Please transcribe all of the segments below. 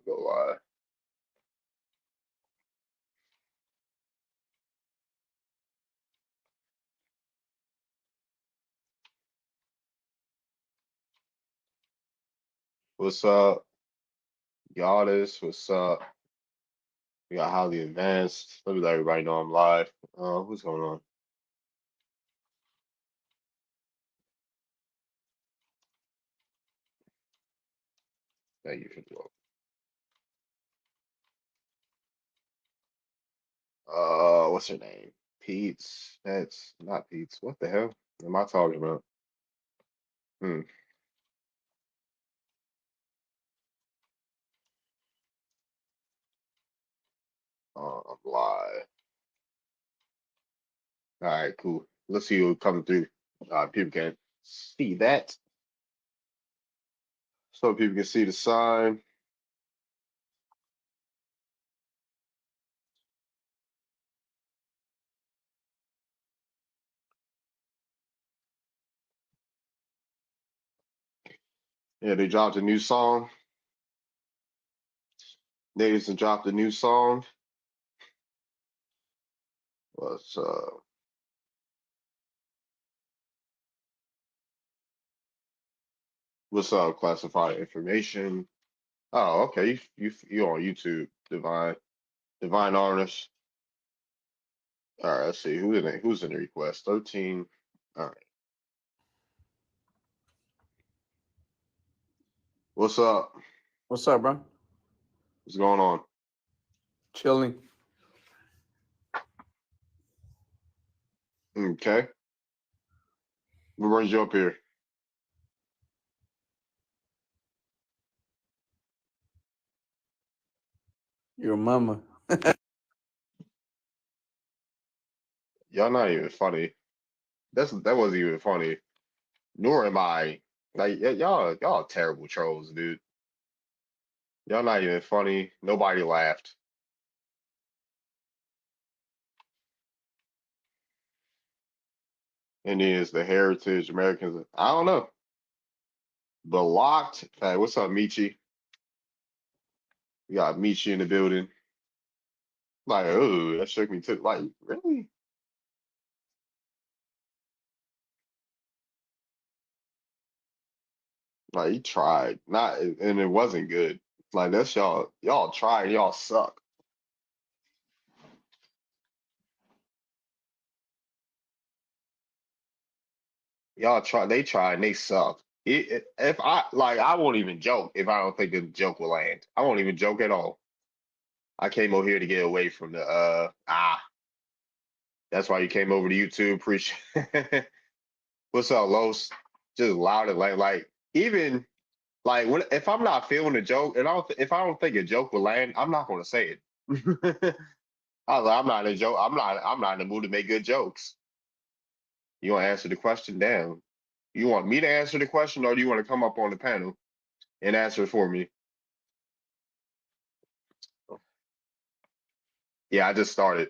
Go lie. What's up? Giannis, what's up? We got highly advanced. Let me let everybody know I'm live. What's going on? Thank you for the what's her name? Pete's. That's not Pete's. What the hell am I talking about? Hmm. I'm live. All right, cool. Let's see who coming through. People can see that. So people can see the sign. Yeah, they dropped a new song. Natives and dropped a new song. What's classified information? Oh, okay. You on YouTube, Divine Artist. All right, let's see who's in the request. 13. All right. What's up? What's up, bro? What's going on? Chilling. Okay. What brings you up here? Your mama. Y'all not even funny. That wasn't even funny. Nor am I. Like y'all terrible trolls, dude. Y'all not even funny. Nobody laughed. Indians, the heritage, Americans. I don't know. Blocked. Hey, what's up, Michi? We got Michi in the building. Like, oh, that shook me too. Like, really? Like, he tried. Not, and it wasn't good. Like, that's y'all. Y'all tried. Y'all suck. Y'all try. They tried. And they suck. If I like, I won't even joke if I don't think the joke will land. I won't even joke at all. I came over here to get away from the That's why you came over to YouTube. Appreciate. What's up, Los? Just loud and like even like when if I'm not feeling a joke and if I don't think a joke will land, I'm not going to say it. I'm not in a joke. I'm not in the mood to make good jokes. You want to answer the question? Damn. You want me to answer the question, or do you want to come up on the panel and answer it for me? Yeah, I just started.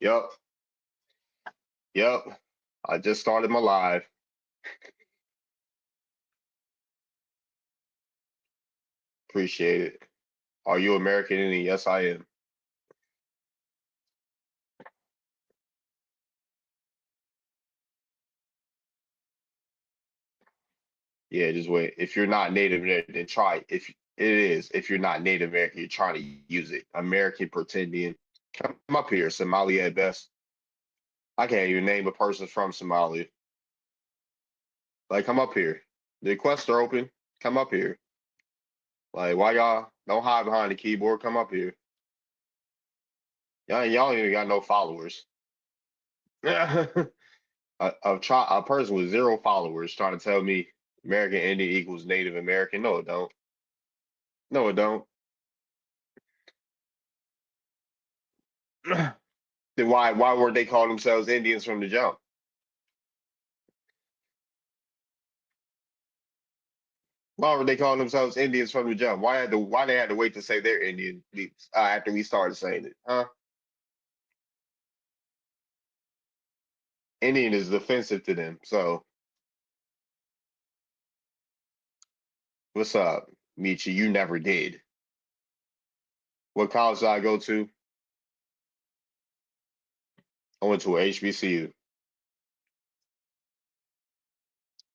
Yep. Yep. I just started my live. Appreciate it. Are you American Indian? Yes, I am. Yeah, just wait. If you're not Native American, then try. If it is, if you're not Native American, you're trying to use it. American pretendian. Come up here, Somalia at best. I can't even name a person from Somalia. Like, come up here. The requests are open. Come up here. Like, why y'all don't hide behind the keyboard? Come up here. Y'all ain't even got no followers. a, a person with zero followers trying to tell me American Indian equals Native American. No, it don't. No, it don't. Then why weren't they calling themselves Indians from the jump? Why were they calling themselves Indians from the jump? Why they had to wait to say they're Indian after we started saying it? Huh? Indian is offensive to them. So what's up, Michi? You never did. What college did I go to? I went to a HBCU.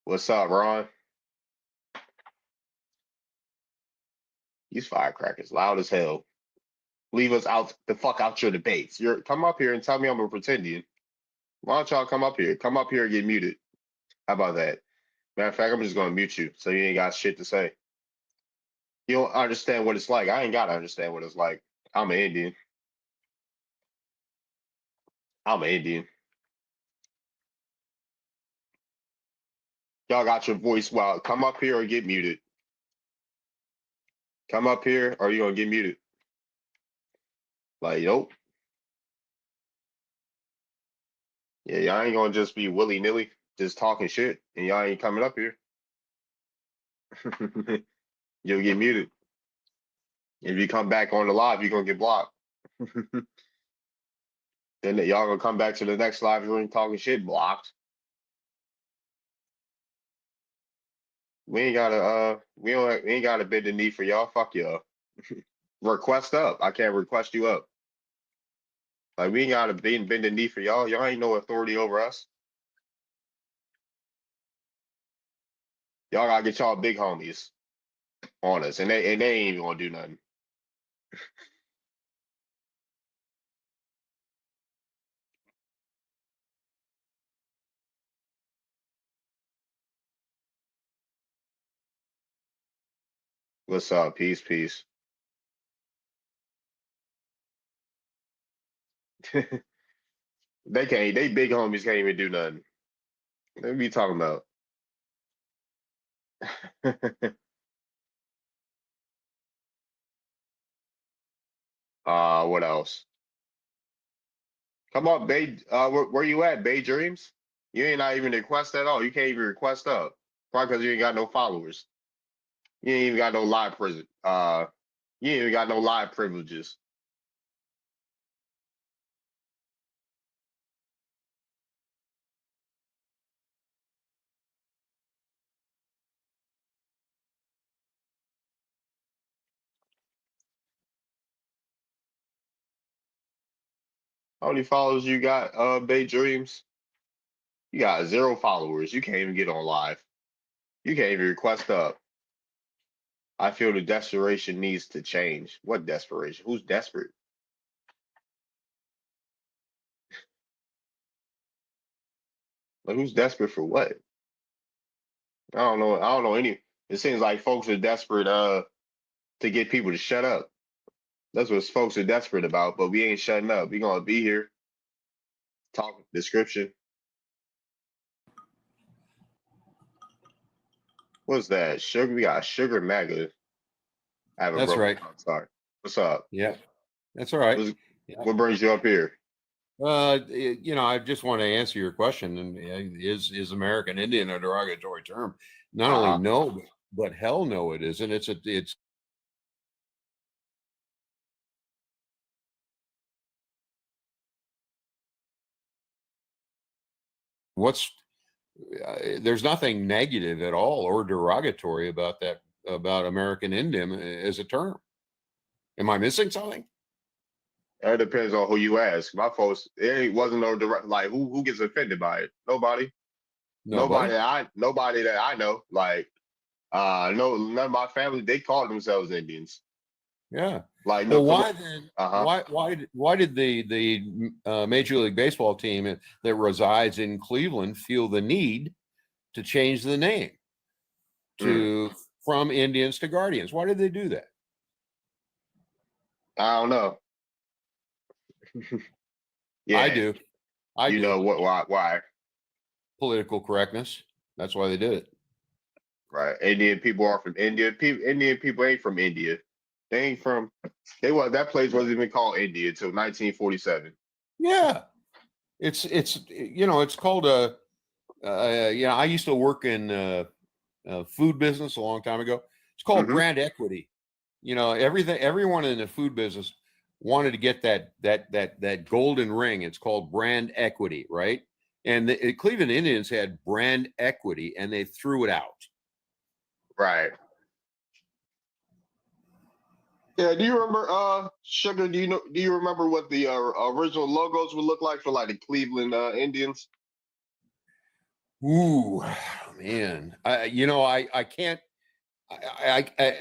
What's up, Ron? These firecrackers loud as hell. Leave us out the fuck out your debates. You're come up here and tell me I'm a pretendian. Why don't y'all come up here? Come up here and get muted. How about that? Matter of fact, I'm just gonna mute you so you ain't got shit to say. You don't understand what it's like. I ain't gotta understand what it's like. I'm an Indian. I'm an Indian. Y'all got your voice wild. Come up here or get muted. Come up here or you gonna get muted. Like, nope. Yeah, y'all ain't gonna just be willy-nilly, just talking shit, and y'all ain't coming up here. You'll get muted. If you come back on the live, you're gonna get blocked. Then y'all gonna come back to the next live room talking shit, blocked. We ain't gotta bend the knee for y'all. Fuck y'all. Request up. I can't request you up. Like we ain't gotta bend the knee for y'all. Y'all ain't no authority over us. Y'all gotta get y'all big homies on us, and they ain't even gonna do nothing. What's up? Peace, peace. They big homies can't even do nothing. What be talking about? What else? Come on, Bay. Where you at, Bay Dreams? You ain't not even request at all. You can't even request up. Probably because you ain't got no followers. You ain't even got no live prison. You ain't even got no live privileges. How many followers you got, Bay Dreams? You got 0 followers. You can't even get on live. You can't even request up. I feel the desperation needs to change. What desperation? Who's desperate? Like who's desperate for what? I don't know. I don't know any. It seems like folks are desperate to get people to shut up. That's what folks are desperate about, but we ain't shutting up. We gonna be here, talk description. What's that? Sugar, we got Sugar Mega. I have a That's broken right. heart. Sorry. What's up? Yeah, that's all right. Yeah. What brings you up here? I just want to answer your question. And is American Indian a derogatory term? Not only no, but hell no, it isn't. It's what's there's nothing negative at all or derogatory about that, about American Indian as a term. Am I missing something? It depends on who you ask. My folks, it wasn't no direct. Like who gets offended by it? Nobody. Nobody. Nobody that I know. Like no, none of my family. They call themselves Indians. Yeah. Like Well, no. why then? Why did the Major League Baseball team that resides in Cleveland feel the need to change the name to from Indians to Guardians? Why did they do that? I don't know. Yeah, I do. I do. know what? Why? Political correctness. That's why they did it. Right. Indian people are from India. Indian people ain't from India. They ain't from. That place wasn't even called India until 1947. Yeah, it's it's called a. I used to work in food business a long time ago. It's called brand equity. Everyone in the food business wanted to get that golden ring. It's called brand equity, right? And the Cleveland Indians had brand equity, and they threw it out. Right. Yeah, do you remember Sugar, do you remember what the original logos would look like for like the Cleveland Indians? Ooh, man. I can't.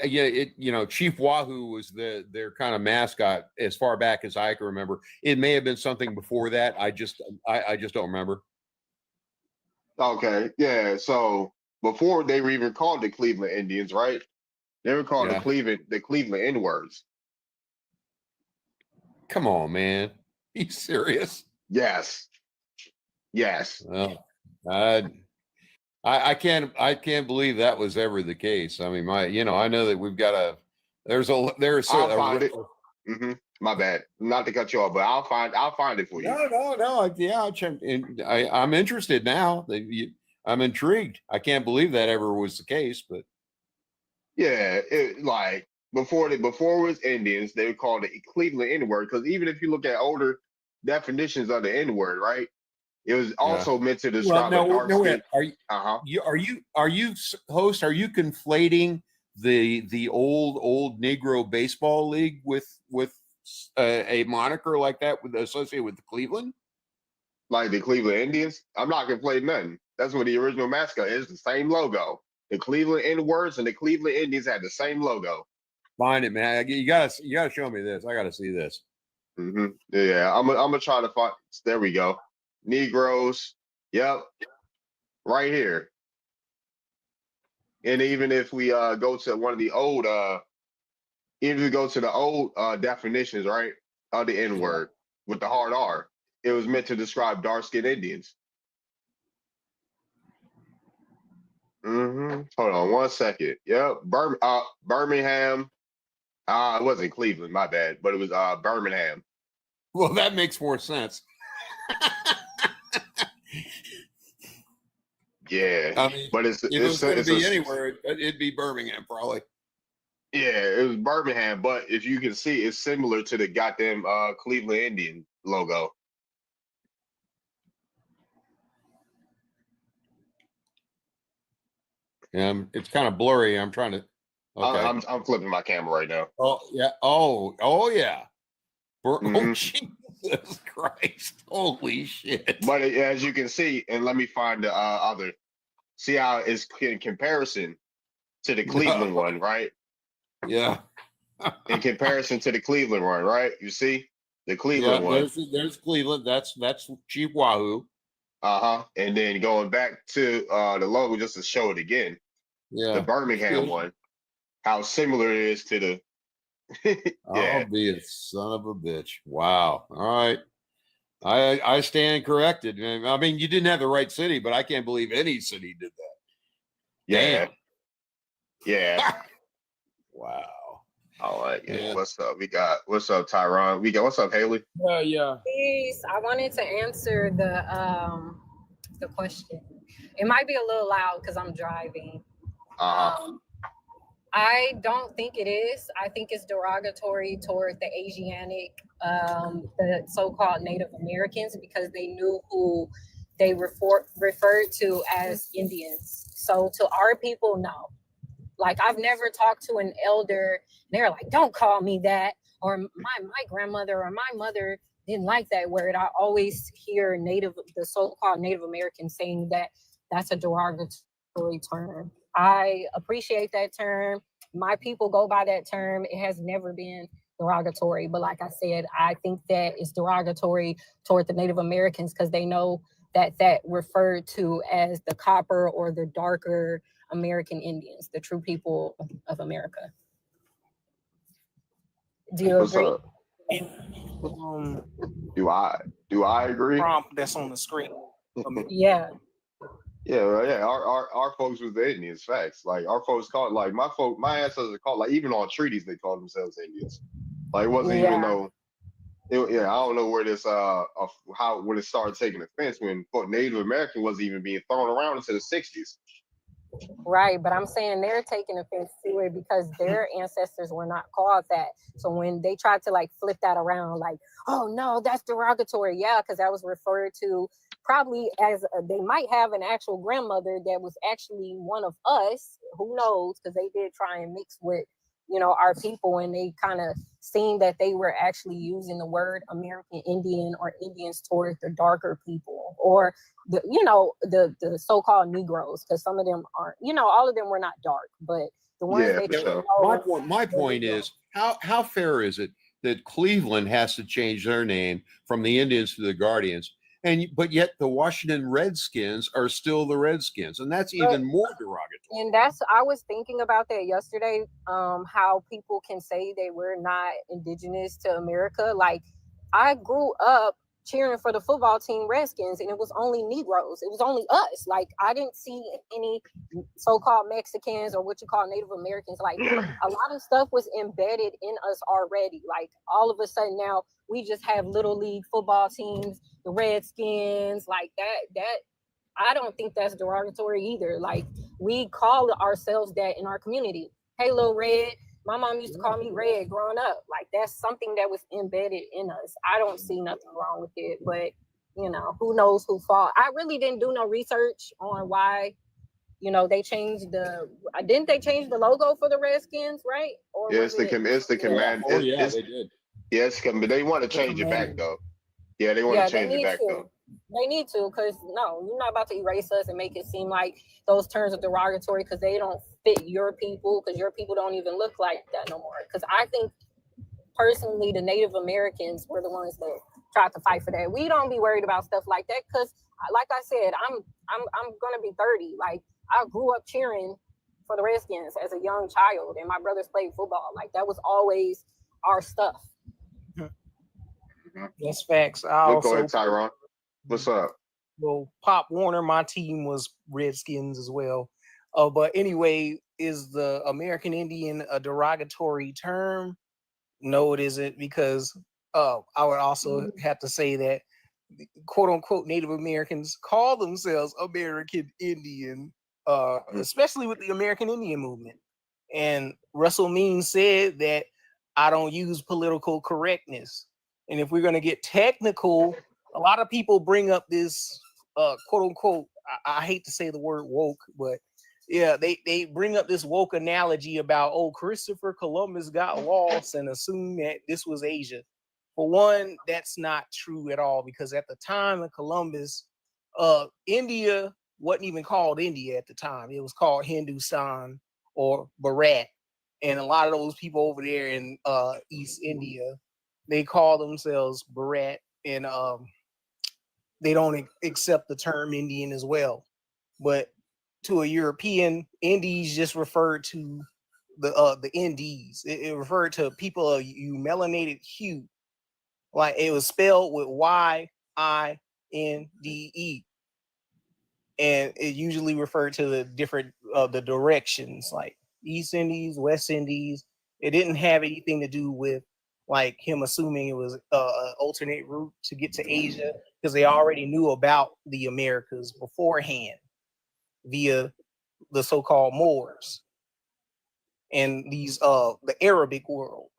Yeah, Chief Wahoo was their kind of mascot as far back as I can remember. It may have been something before that. I just don't remember. Okay, yeah. So before they were even called the Cleveland Indians, right? They were called Yeah. the Cleveland N-words. Come on, man. You serious? Yes. Yes. Well, I can't believe that was ever the case. I mean, I know that we've got there's I'll a find it. My bad. Not to cut you off, but I'll find it for you. no. Yeah, I'm interested now. I'm intrigued. I can't believe that ever was the case, but Yeah, like before it was Indians, they would call it the Cleveland N-word because even if you look at older definitions of the N-word, right? It was yeah. also meant to Well, describe a dark skin. Are you host? Are you conflating the old Negro baseball league with a moniker like that associated with the Cleveland? Like the Cleveland Indians? I'm not gonna play nothing. That's what the original mascot is. The same logo. The Cleveland N-words and the Cleveland Indians had the same logo. Find it, man. You gotta show me this. I gotta see this. Yeah, I'm gonna try to find. There we go. Negroes. Yep, right here. And even if we go to one of the old, even if we go to the old definitions, right, of the N word with the hard R, it was meant to describe dark skinned Indians. Hold on one second. Yep, Birmingham. It wasn't Cleveland, my bad, but it was Birmingham. Well, that makes more sense. Yeah, I mean, but it's going to be anywhere, it'd be Birmingham probably. Yeah, it was Birmingham, but if you can see, it's similar to the goddamn Cleveland Indian logo. It's kind of blurry. I'm trying to. Okay. I'm flipping my camera right now. Oh yeah. Oh yeah. Oh Jesus Christ! Holy shit! But as you can see, and let me find the other. See how it's in comparison to the Cleveland one, right? Yeah. In comparison to the Cleveland one, right? You see the Cleveland one. There's Cleveland. That's Chief Wahoo. And then going back to the logo just to show it again. Yeah. The Birmingham one. How similar it is to the. I'll be a son of a bitch. Wow. All right. I stand corrected. I mean, you didn't have the right city, but I can't believe any city did that. Yeah. Damn. Yeah. Wow. All right. Yeah. What's up? What's up, Tyron? What's up, Haley? Yeah. Please, I wanted to answer the question. It might be a little loud because I'm driving. I don't think it is. I think it's derogatory toward the Asiatic, the so-called Native Americans, because they knew who they referred to as Indians. So to our people, no. Like, I've never talked to an elder, they're like, don't call me that. Or my grandmother or my mother didn't like that word. I always hear the so-called Native Americans saying that that's a derogatory term. I appreciate that term. My people go by that term. It has never been derogatory. But like I said, I think that it's derogatory toward the Native Americans because they know that referred to as the copper or the darker American Indians, the true people of America. Do you agree? Do I agree? Prompt that's on the screen. Yeah. Yeah, well, yeah. Our folks was the Indians. Facts. Like our folks called, like my ancestors called, like even on treaties they called themselves Indians. Like it wasn't even though. I don't know where this when it started taking offense when Native American wasn't even being thrown around into the 60s. Right, but I'm saying they're taking offense to it because their ancestors were not called that. So when they tried to like flip that around, like, oh no, that's derogatory. Yeah, because that was referred to probably as they might have an actual grandmother that was actually one of us. Who knows? Because they did try and mix with our people, and they kind of seen that they were actually using the word American Indian or Indians toward the darker people, or the so-called Negroes, because some of them aren't, all of them were not dark, but the ones Yeah, that for sure. My point is, how fair is it that Cleveland has to change their name from the Indians to the Guardians, but yet the Washington Redskins are still the Redskins, and that's even more derogatory. And I was thinking about that yesterday, how people can say they were not indigenous to America. Like, I grew up cheering for the football team Redskins, and it was only Negroes. It was only us. Like, I didn't see any so-called Mexicans or what you call Native Americans. Like, a lot of stuff was embedded in us already. Like, all of a sudden now we just have little league football teams, the Redskins, like that. I don't think that's derogatory either. Like, we call ourselves that in our community. Hey, little Red. My mom used to call me Red growing up. Like, that's something that was embedded in us. I don't see nothing wrong with it, but who knows who fault. I really didn't do no research on why, they changed didn't they change the logo for the Redskins, right? Or Yeah, was it? it's the command. Oh yeah, It's they did. yes, but they want to change it back though. Yeah, they want to They change it need back to. though. They need to, because no, you're not about to erase us and make it seem like those terms are derogatory because they don't fit your people, because your people don't even look like that no more. Because I think personally, the Native Americans were the ones that tried to fight for that. We don't be worried about stuff like that because, like I said, I'm gonna be 30. Like, I grew up cheering for the Redskins as a young child, and my brothers played football. Like, that was always our stuff. That's facts. I Go also, ahead, Tyron. What's up? well, Pop Warner, my team was Redskins as well. But anyway, is the American Indian a derogatory term? No, it isn't, because I would also have to say that quote unquote Native Americans call themselves American Indian, especially with the American Indian movement. And Russell Means said that I don't use political correctness. And if we're going to get technical, a lot of people bring up this quote unquote, I hate to say the word woke, but yeah, they bring up this woke analogy about, oh, Christopher Columbus got lost and assumed that this was Asia. For one, that's not true at all, because at the time of Columbus, India wasn't even called India at the time. It was called Hindustan or Bharat. And a lot of those people over there in East India, they call themselves Bharat, and they don't accept the term Indian as well. But to a European, Indies just referred to the Indies. It referred to people of melanated hue. Like, it was spelled with Yinde, and it usually referred to the different the directions, like East Indies, West Indies. It didn't have anything to do with like him assuming it was an alternate route to get to Asia, because they already knew about the Americas beforehand via the so-called Moors and these the Arabic world,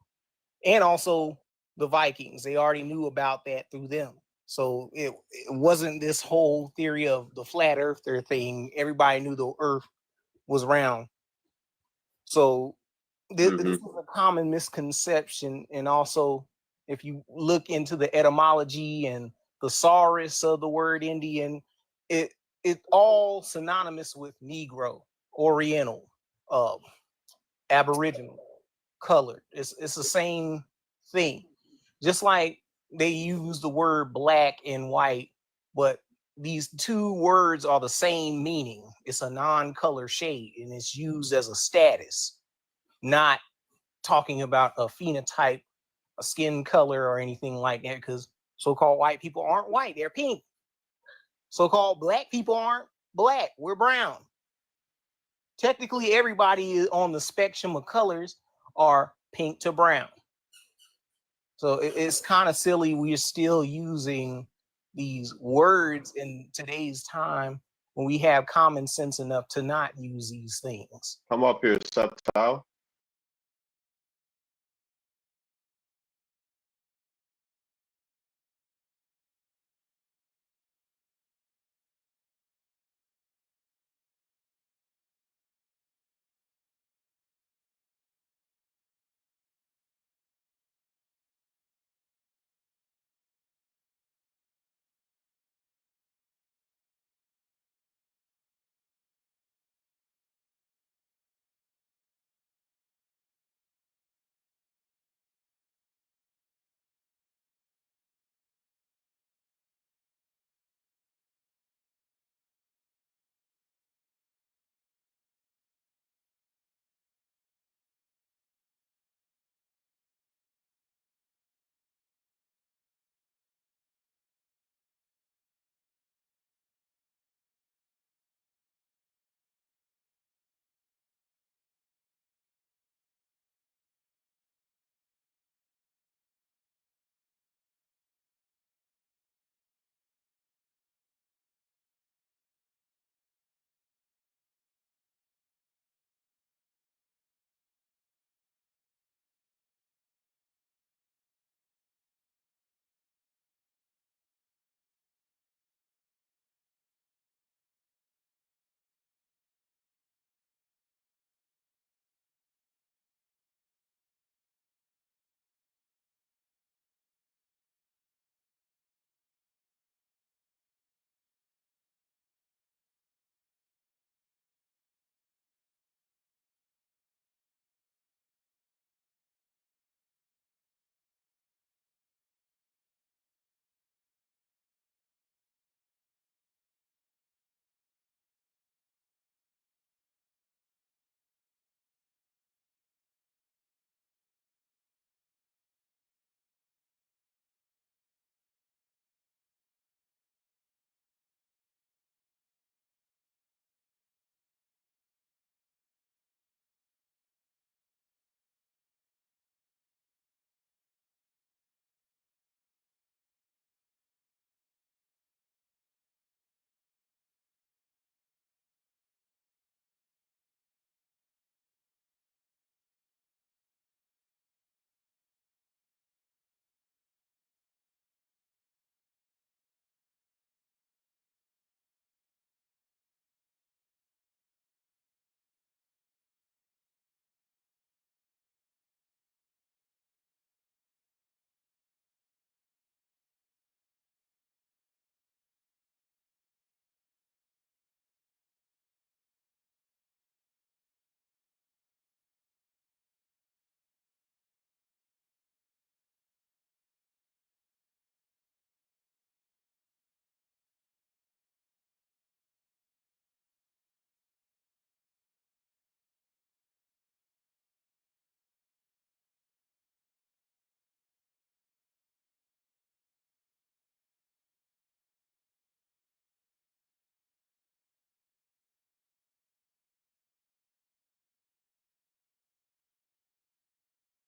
and also the Vikings. They already knew about that through them. So it wasn't this whole theory of the flat earther thing. Everybody knew the earth was round. So this is a common misconception. And also, if you look into the etymology and thesaurus of the word Indian, it all synonymous with Negro, Oriental, Aboriginal, colored. It's the same thing. Just like they use the word black and white, but these two words are the same meaning. It's a non-color shade, and it's used as a status, not talking about a phenotype, a skin color, or anything like that, because so-called white people aren't white, they're pink. So-called black people aren't black, we're brown. Technically, everybody on the spectrum of colors are pink to brown. So it's kind of silly we're still using these words in today's time when we have common sense enough to not use these things. Come up here, Subtile.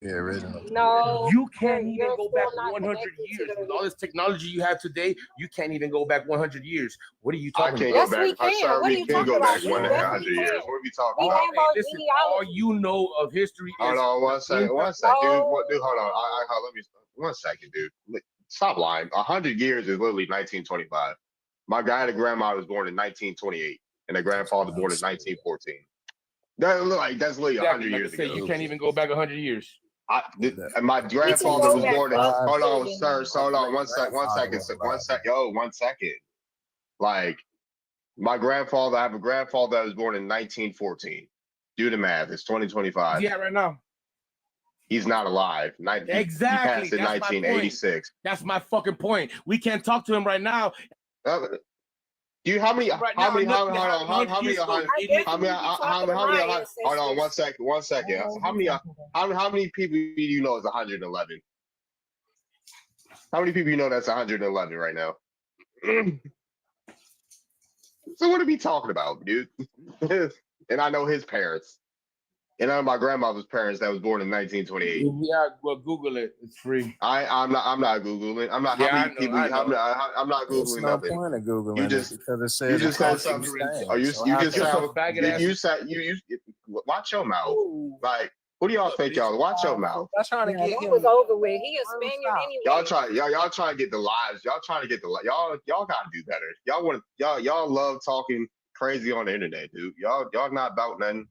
the original. No, You can't even you're go still back not 100 connected to years. the With all this technology you have today, you can't even go back 100 years. What are you I talking can't about? go Yes, we back. can. Sir, What are we you can talking go about? back We one definitely 100 years. can. What are we talking We about? have Hey, our listen, all genealogy. you know of history Hold is on one second. One second, dude. No, Dude, hold on. Let me. 1 second, dude. Stop lying. 100 years is literally 1925. My guy and grandma was born in 1928, and the grandfather born in 1914. That's literally exactly 100 like I years say. ago. You can't even go back 100 years. And my we can grandfather go was back born. up Hold to on, you. sir. So hold on. One second. Like my grandfather, I have a grandfather that was born in 1914. Do the math. It's 2025. Yeah, right now. He's not alive. He Exactly. passed in That's my point. 1986. That's my fucking point. We can't talk to him right now. Do you how many Right how now, many how nothing hold happened on 100 how many years ago. I Idiot. how many definitely be talking to my hold on ancestors. one second how many people do you know is 111? How many people you know that's 111 right now? So what are we talking about, dude? And I know his parents, and I know my grandmother's parents that was born in 1928. Yeah, well, Google it. It's free. I'm not googling. I'm not. Yeah, How I many know, people? I know. I'm not There's googling no nothing. point of Googling You it just because it you says just it said has to be something. stamped. Or you So you how just can Just a sound faggot ass. you said you watch your mouth. Ooh, Like what do y'all think, y'all? Watch your mouth. I'm trying to Yeah, get that him. was over with. He a Let him Spaniard stop. anyway. Y'all trying to get the lives. Y'all trying to get the y'all gotta do better. Y'all love talking crazy on the internet, dude. Y'all not about nothing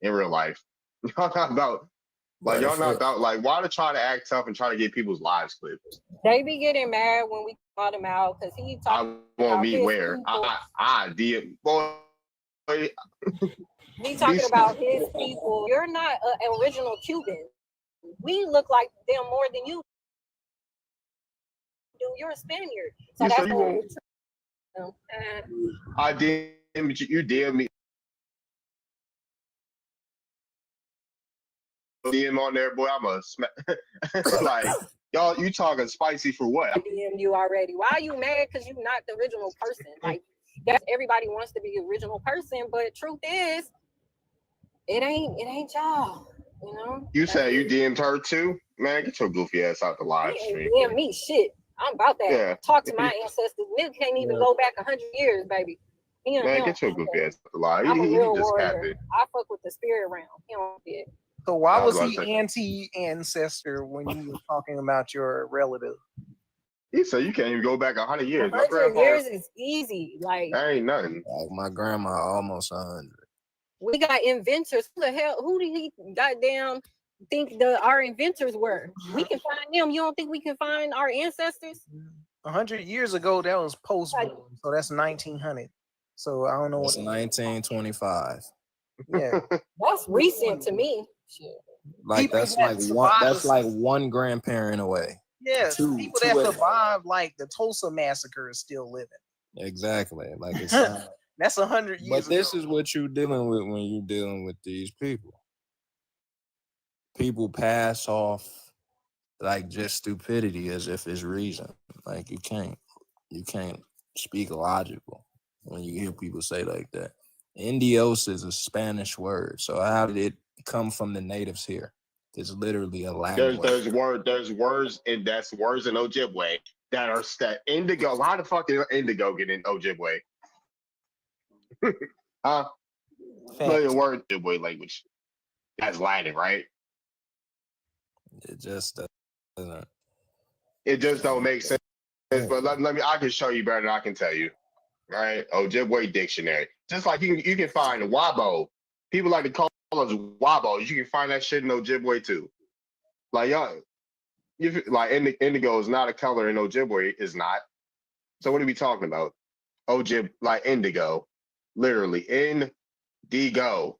in real life. Y'all not about like But y'all if not it, about like why to try to act tough and try to get people's lives clipped. They be getting mad when we call him out because he talking I won't about meet his where people. I DM boy. He talking about his people. You're not an original Cuban. We look like them more than you do. You're a Spaniard. So You that's said you won't. I DM you DM me DM on there, boy. I'm a like y'all. You talking spicy for what? I DM'd you already. Why are you mad? Because you're not the original person. Like that's everybody wants to be the original person, but truth is, it ain't y'all. You know. You said you DM'd her too, man. Get your goofy ass out the live He stream. ain't DM me shit. I'm about that. Yeah. Talk to my ancestors. Nigga can't even go back 100 years, baby. He Man, don't get your goofy ass out the live. I'm a He real just warrior. capping. I fuck with the spirit realm. He don't fit. So why I was was about to he say. anti-ancestor when you were talking about your relative? He said you can't even go back 100 years. My 100 grandpa, years is easy. Like that ain't nothing. like my grandma almost 100. we got inventors. Who do he goddamn think our inventors were? We can find them. You don't think we can find our ancestors? 100 years ago, that was post-born, so that's 1900. So I don't know It's what. 1925. Yeah, That's recent to me. Shit. Like People that's that like one. survived That's the- like one grandparent away. yeah, Two- people two that at- survived like the Tulsa massacre is still living. Exactly. Like it's. That's 100 years But this ago. is what you're dealing with when you're dealing with these people. People pass off like just stupidity as if it's reason. Like you can't speak logical when you hear people say like that. Indios is a Spanish word. So how did it come from the natives here? It's literally a language. There's words and that's words in Ojibwe that are indigo. How the fuck did indigo get in Ojibwe? Huh? Million word Ojibwe language. That's Latin, right? It just doesn't. It just don't make sense. But let me. I can show you better than I can tell you. Right? Ojibwe dictionary. Just like you can find Wabo. People like to call us Wabos. You can find that shit in Ojibwe too. Like y'all, like indigo is not a color in Ojibwe. Is not. So what are we talking about? Ojib like indigo, literally indigo.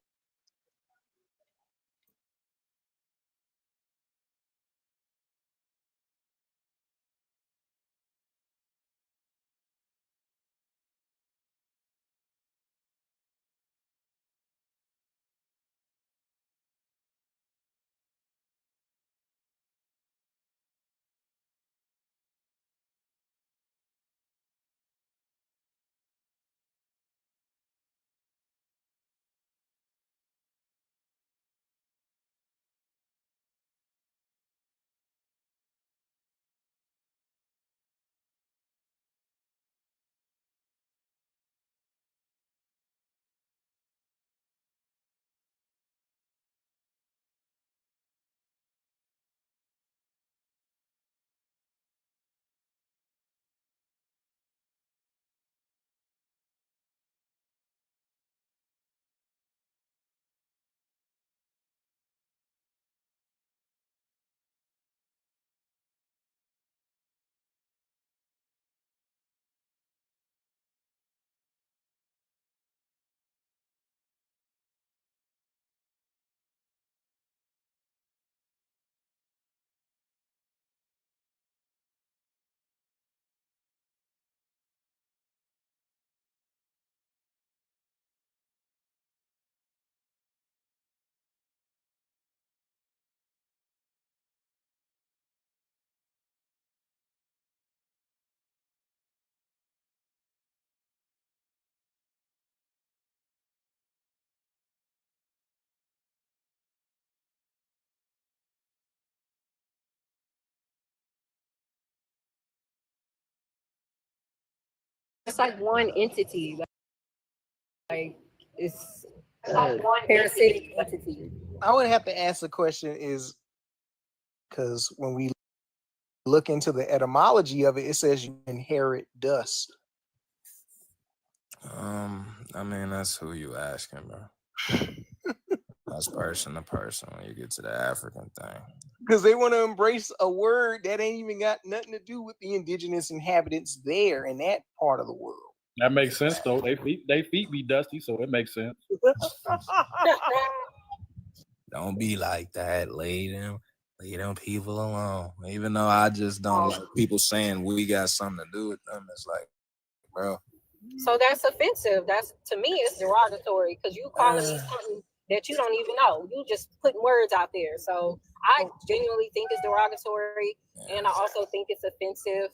it's like one entity. Like it's like one parasitic entity. I would have to ask the question is because when we look into the etymology of it, it says you inherit dust. I mean, that's who you asking, bro. That's person to person when you get to the African thing. Because they want to embrace a word that ain't even got nothing to do with the indigenous inhabitants there in that part of the world. That makes sense though. They feet be dusty, so it makes sense. Don't be like that. Leave them people alone. Even though I just don't like people saying we got something to do with them. It's like, bro. So that's offensive. That's, to me, it's derogatory because you calling me something that you don't even know. You just putting words out there. So I genuinely think it's derogatory, and I also think it's offensive.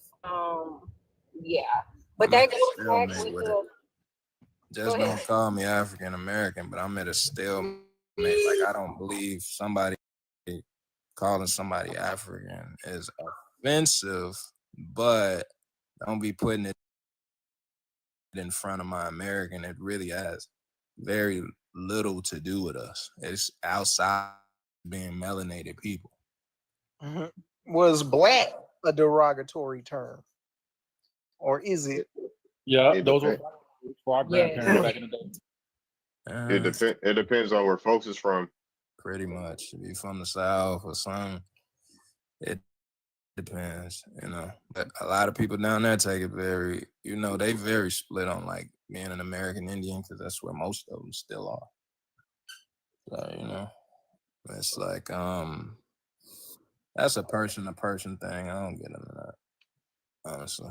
Yeah, but that goes back with the. Just don't call me African American, but I'm at a stalemate. Like, I don't believe somebody calling somebody African is offensive, but don't be putting it in front of my American. It really has very little to do with us. It's outside being melanated people. Mm-hmm. Was black a derogatory term? Or is it? Yeah, those were for our grandparents back in the day. It depends on where folks is from. Pretty much. If you're from the South or something, it depends, you know. But a lot of people down there take it very, you know, they very split on like being an American Indian because that's where most of them still are. So, you know, it's like, that's a person-to-person thing. I don't get into that, honestly.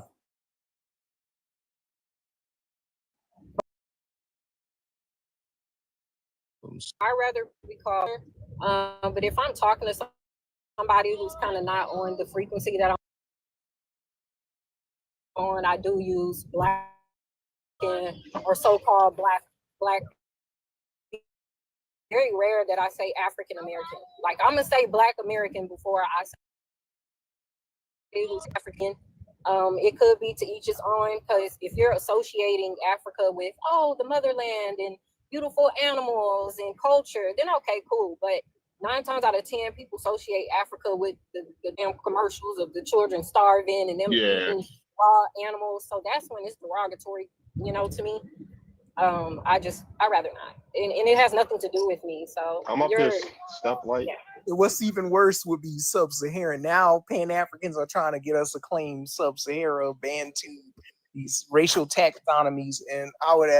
I'd rather be called, but if I'm talking to somebody who's kind of not on the frequency that I'm on, I do use black or so-called black. Very rare that I say African American. Like, I'm gonna say Black American before I say who's African. It could be to each his own, because if you're associating Africa with the motherland and beautiful animals and culture, then okay, cool. But 9 times out of 10, people associate Africa with the damn commercials of the children starving and them eating raw animals. So that's when it's derogatory, to me. I'd rather not. And it has nothing to do with me. So I'm up this stuff like. Yeah. What's even worse would be sub-Saharan. Now Pan-Africans are trying to get us to claim sub-Sahara, Bantu, these racial taxonomies. And I would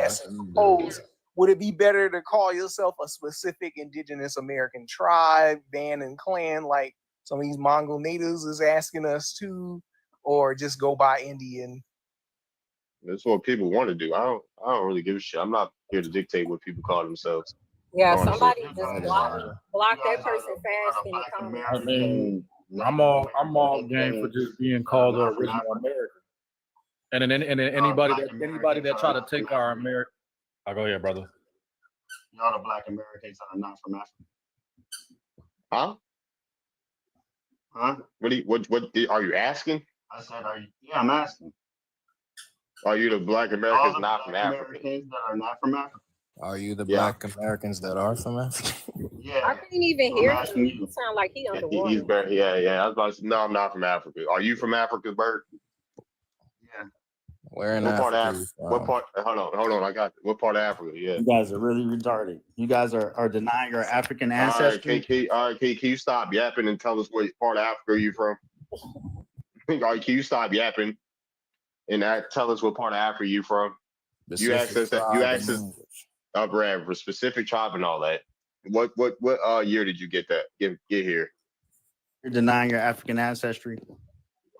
suppose, would it be better to call yourself a specific indigenous American tribe, band, and clan, like some of these Mongol natives is asking us to, or just go by Indian? That's what people want to do. I don't really give a shit. I'm not here to dictate what people call themselves. Yeah, somebody just block that person fast in the comments. I mean, I'm all game for just being called the original American. And then anybody that try to take our American. I'll go ahead, brother. Y'all the Black Americans that are not from Africa. Huh? What are you asking? I said, yeah, I'm asking. Are you the Black Americans not from Africa? Americans that are not from Africa. Are you the Black Americans that are from Africa? Yeah. I couldn't even hear him. He sound like he underwater. He's better. Yeah. I was about to say, no, I'm not from Africa. Are you from Africa, Bert? Yeah. Where in what Africa? Part of Africa? What part? Hold on. I got it. What part of Africa? Yeah. You guys are really retarded. You guys are denying your African ancestry. All right, can you stop yapping and tell us what part of Africa you're from? All right, can you stop yapping and tell us what part of Africa you're from? You asked us that. You asked us for specific tribe and all that. What year did you get that? Get here? You're denying your African ancestry.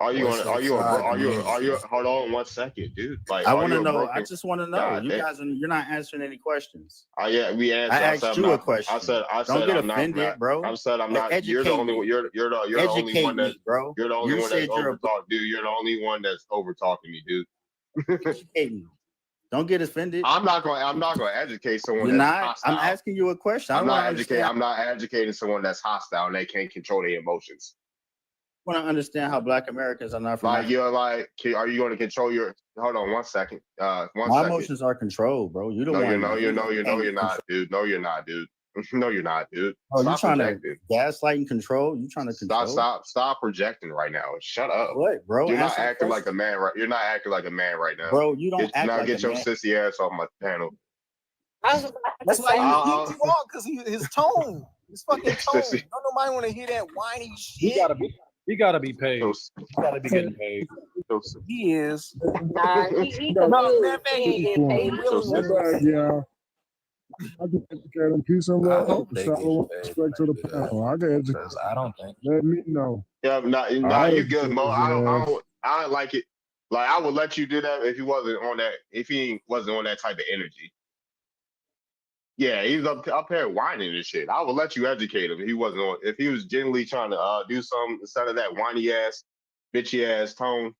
Are you hold on 1 second, dude? Like, I want to know. I just want to know. You're not answering any questions. Yeah, we answered. I asked you a question. I said don't get offended, bro. I said I'm not. You're the only one. You're the only one that, bro. You're the only one that's over talking, dude. You're the only one that's over talking me, dude. Educate me. Don't get offended. I'm not going to educate someone. You're not. Hostile. I'm asking you a question. I'm not educating someone that's hostile and they can't control their emotions. want to understand how Black Americans are not from Like Africa. you're like, are you going to control your? Hold on 1 second. One My second. emotions are controlled, bro. You the No, one. you're not, dude. No, you're not, dude. No, you're not, dude. Oh, you Stop trying projecting. to gaslight and control? You trying to control? Stop projecting right now. Shut up. What, bro? You're not Answer the acting like a question. man, right? You're not acting like a man right now. Bro, you don't act like get a your man. sissy ass off my panel. I was about to That's why say, he kicked you off, because his tone, his fucking tone. Sissy. Don't nobody want to hear that whiny He shit. gotta be paid. So, He gotta be getting paid. so, He is. nah, he No, confused. matter of fact, He ain't he getting paid willingly. Yeah. I can educate them. Peace and I love. hope they get Shalom. paid Respect to the like that, panel. I can educate. because I don't think. Let me know. yeah, nah, I you good, Mo. educate I don't like it. Like I would let you do that if he wasn't on that. If he wasn't on that type of energy. Yeah, he's up here whining and shit. I would let you educate him if he wasn't on. If he was genuinely trying to do something instead of that whiny ass, bitchy ass tone,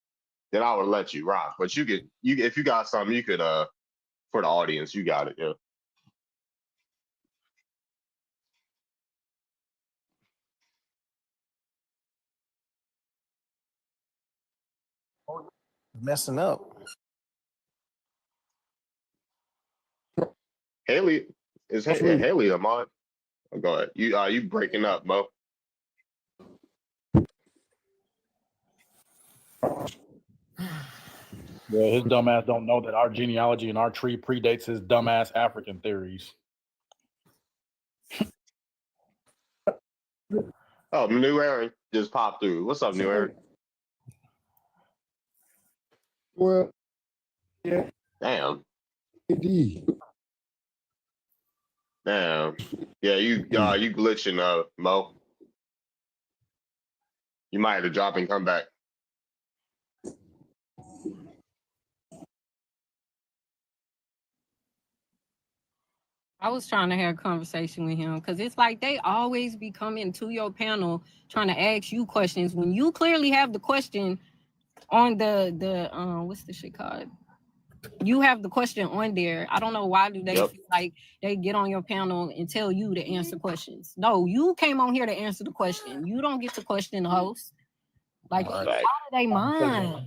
then I would let you rock. But you if you got something, you could for the audience, you got it. Yeah. Messing up. Haley is Haley a mod? Oh, go ahead. You breaking up, Mo? Yeah, his dumbass don't know that our genealogy and our tree predates his dumbass African theories. Oh, New Aaron just popped through. What's up, New Aaron? Well, yeah. Damn. AD. Damn. Yeah, you glitching, Mo. You might have to drop and come back. I was trying to have a conversation with him because it's like they always be coming to your panel trying to ask you questions when you clearly have the question on the what's the shit called? You have the question on there. I don't know why do they feel like they get on your panel and tell you to answer questions. No, you came on here to answer the question. You don't get to question the host. Like, how do they mind?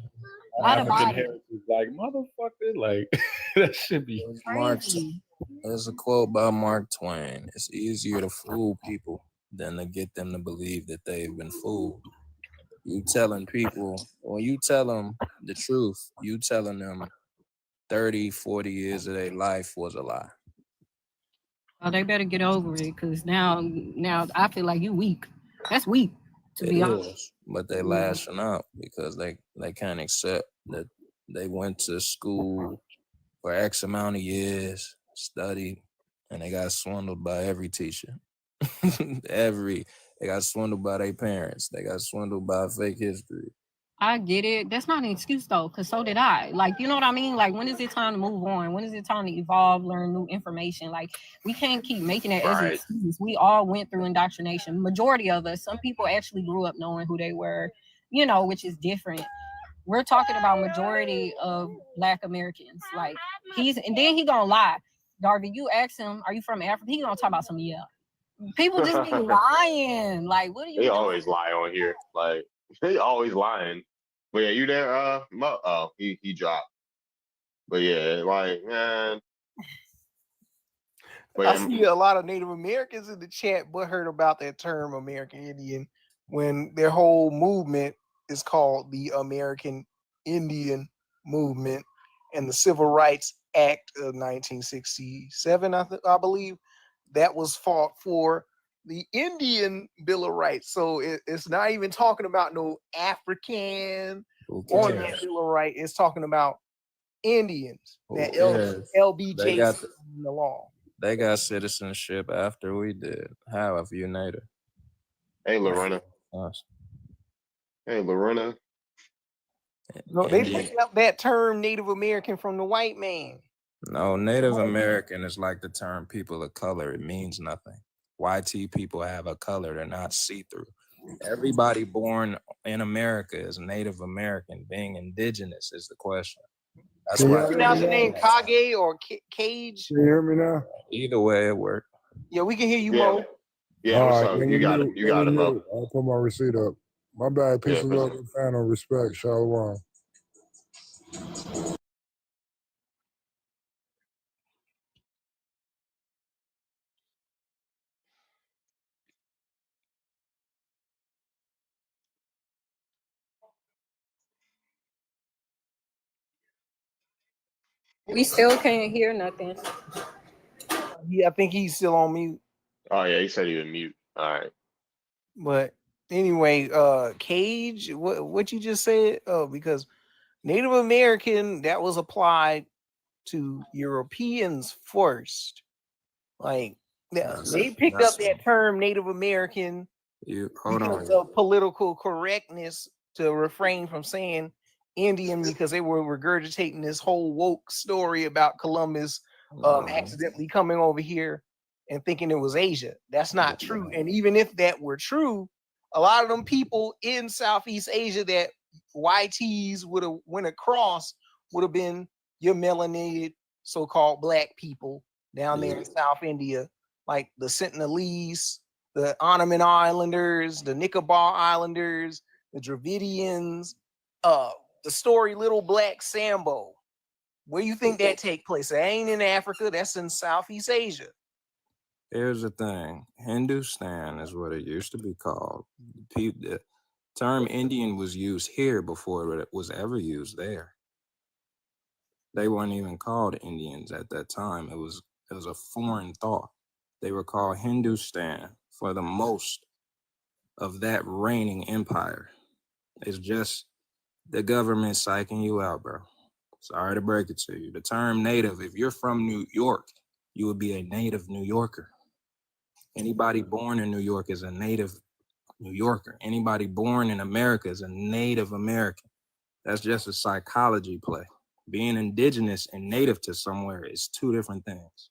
African heritage is like, motherfucker, like that should be crazy. There's a quote by Mark Twain. It's easier to fool people than to get them to believe that they've been fooled. You telling people, when you tell them the truth, you telling them 30, 40 years of their life was a lie. Oh, they better get over it because now I feel like you weak. That's weak, to be honest. But they lashing out because they can't accept that they went to school for X amount of years, studied, and they got swindled by every teacher. They got swindled by their parents. They got swindled by fake history. I get it. That's not an excuse though, because so did I. Like, you know what I mean? Like, when is it time to move on? When is it time to evolve, learn new information? Like, we can't keep making that as an excuse. We all went through indoctrination. Majority of us, some people actually grew up knowing who they were, you know, which is different. We're talking about majority of Black Americans. Like, and then he gonna lie. Darby, you ask him, are you from Africa? He gonna talk about some People just be lying. Like, what are you doing? Always lie on here. Like, they always lying. But yeah, you there, Mo? Oh, he dropped. But yeah, like, man. But I see a lot of Native Americans in the chat but heard about that term American Indian when their whole movement is called the American Indian Movement and the Civil Rights Act of 1967, I believe, that was fought for the Indian Bill of Rights. So it's not even talking about no African on that Bill of Rights. It's talking about Indians. That LBJ in the law. They got citizenship after we did. How if you're Native? Hey, Lorena. Hey, Lorena. No, they picked up that term Native American from the white man. No, Native American is like the term people of color. It means nothing. YT people have a color. They're not see-through. Everybody born in America is Native American. Being indigenous is the question. That's why. You pronounce the name Kage or Cage? Can you hear me now? Either way, it worked. Yeah, we can hear you, Mo. Yeah, what's up? You got it, Mo. I'll put my receipt up. My bad. Peace Yeah, and for love sure. and final respect. Shalom. We still can't hear nothing. Yeah, I think he's still on mute. Oh yeah, he said he was mute. All right. But anyway, Cage, what you just said? Oh, because Native American, that was applied to Europeans first. Like they picked up that term Native American Hold because on. of political correctness to refrain from saying Indian because they were regurgitating this whole woke story about Columbus accidentally coming over here and thinking it was Asia. That's not true. And even if that were true, a lot of them people in Southeast Asia that YTs would have went across would have been your melanated so-called black people down there in South India, like the Sentinelese, the Andaman Islanders, the Nicobar Islanders, the Dravidians, the story Little Black Sambo. Where you think that take place? That ain't in Africa. That's in Southeast Asia. Here's the thing. Hindustan is what it used to be called. The term Indian was used here before it was ever used there. They weren't even called Indians at that time. It was a foreign thought. They were called Hindustan for the most of that reigning empire. It's just the government psyching you out, bro. Sorry to break it to you. The term native, if you're from New York, you would be a native New Yorker. Anybody born in New York is a native New Yorker. Anybody born in America is a Native American. That's just a psychology play. Being indigenous and native to somewhere is two different things.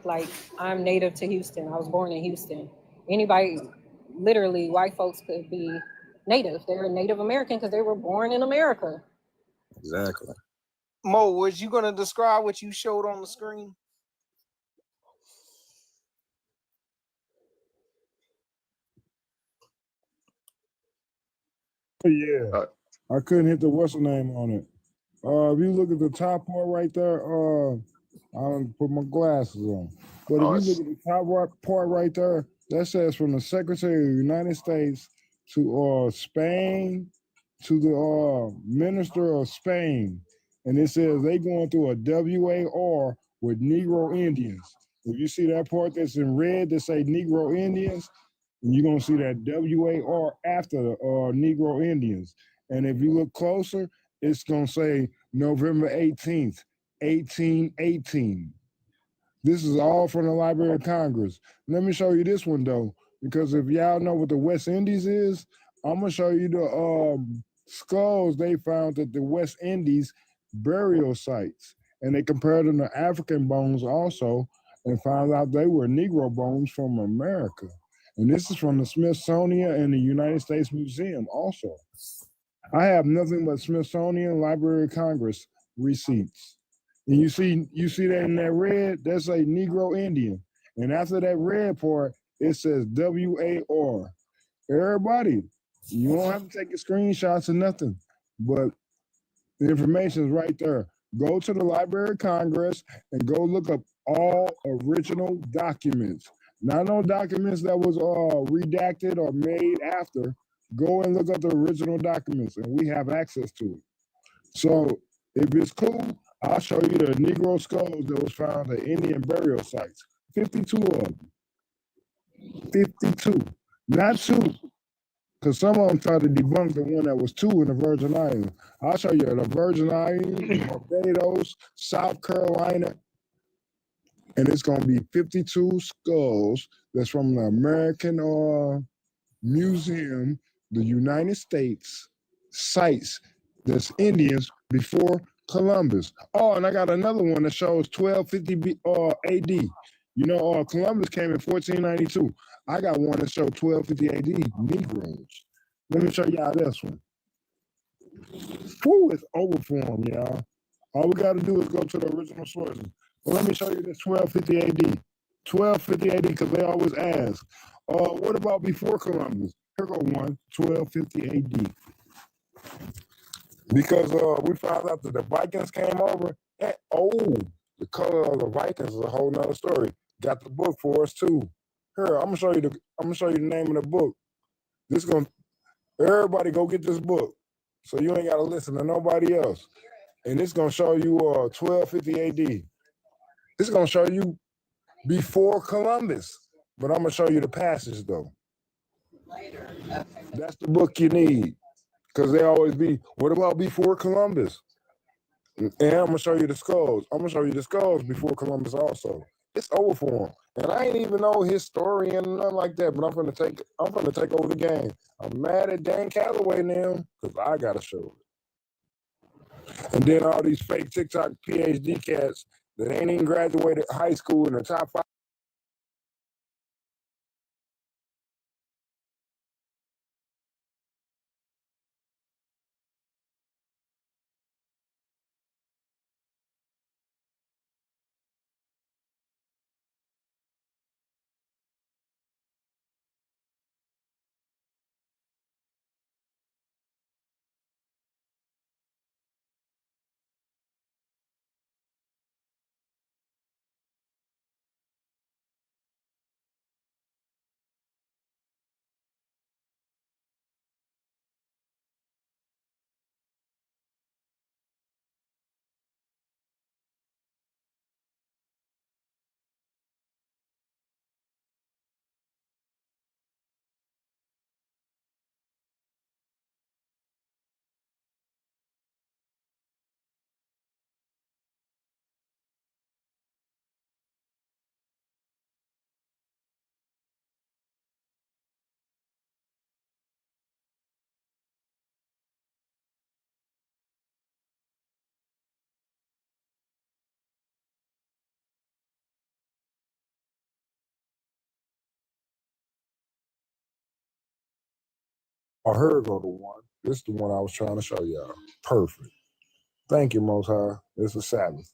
Like I'm native to Houston. I was born in Houston. Anybody, literally, white folks could be native. They're Native American because they were born in America. Exactly. Mo, was you gonna describe what you showed on the screen? Yeah. I couldn't hit the what's the name on it. If you look at the top part right there, I don't put my glasses on. But if you look at the top part right there, that says from the Secretary of the United States to Spain to the Minister of Spain. And it says they going through a WAR with Negro Indians. If you see that part that's in red that say Negro Indians, and you're gonna see that WAR after the Negro Indians. And if you look closer, it's gonna say November 18th, 1818. This is all from the Library of Congress. Let me show you this one though, because if y'all know what the West Indies is, I'm gonna show you the skulls they found at the West Indies burial sites. And they compared them to African bones also and found out they were Negro bones from America. And this is from the Smithsonian and the United States Museum also. I have nothing but Smithsonian Library of Congress receipts. And you see that in that red, that's a Negro Indian. And after that red part, it says WAR. Everybody, you don't have to take your screenshots or nothing, but the information is right there. Go to the Library of Congress and go look up all original documents. Not no documents that was redacted or made after. Go and look up the original documents, and we have access to it. So if it's cool, I'll show you the Negro skulls that was found at Indian burial sites. 52 of them. 52. Not two. Because some of them tried to debunk the one that was two in the Virgin Islands. I'll show you the Virgin Islands, Barbados, South Carolina, and it's going to be 52 skulls that's from the American Museum, the United States sites that's Indians before Columbus. Oh, and I got another one that shows 1250 AD. You know, Columbus came in 1492. I got one that shows 1250 AD, Negroes. Let me show y'all this one. Whew, it's over for them, y'all. All we got to do is go to the original sources. Well, let me show you this 1250 AD. 1250 AD, because they always ask, What about before Columbus? Here go one, 1250 AD. Because we found out that the Vikings came over. And, the color of the Vikings is a whole nother story. Got the book for us too. Here, I'm gonna show you the name of the book. Everybody go get this book. So you ain't gotta listen to nobody else. And it's gonna show you 1250 AD. It's gonna show you before Columbus. But I'm gonna show you the passage though. That's the book you need. Because they always be, what about before Columbus? And I'm gonna show you the skulls. I'm gonna show you the skulls before Columbus also. It's over for him. And I ain't even no historian or nothing like that, but I'm gonna take over the game. I'm mad at Dan Calloway now, because I gotta show it. And then all these fake TikTok PhD cats that ain't even graduated high school in the top 5. Oh, here go the one. This is the one I was trying to show y'all. Perfect. Thank you, Most High. It's a Sabbath.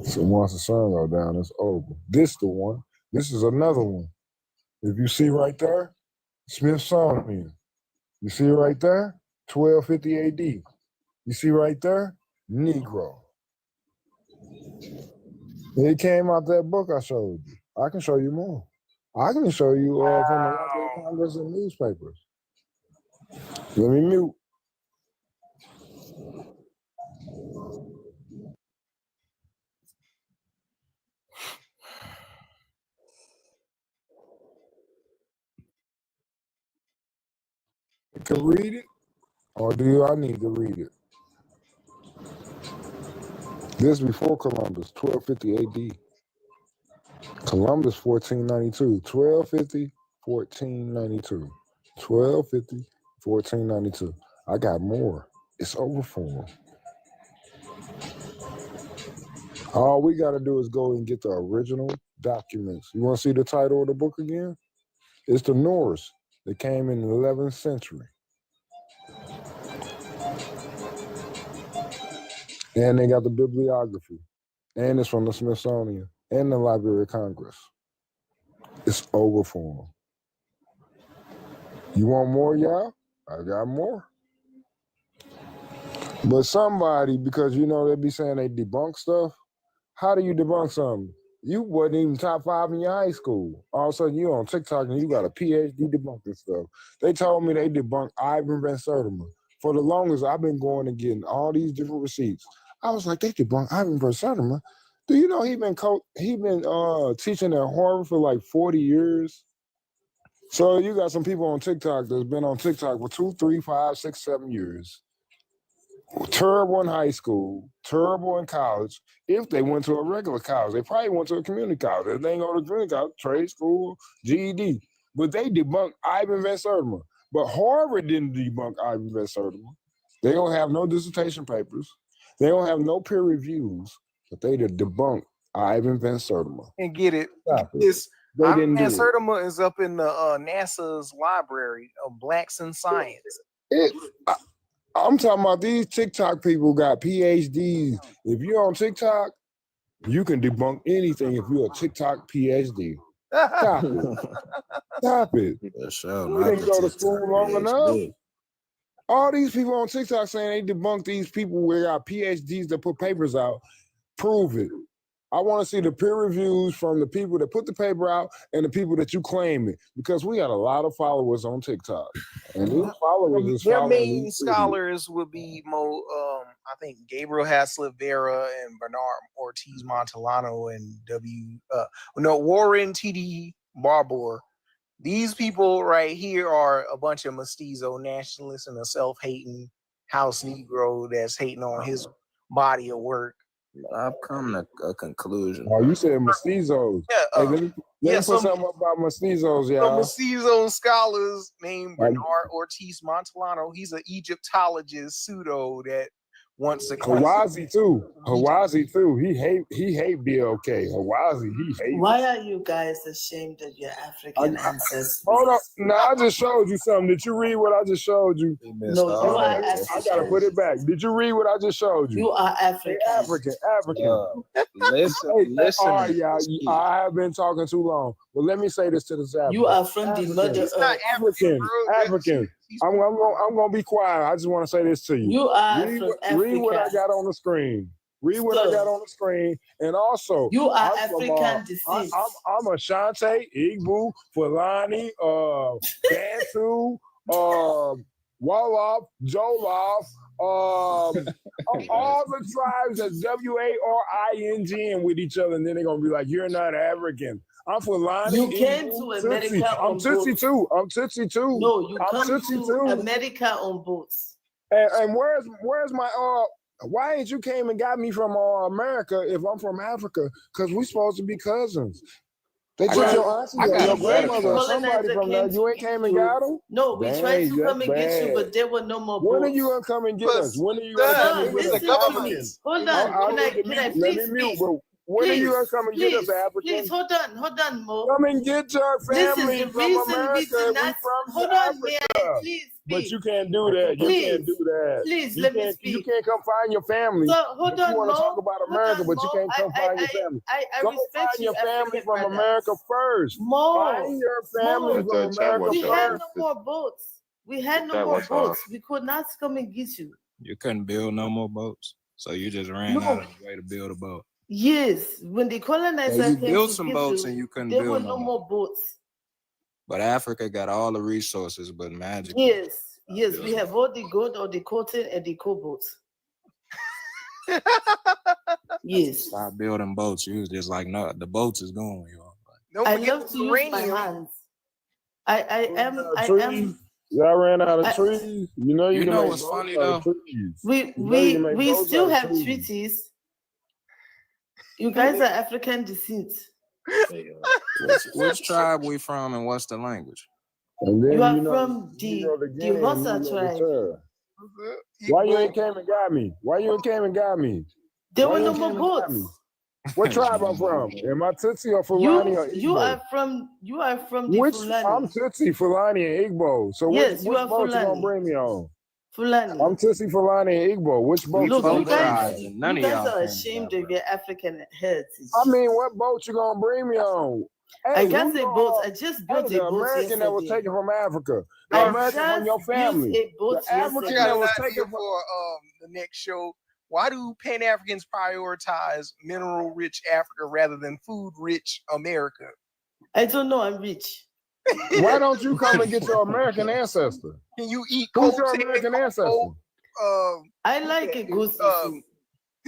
So once the sun go down, it's over. This the one. This is another one. If you see right there, Smithsonian. You see right there, 1250 AD. You see right there, Negro. It came out that book I showed you. I can show you more. I can show you from the Library of Congress and newspapers. Let me mute. You can read it, or do I need to read it? This before Columbus, 1250 AD. Columbus, 1492. 1250, 1492. 1250, 1492. I got more. It's over for them. All we got to do is go and get the original documents. You want to see the title of the book again? It's the Norse that came in the 11th century. And they got the bibliography. And it's from the Smithsonian and the Library of Congress. It's over for them. You want more, y'all? I got more. But somebody, because you know they be saying they debunk stuff. How do you debunk something? You wasn't even top 5 in your high school. All of a sudden you on TikTok and you got a PhD debunking stuff. They told me they debunked Ivan Van Sertima. For the longest, I've been going and getting all these different receipts. I was like, they debunked Ivan Van Sertima. Do you know he been teaching at Harvard for like 40 years? So you got some people on TikTok that's been on TikTok for 2, 3, 5, 6, 7 years. Terrible in high school, terrible in college. If they went to a regular college, they probably went to a community college. If they ain't go to community college, trade school, GED. But they debunked Ivan Van Sertima. But Harvard didn't debunk Ivan Van Sertima. They don't have no dissertation papers. They don't have no peer reviews. But they did debunk Ivan Van Sertima. And get it. Stop it. This They Ivan didn't Van do it. Sertima is up in the NASA's library of Blacks in Science. I'm talking about these TikTok people got PhDs. If you're on TikTok, you can debunk anything if you're a TikTok PhD. Stop it. Stop it. For sure. We Not didn't the go to TikTok school long kids enough. did. All these people on TikTok saying they debunk these people who got PhDs that put papers out. Prove it. I want to see the peer reviews from the people that put the paper out and the people that you claim it, because we got a lot of followers on TikTok, and these followers is Their following main these idiots. scholars would be I think Gabriel Haslett Vera and Bernard Ortiz Montellano and Warren T.D. Barbour. These people right here are a bunch of mestizo nationalists and a self-hating house Negro that's hating on his body of work. I've come to a conclusion. Oh, you said mestizos. Yeah, Hey, let me put some something up about mestizos, some y'all. mestizo scholars named Bernard Ortiz Montellano. He's an Egyptologist pseudo that wants to Hawazi too. Hawazi too. He hate BLK. Hawazi, he hate. Why are you guys ashamed of your African ancestors? Hold on. No, I just showed you something. Did you read what I just showed you? No, you are I African. gotta put it back. Did you read what I just showed you? You are African. African. Listen. All right, y'all. I have been talking too long. But let me say this to the Zabba. You are from the mother He's not African, bro. African. I'm gonna be quiet. I just want to say this to you. You are read, from read what I Africa. got on the screen. Read what I got on the screen, and also You are I'm from, African descent. I'm Ashanti, Igbo, Fulani, Bantu, Wolof, Jollof, all the tribes that's WARING with each other, and then they're gonna be like, "You're not African." I'm Fulani. You came to America on I'm Tutsi boats. too. I'm Tutsi too. No, you I'm come Tutsi to too. America on boats. And where's my why ain't you came and got me from America if I'm from Africa? Because we supposed to be cousins. They took your auntie or your grandmother or somebody from there. You ain't came and got them? No, we tried to come and get you, but there were no more boats. When are you gonna come and get us? When are you gonna come and get us? Hold on. Can I please? When are you gonna come and get us, African? Please, hold on, Mo. Come and get your family This is the from reason America. we did not. Hold on, may I please speak? But you can't do that. You can't do that. Please, you let me can't, speak. You can't come find your family. So, hold on, you want to Mo. talk about America, but you can't come find your family. I Go respect find you, your family African from brothers. America first. Mo. Find your family Mo. from America We first. had no more boats. We had no more boats. We could not come and get you. You couldn't build no more boats, so you just ran out of a way to build a boat. Yes, when the colonizers So you came built to some get boats you, and you couldn't there build were no no more boats. But Africa got all the resources, but magic. Yes, we have all the gold, or the cotton, and the cobalt. Yes. Stop building boats. You was just like, no, the boats is going, y'all. I love to use my hands. I am. Y'all ran out of trees. You know you can make what's boats funny out of though? trees. We still have treaties. You guys are African descent. Which tribe we from and what's the language? And then, you are from the Hossa tribe. Why you ain't came and got me? Why you ain't came and got me? There were no more boats. What tribe I'm from? Am I Tutsi or Fulani or Igbo? You are from the Fulani. I'm Tutsi, Fulani, and Igbo. So yes, which boat Fulani. you gonna bring me on? Fulani. I'm Tutsi, Fulani, and Igbo. Which boat Look, you you gonna guys, bring me on? you guys are ashamed of your African heritage. I mean, what boat you gonna bring me on? Hey, I got the boats. I just built the a boat American that was yesterday. taken from Africa. The I American from your just family. built a boat The African yesterday. that was Got an taken idea from for the next show. Why do Pan-Africans prioritize mineral-rich Africa rather than food-rich America? I don't know. I'm rich. Why don't you come and get your American ancestor? Can you eat Who's cold your American ancestor? I like a goose soup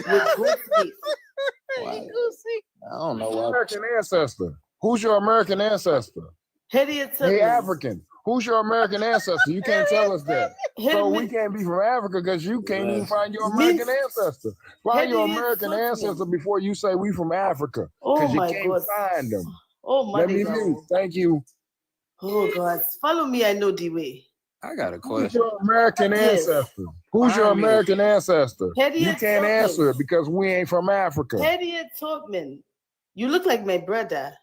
with goose meat. I don't know. American ancestor. Who's your American ancestor? Harriet Hey, Tubman. African. Who's your American ancestor? You can't tell us that. So we can't be from Africa because you can't even find your American ancestor. Find your American ancestor before you say we from Africa. Oh you my can't God. find them. Oh my Let me God. mute. Thank you. Oh God. Follow me. I know the way. I got a Who's question. your American Yes. ancestor? Who's your Find me. American ancestor? Harriet You can't Tubman. answer it because we ain't from Africa. Harriet Tubman. You look like my brother.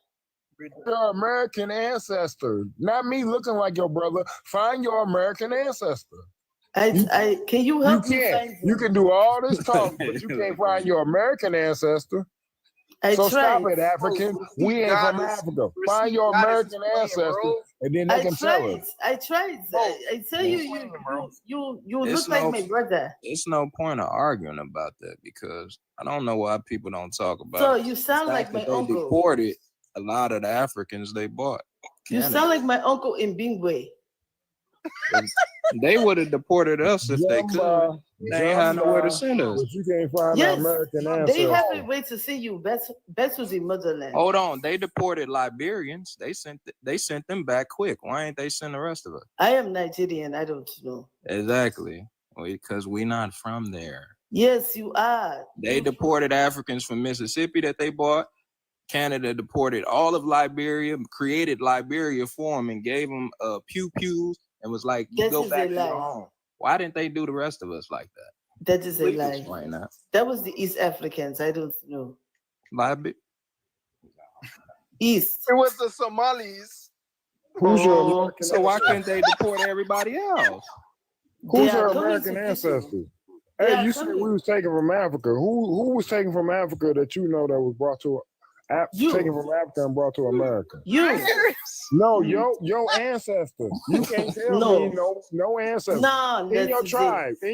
Your American ancestor, not me looking like your brother. Find your American ancestor. Can you help me find him? You can do all this talk, but you can't find your American ancestor. I So stop tried. it, African. We ain't from Africa. Find your American ancestors, and then they I can tell tried. us. I tried. I tell you, you It's look like no, my brother. it's no point of arguing about that because I don't know why people don't talk So about you the sound like fact my that they uncle. deported a lot of the Africans they bought. You Canada. sound like my uncle in Bingwe. They would have deported us if they could. Jumba, They ain't had nowhere to send us. but you can't find Yes, an American they have ancestor. a way to see you. Back to the motherland. Hold on, they deported Liberians. They sent them back quick. Why ain't they send the rest of us? I am Nigerian. I don't know. Exactly, because we not from there. Yes, you are. They deported Africans from Mississippi that they bought. Canada deported all of Liberia, created Liberia for them, and gave them pew-pews, and was like, "You That go is back a to your lie. home." Why didn't they do the rest of us like that? That is a Please lie. explain that. That was the East Africans. I don't know. East. It was the Somalis. Who's your American So why ancestor? couldn't they deport everybody else? Who's They your are coming American to get you. ancestors? They Hey, are you said we coming. was taken from Africa. Who was taken from Africa that you know that was brought to You. taken from Africa and brought to America? You. No, your ancestors. You can't tell me no ancestors. No, In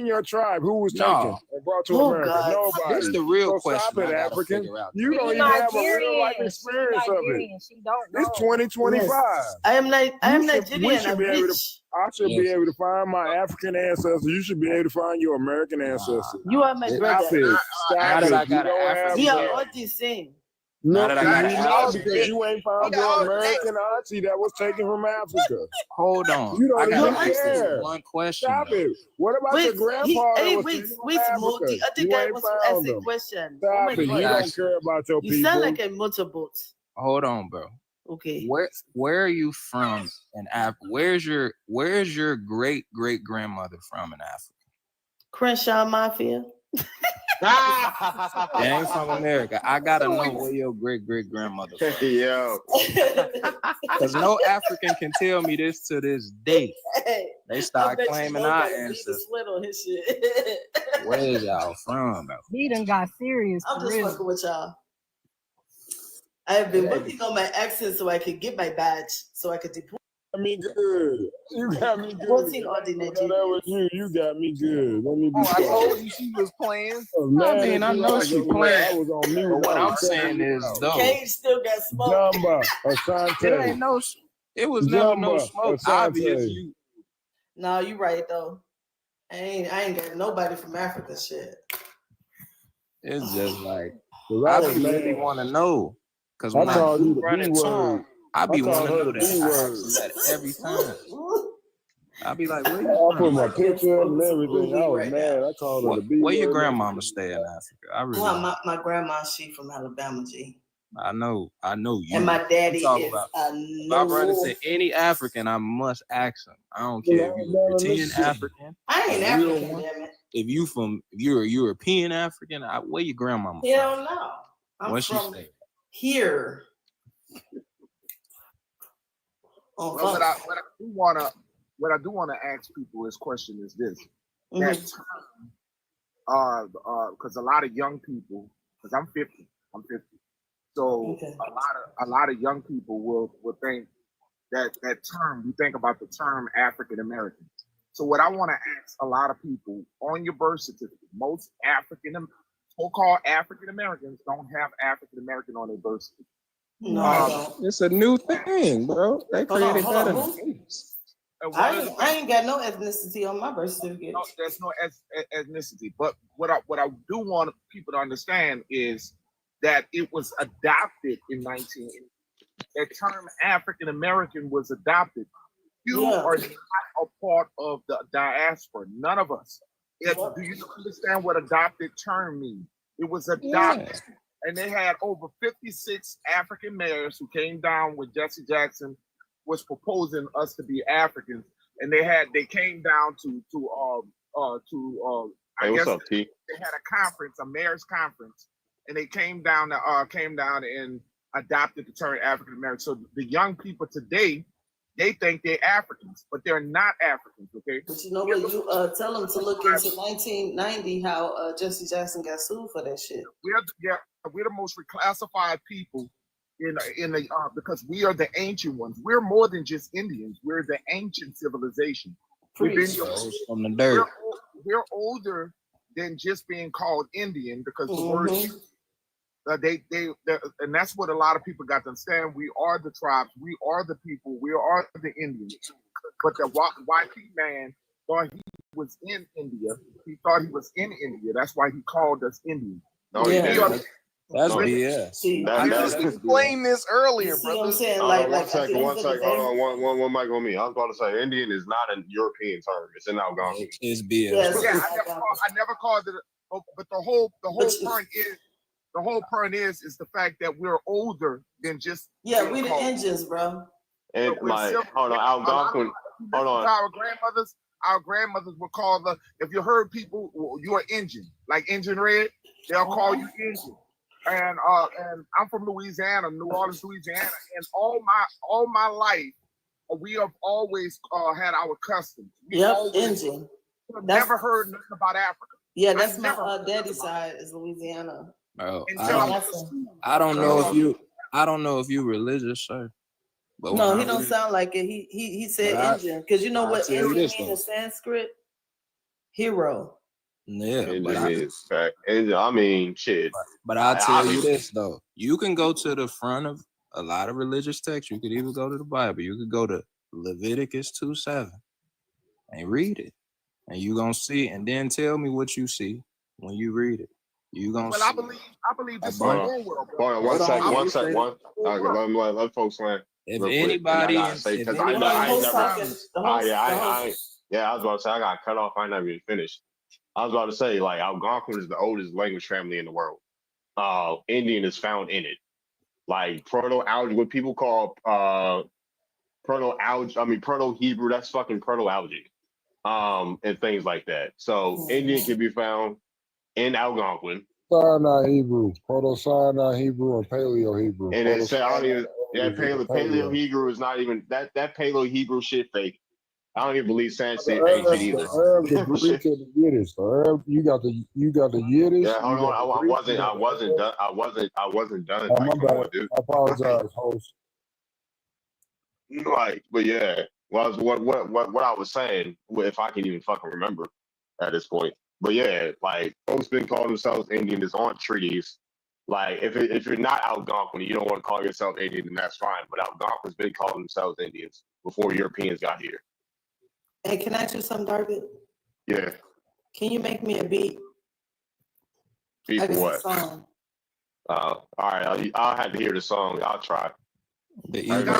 your tribe, who was taken No. and brought to Oh, America? God. Nobody. This is the real So question. stop it, I gotta African. figure out. You don't She's even have a real Nigerian. life She's experience of it. Nigerian. She don't know. It's 2025. Yes. I am We Nigerian. should I'm be able to. rich. I should Yes. be able to find my African ancestors. You should be able to find your American ancestors. You are my This- Stop brother. it. Now Stop that it. I You got an don't have African, We are the. all the same. No, now that I got an you're not African, because you ain't found We your all American auntie that was taken from Africa. hold on. You I don't gotta even ask this care. one question. Stop though. it. What about your Wait, grandpa that was wait, taken from Mo. The Africa? other You guy ain't wants to ask found a them. question. Stop Oh my it. You God. don't care about your You sound people. like a motorboat. Hold on, bro. Okay. Where are you from in Africa? Where's your great grandmother from in Africa? Crenshaw Mafia. They ain't from America. I gotta know where your great grandmother from. Yo, Because no African can tell me this to this day. They start claiming our ancestors. On his shit. Where is y'all from, bro? He done got serious. I'm for just real. fucking with y'all. I have been working on my accent so I could get my badge, so I could deport. Got me good. You got me good. Deporting all the That was Nigerians. you. You got me good. Let me be Oh, I quiet. told you she was playing. I mean, I know she playing. I was on mute. But what I I'm was saying is, though, Cage still got smoke. Jumba, it Asante. ain't no. It was never no Jumba, smoke. Asante. Obvious, you. No, you right though. I ain't got nobody from Africa shit. It's just like I I was be really mad. want to know because I when I called do you the run B into word. them, I be I called wanting to her know the that. B I word. ask them that every time. I be like, where I you put from? my picture up and everything. I was Right mad. now. I called her the B Where your word. grandmama stay in Africa? I really. Well, my grandma, she from Alabama, G. I know you. And my daddy I'm talking is about. a If I run into no. any African, I must ask him. I don't care if you're a pretend African, I ain't a real African, one. damn it. If you're a European African, where your grandmama from? Hell no. I'm Where she from stay? here. Well, what I do wanna ask people is question is this. That term, because a lot of young people, because I'm 50. So a lot of young people will think that term, you think about the term African American. So what I want to ask a lot of people on your birth certificate, most so-called African Americans don't have African American on their birth certificate. No, It's a new thing, bro. They created that in the 80s. I ain't got no ethnicity on my birth certificate. No, there's no ethnicity. But what I do want people to understand is that it was adopted in 1980. That term African American was adopted. You are not a part of the diaspora. None of us. Do you understand what adopted term means? It was adopted. Yeah. And they had over 56 African mayors who came down when Jesse Jackson was proposing us to be Africans. And they came down to hey, what's up, T? They had a conference, a mayor's conference, and they came down and adopted the term African American. So the young people today they think they're Africans, but they're not Africans. Okay. But you know what? You tell them to look into 1990 how Jesse Jackson got sued for that shit. We're the most reclassified people in the because we are the ancient ones. We're more than just Indians. We're the ancient civilization. We've been from the dirt. We're older than just being called Indian because the word and that's what a lot of people got to understand. We are the tribes. We are the people. We are the Indians. But the YP man thought he was in India. He thought he was in India. That's why he called us Indian. No, that's BS. You explained this earlier, brother. One second. Hold on, one mic on me. I was about to say Indian is not a European term. It's an Algonquin. It's BS. Yeah, I never called it. But the whole point is the fact that we're older than just. Yeah, we the engines, bro. And like, hold on, Algonquin. Hold on. Our grandmothers would call if you heard people, you're engine, like Engine Red, they'll call you engine. And I'm from Louisiana, New Orleans, Louisiana, and all my life, we have always had our customs. Engine. Never heard nothing about Africa. Yeah, that's my daddy's side is Louisiana. Bro, I don't know if you religious, sir. But no, he don't sound like it. He said engine because you know what engine means in Sanskrit? Hero. Yeah, I mean, shit. But I'll tell you this though: you can go to the front of a lot of religious texts. You could even go to the Bible. You could go to Leviticus 2:7 and read it, and you gonna see. And then tell me what you see when you read it. You gonna? Well, I believe this is the whole world. Hold on, one second. Let folks land. If anybody, I was about to say I got cut off. I never even finished. I was about to say like Algonquin is the oldest language family in the world. Indian is found in it. Like Proto-Algae, what people call Proto-Hebrew. That's fucking Proto-Algae, and things like that. So Indian can be found in Algonquin. Sinai Hebrew, Proto-Sinai Hebrew, or Paleo-Hebrew. And it said, I don't even, Paleo-Hebrew is not even, that Paleo-Hebrew shit fake. I don't even believe Sanskrit ancient either. The Arab, the Greek, and the Yiddish. The Arab, you got the Yiddish. Yeah, hold on, I wasn't done. Oh, my bad. I apologize, host. Like, but yeah, what I was saying, if I can even fucking remember at this point. But yeah, like folks been calling themselves Indian is on treaties. Like if you're not Algonquin, you don't want to call yourself Indian, then that's fine. But Algonquin's been calling themselves Indians before Europeans got here. Hey, can I do something, Darby? Yeah. Can you make me a beat? Beat for what? Song. All right, I'll have to hear the song. I'll try. Just put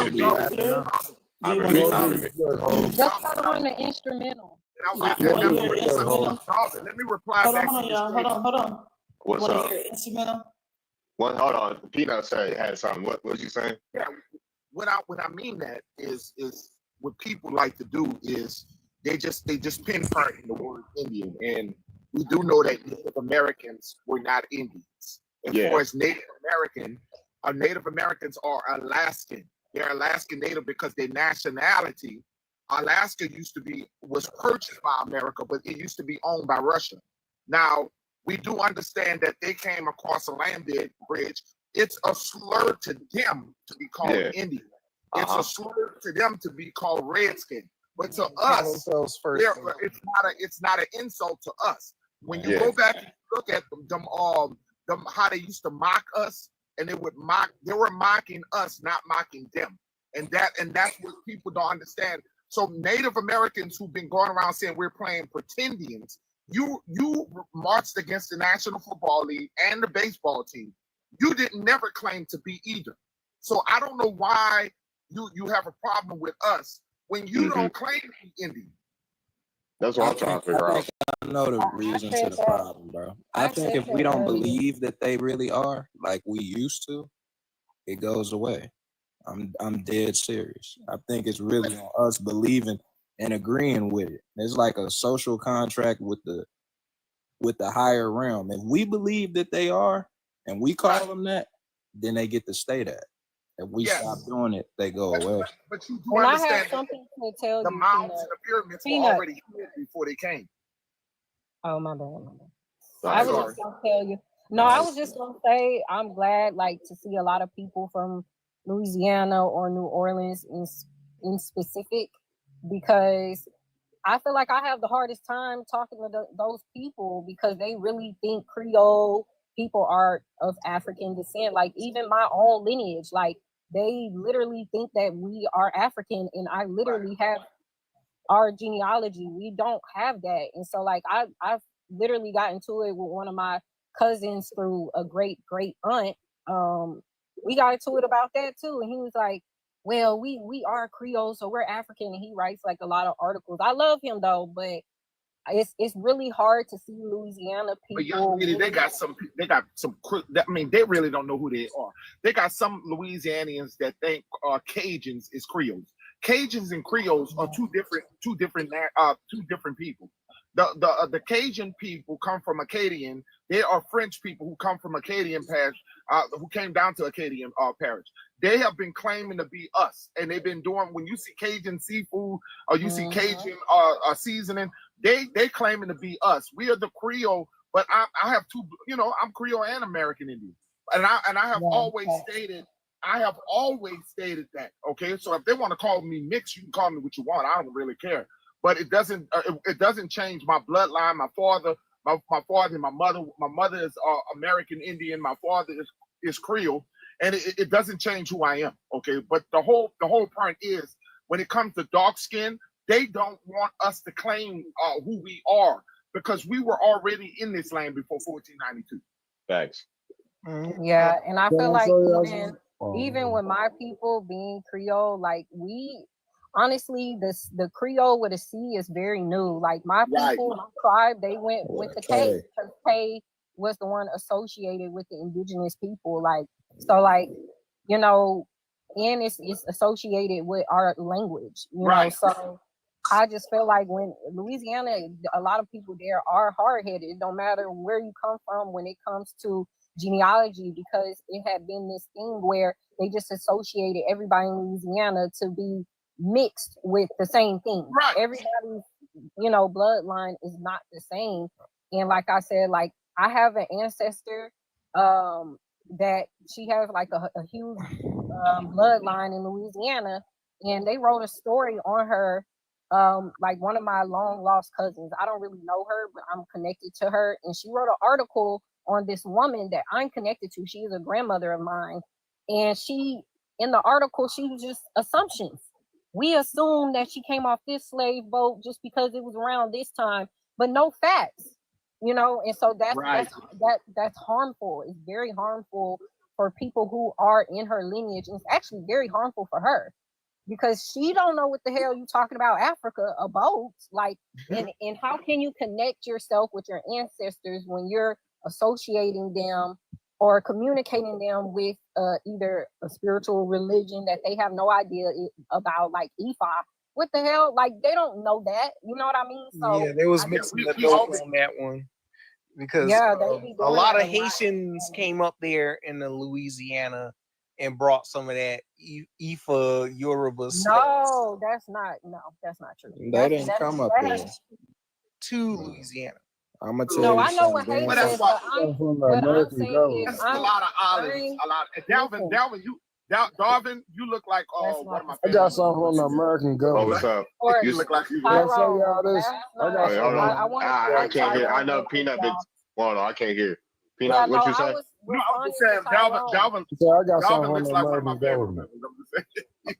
on the instrumental. Let me reply back. Hold on. What's up? Instrumental? Hold on. Peanut had something. What was you saying? Yeah. What I mean that is what people like to do is they just pinpoint the word Indian, and we do know that Native Americans were not Indians. As far as Native Americans are Alaskan. They're Alaskan Native because their nationality. Alaska was purchased by America, but it used to be owned by Russia. Now, we do understand that they came across a land bridge. It's a slur to them to be called Indian. It's a slur to them to be called redskin. But to us, it's not an insult to us. When you go back and look at them how they used to mock us, and they were mocking us, not mocking them. And that's what people don't understand. So Native Americans who've been going around saying we're playing pretendians, you marched against the National Football League and the baseball team. You didn't never claim to be either. So I don't know why you have a problem with us when you don't claim to be Indian. That's what I'm trying to figure out. I know the reason to the problem, bro. I think if we don't believe that they really are like we used to, it goes away. I'm dead serious. I think it's really on us believing and agreeing with it. It's like a social contract with the higher realm. If we believe that they are and we call them that, then they get to stay that. If we Yes. stop doing it, they go away. But you do And I understand have that something to tell the you, mounds Peanut. and the pyramids were Peanut. already here before they came. Oh, my bad. My bad. Sorry, I was sorry. just gonna tell you. No, I was just gonna say I'm glad like to see a lot of people from Louisiana or New Orleans in specific, because I feel like I have the hardest time talking to those people because they really think Creole people are of African descent. Like even my own lineage, like they literally think that we are African, and I literally have our genealogy. We don't have that, and so like I've literally got into it with one of my cousins through a great aunt. We got into it about that too, and he was like, well, we are Creole, so we're African, and he writes like a lot of articles. I love him though, but it's really hard to see Louisiana But young people. lady, they got some. I mean, they really don't know who they are. They got some Louisianians that think Cajuns is Creoles. Cajuns and Creoles are two different people. The Cajun people come from Acadian. They are French people who come from Acadian parish, who came down to Acadian parish. They have been claiming to be us, and they've been doing. When you see Cajun seafood or you see Cajun seasoning, they claiming to be us. We are the Creole, but I have two. You know, I'm Creole and American Indian, and I have always stated. I have always stated that. Okay, so if they want to call me mixed, you can call me what you want. I don't really care. But it doesn't change my bloodline. My father, and my mother is American Indian. My father is Creole, and it doesn't change who I am. Okay, but the whole point is when it comes to dark skin, they don't want us to claim who we are because we were already in this land before 1492. Facts. Yeah, and I feel like Oh, even with my people being Creole, like we honestly, the Creole with a C is very new. Like my people, my tribe, they went with the K because K was the one associated with the indigenous people. Like so, like you know, and it's associated with our language. You know, so I just feel like when Louisiana, a lot of people there are hard headed. It don't matter where you come from when it comes to genealogy, because it had been this thing where they just associated everybody in Louisiana to be mixed with the same thing. Everybody's, bloodline is not the same. And like I said, like I have an ancestor that she has like a huge bloodline in Louisiana, and they wrote a story on her. Like one of my long lost cousins, I don't really know her, but I'm connected to her, and she wrote an article on this woman that I'm connected to. She is a grandmother of mine, and in the article, she was just assumptions. We assumed that she came off this slave boat just because it was around this time, but no facts, and so that's harmful. It's very harmful for people who are in her lineage. It's actually very harmful for her, because she don't know what the hell you talking about Africa, a boat. Like, and how can you connect yourself with your ancestors when you're associating them or communicating them with either a spiritual religion that they have no idea about, like Ifa? What the hell? Like, they don't know that. You know what I mean? So yeah, there was mixing the dope on that one, because a lot of Haitians came up there in the Louisiana and brought some of that Ifa Yoruba stuff. No, that's not true. They didn't come up there to Louisiana. I'm gonna tell No, you I know what something. Haiti is, but I'm saying is a lot of olives. A lot. Darvin, you look like one of my. I got something from the American government. What's up? You look like you. Can I tell y'all this? I can't hear. I know Peanut been. Well, no, I can't hear. Peanut, what you say? No, I was just saying, Dalvin. I got something from looks the like one of my American favorite government.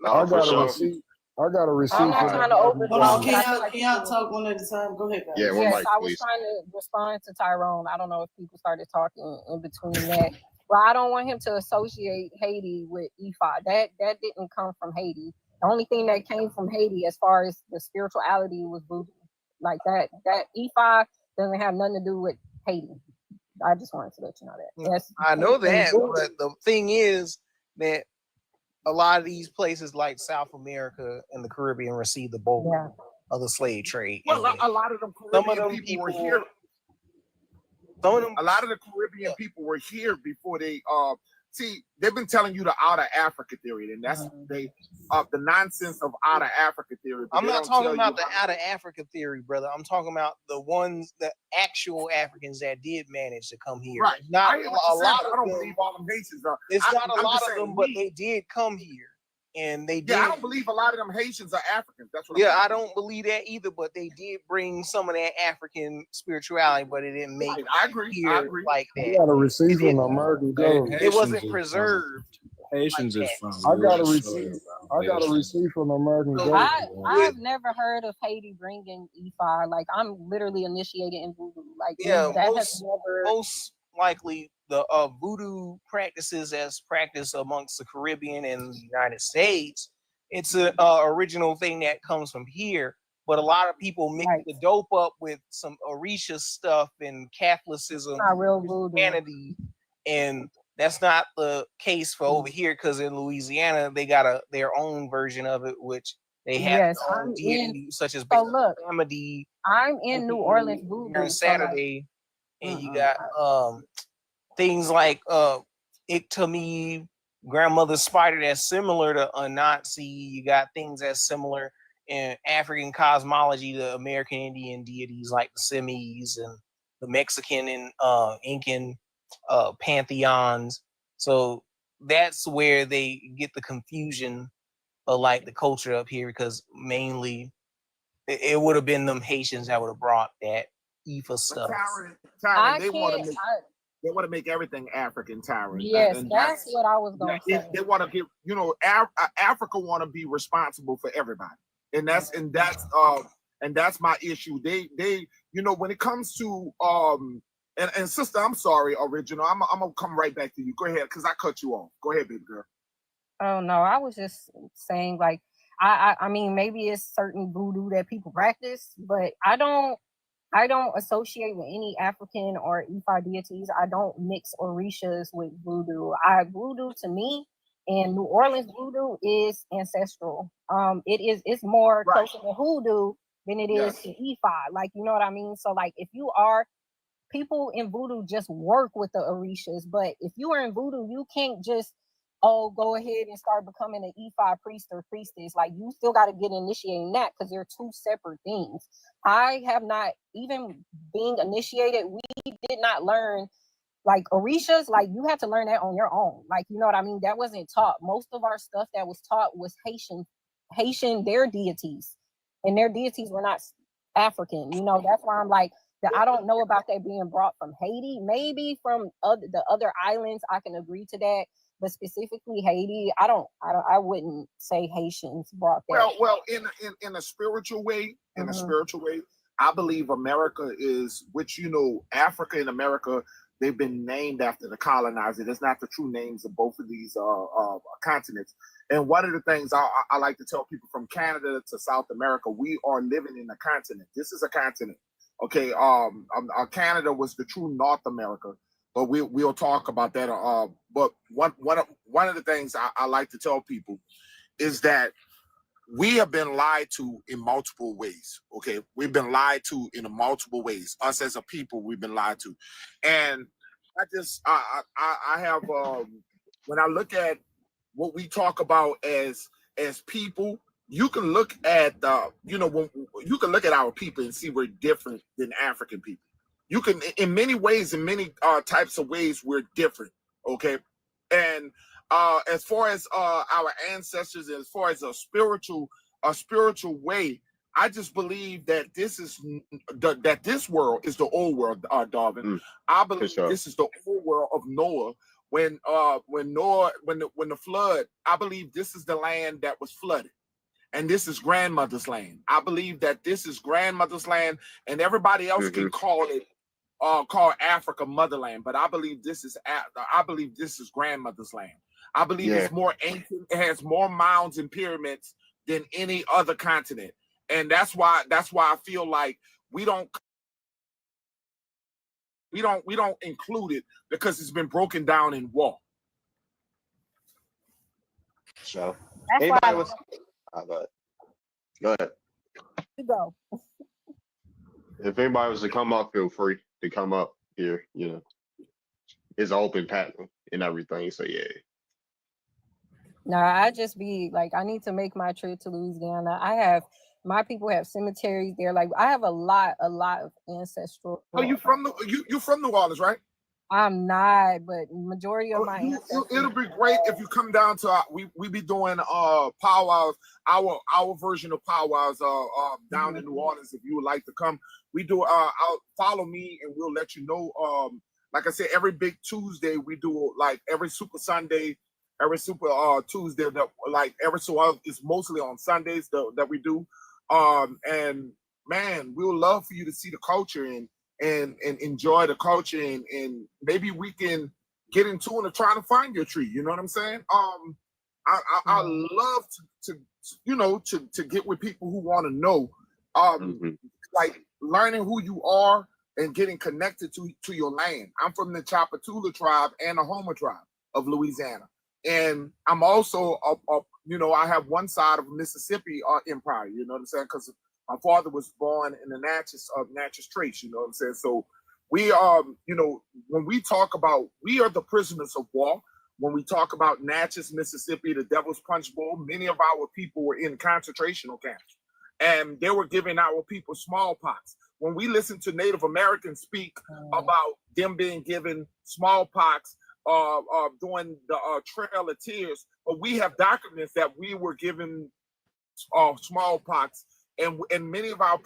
No, for sure. I got a receipt. I'm not trying to overtalk. Can y'all talk one at a time? Go ahead, guys. Yeah, yes, I was trying to respond to Tyrone. I don't know if people started talking in between that. Well, I don't want him to associate Haiti with Ifa. That didn't come from Haiti. The only thing that came from Haiti, as far as the spirituality, was voodoo. Like that Ifa doesn't have nothing to do with Haiti. I just wanted to let you know that. Yes, I know that, but the thing is that a lot of these places like South America and the Caribbean received the bulk of the slave trade. Well, a lot of them Caribbean people were here. A lot of the Caribbean people were here before they see, they've been telling you the outer Africa theory, and that's the nonsense of outer Africa theory. I'm not talking about the outer Africa theory, brother. I'm talking about the actual Africans that did manage to come here. Right. Not I don't believe all them Haitians are. It's not a lot of them, but they did come here. And they did. Yeah, I don't believe a lot of them Haitians are Africans. That's what. Yeah, I don't believe that either. But they did bring some of that African spirituality, but it didn't make. I agree. Like that. You got a receipt from the American government. It wasn't preserved. Haitians is from. I got a receipt. I got a receipt from the American government. I've never heard of Haiti bringing E5. Like, I'm literally initiated in voodoo. Like, yeah, that has never. Most likely the voodoo practices as practiced amongst the Caribbean and the United States. It's an original thing that comes from here, but a lot of people mix the dope up with some Orisha stuff and Catholicism, not real voodoo. Christianity, and that's not the case for over here because in Louisiana they got their own version of it, which they have their own deity, such as Amity. I'm in New Orleans voodoo on Saturday, and you got things like Iktomi, grandmother's spider that's similar to a Nazi. You got things that's similar in African cosmology to American Indian deities like the Semis and the Mexican and Incan pantheons. So that's where they get the confusion of like the culture up here, because mainly it would have been them Haitians that would have brought that Ifa stuff. Tyron, they want to make everything African, Tyron. Yes, that's what I was going to say. They want to give, Africa want to be responsible for everybody, and that's my issue. They when it comes to and sister, I'm sorry, original. I'm gonna come right back to you. Go ahead, because I cut you off. Go ahead, baby girl. Oh no, I was just saying, like, I mean, maybe it's certain voodoo that people practice, but I don't associate with any African or Ifa deities. I don't mix Orishas with voodoo. Voodoo to me and New Orleans voodoo is ancestral. It's more closer to hoodoo than it is to Ifa. Like, you know what I mean? So like, if you are people in voodoo just work with the Orishas, but if you are in voodoo, you can't just go ahead and start becoming an E5 priest or priestess. Like, you still got to get initiated in that, because they're two separate things. I have not, even being initiated, we did not learn like Orishas. Like, you had to learn that on your own. Like, you know what I mean? That wasn't taught. Most of our stuff that was taught was Haitian, their deities, and their deities were not African. That's why I'm like, I don't know about that being brought from Haiti. Maybe from the other islands, I can agree to that. But specifically Haiti, I wouldn't say Haitians brought that. Well, in a spiritual way, I believe America is, which Africa and America, they've been named after the colonizer. That's not the true names of both of these continents. And one of the things I like to tell people, from Canada to South America, we are living in a continent. This is a continent. Okay, Canada was the true North America, but we'll talk about that. But one of the things I like to tell people is that we have been lied to in multiple ways. Okay, we've been lied to in multiple ways. Us as a people, we've been lied to, and I have when I look at what we talk about as people. You can look at when you can look at our people and see we're different than African people. You can, in many ways, in many types of ways, we're different. Okay, and as far as our ancestors, as far as a spiritual way, I just believe that this world is the old world, Darwin. I believe this is the old world of Noah. When the flood, I believe this is the land that was flooded. And this is grandmother's land. I believe that this is grandmother's land, and everybody else can call Africa motherland. But I believe this is grandmother's land. I believe it's more ancient. It has more mounds and pyramids than any other continent, and that's why I feel like we don't include it, because it's been broken down in war. So that's why go ahead. You go. If anybody was to come up, feel free to come up here. It's an open and everything. So yeah. No, I just be like, I need to make my trip to Louisiana. My people have cemeteries there. Like I have a lot of ancestral. Oh, you from New Orleans, right? I'm not, but majority of my ancestors. It'll be great if you come down to we be doing powwows, our version of powwows down in New Orleans. If you would like to come, we do I'll follow me and we'll let you know. Like I said, every big Tuesday we do, like every Super Sunday, every Super Tuesday, that like every so often, it's mostly on Sundays that we do. And man, we would love for you to see the culture and enjoy the culture, and maybe we can get in tune to trying to find your tree. You know what I'm saying? I love to get with people who want to know, like learning who you are and getting connected to your land. I'm from the Chapatula tribe and the Houma tribe of Louisiana, and I'm also I have one side of Mississippi empire. You know what I'm saying? Because my father was born in the Natchez Trace, you know what I'm saying? So we when we talk about, we are the prisoners of war. When we talk about Natchez, Mississippi, the Devil's Punch Bowl, many of our people were in concentration camps, and they were giving our people smallpox. When we listen to Native Americans speak about them being given smallpox, during the Trail of Tears, but we have documents that we were given smallpox. And many of our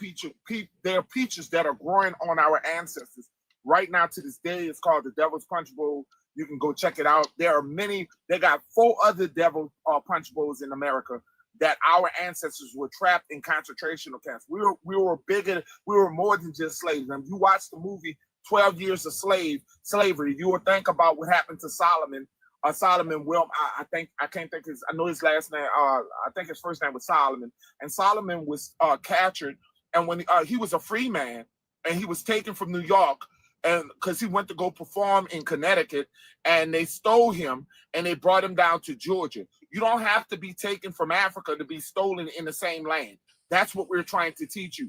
there are peaches that are growing on our ancestors right now to this day. It's called the Devil's Punch Bowl. You can go check it out. There are many. They got 4 other Devil Punch Bowls in America that our ancestors were trapped in concentration camps. We were bigger. We were more than just slaves. And if you watch the movie 12 Years of Slavery, you will think about what happened to Solomon. Solomon Wilm, I can't think I know his last name. I think his first name was Solomon. And Solomon was captured, and when he was a free man, and he was taken from New York, and because he went to go perform in Connecticut, and they stole him and they brought him down to Georgia. You don't have to be taken from Africa to be stolen in the same land. That's what we're trying to teach you.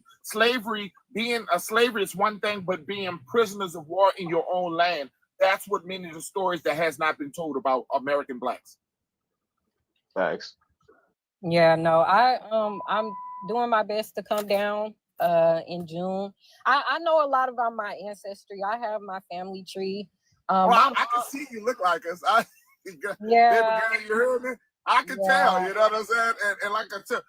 Being a slavery is one thing, but being prisoners of war in your own land, that's what many of the stories that has not been told about American blacks. Thanks. Yeah, no, I'm doing my best to come down in June. I know a lot about my ancestry. I have my family tree. I can see you look like us. Yeah. Baby girl, you heard me? I can tell, you know what I'm saying? And like I tell,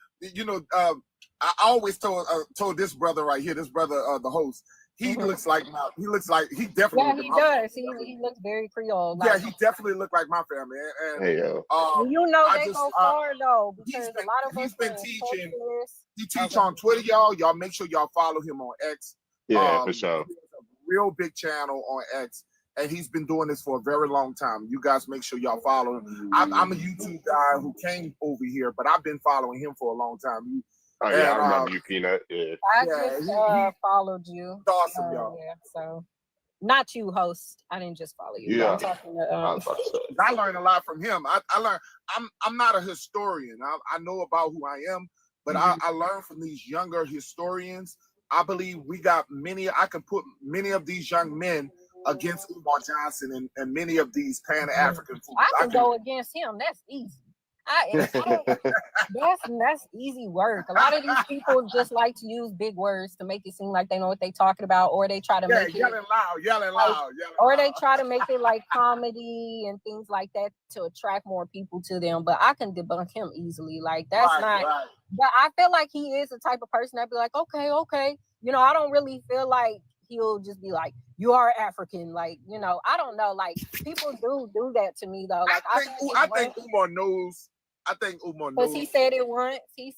I always told this brother right here, this brother, the host, he looks like he definitely. Yeah, he does. He looks very Creole. Yeah, he definitely looked like my family. And hey yo, they go far though, because a lot of us been teaching. He teach Okay. on Twitter, y'all. Y'all make sure y'all follow him on X. yeah, for sure. He has a real big channel on X, and he's been doing this for a very long time. You guys make sure y'all follow him. I'm a YouTube guy who came over here, but I've been following him for a long time. Oh yeah, I remember you, Peanut. Yeah. I just followed you. Awesome, y'all. Yeah, so not you, host. I didn't just follow you. Yeah. I'm talking to, I learned a lot from him. I learned. I'm not a historian. I know about who I am, but I learned from these younger historians. I believe we got many. I can put many of these young men against Umar Johnson and many of these Pan-African fools. I can go against him. That's easy. That's easy work. A lot of these people just like to use big words to make it seem like they know what they're talking about, or they try to make it yelling loud, or they try to make it like comedy and things like that to attract more people to them. But I can debunk him easily. Like that's right. But I feel like he is the type of person that'd be like, okay. I don't really feel like he'll just be like, you are African. Like, I don't know. Like people do that to me though. Like I think Umar knows. Because he said it once. He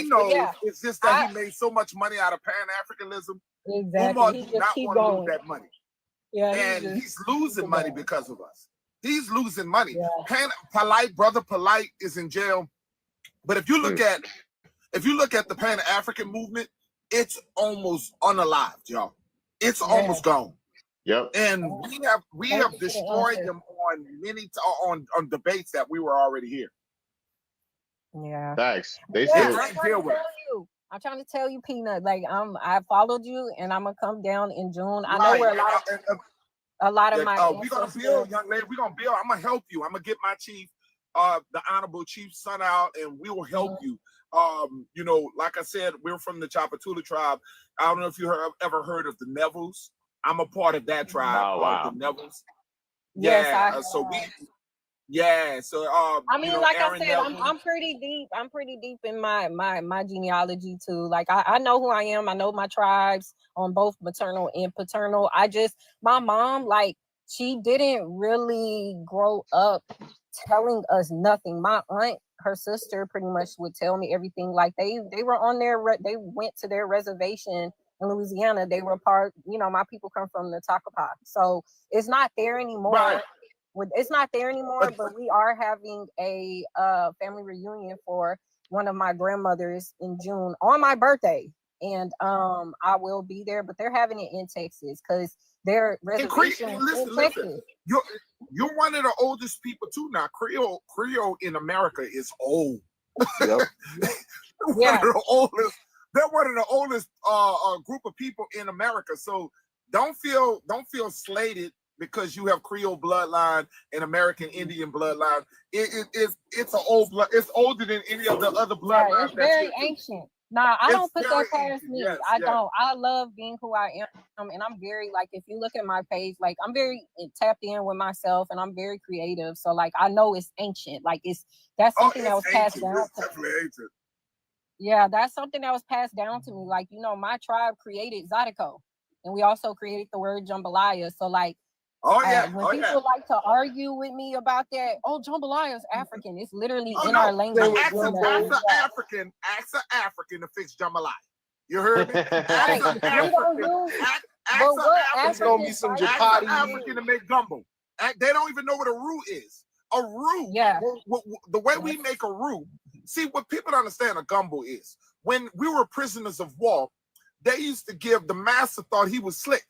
knows. Yeah, it's just that he made so much money out of Pan-Africanism. Exactly. Umar do not want to lose that money. Yeah, and he's losing money because of us. He's losing money. Yeah. Brother Polite is in jail. But if you look at the Pan-African movement, it's almost unalived, y'all. It's almost gone. Yep. And we have destroyed them on many on debates that we were already here. Yeah. Thanks. I'm trying to tell you, Peanut. Like I followed you, and I'm gonna come down in June. I know where a lot of A lot of my we're gonna build, young lady. We're gonna build. I'm gonna help you. I'm gonna get my chief, the honorable Chief's son out, and we will help you. You know, like I said, we're from the Chapatula tribe. I don't know if you ever heard of the Nevilles. I'm a part of that tribe. Oh, wow. The Nevilles. Yes, Yeah. So I mean, you know, like I Aaron said, Neville. I'm pretty deep. I'm pretty deep in my genealogy too. Like I know who I am. I know my tribes on both maternal and paternal. My mom, like, she didn't really grow up telling us nothing. My aunt, her sister, pretty much would tell me everything. Like they were on they went to their reservation in Louisiana. They were part, my people come from the Takapa. So it's not there anymore. Right. It's not there anymore, but we are having a family reunion for one of my grandmothers in June on my birthday, and I will be there. But they're having it in Texas because their reservation in Texas. You're one of the oldest people too now. Creole in America is old. Yep. Yeah. They're one of the oldest group of people in America. So don't feel slated because you have Creole bloodline and American Indian bloodline. It's an old blood. It's older than any of the other bloodlines. Yeah, it's very ancient. Nah, I don't put that past me. Yes, I don't. I love being who I am, and I'm very, like, if you look at my page, like, I'm very tapped in with myself, and I'm very creative. So, like, I know it's ancient. Like, that's something that was passed down to me. Yeah, that's something that was passed down to me. Like, my tribe created Zydeco, and we also created the word jambalaya. So, like, when people like to argue with me about that, jambalaya is African. It's literally in our language. Ask an African to fix jambalaya. You heard me? Ask an African to make gumbo. They don't even know what a roux is. A roux. Yeah. The way we make a roux. See, what people don't understand a gumbo is, when we were prisoners of war, they used to give, the master thought he was slick.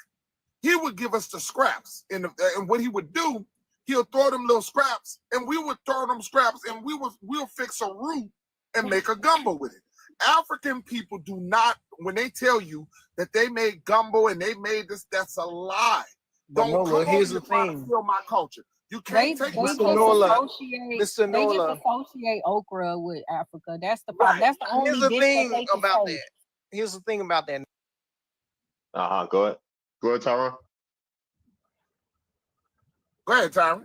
He would give us the scraps, and what he would do, he'll throw them little scraps, and we would throw them scraps, and we'll fix a roux and make a gumbo with it. African people do not, when they tell you that they made gumbo and they made this, that's a lie. Don't come here's over the trying thing. to steal my culture. You can't take my Mr. Nola. They just associate okra with Africa. That's the problem. Right. That's the only Here's the dish thing that they can about say. that. Here's the thing about that. Go ahead. Go ahead, Tyron. Go ahead, Tyron.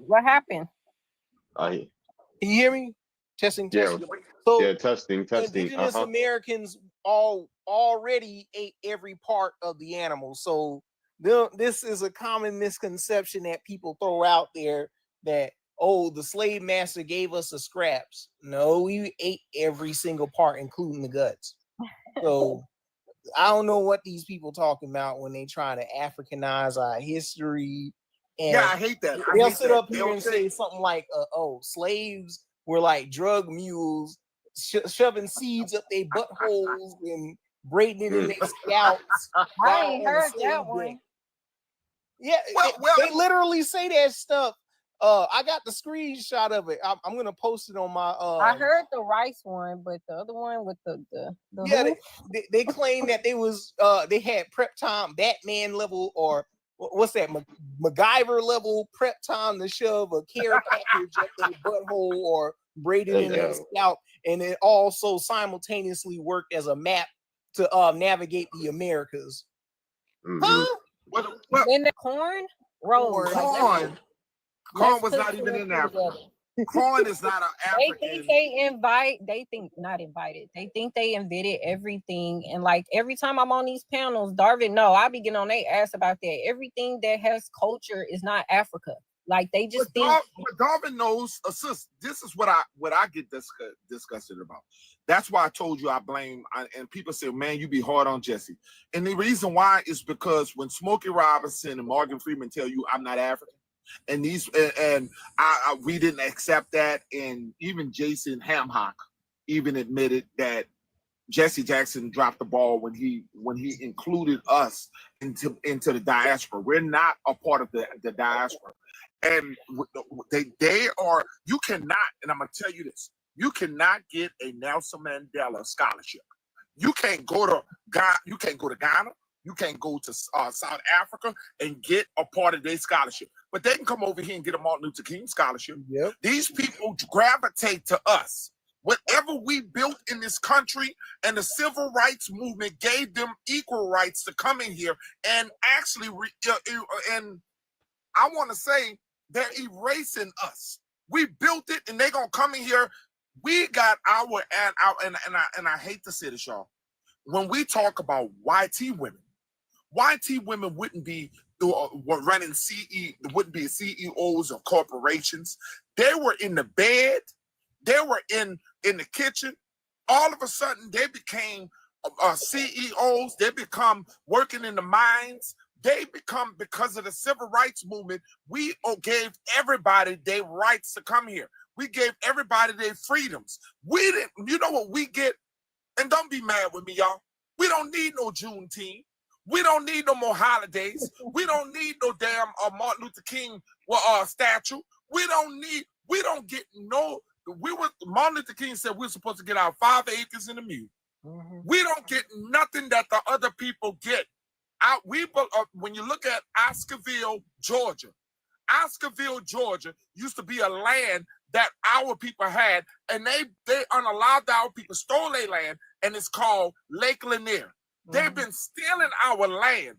What happened? Can you hear me? Testing. Yeah. So Yeah, testing. indigenous Americans already ate every part of the animal. So this is a common misconception that people throw out there that, the slave master gave us the scraps. No, we ate every single part, including the guts. So I don't know what these people talking about when they try to Africanize our history. And yeah, I hate that. They'll sit up here and say something like, slaves were like drug mules, shoving seeds up their buttholes and braiding it in their scalps. I ain't heard that one. Yeah, they literally say that stuff. I got the screenshot of it. I'm gonna post it on my. I heard the rice one, but the other one with the yeah, they claim that they had prep time, Batman level, or what's that, MacGyver level prep time to shove a care package up their butthole or braid it in their scalp, and it also simultaneously worked as a map to navigate the Americas. Mm-hmm. Huh? In the corn roll. Corn was not even in Africa. Corn is not an African. They think they invented everything. And like every time I'm on these panels, Darvin, I be getting on their ass about that. Everything that has culture is not Africa. Like they just think. Darvin knows. This is what I get disgusted about. That's why I told you I blame. And people say, "Man, you be hard on Jesse." And the reason why is because when Smokey Robinson and Morgan Freeman tell you I'm not African. And we didn't accept that, and even Jason Hamhock even admitted that Jesse Jackson dropped the ball when he included us into the diaspora. We're not a part of the diaspora, and they are. You cannot, and I'm gonna tell you this: you cannot get a Nelson Mandela scholarship. You can't go to Ghana. You can't go to Ghana. You can't go to South Africa and get a part of their scholarship. But they can come over here and get a Martin Luther King scholarship. Yep. These people gravitate to us. Whatever we built in this country, and the civil rights movement gave them equal rights to come in here and actually, and I want to say they're erasing us. We built it, and they're gonna come in here. We got and I hate to say this, y'all. When we talk about YT women wouldn't be running wouldn't be CEOs of corporations. They were in the bed. They were in the kitchen. All of a sudden, they became CEOs. They become working in the mines. They become, because of the civil rights movement, we gave everybody their rights to come here. We gave everybody their freedoms. We didn't, you know what we get? And don't be mad with me, y'all. We don't need no Juneteenth. We don't need no more holidays. We don't need no damn Martin Luther King statue. We don't get no. Martin Luther King said we're supposed to get our 5 acres in the mule. Mm-hmm. We don't get nothing that the other people get. When you look at Oscarville, Georgia used to be a land that our people had, and they unallowed our people, stole their land, and it's called Lake Lanier. Mm-hmm. They've been stealing our land.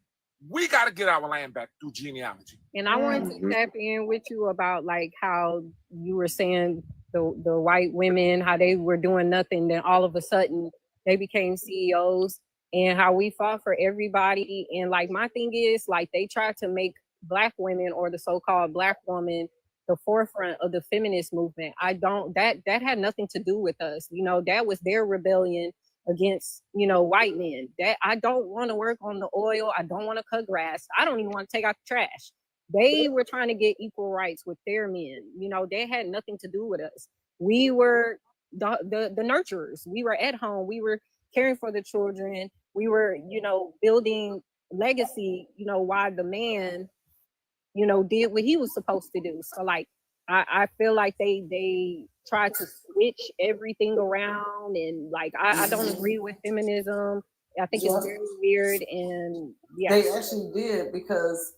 We got to get our land back through genealogy. And I wanted to tap in with you about like how you were saying the white women, how they were doing nothing, then all of a sudden they became CEOs, and how we fought for everybody. And like my thing is, like, they tried to make Black women, or the so-called Black woman, the forefront of the feminist movement. That had nothing to do with us. You know, that was their rebellion against, you know, white men. That I don't want to work on the oil. I don't want to cut grass. I don't even want to take out the trash. They were trying to get equal rights with their men. You know, they had nothing to do with us. We were the nurturers. We were at home. We were caring for the children. We were, you know, building legacy, you know, while the man, you know, did what he was supposed to do. So like, I feel like they tried to switch everything around, and like, I don't agree with feminism. I think it's very weird, and They actually did, because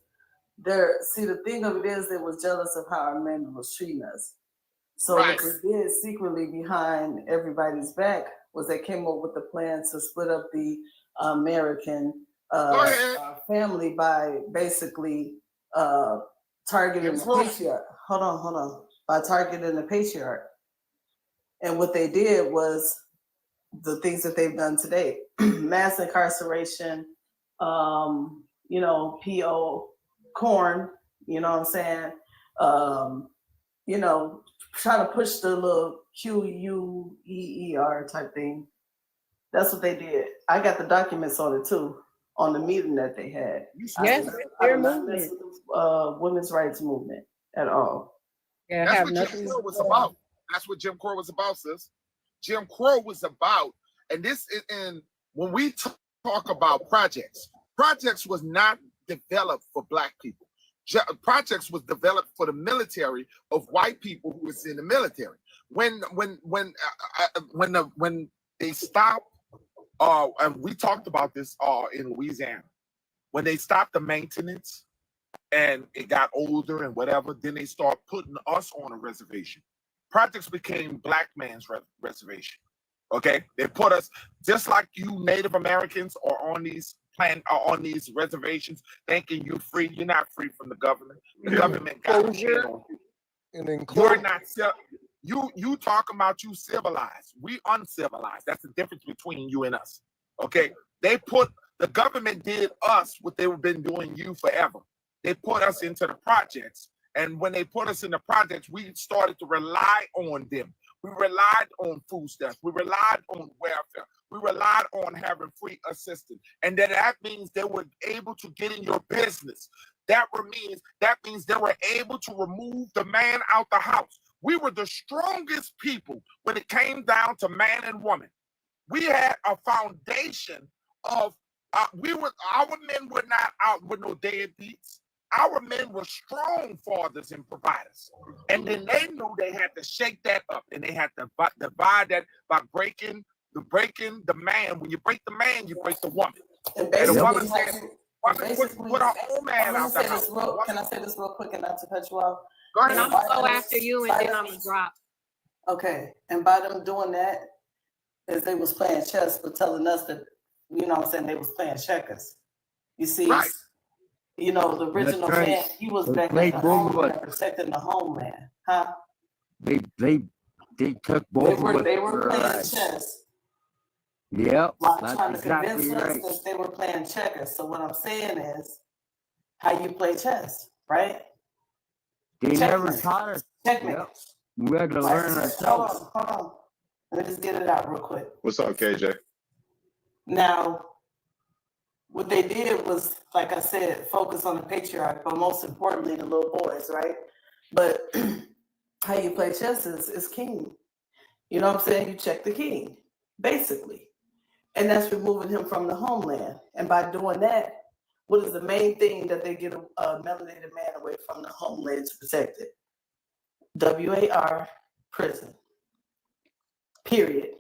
the thing of it is, they was jealous of how our men was treating us. So what they did secretly behind everybody's back was they came up with the plan to split up the American family by basically targeting the patriarch. Hold on. By targeting the patriarch. And what they did was the things that they've done today. Mass incarceration, you know, P.O. corn, you know what I'm saying? You know, try to push the little QUEER type thing. That's what they did. I got the documents on it too, on the meeting that they had. Yes, their movement. Women's rights movement at all. Yeah, that's what Jim Crow was about. That's what Jim Crow was about, sis. Jim Crow was about, and when we talk about projects was not developed for Black people. Projects was developed for the military of white people who was in the military. When they stopped, and we talked about this in Louisiana, when they stopped the maintenance and it got older and whatever, then they start putting us on a reservation. Projects became Black man's reservation. Okay, they put us, just like you Native Americans are on these reservations, thinking you're free. You're not free from the government. The government got you on you. And you're not. You talking about you civilized. We uncivilized. That's the difference between you and us. Okay, the government did us what they've been doing you forever. They put us into the projects, and when they put us in the projects, we started to rely on them. We relied on food stamps. We relied on welfare. We relied on having free assistance. And that means they were able to get in your business. That means they were able to remove the man out the house. We were the strongest people when it came down to man and woman. We had a foundation of, our men were not out with no deadbeats. Our men were strong fathers and providers. And then they knew they had to shake that up, and they had to divide that by breaking the man. When you break the man, you break the woman. And And the basically, woman how said, you, woman basically, put her own man let me out the say house. this real. Can I say this real quick and not to cut you off? Go And ahead. I'm gonna go after you, and then I'm gonna drop. Okay, and by them doing that, is they was playing chess, but telling us that, you know what I'm saying, they was playing checkers. You see, Right. you know, the original right. man, he was They back played at the both of homeland, us. protecting the homeland, huh? They took They both of were us they were for a playing ride. chess Yep, while that's trying to exactly convince us right. that they were playing checkers. So what I'm saying is, how you play chess, right? They never Checkmate. taught us. Checkmate. Yep. We had to Right? learn Hold ourselves. on. Let me just get it out real quick. What's up, KJ? Now, what they did was, like I said, focus on the patriarch, but most importantly, the little boys, right? But how you play chess is king. You know what I'm saying? You check the king, basically. And that's removing him from the homeland. And by doing that, what is the main thing that they get a melanated man away from the homeland to protect it? WAR, prison. Period.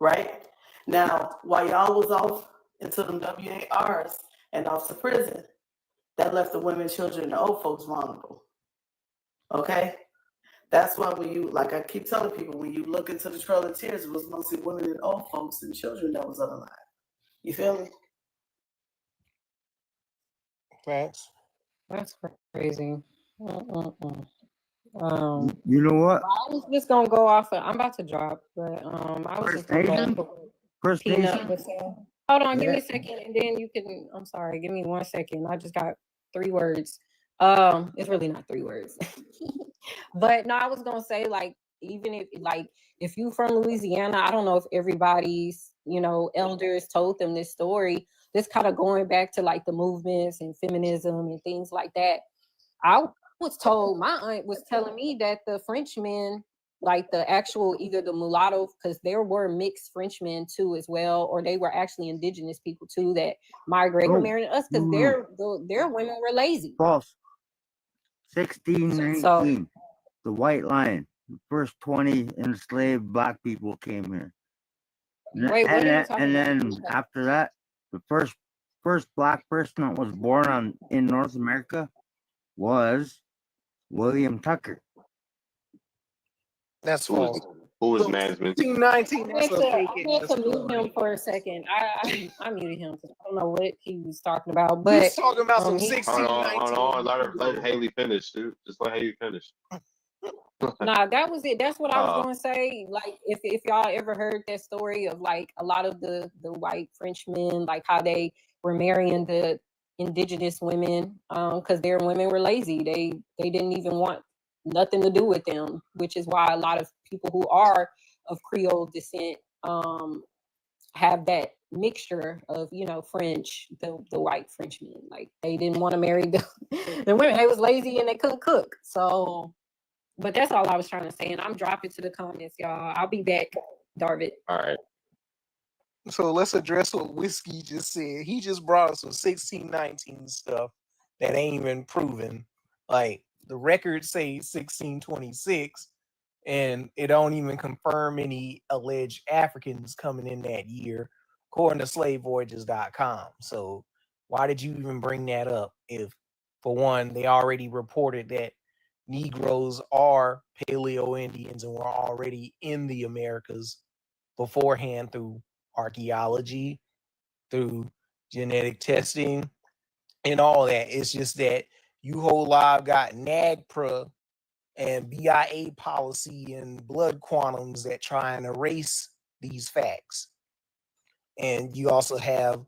Right? Now, while y'all was off into them WARs and off to prison, that left the women, children, and the old folks vulnerable. Okay? That's why when you, like I keep telling people, when you look into the Trail of Tears, it was mostly women and old folks and children that was unalive. You feel me? Facts. That's crazy. Mm-mm-mm. You know what? I was just gonna go off of. I'm about to drop, but I was just First gonna go off Nation? of what First Peanut Nation? was saying. Hold on, give me Yeah. a second, and then you can. I'm sorry, give me 1 second. I just got 3 words. It's really not 3 words, but no, I was gonna say like even if you from Louisiana, I don't know if everybody's elders told them this story. This kind of going back to like the movements and feminism and things like that. I was told, my aunt was telling me that the Frenchmen, like the actual either the mulatto, because there were mixed Frenchmen too as well, or they were actually indigenous people too that migrated Oh, marrying us because their women were lazy. false. 1619. So The White Lion. The first 20 enslaved black people came here. wait, what are you talking And about? then after that, the first black person that was born in North America was William Tucker. That's Who was false. who was So Nasman? 1619, I that's a fake had to mute him for a second. I muted him because I don't know what he was talking about. But He's talking about some he, Hold on. 1619. Let Haley finish, dude. Just let Haley finish. nah, that was it. That's what I was Uh, going to say. Like, if y'all ever heard that story of like a lot of the white Frenchmen, like how they were marrying the indigenous women, because their women were lazy. They didn't even want nothing to do with them, which is why a lot of people who are of Creole descent, have that mixture of French, the white Frenchmen. Like they didn't want to marry the women. They was lazy and they couldn't cook. So. But that's all I was trying to say, and I'm dropping to the comments, y'all. I'll be back, Darvid. all right. So let's address what Whiskey just said. He just brought us some 1619 stuff that ain't even proven. Like the records say 1626, and it don't even confirm any alleged Africans coming in that year, according to slavevoyages.com. So why did you even bring that up if, for one, they already reported that Negroes are Paleo Indians and were already in the Americas beforehand through archaeology, through genetic testing, and all that. It's just that you whole live got NAGPRA and BIA policy and blood quantums that try and erase these facts. And you also have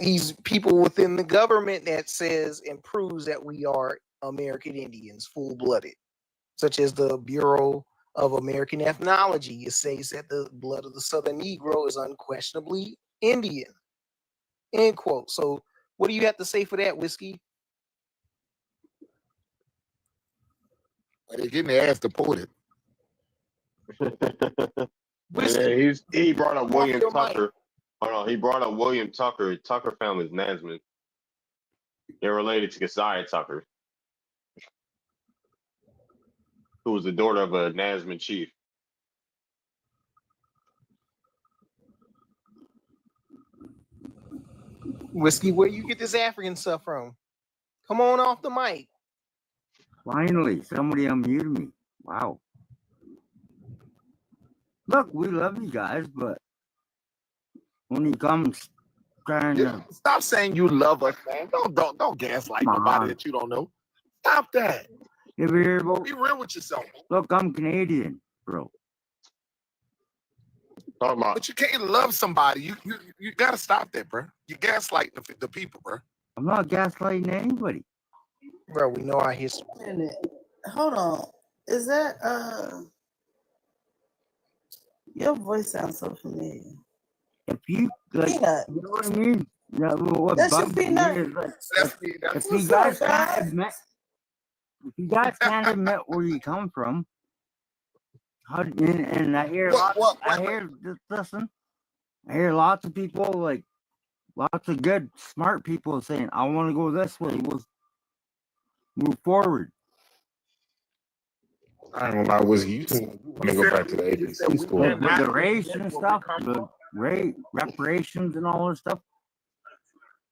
these people within the government that says and proves that we are American Indians, full-blooded, such as the Bureau of American Ethnology. It says that the blood of the Southern Negro is unquestionably Indian. End quote. So what do you have to say for that, Whiskey? They didn't ask to put it. Yeah, he brought up William your Tucker. mic. Hold on, he brought up William Tucker. Tucker family is Nasman. They're related to Keziah Tucker, who was the daughter of a Nasman chief. Whiskey, where you get this African stuff from? Come on off the mic. Finally, somebody unmuted me. Wow. Look, we love you guys, but when he comes trying to Stop saying you love us, man. Don't gaslight nobody that you don't know. Stop that. You ever hear about? Be real with yourself. Look, I'm Canadian, bro. But you can't love somebody. You gotta stop that, bro. You gaslight the people, bro. I'm not gaslighting anybody. Bro, we know our history. Wait a minute. Hold on. Is that your voice sounds so familiar? If you like, Peanut. you know what I mean? Yeah, well, what That's your bugs me peanut. is like, That's if you what's guys up, can't guys? admit, if you guys can't admit where you come from, how? And I hear I hear listen. I hear lots of people, like lots of good, smart people saying, "I want to go this way. We'll move forward." I ain't gonna lie, Whiskey. You want to go back to the ABC school. With the race and stuff, the reparations and all this stuff,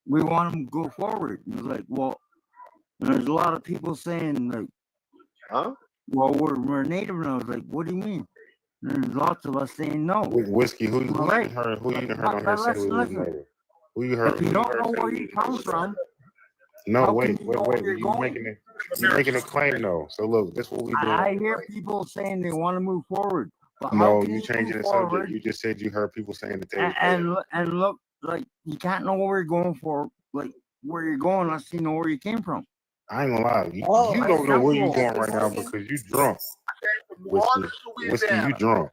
we want them to go forward. It's like, well, there's a lot of people saying like, well, we're native, and I was like, what do you mean? And there's lots of us saying no. Whiskey, who you right. heard? Who you heard on here say we was native? Who you heard? If you don't know where you come from, no, how wait. can you know where you're You're going? making a claim though. So look, this is what we do. I hear people saying they want to move forward. But how No, can you changing move the subject. forward? You just said you heard people saying that they. And look, like you can't know where you're going for, like where you're going unless you know where you came from. I ain't gonna lie. You that's don't know where you're simple. going right now because you drunk. Whiskey, you drunk.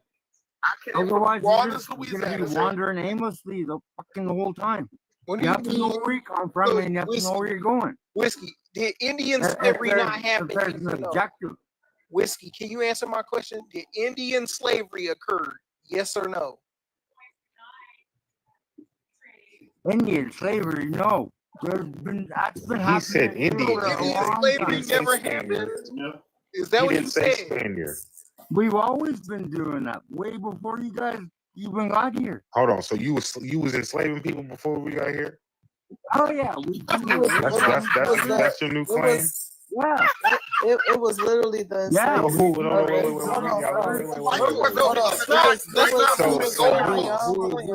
Otherwise, you're gonna be wandering aimlessly the whole time. What do You you have to know mean? where you come from, and you have to know where you're going. Whiskey, did Indian If slavery there's- not happen? if there's Yes an or no? objective. Whiskey, can you answer my question? Did Indian slavery occur? Yes or no? Indian slavery, no. That's been He happening said Indian. for a Indian long slavery time. never happened. Is that He what didn't you say said? Spaniard. We've always been doing that way before you guys even got here. Hold on. So you was enslaving people before we got here? Oh yeah, That's your new claim. Yeah. It was literally the Yeah. enslavement. Wait. Who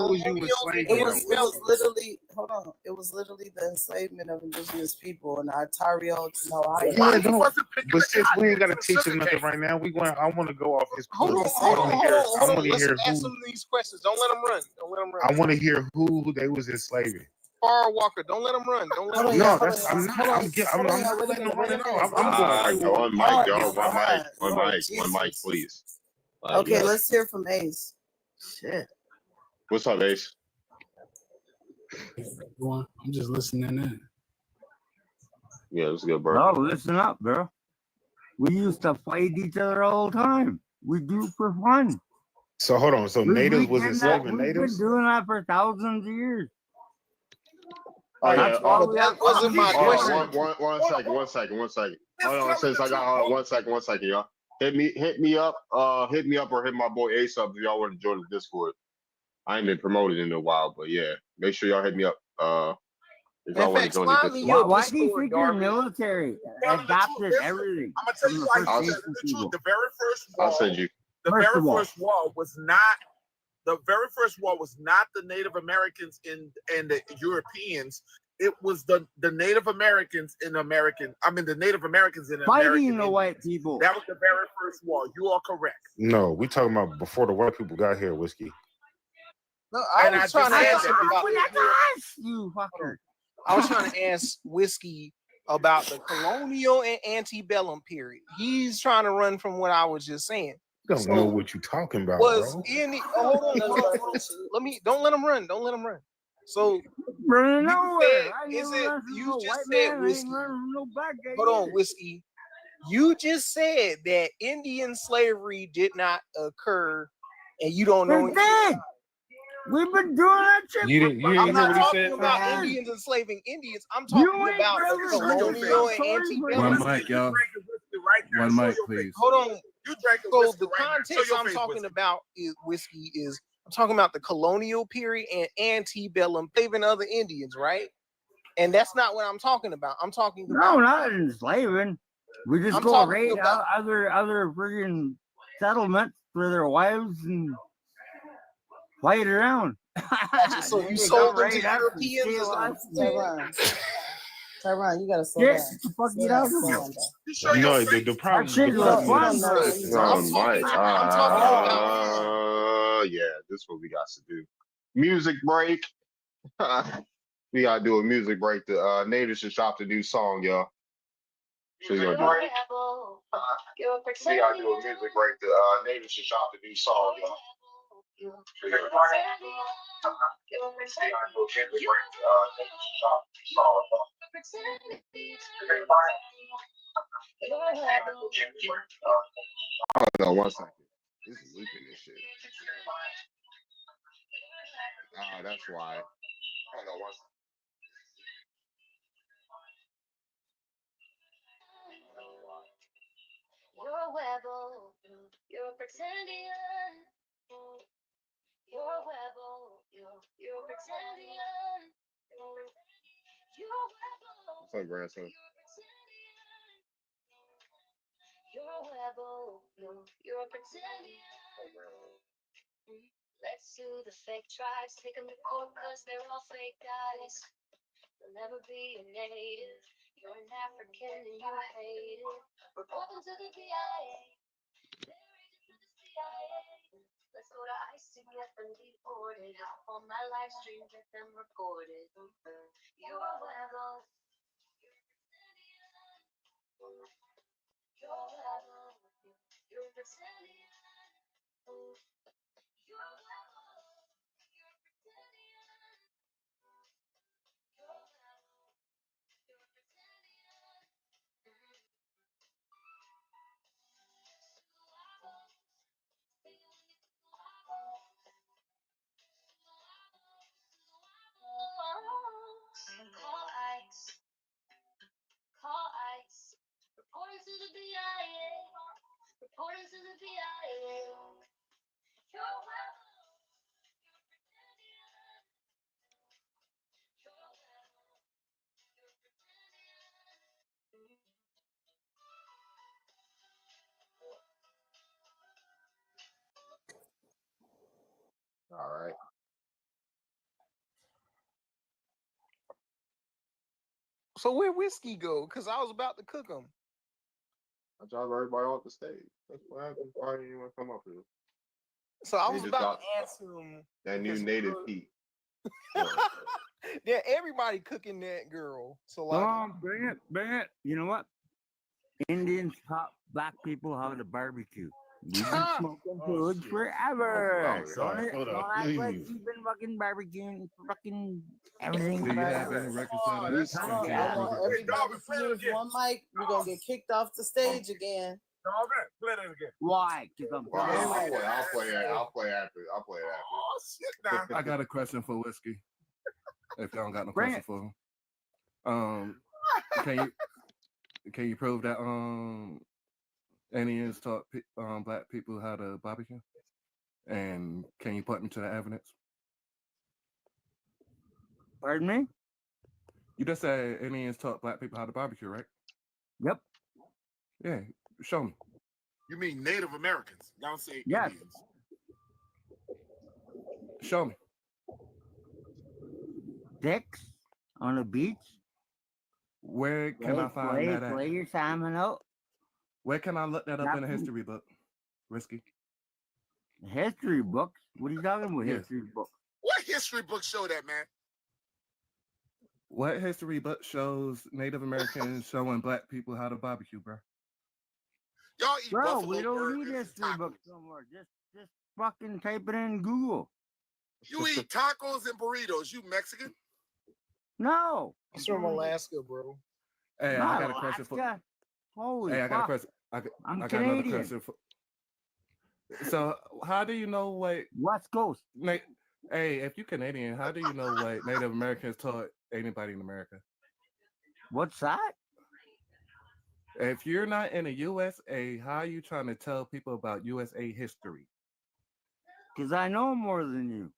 was you enslaving? It was literally the enslavement of indigenous people in Ontario to Ohio. Yeah, don't. But since we ain't gotta teach him nothing right now, I want to go off his. Hold on. I want to hear Let's ask who. him these questions. Don't let him run. I want to hear who they was enslaving. Far Walker, don't let him run. Don't let him No, run. that's I'm not. I'm not letting him run at all. I'm going right with One mic, y'all. One mic, please. Okay, let's hear from Ace. Shit. What's up, Ace? I'm just listening in. Yeah, that's good, bro. Oh, listen up, bro. We used to fight each other all the time. We do it for fun. So hold on. So natives was enslaving We've natives? been doing that for thousands of years. Oh, yeah. That wasn't my question. One second. Hold on, since I got one second, y'all. Hit me up, or hit my boy Ace up if y'all want to join the Discord. I ain't been promoted in a while, but yeah, make sure y'all hit me up. If y'all want to join the Discord. Why do you think your military adopted everything? I'm gonna tell you like I'll- this. The truth. The very first war. I'll send you. The First very of all. first war was not. The very first war was not the Native Americans and the Europeans. It was the Native Americans in American. I mean, the Native Americans in Fighting American. the white people. That was the very first war. You are correct. No, we talking about before the white people got here, Whiskey. No, I was trying to ask him about you fucker. I was trying to ask Whiskey about the colonial and antebellum period. He's trying to run from what I was just saying. You don't know what you talking about, Was bro. any hold on. Let me don't let him run. Don't let him run. So Running you nowhere. said, I is never it run from you no just white said man. I Whiskey? ain't running from no black guy. Hold on, either. Whiskey. You just said that Indian slavery did not occur, and you don't know. It did. We've been doing that shit. You didn't I'm hear not what he talking said? about Indians enslaving Indians. I'm talking about the colonial and antebellum. One mic, y'all. One mic, please. Hold on. You drank a So whiskey the right now. context Show your I'm face, talking Whiskey. about is whiskey is I'm talking about the colonial period and antebellum enslaving other Indians, right? And that's not what I'm talking about. I'm talking about No, not enslaving. We just I'm go talking raid about- other friggin' settlements for their wives and fight around. So you They sold go them to raid us and Europeans steal or us. Tyron, you gotta slow Yeah, down. the fuck Slow you down, out slow of down, them. though. No, the problem. That shit the was problem fun, is- bro. It's on mic. I'm talking about Yeah, this is what we got to do. Music break. We gotta do a music break. The natives just dropped a new song, y'all. So we gotta do we gotta do a music break. The natives just dropped a new song, y'all. So we gotta do a music break. The natives just dropped a new song, y'all. Hold on one second. This is looping this shit. That's why. Hold on one second. You're a rebel, you're a pretendian. You're a rebel, you're a pretendian. You're a rebel. What's up, grandson? You're a rebel, you're a pretendian. Let's do the fake tribes, take them to court cause they're all fake guys. They'll never be a native. You're an African and you hate it. Welcome to the BIA. They're agents of the CIA. Let's go to ICE to get them deported. On my live stream, get them recorded. You're a rebel. You're a rebel. You're a pretendian. You're a rebel. You're a pretendian. You're a rebel. You're a pretendian. Call ICE. Call ICE. Report it to the BIA. Report it to the BIA. You're a rebel. You're a pretendian. You're a rebel. You're a pretendian. All right. So where whiskey go? Because I was about to cook them. I drive everybody off the stage. That's what happened. Why didn't anyone come up here? So I They was just about got to answer them. that new native heat. Yeah, everybody cooking that girl. So like, Come on, bring it. You know what? Indians taught black people how to barbecue. We've been smoking food forever. Don't act like you've been fucking barbecuing fucking everything. Do you have any records of this? I want everybody to use one mic. We're gonna get kicked off the stage again. Play that again. Why? Because I'm I'll play it after. Oh shit! Now I got a question for Whiskey. If y'all don't got no Bring question for him, can you prove that aliens taught black people how to barbecue? And can you point me to the evidence? Pardon me? You just said aliens taught black people how to barbecue, right? Yep. Yeah, show me. You mean Native Americans? Y'all say Yes. Indians. Show me. Dicks on a beach. Where can I find that at? Play your salmon out. Where can I look that up in a history book? Whiskey. History books? What are you talking about? Yes. History books? What history book show that, man? What history book shows Native Americans showing black people how to barbecue, bro? Y'all eat Bro, buffalo we don't burgers need and history books no more. Just fucking type it in Google. You eat tacos and burritos. You Mexican? No. it's from Alaska, bro. Hey, I Not got a question for. Alaska. Holy Hey, I got a fuck. question. I'm I got Canadian. another question for. So, how do you know what? West Coast. Hey, if you're Canadian, how do you know what Native Americans taught anybody in America? What's that? If you're not in the USA, how are you trying to tell people about USA history? Because I know more than you.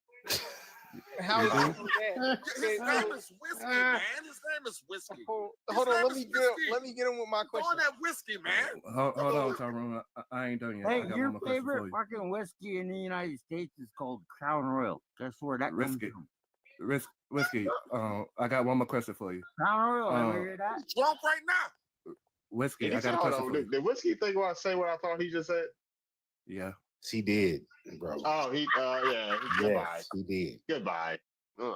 How You is he do? do that? His name is Whiskey, man. His name is Whiskey. Hold His on, name let is me Whiskey. get him with my He's on question. that whiskey, man. Hold on, Tyrone. I ain't done yet. I Hey, got your one more question favorite for you. fucking whiskey in the United States is called Crown Royal. Guess where that comes Whiskey. from? Whiskey. I got one more question for you. Crown Royal. Ever hear that? He's drunk right now. Whiskey. Did he I say, got a hold question on, for you. did Whiskey think about say what I thought he just said? Yeah. She did, bro. Oh, yeah. Goodbye. Yes, he did. Goodbye. Man,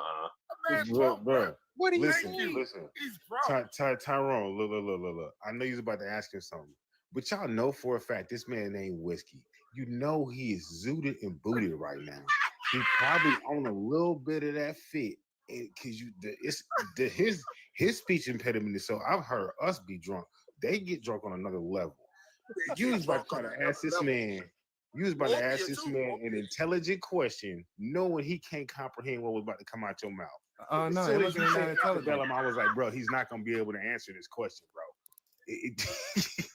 Bro, drunk, bro. bro. What do you Listen, mean? listen. He's drunk. Tyrone, look. I know you're about to ask him something, but y'all know for a fact this man ain't Whiskey. You know he is zooted and booted right now. He probably on a little bit of that fit, because his speech impediment is so. I've heard us be drunk. They get drunk on another level. You was about to try to ask this man. You was about to ask this man an intelligent question, knowing he can't comprehend what was about to come out your mouth. No, As it soon as wasn't you that said intelligent. antebellum, I was like, bro, he's not gonna be able to answer this question, bro.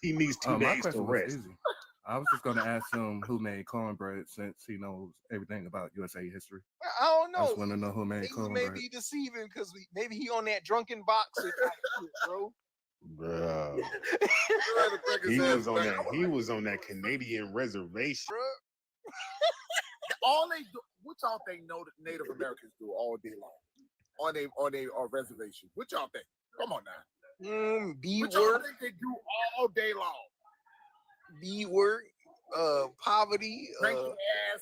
He needs 2 My days to question was rest. easy. I was just gonna ask him who made cornbread since he knows everything about USA history. I don't I know. just want to know who made He may cornbread. be deceiving because maybe he on that drunken boxer type shit, bro. Bro, he was on that Canadian reservation. All they do, what y'all think Native Americans do all day long on a reservation? What y'all think? Come on now. Bead What y'all work, think they do all day long? bead work, poverty, Drinking ass,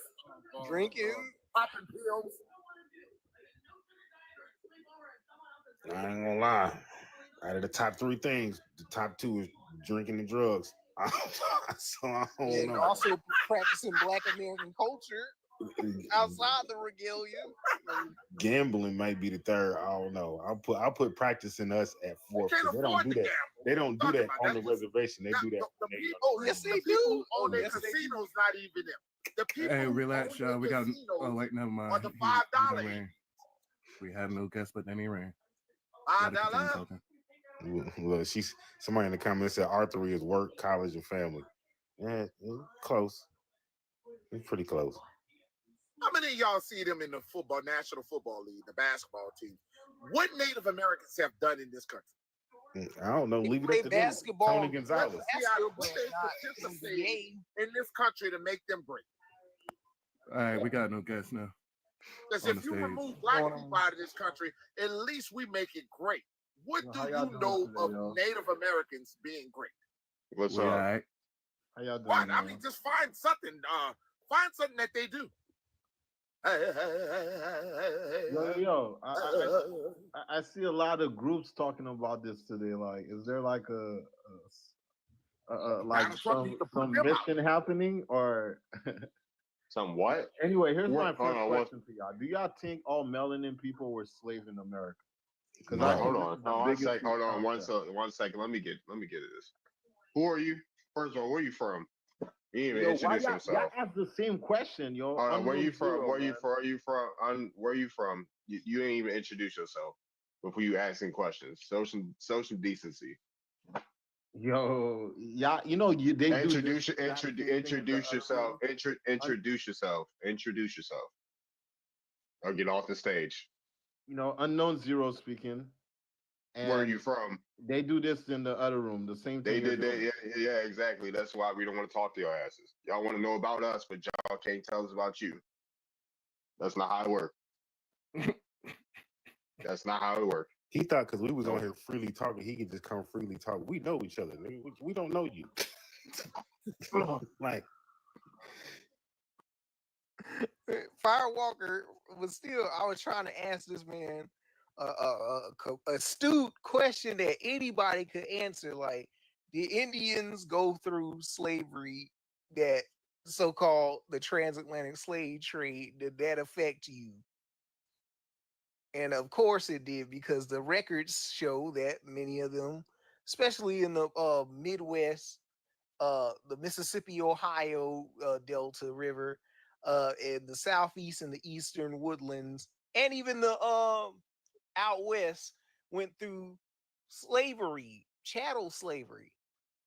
drinking. popping pills. I ain't gonna lie. Out of the top 3 things, the top 2 is drinking and drugs. So I don't And know. also practicing Black American culture outside the regalia. Gambling might be the 3rd. I don't know. I'll put practicing us at 4th. Can't They don't afford do to that. gamble. They don't do that on the reservation. They do that. Oh, yes, they do. On their casinos, not even them. The people Hey, who relax, own y'all. We the got. casinos Oh wait, never mind. are the He $5 done ran. We had no guest, but then he ran. $5. Talking. Look, somebody in the comments said R3 is work, college, and family. Yeah, close. It's pretty close. How many of y'all see them in the National Football League, the basketball team? What Native Americans have done in this country? I don't know. Leave it Play up to them. basketball. Tony Gonzalez. What they participate in this country to make them great? All right, we got no guests now. Because on if the you stage. remove black people out of this country, at least we make it great. What do how you y'all doing know today, of y'all? Native Americans being great? What's We up? all right. How y'all doing? What? I man? mean, just find something. Find something that they do. Yo, I see a lot of groups talking about this today. Like, is there like like Donald Trump needs to put some them out. mission happening or? Some what? Anyway, here's my What? Hold first on, what? question for y'all. Do y'all think all melanin people were slaves in America? Because No, I hold think on. this is the Hold on, biggest hold on, concept. 1 second. Let me get to this. Who are you? First of all, where are you from? You didn't even Yo, why introduce y'all himself. ask the same question, yo? Hold on, where Unknown you from? zero, Where you man. from? Where you from? You didn't even introduce yourself before you asking questions. Social decency. Yo, yeah, you know they Introduce do this introduce yourself. Introduce yourself. Introduce yourself. Or get off the stage. You know, unknown zero speaking. And Where are you from? They do this in the other room, the same They thing. you're did that. doing. Yeah, exactly. That's why we don't want to talk to your asses. Y'all want to know about us, but y'all can't tell us about you. That's not how it works. That's not how it works. He thought because we was on here freely talking, he could just come freely talk. We know each other. We don't know you. Like, Firewalker was still. I was trying to ask this man a astute question that anybody could answer. Like, did Indians go through slavery? That so-called the transatlantic slave trade, did that affect you? And of course it did, because the records show that many of them, especially in the Midwest, the Mississippi, Ohio Delta River, in the southeast and the eastern woodlands, and even the out west, went through slavery, chattel slavery,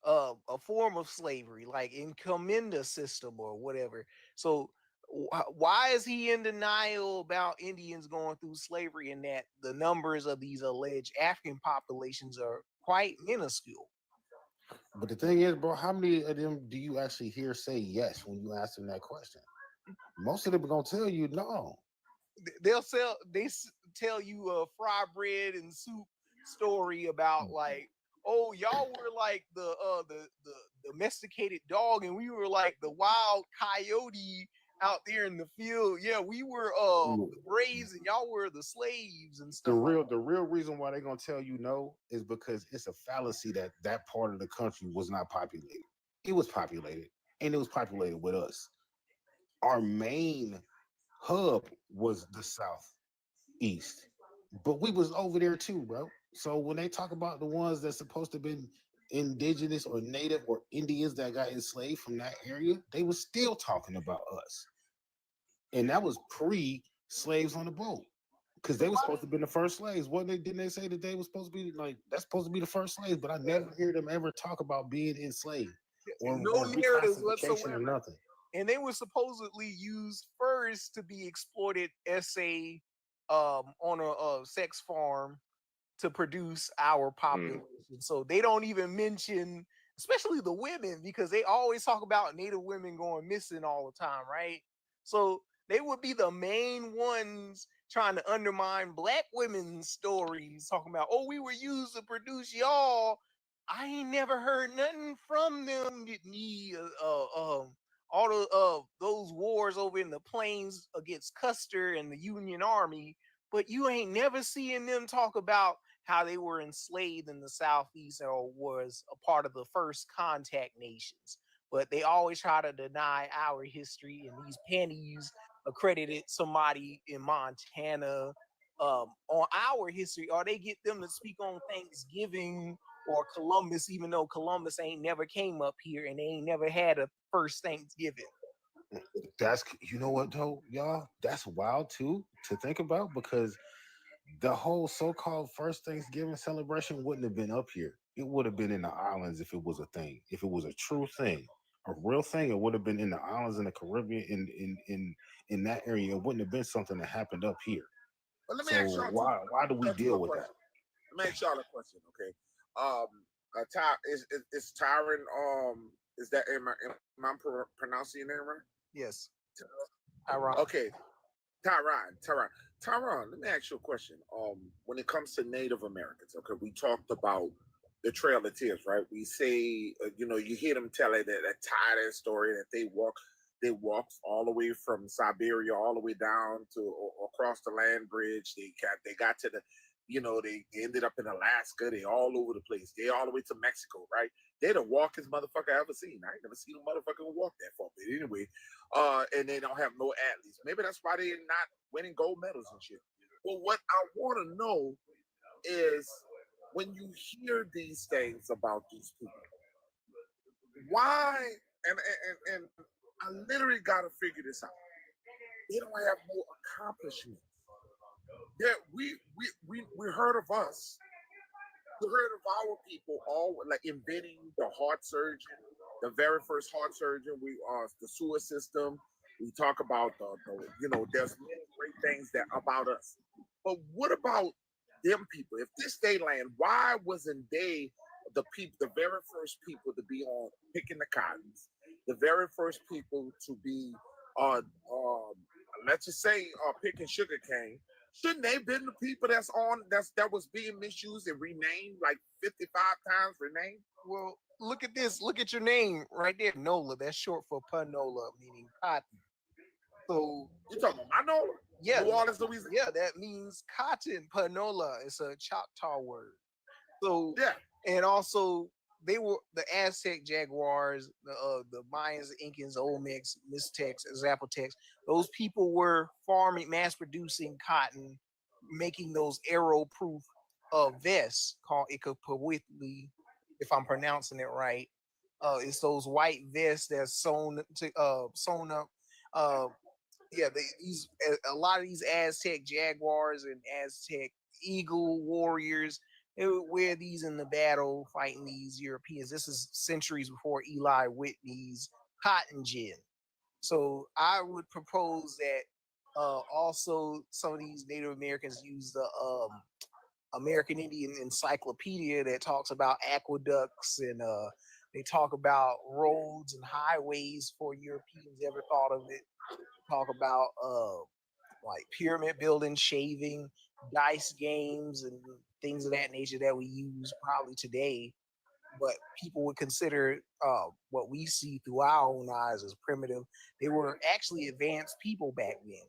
a form of slavery, like in commenda system or whatever. So Why is he in denial about Indians going through slavery and that the numbers of these alleged African populations are quite minuscule? But the thing is, bro, how many of them do you actually hear say yes when you ask them that question? Most of them are gonna tell you no. They'll tell you a fry bread and soup story about like, oh, y'all were like the domesticated dog and we were like the wild coyote out there in the field. Yeah, we were the braves and y'all were the slaves and stuff. The real reason why they're gonna tell you no is because it's a fallacy that that part of the country was not populated. It was populated, and it was populated with us. Our main hub was the southeast, but we was over there too, bro. So when they talk about the ones that's supposed to have been indigenous or native or Indians that got enslaved from that area, they were still talking about us. And that was pre-slaves on the boat. Because they were supposed to be the first slaves. Wasn't they? Didn't they say that they were supposed to be like that's supposed to be the first slaves? But I never hear them ever talk about being enslaved or No narratives reclassification whatsoever. or nothing. And they were supposedly used first to be exploited on a sex farm to produce our population. So they don't even mention, especially the women, because they always talk about Native women going missing all the time, right? So they would be the main ones trying to undermine Black women's stories, talking about, oh, we were used to produce y'all. I ain't never heard nothing from them. All the those wars over in the plains against Custer and the Union Army, but you ain't never seeing them talk about how they were enslaved in the Southeast or was a part of the first contact nations. But they always try to deny our history, and these panties accredited somebody in Montana on our history, or they get them to speak on Thanksgiving or Columbus, even though Columbus ain't never came up here and they ain't never had a first Thanksgiving. That's you know what though, y'all? That's wild too to think about because the whole so-called first Thanksgiving celebration wouldn't have been up here. It would have been in the islands if it was a thing. If it was a true thing, a real thing, it would have been in the islands in the Caribbean, in that area. It wouldn't have been something that happened up here. But let me So ask y'all why do we deal with that? Let me ask y'all a question, okay? Is Tyron is that am I pronouncing your name right? Yes. Tyron. Okay. Tyron, let me ask you a question. When it comes to Native Americans, okay, we talked about the Trail of Tears, right? We say, you hear them telling that tired story that they walked all the way from Siberia all the way down to or across the land bridge. They got to the, they ended up in Alaska. They all over the place. They all the way to Mexico, right? They the walkest motherfucker I ever seen. I ain't never seen a motherfucker walk that far. But anyway, and they don't have no athletes. Maybe that's why they're not winning gold medals and shit. Well, what I want to know is when you hear these things about these people, why? And I literally got to figure this out. They don't have no accomplishments. Yeah, we heard of us. We heard of our people all like inventing the heart surgeon, the very first heart surgeon. We the sewer system. We talk about there's many great things that about us. But what about them people? If this day land, why wasn't they the very first people to be on picking the cottons, the very first people to be on, let's just say, picking sugar cane? Shouldn't they been the people that was being misused and renamed like 55 times renamed? Well, look at this. Look at your name right there, Nola. That's short for Panola, meaning cotton. So you talking about my Nola? Yeah, New Orleans, Louisiana. Yeah, that means cotton. Panola. It's a Choctaw word. So yeah, and also they were the Aztec Jaguars, the Mayans, the Incans, Olmecs, Mixtecs, Zapotecs. Those people were farming, mass producing cotton, making those arrow-proof vests called Ikapawitli, if I'm pronouncing it right. It's those white vests that's sewn up. A lot of these Aztec Jaguars and Aztec Eagle warriors, they would wear these in the battle fighting these Europeans. This is centuries before Eli Whitney's cotton gin. So I would propose that also some of these Native Americans use the American Indian Encyclopedia that talks about aqueducts and they talk about roads and highways for Europeans ever thought of it. Talk about like pyramid building, shaving, dice games, and things of that nature that we use probably today. But people would consider what we see through our own eyes as primitive. They were actually advanced people back then.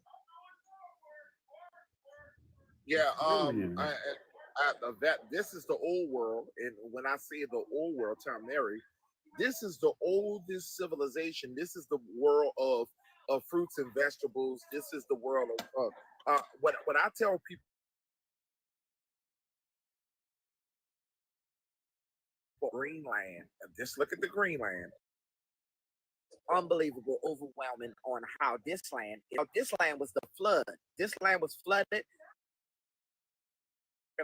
Yeah, that this is the old world, and when I say the old world, Tom Mary, this is the oldest civilization. This is the world of fruits and vegetables. This is the world of when I tell people Greenland, just look at the Greenland. Unbelievable, overwhelming on how this land was the flood. This land was flooded.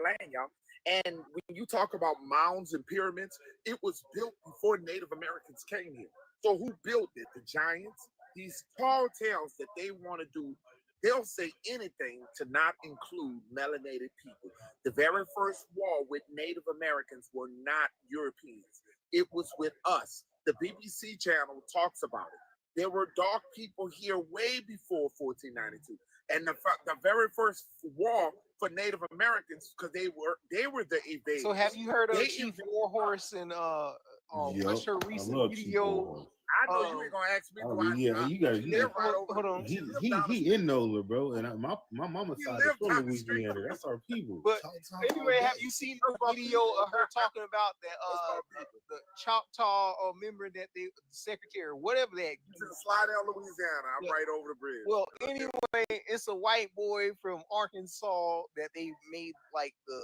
Land, y'all. And when you talk about mounds and pyramids, it was built before Native Americans came here. So who built it? The giants. These tall tales that they want to do, they'll say anything to not include melanated people. The very first war with Native Americans were not Europeans. It was with us. The BBC channel talks about it. There were dark people here way before 1492. And the very first war for Native Americans, because they were the invaders. So have you heard of Chief Warhorse and what's her recent video? I know you ain't gonna ask me. You got right over. Hold on. He in NOLA, bro, and my mama side is from Louisiana. That's our people. But anyway, have you seen the video of her talking about the Choctaw member that the secretary, whatever that? Slidell, Louisiana. I'm right over the bridge. Well, anyway, it's a white boy from Arkansas that they made like the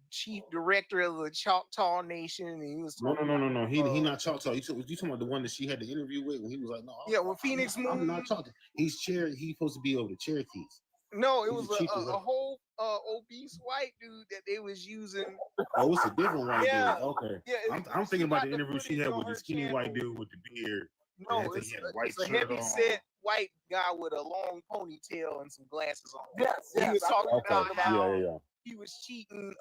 chief director of the Choctaw Nation, and he was No. He not Choctaw. You talking about the one that she had the interview with when he was like, no. Yeah, with Phoenix Moon. I'm not Choctaw. He's supposed to be over the Cherokees. No, it was a whole obese white dude that they was using. Oh, it's a different white dude. Okay. Yeah, I'm thinking about the interview she had with the skinny white dude with the beard. No, it's a heavy set white guy with a long ponytail and some glasses on. Yes, he was talking about how yeah. he was cheating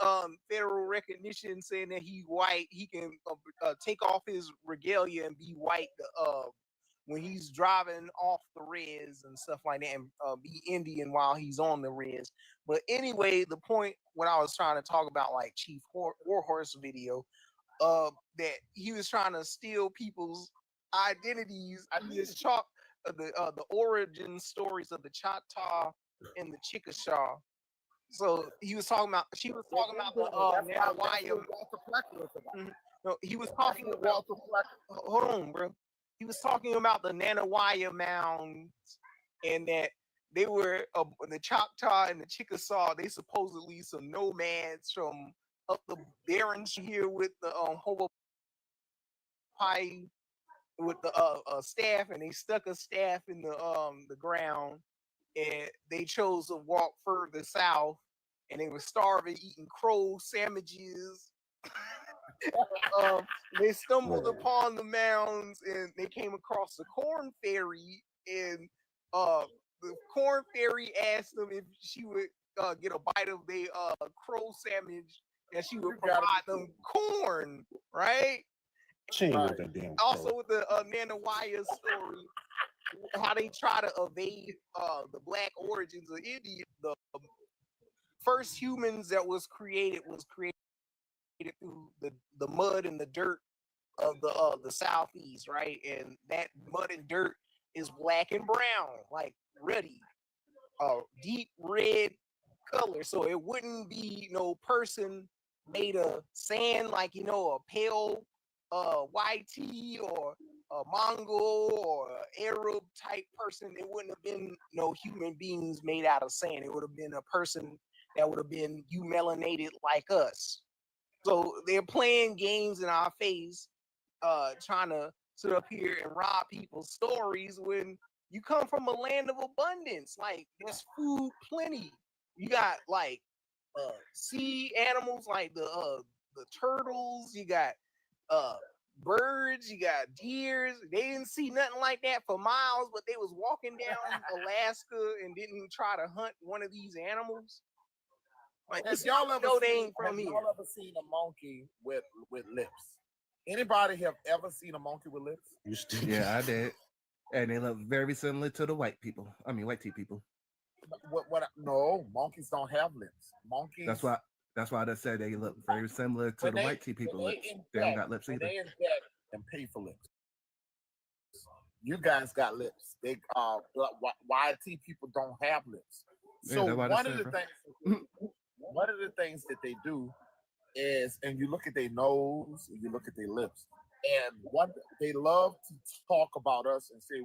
federal recognition, saying that he white, he can take off his regalia and be white when he's driving off the res and stuff like that, and be Indian while he's on the res. But anyway, the point when I was trying to talk about like Chief Warhorse video, that he was trying to steal people's identities. I think it's the origin stories of the Choctaw and the Chickasaw. So she was talking about the Nanawaya. No, he was talking about. Hold on, bro. He was talking about the Nanawaya mounds, and that they were the Choctaw and the Chickasaw. They supposedly some nomads from up the barrens here with the Hobo Pie with the staff, and they stuck a staff in the ground, and they chose to walk further south, and they were starving, eating crow sandwiches. They stumbled upon the mounds, and they came across the corn fairy, and the corn fairy asked them if she would get a bite of the crow sandwich, and she would provide them corn, right? Also with the Nanawaya story, how they try to evade the black origins of India. The first humans that was created through the mud and the dirt of the southeast, right? And that mud and dirt is black and brown, like ruddy, deep red color. So it wouldn't be no person made of sand, like a pale YT or a Mongol or Arab type person. It wouldn't have been no human beings made out of sand. It would have been a person that would have been melanated like us. So they're playing games in our face, trying to sit up here and rob people's stories when you come from a land of abundance. Like there's food plenty. You got like sea animals like the turtles. You got birds, you got deers. They didn't see nothing like that for miles, but they was walking down Alaska and didn't try to hunt one of these animals. Like, Have y'all ever no, they seen, ain't from have here. y'all ever seen a monkey with lips? Anybody have ever seen a monkey with lips? Yeah, I did. And they look very similar to the white people. I mean, white tea people. No, monkeys don't have lips. Monkeys. That's why I said they look very similar to the white tea people lips. They don't got lips when either. they inject and pay for lips. You guys got lips. They YT people don't have lips. Yeah, So that's what I one of said, the bro. things one of the things that they do is, and you look at their nose, and you look at their lips, and one they love to talk about us and say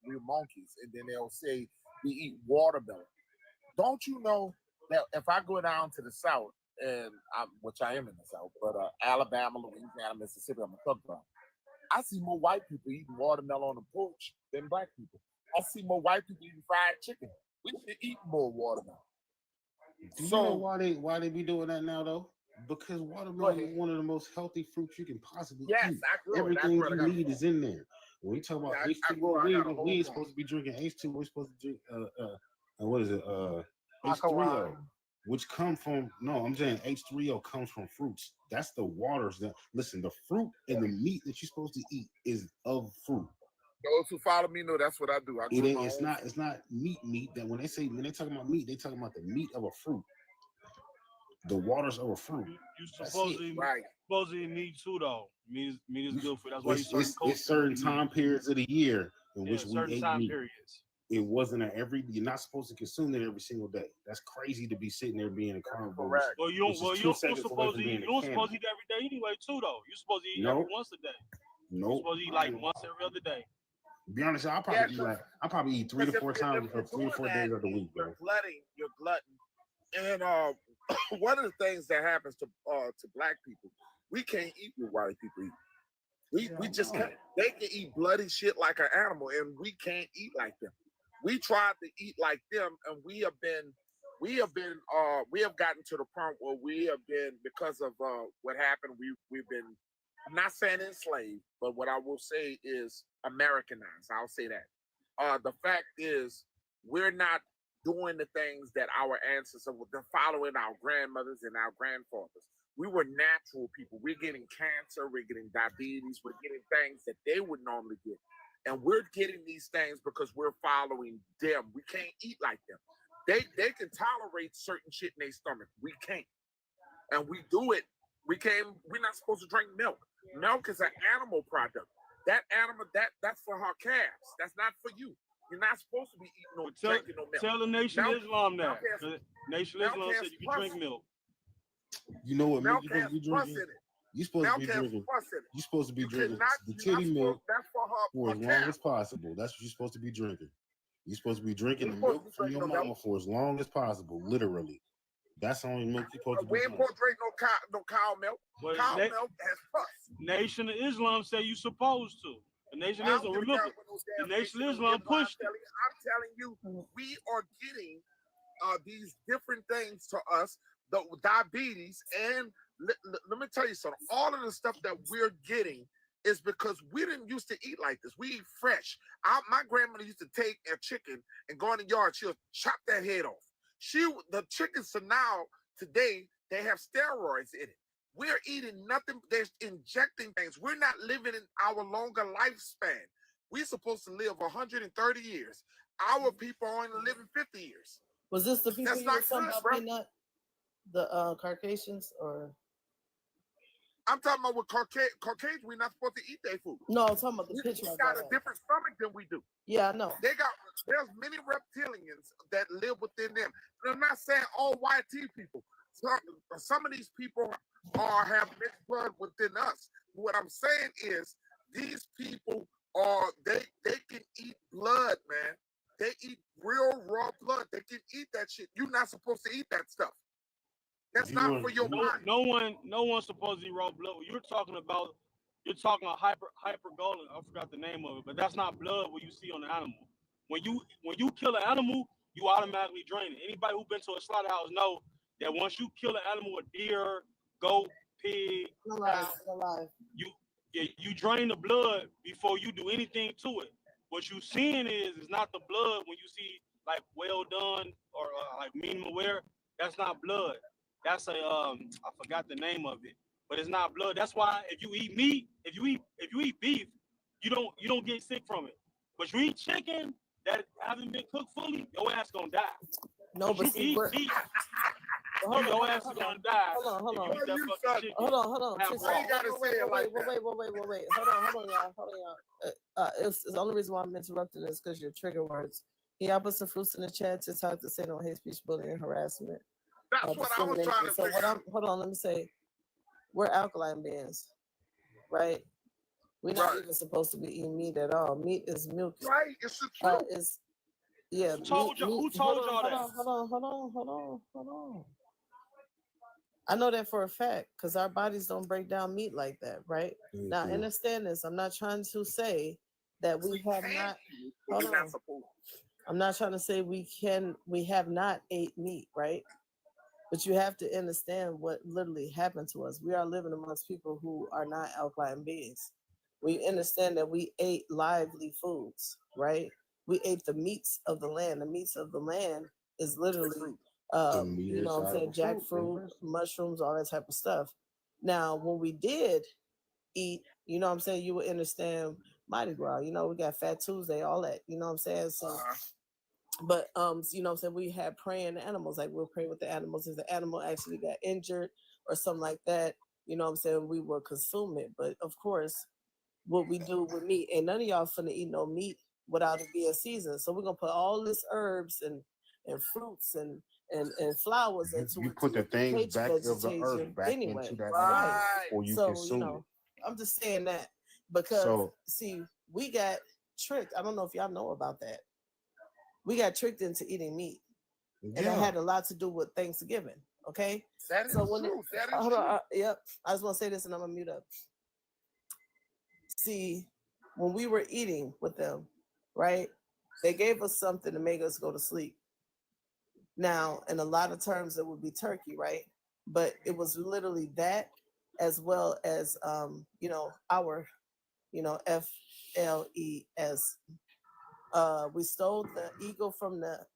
we're monkeys, and then they'll say we eat watermelon. Don't you know that if I go down to the South, and which I am in the South, but Alabama, Louisiana, Mississippi, I'm a truck driver. I see more white people eating watermelon on the porch than black people. I see more white people eating fried chicken. We should eat more watermelon. Do you know why they be doing that now though? Because watermelon is one of the most healthy fruits you can possibly eat. I grew it. Everything you need is in there. When we talk about H2O, we ain't supposed to be drinking H2. We're supposed to drink what is it? H3O, which come from I'm saying H3O comes from fruits. That's the waters that listen. The fruit and the meat that you're supposed to eat is of fruit. Those who follow me know that's what I do. It's not meat. That when they talk about meat, they talking about the meat of a fruit. The waters of a fruit. You supposedly need too though. Meat is good for you. That's why it's certain time periods of the year in which we ate meat. Periods. It wasn't you're not supposed to consume it every single day. That's crazy to be sitting there being a carnivore. Well, you're supposed to eat it every day anyway too though. You're supposed to eat every once a day. Nope. You're supposed to eat like once every other day. To be honest, I'll probably eat 3 to 4 times or 3 or 4 days of the week, bro. You're glutton. And one of the things that happens to black people, we can't eat what white people eat. We just can't. They can eat bloody shit like an animal, and we can't eat like them. We tried to eat like them, and we have gotten to the point where we have been, because of what happened, we've been, I'm not saying enslaved, but what I will say is Americanized. I'll say that. The fact is, we're not doing the things that our ancestors were following, our grandmothers and our grandfathers. We were natural people. We're getting cancer, we're getting diabetes, we're getting things that they would normally get. And we're getting these things because we're following them. We can't eat like them. They can tolerate certain shit in their stomach. We can't. And we do it. We're not supposed to drink milk. Milk is an animal product. That animal, that's for her calves. That's not for you. You're not supposed to be eating drinking no milk. Tell the Nation of Islam that. Nation of Islam said you can drink milk. You know what milk you're supposed to be drinking? You're supposed to be drinking the titty milk for as long as possible. That's what you're supposed to be drinking. You're supposed to be drinking the milk from your mama for as long as possible, literally. That's the only milk you're supposed to be drinking. We ain't supposed to drink no cow milk. Cow milk has pus. Nation of Islam say you supposed to. The Nation of Islam, remember, the Nation of Islam pushed it. I'm telling you, we are getting these different things to us, the diabetes, and let me tell you something. All of the stuff that we're getting is because we didn't used to eat like this. We eat fresh. My grandmother used to take a chicken and go in the yard. She'll chop that head off. The chickens now, today, they have steroids in it. We're eating nothing. They're injecting things. We're not living in our longer lifespan. We're supposed to live 130 years. Our people are only living 50 years. Was this the people you were talking about, bro. Peanut? The Caucasians, or? I'm talking about with Caucasians, we're not supposed to eat their food. No, I'm talking about the picture. They got a different stomach than we do. Yeah, I know. There's many reptilians that live within them. And I'm not saying all YT people. Some of these people have mixed blood within us. What I'm saying is these people they can eat blood, man. They eat real raw blood. They can eat that shit. You're not supposed to eat that stuff. That's not for your mind. No one's supposed to eat raw blood. You're talking about hypergolden. I forgot the name of it, but that's not blood what you see on the animal. When you kill an animal, you automatically drain it. Anybody who's been to a slaughterhouse know that once you kill an animal, a deer, goat, pig, alive. Yeah, you drain the blood before you do anything to it. What you seeing is not the blood when you see like well done or like minimum wear. That's not blood. That's a I forgot the name of it, but it's not blood. That's why if you eat meat, if you eat beef, you don't get sick from it. But you eat chicken that haven't been cooked fully, your ass gonna die. No, But but you see, eat we're, beef, hold on, your ass is hold gonna on, die hold if on. you eat that fucking chicken. Hold on. half Tristan, raw. you gotta say it like that? Wait. Hold on, y'all. It's the only reason why I'm interrupting is because your trigger words. Can y'all put some fruits in the chat to talk to say no hate speech, bullying, and harassment? That's what I was trying to So figure out. hold on, let me say, we're alkaline beings, right? We're not even supposed to be eating meat at all. Meat is milky. Right, it's the truth. Yeah. Who told y'all that? Hold on. I know that for a fact because our bodies don't break down meat like that, right? Now, understand this. I'm not trying to say that we have not. Hold on. I'm not trying to say we have not ate meat, right? But you have to understand what literally happened to us. We are living amongst people who are not alkaline beings. We understand that we ate lively foods, right? We ate the meats of the land. The meats of the land is literally you know what I'm saying, jackfruit, mushrooms, all that type of stuff. Now, when we did eat, you know what I'm saying, you would understand Mardi Gras, you know, we got Fat Tuesday, all that, you know what I'm saying? So, but, you know what I'm saying, we had praying animals, like we'll pray with the animals. If the animal actually got injured or something like that, you know what I'm saying, we will consume it. But of course, what we do with meat, ain't none of y'all finna eat no meat without it being seasoned. So we're gonna put all this herbs and fruits and flowers into You it put to the things increase back of the earth vegetation back anyway. into that Right. animal before you So, consume you know, I'm just saying that because So- see, we got tricked. I don't know if y'all know about that. We got tricked into eating meat. And it Yeah. had a lot to do with Thanksgiving. Okay. That is so when true. That is hold true. on, yep. I just want to say this and I'm gonna mute up. See, when we were eating with them, right? They gave us something to make us go to sleep. Now, in a lot of terms, it would be turkey, right? But it was literally that, as well as you know, our, you know, FLES. We stole the eagle from the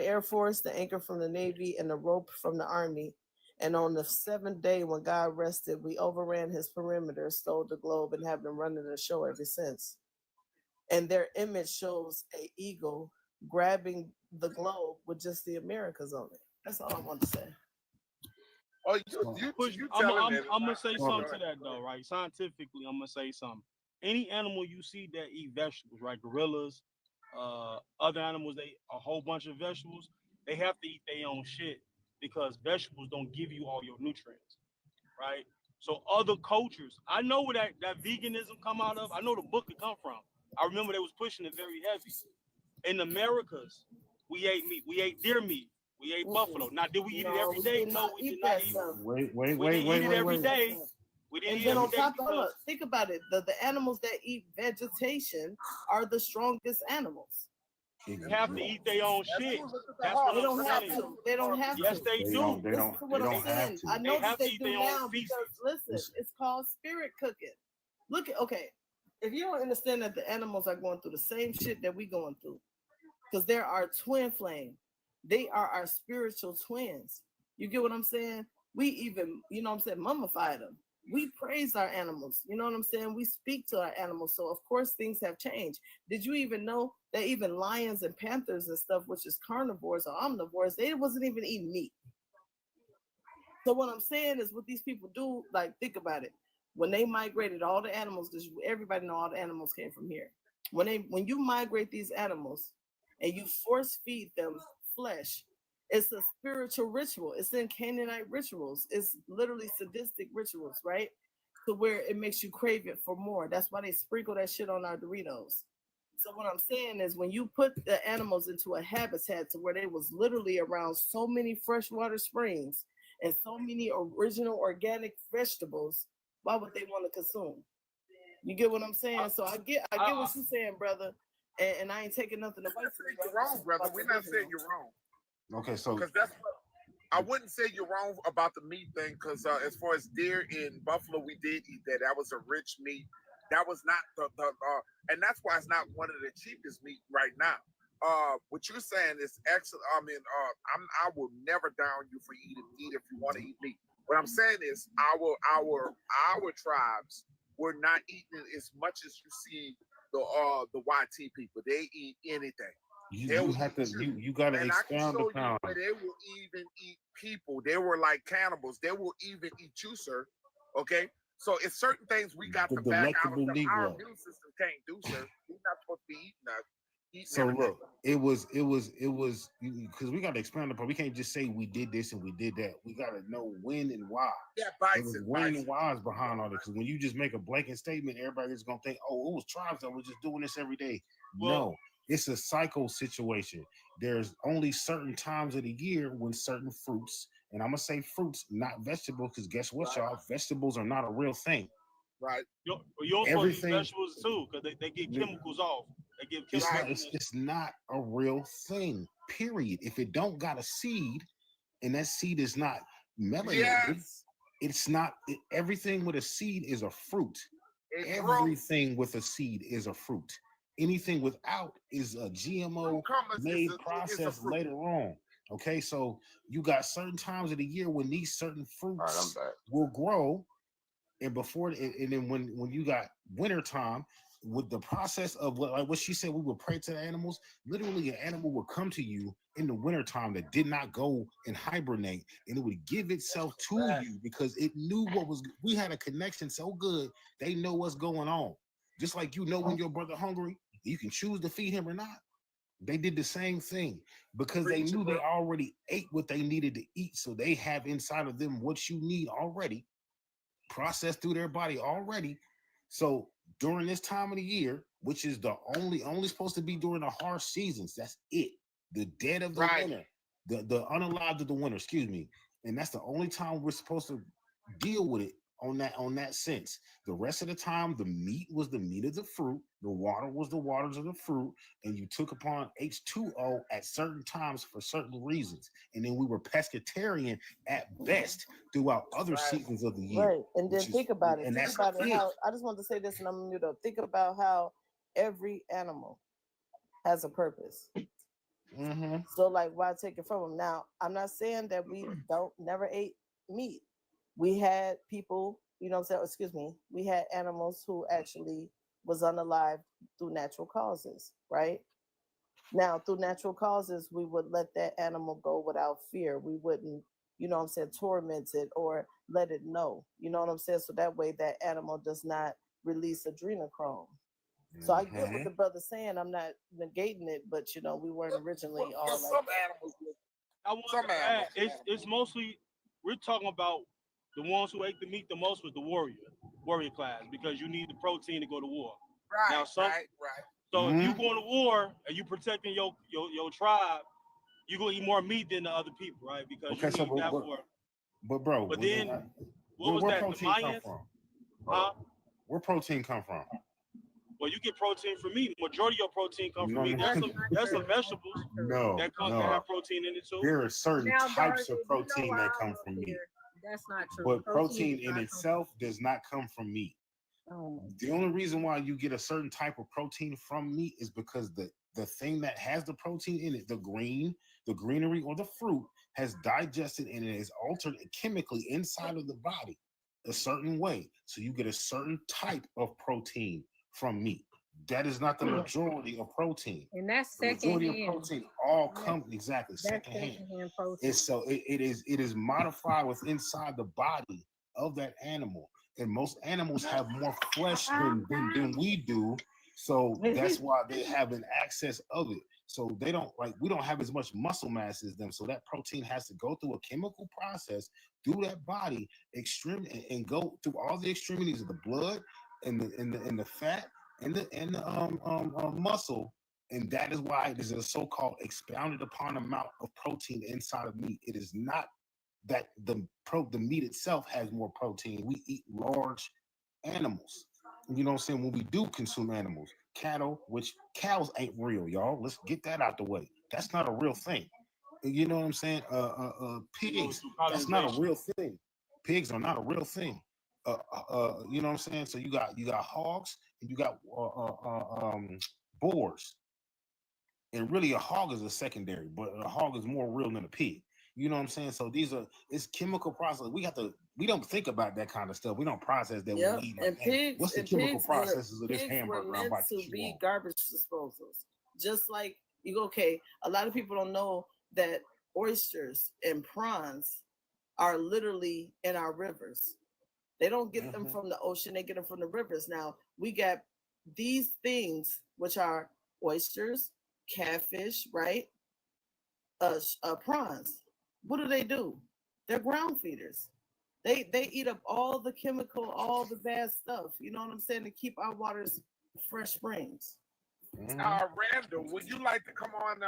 Air Force, the anchor from the Navy, and the rope from the Army. And on the seventh day, when God rested, we overran his perimeter, stole the globe, and have been running the show ever since. And their image shows a eagle grabbing the globe with just the Americas on it. That's all I want to say. Oh, you I'm telling it. gonna say something to that though, right? Scientifically, I'm gonna say something. Any animal you see that eat vegetables, right? Gorillas, other animals, they a whole bunch of vegetables. They have to eat their own shit because vegetables don't give you all your nutrients, right? So other cultures, I know where that veganism come out of. I know the book it come from. I remember they was pushing it very heavy. In the Americas, we ate meat. We ate deer meat. We ate buffalo. Now, did we eat it every day? No, we did not eat it. Wait. We didn't eat it every day. We didn't And eat then it on every day top of because it, think about it. The animals that eat vegetation are the strongest animals. they have to eat their own shit. That's what They I'm don't have saying. to. They don't have Yes, to. they do. Listen to what I'm saying. I know They that have to they eat do their now own feces. because listen, it's called spirit cooking. Look at if you don't understand that the animals are going through the same shit that we going through, because they're our twin flame. They are our spiritual twins. You get what I'm saying? We even, you know what I'm saying, mummified them. We praise our animals. You know what I'm saying? We speak to our animals. So of course things have changed. Did you even know that even lions and panthers and stuff, which is carnivores or omnivores, they wasn't even eating meat? So what I'm saying is what these people do, like think about it. When they migrated all the animals, because everybody know all the animals came from here. When you migrate these animals and you force feed them flesh, it's a spiritual ritual. It's in Canaanite rituals. It's literally sadistic rituals, right? To where it makes you crave it for more. That's why they sprinkle that shit on our Doritos. So what I'm saying is when you put the animals into a habitat to where they was literally around so many freshwater springs and so many original organic vegetables, why would they want to consume? You get what I'm saying? So I get what you're saying, brother. And I ain't taking nothing away from you. You're wrong, brother. We're not saying you're wrong. Okay, so Because that's what I wouldn't say you're wrong about the meat thing, because as far as deer in buffalo, we did eat that. That was a rich meat. That was not and that's why it's not one of the cheapest meat right now. What you're saying is excellent. I mean, I will never down you for eating meat if you want to eat meat. What I'm saying is our tribes were not eating as much as you see the YT people. They eat anything. You have to you got to And I can expound show you upon. where they will even eat people. They were like cannibals. They will even eat you, sir. Okay? So it's certain things we got The to back delectable ourselves. Our Negro. immune system can't do, sir. We're not supposed to be eating us. So look, it was because we got to expand upon. We can't just say we did this and we did that. We got to know when and why. Yeah, There was when and whys behind all this. Because when you just make a blanket statement, everybody's gonna think, "Oh, it was tribes that were just doing this every day." No, it's a cycle situation. There's only certain times of the year when certain fruits, and I'm gonna say fruits, not vegetables, because guess what, y'all? Vegetables are not a real thing. Right. You also eat Everything. vegetables too, because they get chemicals off. They give It's chemicals. not. It's not a real thing. Period. If it don't got a seed, and that seed is not melanated, it's not. Everything with a seed is a fruit. Everything with a seed is a fruit. Anything without is a GMO made process later on. Okay, so you got certain times of the year when these certain fruits will grow, and before and then when you got winter time with the process of what she said, we would pray to the animals. Literally, an animal would come to you in the winter time that did not go and hibernate, and it would give itself to you because it knew what was. We had a connection so good, they know what's going on. Just like you know when your brother hungry, you can choose to feed him or not. They did the same thing because they knew they already ate what they needed to eat, so they have inside of them what you need already processed through their body already. So during this time of the year, which is the only supposed to be during the harsh seasons, that's it. The dead of the winter, the unalived of the winter, excuse me. And that's the only time we're supposed to deal with it on that sense. The rest of the time, the meat was the meat of the fruit, the water was the waters of the fruit, and you took upon H2O at certain times for certain reasons. And then we were pescatarian at best throughout other seasons of the year. Right. And then think about it. And Think that's about it it. how I just want to say this and I'm gonna mute up. Think about how every animal has a purpose. So like why take it from them? Now, I'm not saying that we don't never ate meat. We had people, you know what I'm saying, excuse me, we had animals who actually was unalive through natural causes, right? Now, through natural causes, we would let that animal go without fear. We wouldn't, you know what I'm saying, torment it or let it know. You know what I'm saying? So that way that animal does not release adrenochrome. So I get what the brother's saying. I'm not negating it, but you know, we weren't originally all like some animals. I want to add, it's mostly we're talking about the ones who ate the meat the most was the warrior class, because you need the protein to go to war. Right, Now, right. So if you going to war and you protecting your tribe, you gonna eat more meat than the other people, right? Because Okay, you need that for. but bro, But then, what was where that? The protein come Mayans? from? Huh? Where protein come from? Well, you get protein from meat. Majority of your protein come from No, meat. no. There's some vegetables that have protein in it too. There are certain Now, types Dorothy, of protein that come from meat, that's not true. but protein does in not come itself does not come from meat. from- The only reason why you get a certain type of protein from meat is because the thing that has the protein in it, the greenery or the fruit, has digested and it is altered chemically inside of the body a certain way. So you get a certain type of protein from meat. That is not the majority of protein. And that's The majority of secondhand. protein all come exactly That's secondhand. secondhand protein. It's so it is modified with inside the body of that animal. And most animals have more flesh than we do. So that's why they have an access of it. So they don't we don't have as much muscle mass as them. So that protein has to go through a chemical process through that body, and go through all the extremities of the blood and the fat and the muscle. And that is why it is a so-called expounded upon amount of protein inside of meat. It is not that the meat itself has more protein. We eat large animals. You know what I'm saying? When we do consume animals, cattle, which cows ain't real, y'all. Let's get that out the way. That's not a real thing. You know what I'm saying? Pigs. That's not a real thing. Pigs are not a real thing. You know what I'm saying? So you got hogs and you got boars, and really a hog is a secondary, but a hog is more real than a pig. You know what I'm saying? So it's chemical process. We don't think about that kind of stuff. We don't process that. Yep, We eat and like, hey, pigs what's the and chemical pigs were processes of this pigs were hamburger I'm meant about to to chew be on? garbage disposals. Just like you go, okay, a lot of people don't know that oysters and prawns are literally in our rivers. They don't get them from the ocean, they get them from the rivers. Now we got these things, which are oysters, catfish, right? Prawns. What do? They're ground feeders. They eat up all the chemical, all the bad stuff. You know what I'm saying? To keep our waters fresh springs. Randall, would you like to come on the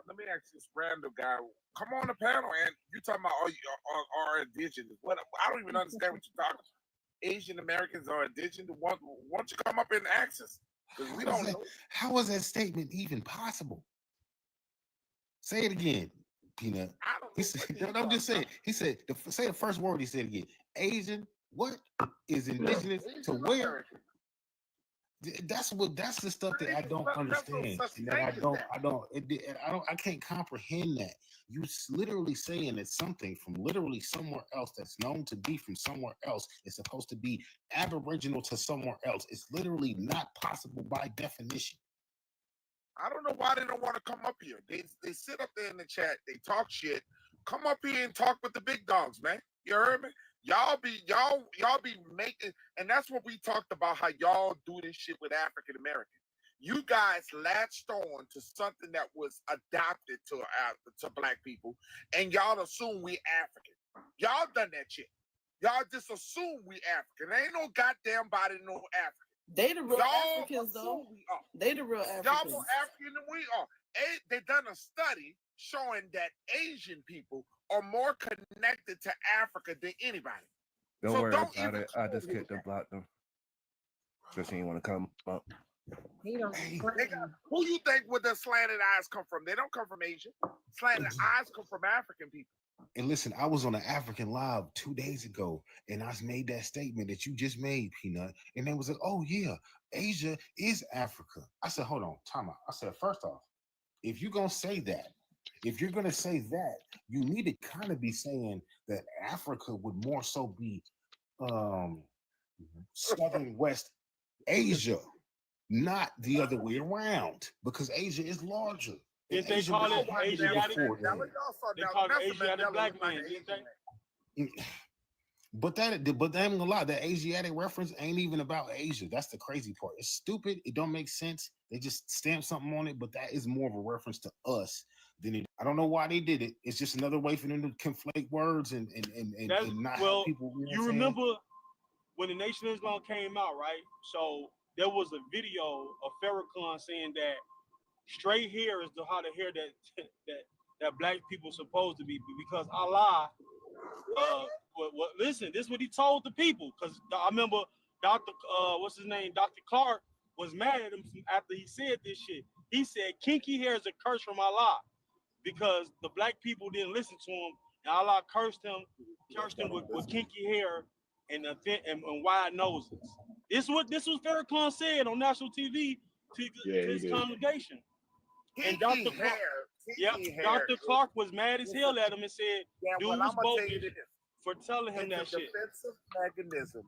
let me ask this Randall guy. Come on the panel and you talking about are indigenous. What I don't even understand what you're talking about. Asian Americans are indigenous. Why don't you come up and ask us? Because we don't know. How is that statement even possible? Say it again, Peanut. He said, I'm just saying. He said, say the first word he said again. Asian, what is indigenous to where? That's the stuff that I don't understand, and that I can't comprehend that. You literally saying that something from literally somewhere else that's known to be from somewhere else is supposed to be aboriginal to somewhere else. It's literally not possible by definition. I don't know why they don't want to come up here. They sit up there in the chat, they talk shit. Come up here and talk with the big dogs, man. You heard me? Y'all be making, and that's what we talked about, how y'all do this shit with African Americans. You guys latched on to something that was adopted to black people, and y'all assume we African. Y'all done that shit. Y'all just assume we African. There ain't no goddamn body no African. They the real Y'all Africans, though. we are. They the real Y'all Africans. more African than we are. They done a study showing that Asian people are more connected to Africa than anybody. Don't So worry don't about even it. I just kicked and blocked them. Just didn't want to come up. Who you think would the slanted eyes come from? They don't come from Asia. Slanted eyes come from African people. And listen, I was on an African Live 2 days ago, and I made that statement that you just made, Peanut. And they was like, oh, yeah, Asia is Africa. I said, hold on, time out. I said, first off, if you're going to say that, you need to kind of be saying that Africa would more so be Southern West Asia, not the other way around, because Asia is larger. If they call it Asiatic, they call it Asiatic black man. But I ain't gonna lie, that Asiatic reference ain't even about Asia. That's the crazy part. It's stupid. It don't make sense. They just stamp something on it, but that is more of a reference to us than it. I don't know why they did it. It's just another way for them to conflate words and not have people. You remember when the Nation of Islam came out, right? So there was a video of Farrakhan saying that straight hair is how the hair that black people supposed to be, because Allah listen, this is what he told the people, because I remember Dr. What's his name? Dr. Clark was mad at him after he said this shit. He said kinky hair is a curse from Allah because the black people didn't listen to him, and Allah cursed him with kinky hair and wide noses. This was Farrakhan said on national TV to his congregation. And Dr. Clark was mad as hell at him and said, dude was bogus for telling him that shit. Defensive mechanism.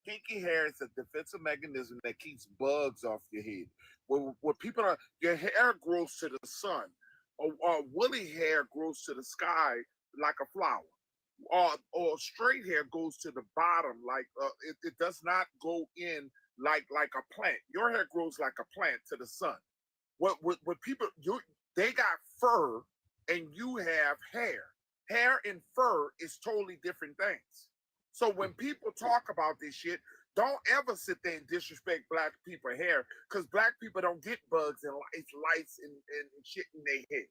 Kinky hair is a defensive mechanism that keeps bugs off your head. When people your hair grows to the sun, or woolly hair grows to the sky like a flower, or straight hair goes to the bottom like it does not go in like a plant. Your hair grows like a plant to the sun. What people they got fur and you have hair. Hair and fur is totally different things. So when people talk about this shit, don't ever sit there and disrespect black people hair, because black people don't get bugs and lice and shit in their head.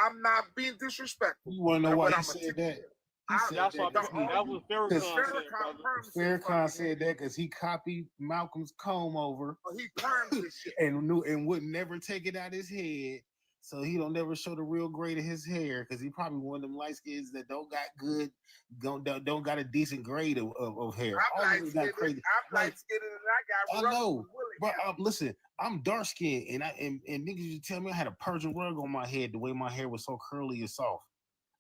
I'm not being disrespectful. You want to know why he said that? That was Farrakhan said. Farrakhan said that because he copied Malcolm's comb over. He permed this shit and would never take it out his head. so he don't never show the real grade of his hair because he probably one of them light skins that don't got good, don't got a decent grade of hair. I'm All of light them skinned. got crazy. I'm Like, light skinned and I got I rough know, with Willie. but listen, I'm dark skinned, and niggas used to tell me I had a Persian rug on my head the way my hair was so curly and soft.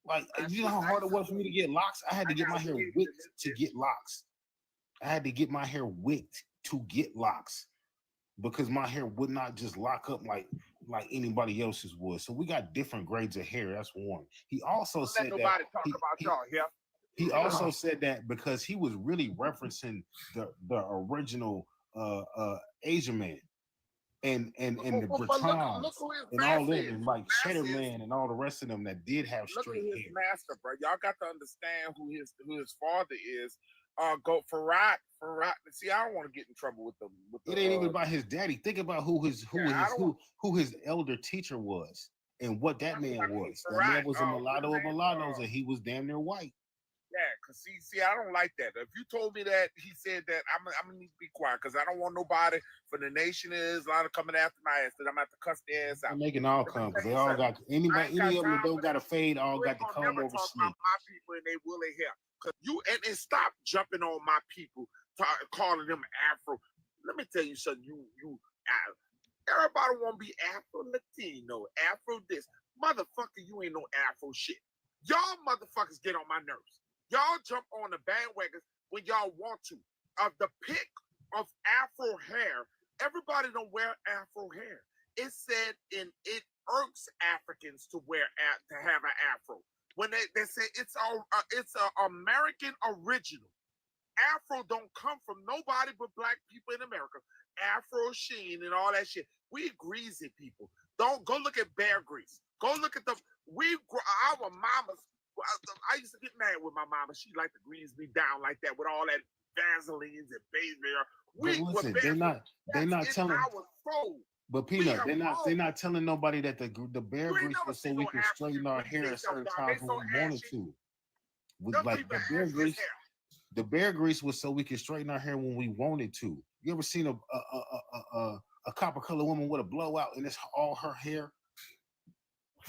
Like, you know how hard it was for me to get locks? I had to get my hair wicked to get locks. I had to get my hair wicked to get locks because my hair would not just lock up like anybody else's would. So we got different grades of hair. That's one. He also Don't said let that nobody talk about y'all here. he also said that because he was really referencing the original Asian man and the Britons and all them and like Cheddar Man and all the rest of them that did have Look straight at his hair. master, bro. Y'all got to understand who his father is. Go Farad. See, I don't want to get in trouble with them. It ain't even about his daddy. Think about who his elder teacher was and what that man was. That man was a mulatto of mulattoes, and he was damn near white. Yeah, cause see, I don't like that. If you told me that he said that, I'm gonna need to be quiet because I don't want nobody for the nation of Islam coming after my ass. That I'm gonna have to cuss their ass out. I'm making all come because they all got any of them that don't got a fade, all got the comb over snake. My people and they willing hair. Cause you and stop jumping on my people, calling them Afro. Let me tell you something. Everybody want to be Afro Latino, Afro this. Motherfucker, you ain't no Afro shit. Y'all motherfuckers get on my nerves. Y'all jump on the bandwagons when y'all want to. The pick of Afro hair, everybody don't wear Afro hair. It said it irks Africans to have an Afro. When they say it's a American original. Afro don't come from nobody but black people in America. Afro Sheen and all that shit. We greasy people. Don't go look at Bear Grease. Go look at our mamas. I used to get mad with my mama. She liked to grease me down like that with all that Vaselines and baby. But listen, they're not telling. But Peanut, they're not telling nobody that the Bear Grease was so we could straighten our hair at certain times when we wanted to. With like the Bear Grease was so we could straighten our hair when we wanted to. You ever seen a copper color woman with a blowout and it's all her hair?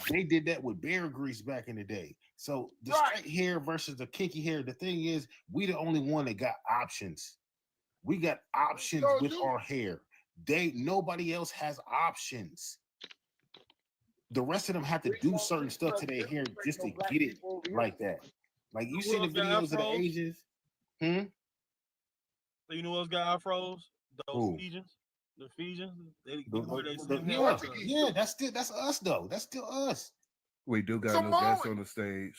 They did that with Bear Grease back in the day. So the straight hair versus the kinky hair. The thing is, we the only one that got options. We got options with our hair. Nobody else has options. The rest of them have to do certain stuff to their hair just to get it like that. Like you see the videos of the Asians. So you know what's got afros? Those Who? Fijians. The Fijians. Yeah, that's us though. That's still us. We do got no guests on the stage.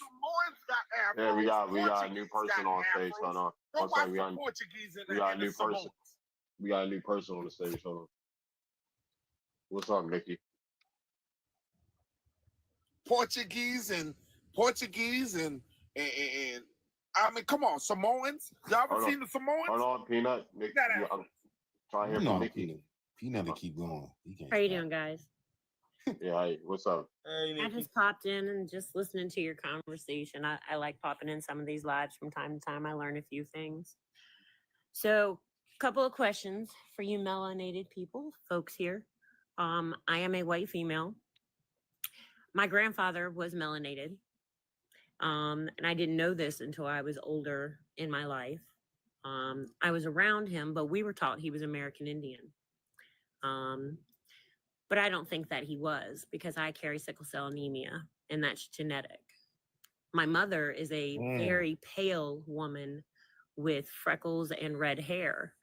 Yeah, we got a new person on stage. Hold on. One second, we got a new person. We got a new person on the stage. Hold on. What's up, Mickey? Portuguese and I mean, come on, Samoans. Y'all ever seen the Samoans? Hold on, Peanut. Nick, I'm trying to hear from Mickey. Peanut to keep going. How you doing, guys? Yeah, hey, what's up? I just popped in and just listening to your conversation. I like popping in some of these lives from time to time. I learn a few things. So, a couple of questions for you melanated people, folks here. I am a white female. My grandfather was melanated. And I didn't know this until I was older in my life. I was around him, but we were taught he was American Indian. But I don't think that he was because I carry sickle cell anemia and that's genetic. My mother is a very pale woman with freckles and red hair.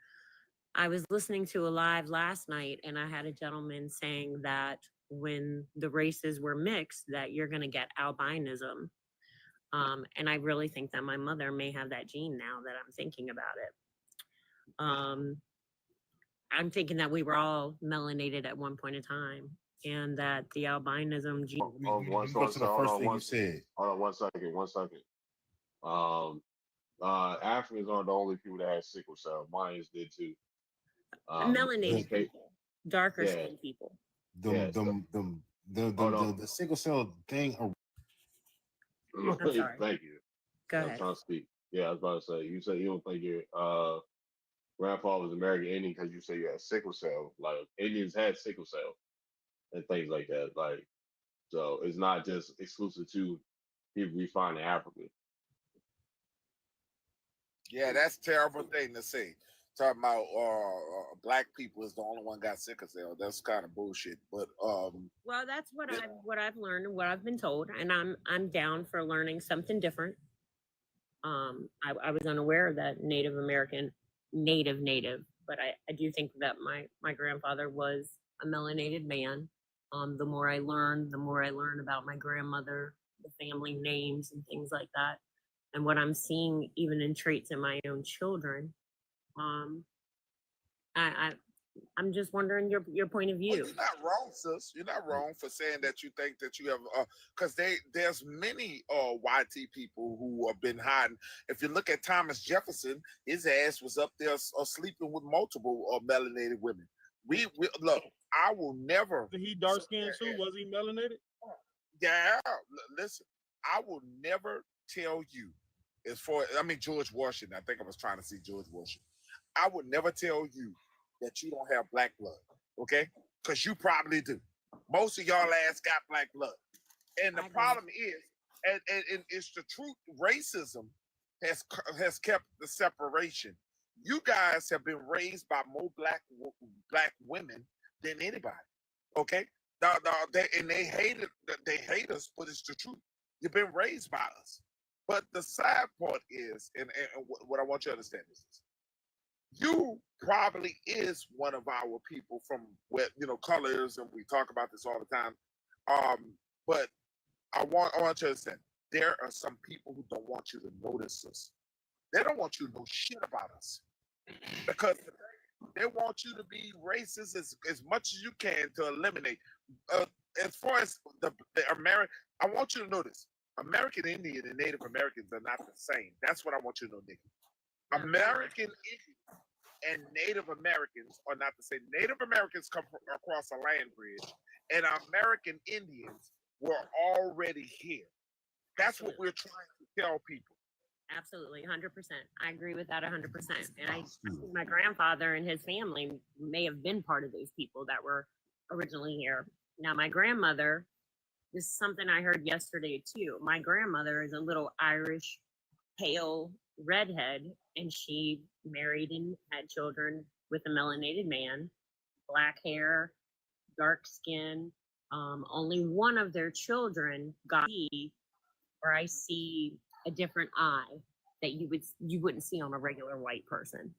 I was listening to a live last night and I had a gentleman saying that when the races were mixed, that you're going to get albinism. And I really think that my mother may have that gene now that I'm thinking about it. I'm thinking that we were all melanated at one point in time and that the albinism gene. Hold on, one second. Africans aren't the only people that have sickle cell. Mayans did too. Melanated people, darker skinned people. The sickle cell thing. I'm sorry. Thank you. Go ahead. I'm trying to speak. Yeah, I was about to say. You said you don't think your grandpa was American Indian because you say you had sickle cell. Like Indians had sickle cell and things like that. Like So it's not just exclusive to people we find in Africa. Yeah, that's a terrible thing to say. Talking about black people is the only one got sickle cell. That's kind of bullshit. But Well, that's what I've learned and what I've been told, and I'm down for learning something different. I was unaware that Native American, native, but I do think that my grandfather was a melanated man. The more I learn, about my grandmother, the family names and things like that, and what I'm seeing even in traits in my own children. Um, I'm just wondering your point of well, view. you're not wrong, sis. You're not wrong for saying that you think that you have, because there's many YT people who have been hiding. If you look at Thomas Jefferson, his ass was up there sleeping with multiple melanated women. We look. I will never. Was he dark skinned too? Was he melanated? Yeah, listen. I will never tell you. As far, I mean, George Washington. I think I was trying to see George Washington. I would never tell you that you don't have black blood, okay? Because you probably do. Most of y'all ass got black blood. And the problem is, and it's the truth, racism has kept the separation. You guys have been raised by more black women than anybody, okay? They hate it. They hate us, but it's the truth. You've been raised by us. But the sad part is, and what I want you to understand is this. You probably is one of our people from where colors, and we talk about this all the time. But I want you to understand there are some people who don't want you to notice us. They don't want you to know shit about us because they want you to be racist as much as you can to eliminate. As far as the American, I want you to know this: American Indian and Native Americans are not the same. That's what I want you to know, Nikki. American Indian and Native Americans are not the same. Native Americans come across a land bridge, and American Indians were already here. That's what we're trying to tell people. Absolutely, 100%. I agree with that 100%. And I think my grandfather and his family may have been part of those people that were originally here. Now, my grandmother, this is something I heard yesterday too. My grandmother is a little Irish, pale redhead, and she married and had children with a melanated man, black hair, dark skin. Only one of their children got or I see a different eye that you wouldn't see on a regular white person.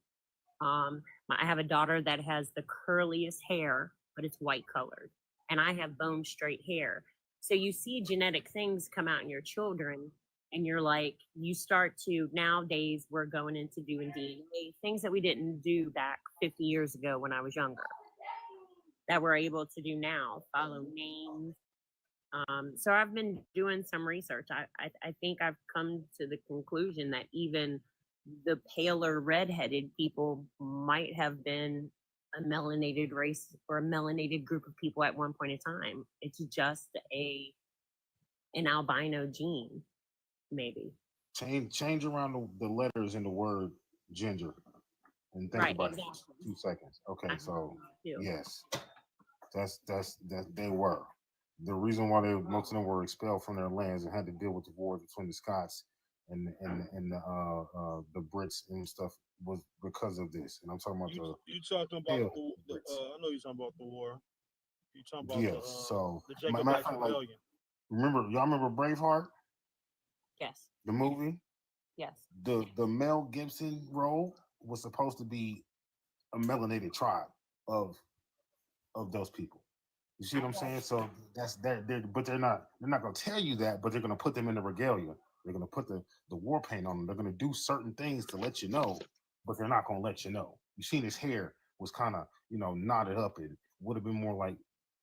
I have a daughter that has the curliest hair, but it's white colored, and I have bone straight hair. So you see genetic things come out in your children, and you're like, you start to, nowadays we're going into doing DNA, things that we didn't do back 50 years ago when I was younger, that we're able to do now, follow names. So I've been doing some research. I think I've come to the conclusion that even the paler redheaded people might have been a melanated race or a melanated group of people at one point in time. It's just an albino gene, maybe. Change around the letters in the word ginger and think about it for 2 seconds. Okay, so yes, that they were. The reason why most of them were expelled from their lands and had to deal with the war between the Scots and the Brits and stuff was because of this. And I'm talking about you talking about I know you're talking about the war. You talking about so the Jacobite Rebellion. Y'all remember Braveheart? Yes. The movie? Yes. The Mel Gibson role was supposed to be a melanated tribe of those people. You see what I'm saying? So that's that. But they're not going to tell you that. But they're going to put them in the regalia. They're going to put the war paint on them. They're going to do certain things to let you know, but they're not going to let you know. You seen his hair was kind of knotted up. It would have been more like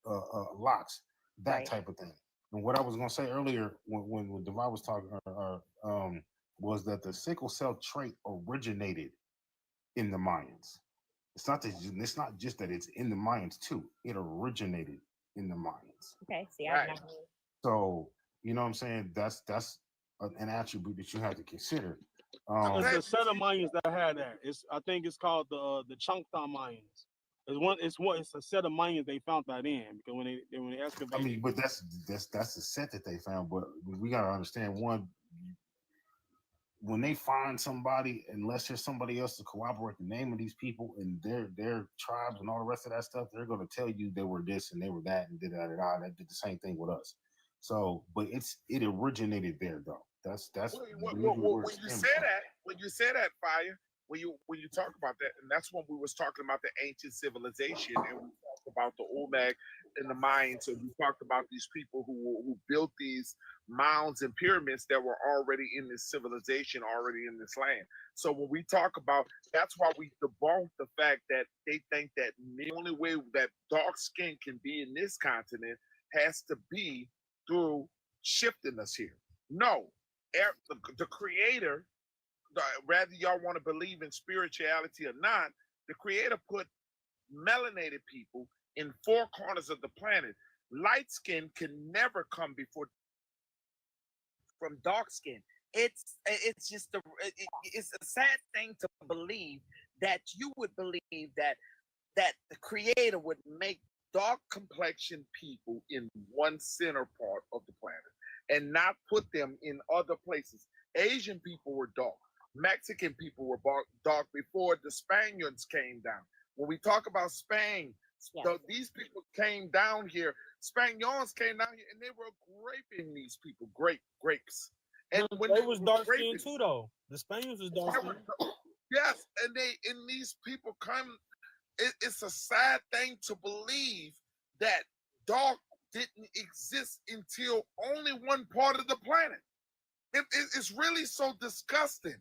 locks, that type of thing. And what I was going to say earlier when Devon was talking, was that the sickle cell trait originated in the Mayans. It's not just that it's in the Mayans too. It originated in the Mayans. Okay. See, So you know what I'm saying? That's an attribute that you have to consider. It's a set of Mayans that had that. I think it's called the Changta Mayans. It's a set of mines they found that in because when they I excavated. mean, but that's the set that they found. But we gotta understand one. When they find somebody, unless there's somebody else to corroborate the name of these people and their tribes and all the rest of that stuff, they're gonna tell you they were this and they were that and da. That did the same thing with us. So, but it originated there though. That's when you say that, Fire, when you talk about that, and that's when we was talking about the ancient civilization, and we talked about the Olmec and the Mayans, and we talked about these people who built these mounds and pyramids that were already in this civilization, already in this land. So when we talk about, that's why we debunk the fact that they think that the only way that dark skin can be in this continent has to be through shifting us here. No, the creator, whether y'all want to believe in spirituality or not, the creator put melanated people in four corners of the planet. Light skin can never come before from dark skin. It's it's a sad thing to believe that you would believe that the creator would make dark complexion people in one center part of the planet and not put them in other places. Asian people were dark. Mexican people were dark before the Spaniards came down. When we talk about Spain, these people came down here. Spaniards came down here and they were raping these people, grapes. And when they was dark skinned too, though. The Spaniards was dark skinned. Yes, and these people come. It's a sad thing to believe that dark didn't exist until only one part of the planet. It's really so disgusting.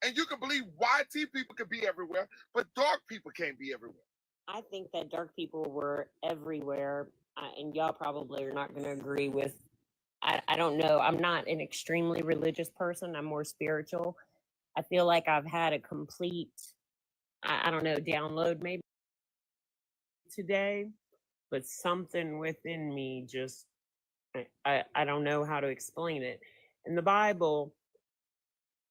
And you can believe white people can be everywhere, but dark people can't be everywhere. I think that dark people were everywhere, and y'all probably are not going to agree with. I don't know. I'm not an extremely religious person. I'm more spiritual. I feel like I've had a complete, I don't know, download maybe today, but something within me just, I don't know how to explain it. In the Bible,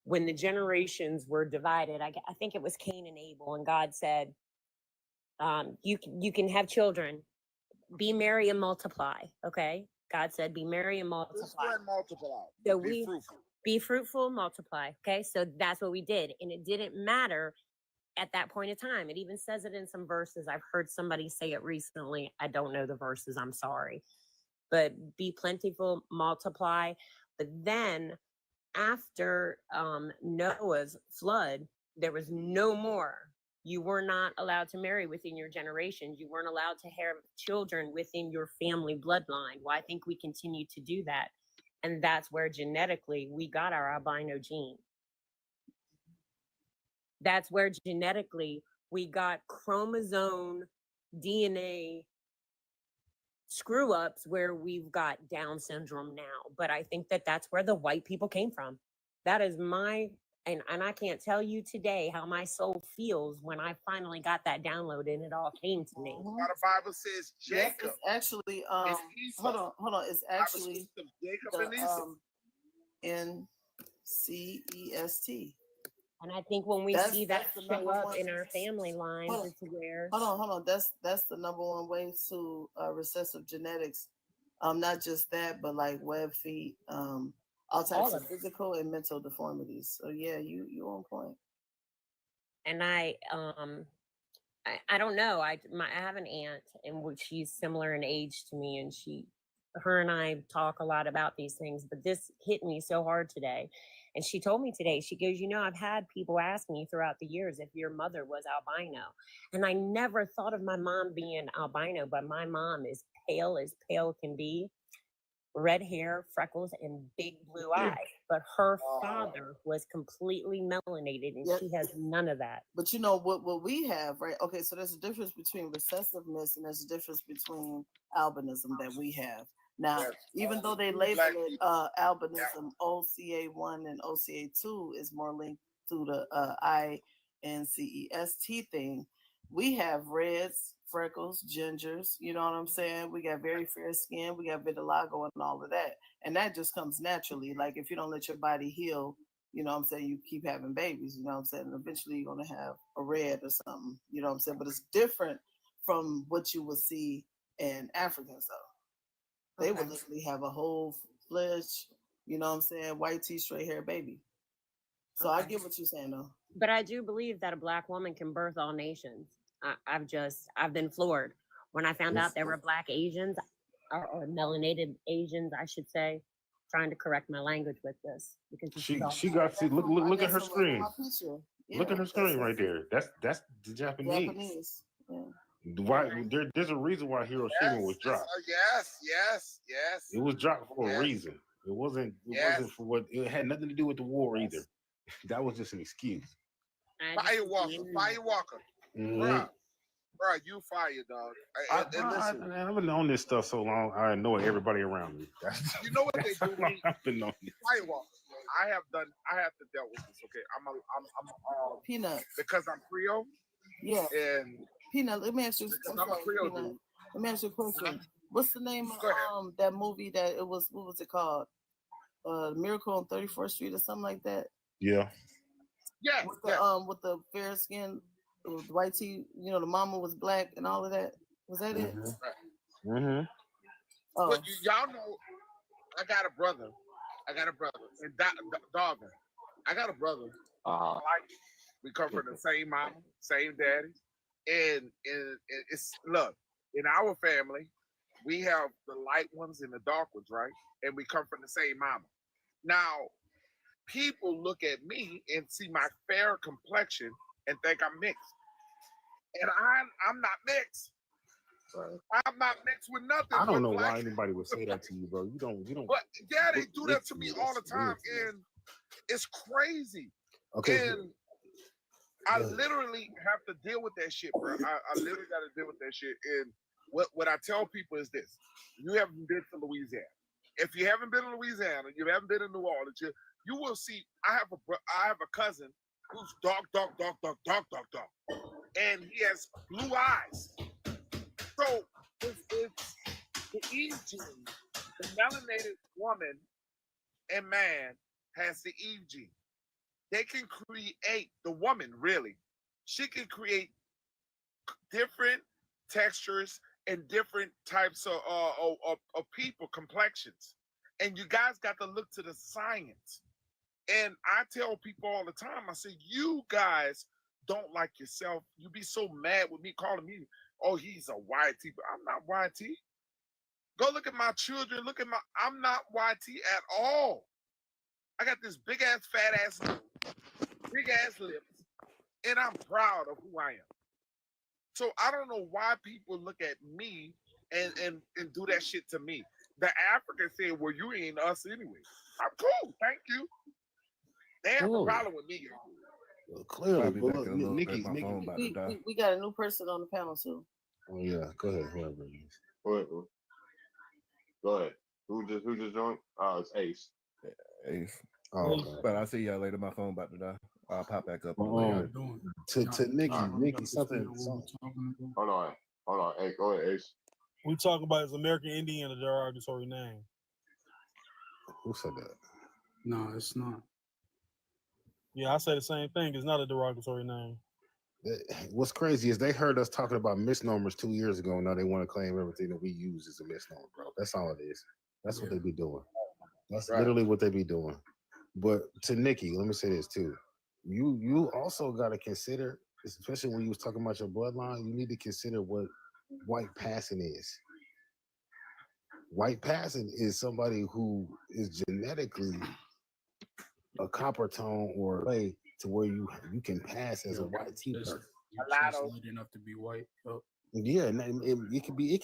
when the generations were divided, I think it was Cain and Abel, and God said, you can have children, be merry and multiply. Okay, God said, be merry and multiply. So be fruitful, multiply. Okay, so that's what we did, and it didn't matter at that point in time. It even says it in some verses. I've heard somebody say it recently. I don't know the verses. I'm sorry, but be plentiful, multiply. But then after Noah's flood, there was no more. You were not allowed to marry within your generation. You weren't allowed to have children within your family bloodline. Well, I think we continue to do that. And that's where genetically we got our albino gene. That's where genetically we got chromosome DNA screw ups where we've got Down syndrome now. But I think that that's where the white people came from. That is my, and I can't tell you today how my soul feels when I finally got that download and it all came to me. The Bible says Jacob. Yes, it's actually, hold on. It's actually NCEST. And I think when we see that show up in our family lines, it's where. Hold on. That's the number one way to recessive genetics. Not just that, but like web feet, all types of physical and mental deformities. So yeah, you're on point. And I don't know. I have an aunt, and she's similar in age to me, and her and I talk a lot about these things. But this hit me so hard today. And she told me today, she goes, I've had people ask me throughout the years if your mother was albino. And I never thought of my mom being albino, but my mom is pale as pale can be, red hair, freckles, and big blue eyes. But her father was completely melanated, and she has none of that. But you know what we have, right? Okay, so there's a difference between recessiveness and there's a difference between albinism that we have. Now, even though they label it albinism, OCA1 and OCA2 is more linked to the INCEST thing, we have reds, freckles, gingers, you know what I'm saying? We got very fair skin, we got vitiligo and all of that. And that just comes naturally. Like if you don't let your body heal, you know what I'm saying, you keep having babies, you know what I'm saying? And eventually you're going to have a red or something, you know what I'm saying? But it's different from what you would see in Africans though. They would Okay. literally have a whole fledged, you know what I'm saying, white tee, straight hair baby. So I Okay. get what you're saying though. But I do believe that a Black woman can birth all nations. I've been floored when I found out there were Black Asians or melanated Asians, I should say. Trying to correct my language with this because this is all She got see look I at got her some right on screen. my picture. Look at Yeah, her screen right there. That's the Japanese. Japanese. Yeah. Why there's a reason why Hiroshima was dropped. Yes. It was dropped for a Yes. reason. It wasn't Yes. for what it had nothing to do with the war either. That was just an excuse. Firewalker. Mhm. Bruh, you fire, dog. And listen, I've been on this stuff so long, I annoy everybody around me. you know what they That's do how to long me? I've been on this. Firewalker. I have to deal with this. Okay, I'm Peanut. because I'm Creole. Yeah. And Peanut, let me ask you. because I'm I'm a sorry, Creole Peanut. dude. Let me ask you a question. What's the name Go ahead. of that movie that it was? What was it called? Miracle on 34th Street or something like that. Yeah. Yeah. With the fair skin, with white tee. You know, the mama was black and all of that. Was that it? Mm-hmm. Oh. But y'all know, I got a brother, and Dogger. I got a brother. Like we come from the same mama, same daddy, and it's look in our family, we have the light ones and the dark ones, right? And we come from the same mama. Now, people look at me and see my fair complexion and think I'm mixed, and I'm not mixed. I'm not mixed with nothing. I don't but know black. why anybody would say that to you, bro. You don't. But yeah, they do that to listen, me all the that's time, weird. and it's crazy. Okay. And I literally have to deal with that shit, bro. I literally got to deal with that shit. And what I tell people is this: you haven't been to Louisiana. If you haven't been to Louisiana, you haven't been to New Orleans, you will see. I have a cousin who's dark, and he has blue eyes. So it's the Eve gene. The melanated woman and man has the Eve gene. They can create, the woman really, she can create different textures and different types of people complexions. And you guys got to look to the science. And I tell people all the time, I say, you guys don't like yourself. You be so mad with me calling me, oh, he's a YT, but I'm not YT. Go look at my children. I'm not YT at all. I got this big ass, fat ass nose, big ass lips, and I'm proud of who I am. So I don't know why people look at me and do that shit to me. The Africans said, well, you ain't us anyway. I'm cool. Thank you. They have a problem with me, y'all. Well, clearly, Be but back look, in a little bit. Nikki. My phone about to die. We got a new person on the panel too. Oh yeah, go ahead, whoever it is. Go ahead. Who just joined? Oh, it's Ace. Ace. Oh, okay. But I'll see y'all later. My phone about to die. I'll pop back up. To Nikki, something. Hold on. Hey, go ahead, Ace. We talk about is American Indian a derogatory name? Who said that? No, it's not. Yeah, I say the same thing. It's not a derogatory name. What's crazy is they heard us talking about misnomers 2 years ago. Now they want to claim everything that we use is a misnomer, bro. That's all it is. That's what they be doing. That's literally what they be doing. But to Nikki, let me say this too. You also got to consider, especially when you was talking about your bloodline, you need to consider what white passing is. White passing is somebody who is genetically a copper tone or way to where you can pass as a white person. Just light enough to be white. Oh. Yeah, and it could be.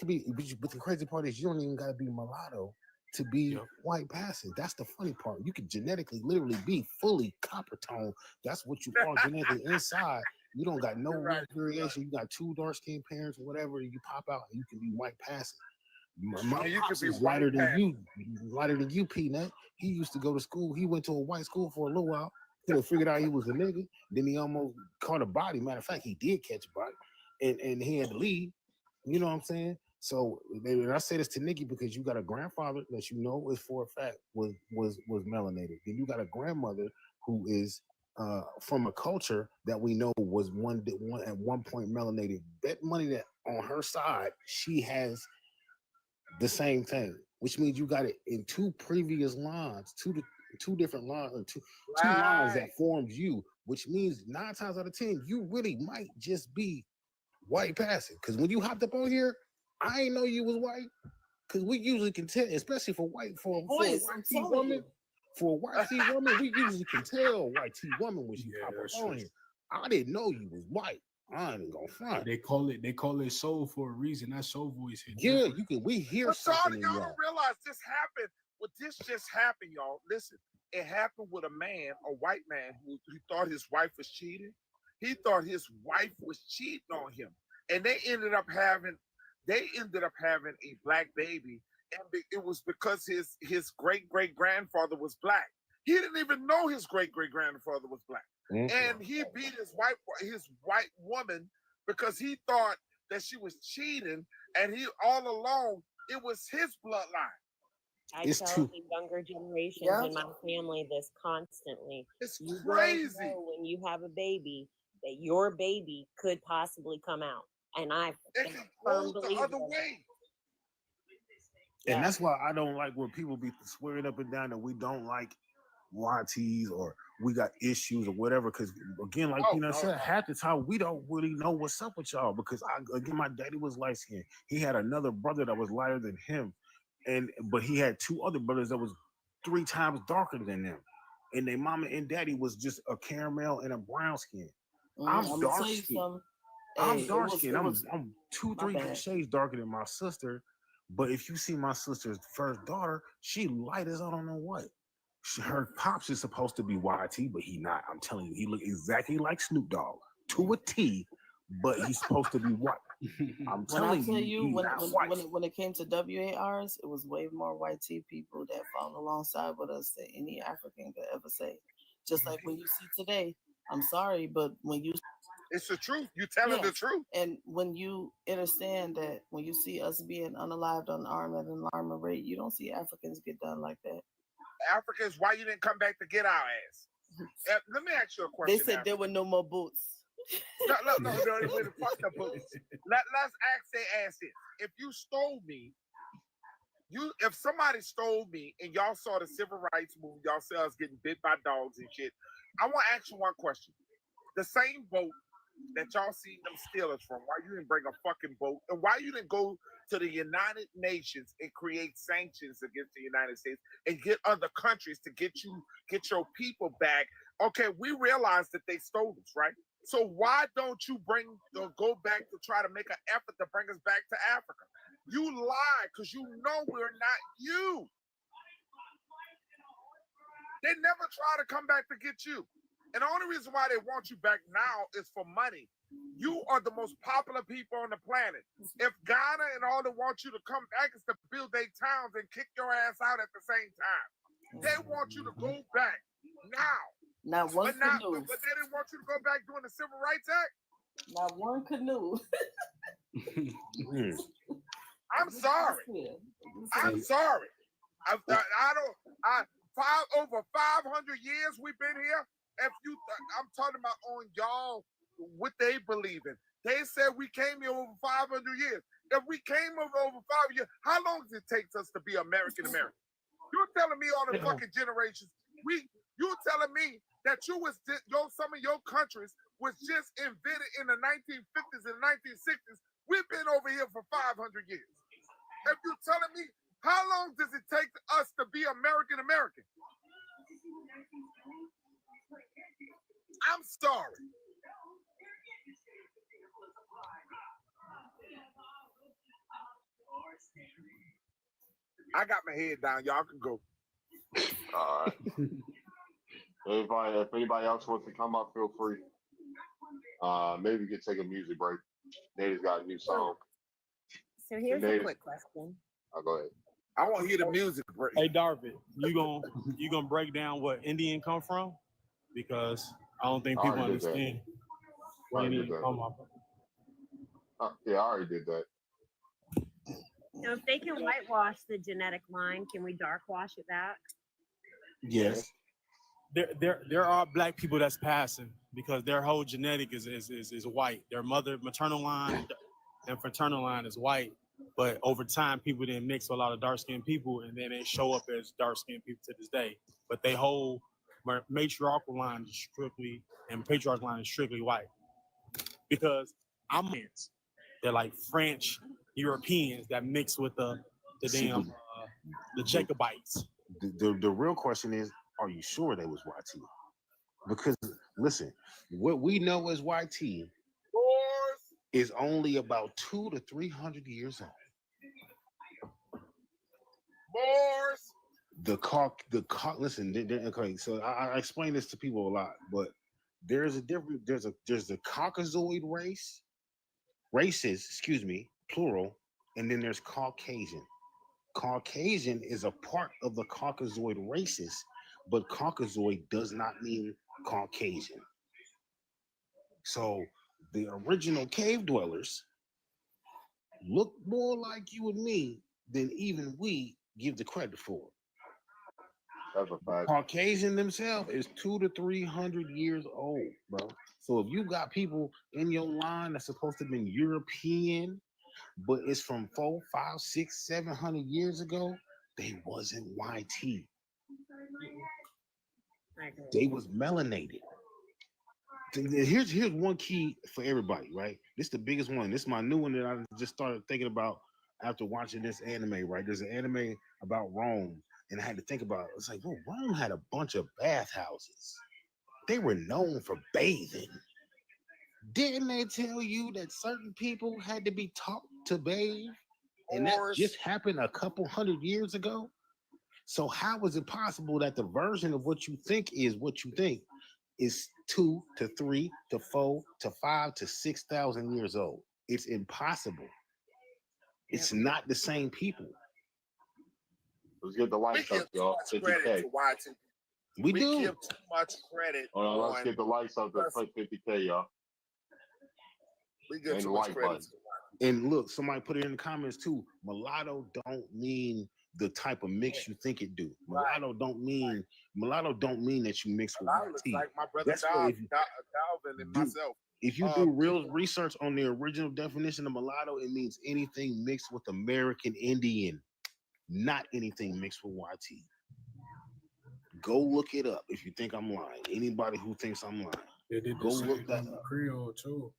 But the crazy part is you don't even gotta be mulatto to be white passing. That's the funny part. You can genetically, literally be fully copper tone. That's what you are genetically inside. You don't got no variation. You got two dark skinned parents or whatever. You pop out and you can be white passing. My pops is lighter than you, Peanut. He used to go to school. He went to a white school for a little while. He figured out he was a nigga. Then he almost caught a body. Matter of fact, he did catch a body, and he had to leave. You know what I'm saying? So, and I say this to Nikki because you got a grandfather that you know is for a fact was melanated. Then you got a grandmother who is from a culture that we know was one at one point melanated. Bet money that on her side she has the same thing, which means you got it in two previous lines, two different lines, or two lines that formed you, which means 9 times out of 10 you really might just be white passing. Because when you hopped up on here, I ain't know you was white. Because we usually can tell, especially for a white T woman. For a white T woman, we usually can tell white T woman when she pop up on here. I didn't know you was white. I ain't gonna front. They call it soul for a reason. That soul voice hit. Yeah, we hear But something in y'all y'all. don't realize this happened. Well, this just happened, y'all. Listen, it happened with a man, a white man, who thought his wife was cheating. He thought his wife was cheating on him, and they ended up having a black baby, and it was because his great grandfather was black. He didn't even know his great grandfather was black, and he beat his white woman because he thought that she was cheating, and he all along it was his bloodline. I tell the younger generations in my family this constantly. It's you crazy. don't know when you have a baby that your baby could possibly come out, and I am a firm the believer other of that. way. And that's why I don't like when people be swearing up and down that we don't like YTs or we got issues or whatever. Because again, like Peanut said, half the time we don't really know what's up with y'all. Because my daddy was light skinned. He had another brother that was lighter than him, but he had 2 other brothers that was 3 times darker than them. And their mama and daddy was just a caramel and a brown skin. I'm dark skinned. I'm dark skinned. I'm 2-3 shades darker than my sister. But if you see my sister's first daughter, she light as I don't know what. Her pops is supposed to be YT, but he not. I'm telling you, he look exactly like Snoop Dogg to a T, but he's supposed to be white. I'm telling you, he's not white. When it came to WARs, it was way more white T people that followed alongside with us than any African could ever say. Just like when you see today, I'm sorry, but when you it's the truth. You're telling the truth. And when you understand that when you see us being unalived, unarmed at an alarming rate, you don't see Africans get done like that. Africans, why you didn't come back to get our ass? Let me ask you a question. They said there were no more boots. No, fuck the boots. Let's ask their ass this. If you stole me, if somebody stole me and y'all saw the civil rights movement, y'all saw us getting bit by dogs and shit, I want to ask you one question. The same boat that y'all seen them steal us from, why you didn't bring a fucking boat? And why you didn't go to the United Nations and create sanctions against the United States and get other countries to get your people back? Okay, we realize that they stole us, right? So why don't you go back to try to make an effort to bring us back to Africa? You lie because you know we're not you. They never try to come back to get you. And the only reason why they want you back now is for money. You are the most popular people on the planet. If Ghana and all that want you to come back is to build their towns and kick your ass out at the same time. They want you to go back now. Not one canoe. But they didn't want you to go back during the Civil Rights Act? Not one canoe. I'm sorry. I'm sorry. Over 500 years we've been here. I'm talking about on y'all, what they believe in. They said we came here over 500 years. If we came over 5 years, how long does it take us to be American? You're telling me all the fucking generations. You're telling me that some of your countries was just invented in the 1950s and 1960s. We've been over here for 500 years. If you're telling me, how long does it take us to be American? I'm sorry. I got my head down. Y'all can go. All right. If anybody else wants to come up, feel free. Maybe we could take a music break. Native's got a new song. So here's a quick question. I'll go ahead. I want to hear the music break. Hey, Darvin, you gonna break down what Indian come from? Because I don't think people understand where Indian come from. Yeah, I already did that. So if they can whitewash the genetic line, can we dark wash it back? Yes. there are black people that's passing because their whole genetic is white. Their maternal line and fraternal line is white. But over time, people didn't mix with a lot of dark-skinned people, and then they show up as dark-skinned people to this day. But they whole matriarchal line is strictly, and patriarchal line is strictly white. Because they're like French Europeans that mix with the Jacobites. The real question is, are you sure they was YT? Because listen, what we know as YT is only about 200 to 300 years old. Listen, okay, so I explain this to people a lot, but there's a different, there's the Caucasoid races, plural, and then there's Caucasian. Caucasian is a part of the Caucasoid races, but Caucasoid does not mean Caucasian. So the original cave dwellers look more like you and me than even we give the credit for. Caucasian themselves is 200 to 300 years old, bro. So if you got people in your line that's supposed to have been European, but it's from 400, 500, 600, 700 years ago, they wasn't YT. They was melanated. Here's one key for everybody, right? This is the biggest one. This is my new one that I just started thinking about after watching this anime, right? There's an anime about Rome, and I had to think about it. It's like, well, Rome had a bunch of bathhouses. They were known for bathing. Didn't they tell you that certain people had to be taught to bathe? And that just happened a couple hundred years ago? So how is it possible that the version of what you think is what you think is 2 to 3 to 4 to 5 to 6,000 years old? It's impossible. It's not the same people. Let's get the likes up, y'all. 50K. We do. Give too much credit. Hold on, let's get the likes up to 50K, y'all. We give And too the much like credit. button. And look, somebody put it in the comments too. Mulatto don't mean the type of mix you think it do. Mulatto don't mean that you mix with Looks YT. like my brother That's why if you Dalvin and myself. If you do real research on the original definition of mulatto, it means anything mixed with American Indian, not anything mixed with YT. Go look it up if you think I'm lying. Anybody who thinks I'm lying, They did go the same look that thing with up. Creole too.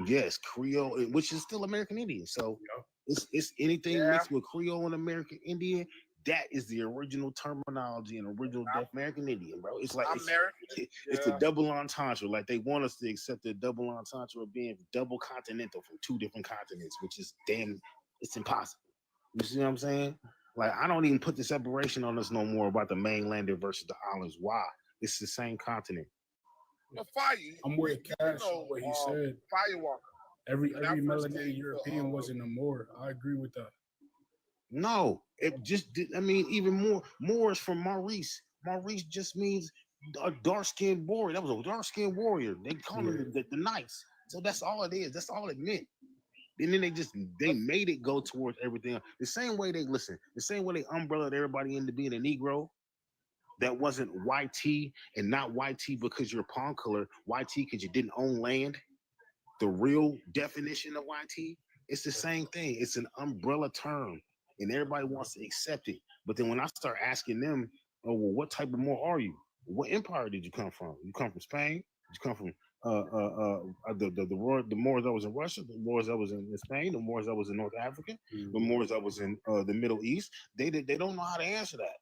Yes, Creole, which is still American Indian. So it's anything mixed with Creole and American Indian. That is the original terminology and original American Indian, bro. It's like it's a double entendre. Like they want us to accept the double entendre of being double continental from two different continents, which is it's impossible. You see what I'm saying? Like I don't even put the separation on us no more about the mainlander versus the islands. Why? It's the same continent. I'm with Cash on what he said. Firewalker. Every melanated European wasn't a Moor. I agree with that. No, it just did. I mean, even more. Moors from Maurice. Maurice just means a dark-skinned warrior. That was a dark-skinned warrior. They call them the knights. So that's all it is. That's all it meant. And then they made it go towards everything else. The same way they umbrellaed everybody into being a Negro. That wasn't YT and not YT because you're pawn color. YT because you didn't own land. The real definition of YT, it's the same thing. It's an umbrella term, and everybody wants to accept it. But then when I start asking them, oh, well, what type of Moor are you? What empire did you come from? You come from Spain? Did you come from the Moors that was in Russia, the Moors that was in Spain, the Moors that was in North Africa, the Moors that was in the Middle East? They don't know how to answer that.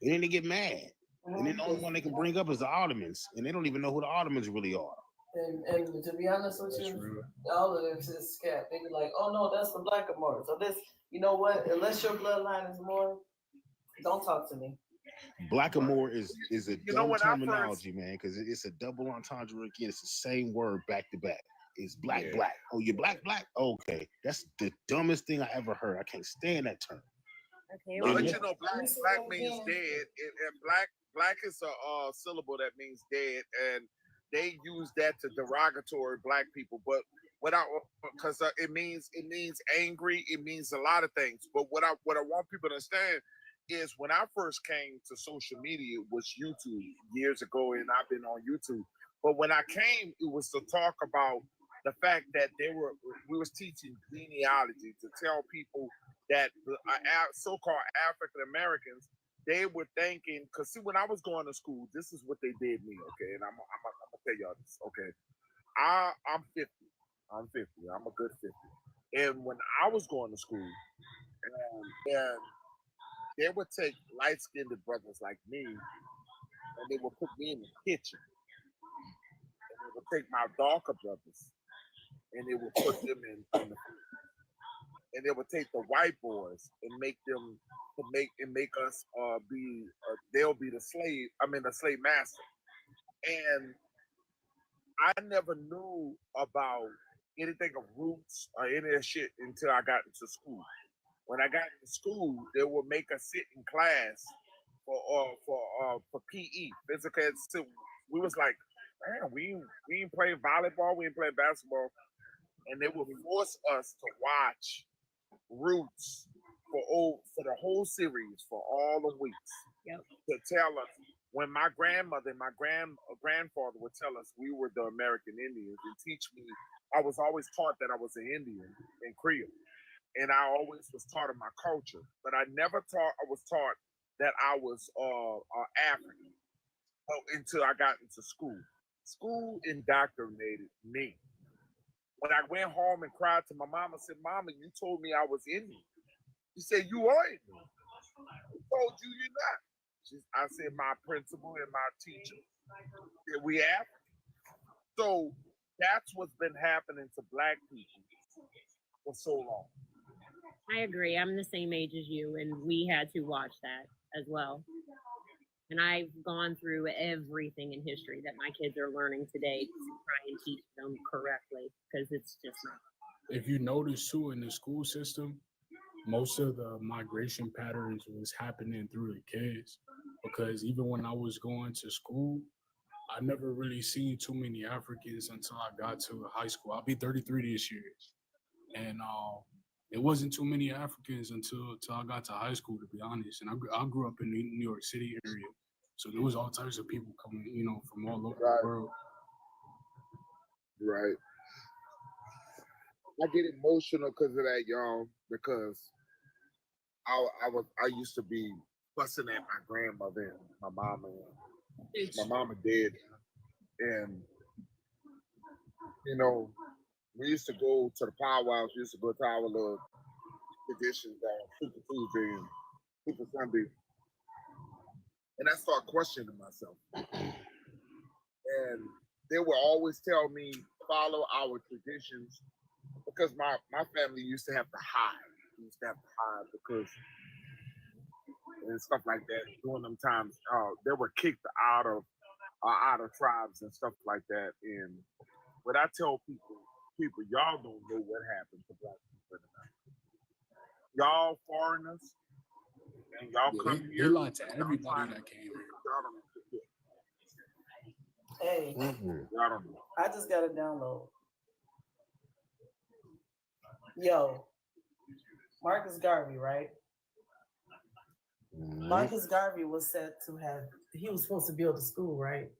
And then they get mad. And then the only one they can bring up is the Ottomans. And they don't even know who the Ottomans really are. And to be honest with you, all of this is scat. They be like, oh no, that's the black Moor. So this, you know what? Unless your bloodline is Moor, don't talk to me. Blackamoor is a dumb terminology, man, because it's a double entendre again. It's the same word back to back. It's black. Oh, you're black. Okay, that's the dumbest thing I ever heard. I can't stand that term. Okay, But you know, black means dead, and black is a syllable that means dead, and they use that to derogatory black people. But because it means angry, it means a lot of things. But what I want people to understand is when I first came to social media, it was YouTube years ago, and I've been on YouTube. But when I came, it was to talk about the fact that we was teaching genealogy to tell people that the so-called African Americans, they were thinking, because see, when I was going to school, this is what they did me, okay? And I'm gonna tell y'all this, okay? I'm 50. I'm 50. I'm a good 50. And when I was going to school, and they would take light-skinned brothers like me, and they would put me in the kitchen. And they would take my darker brothers, and they would put them in the food. And they would take the white boys and make us be they'll be the slave. I mean the slave master. And I never knew about anything of roots or any of that shit until I got into school. When I got into school, they would make us sit in class for PE, physical ed. We was like, man, we ain't playing volleyball, we ain't playing basketball, and they would force us to watch Roots for the whole series for all the weeks. Yep. To tell us when my grandmother and my grandfather would tell us we were the American Indians and teach me. I was always taught that I was an Indian in Creole, and I always was taught of my culture, but I never was taught that I was African until I got into school. School indoctrinated me. When I went home and cried to my mama, I said, "Mama, you told me I was Indian." She said, "You are Indian." Who told you you're not? I said, "My principal and my teacher said we African." So that's what's been happening to Black people for so long. I agree. I'm the same age as you, and we had to watch that as well. And I've gone through everything in history that my kids are learning today to try and teach them correctly, because it's just not. If you notice too, in the school system, most of the migration patterns was happening through the kids, because even when I was going to school, I never really seen too many Africans until I got to high school. I'll be 33 this year, and it wasn't too many Africans until I got to high school, to be honest. And I grew up in the New York City area, so there was all types of people coming, from all over the world. Right. I get emotional because of that, y'all, because I used to be fussing at my grandmother and my mama. My mama dead, and we used to go to the powwows. We used to go to our little traditions on Super Tuesday and Super Sunday, and I started questioning myself. And they would always tell me follow our traditions, because my family used to have to hide. We used to have to hide because and stuff like that. During them times, they were kicked out of tribes and stuff like that. And what I tell people, y'all don't know what happened to Black people in America. Y'all foreigners, and y'all come here. They lied to everybody that came here. Hey, Y'all don't know. I just got a download. Yo, Marcus Garvey, right? Marcus Garvey was said to have, he was supposed to build a school, right?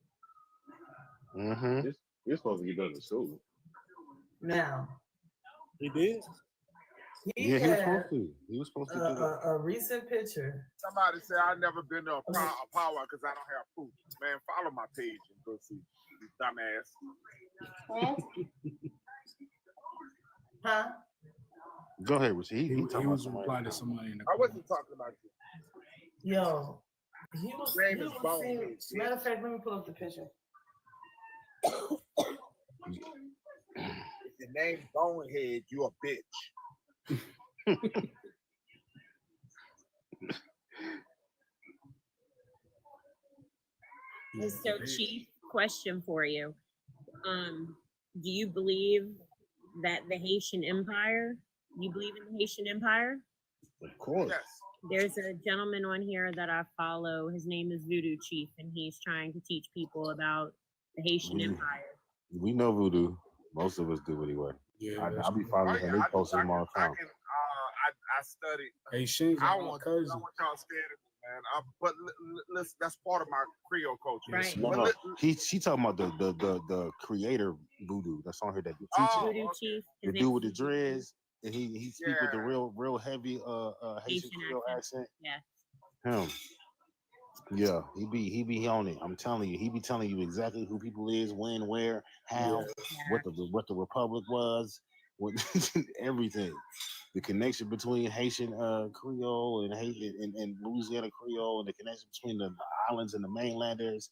Mm-hmm. You're supposed to get done to school. Now, he did. He had He was supposed to do that. a recent picture. Somebody said I've never been to a power because I don't have proof. Man, follow my page and go see. You dumbass. Huh? Go ahead, Richie. He was replying to somebody in the I wasn't talking about you. Yo, he was. Name he is was Bonehead. saying, matter of fact, let me pull up the picture. If your name's Bonehead, you a bitch. So, Chief, question for you. Do you believe that the Haitian Empire? You believe in the Haitian Empire? Of course. Yes. There's a gentleman on here that I follow. His name is Voodoo Chief, and he's trying to teach people about the Haitian Empire. We know Voodoo. Most of us do anyway. Yeah, I'll be following him. They post him all the time. I studied. Hey, Shin's I my want cousin. y'all scared of me, man. But listen, that's part of my Creole culture. Right. No, But no. She talking about the creator voodoo that's on here that teaches Voodoo Chief. the His dude name's with the dreads, and he speak with the Yeah. real heavy Haitian Haitian Creole accent. Yeah. Him. Yeah, he be on it. I'm telling you, he be telling you exactly who people is, when, where, how, Yeah. what the republic was, what everything. The connection between Haitian Creole and Haitian and Louisiana Creole, and the connection between the islands and the mainlanders,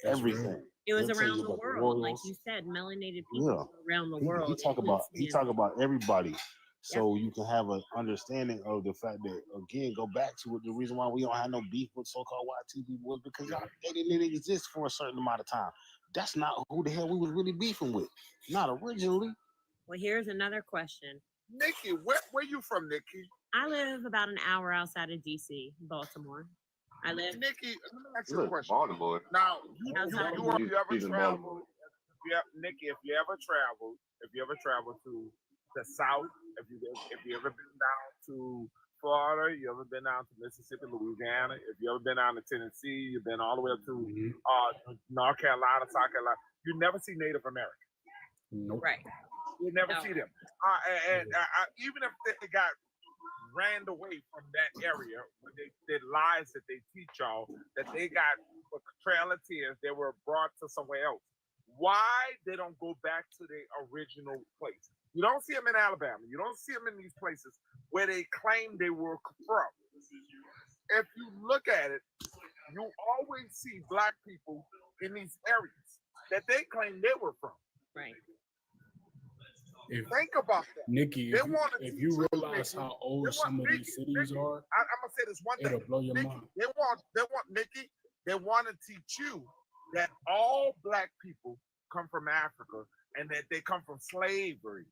That's everything. real. It was He'll tell around you the about the world, like royals. you said, melanated people Yeah, around the he world. talk It about was he him. talk about everybody, so you can have an understanding of the fact that, again, go back to it. The reason why we don't have no beef with so-called YT people was because y'all, they didn't exist for a certain amount of time. That's not who the hell we was really beefing with. Not originally. Well, here's another question. Nikki, where you from, Nikki? I live about an hour outside of DC, Baltimore. I live. Nikki, let me ask you a Look, question. Baltimore. Now, you Outside of ever She's in traveled? Baltimore. Nikki, if you ever traveled to the South, if you ever been down to Florida, you ever been down to Mississippi, Louisiana, if you ever been down to Tennessee, you've been all the way up to North Carolina, South Carolina, you never see Native Americans. Nope. Right. You never No. see them. Even if they got ran away from that area, when the lies that they teach y'all, that they got a trail of tears, they were brought to somewhere else. Why they don't go back to their original place? You don't see them in Alabama. You don't see them in these places where they claim they were from. If you look at it, you always see black people in these areas that they claim they were from. Right. Think about that. Nikki, They if want to you realize Nikki, how old some of these cities are, I'm gonna say this one thing. it'll blow your Nikki, mind. They want Nikki. They want to teach you that all black people come from Africa and that they come from slavery,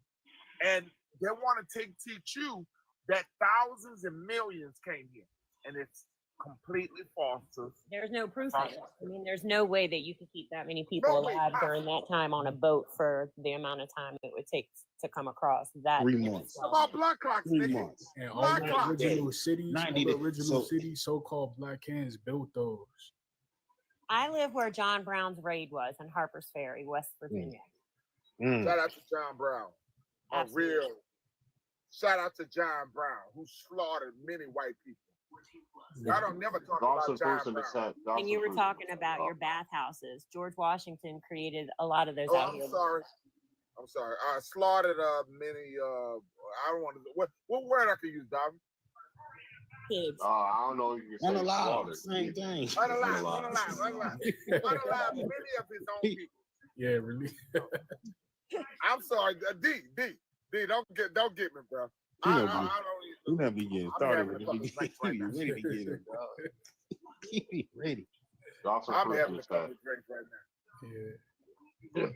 and they want to teach you that thousands and millions came here, and it's completely false. There's no proof of it. I mean, there's no way that you could keep that many people alive during that time on a boat for the amount of time it would take to come across that. 3 months. About blood clocks, 3 Nikki. months. And all Black the clock. original cities, 90 all the days. original So- cities, so-called black hands built those. I live where John Brown's raid was in Harper's Ferry, West Virginia. Shout out to John Brown. Absolutely. Real shout out to John Brown, who slaughtered many white people. I don't never talk about John Brown. And you were talking about your bathhouses. George Washington created a lot of those Oh, out I'm here. sorry. I slaughtered many. I don't want to. What word I could use, Dobby? Pigs. I don't know if you can say Unalive, slaughtered. same thing. Unalive. Unalive many of his own people. Yeah, really. I'm sorry, D. Don't get me, bro. You never be getting I'm started having with a the couple beginning. drinks right You now. ready to get it, dog. You be ready. I'm having a couple drinks right now. Yeah.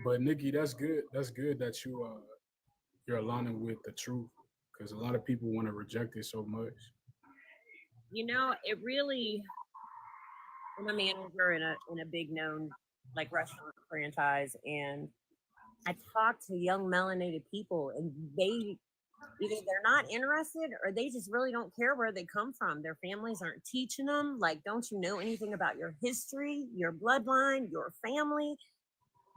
But Nikki, that's good. That's good that you're aligning with the truth, because a lot of people want to reject it so much. You know, it really. I'm a manager in a big known like restaurant franchise, and I talk to young melanated people, and they either they're not interested or they just really don't care where they come from. Their families aren't teaching them. Like, don't you know anything about your history, your bloodline, your family?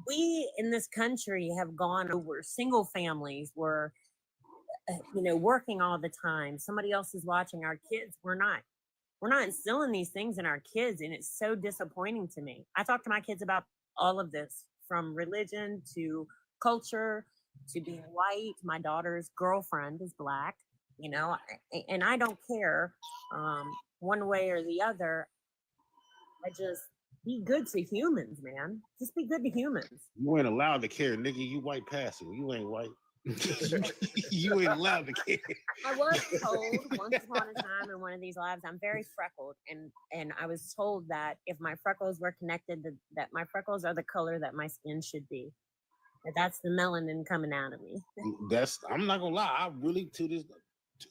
We in this country have gone over single families where, working all the time. Somebody else is watching our kids. We're not instilling these things in our kids, and it's so disappointing to me. I talk to my kids about all of this, from religion to culture to being white. My daughter's girlfriend is black, and I don't care one way or the other. I just be good to humans, man. Just be good to humans. You ain't allowed to care, nigga. You white passing. You ain't white. You ain't allowed to care. I was told once upon a time in one of these lives, I'm very freckled, and I was told that if my freckles were connected, that my freckles are the color that my skin should be. That's the melanin coming out of me. I'm not gonna lie. I really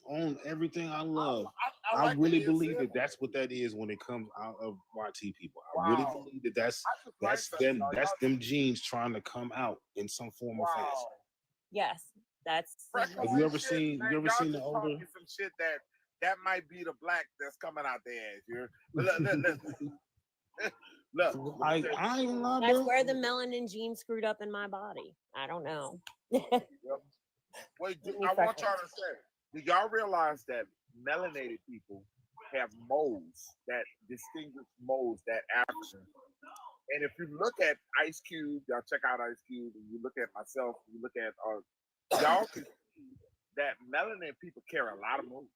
own everything I love. I I like really what you believe said. that that's what that is when it comes out of YT people. I Wow. really believe that that's them. That's them genes trying to come out in some form or fashion. Yes, That's Freckles Have you and ever shit, seen? man, You ever y'all seen just the taught older? me some shit that might be the black that's coming out their ass. But look, I ain't lying, that's bro. where the melanin gene screwed up in my body. I don't know. Wait, Give me I want freckles. y'all to say, do y'all realize that melanated people have moles that distinguish moles that African? And if you look at Ice Cube, y'all check out Ice Cube, and you look at myself, you look at y'all can see that melanin people carry a lot of moles.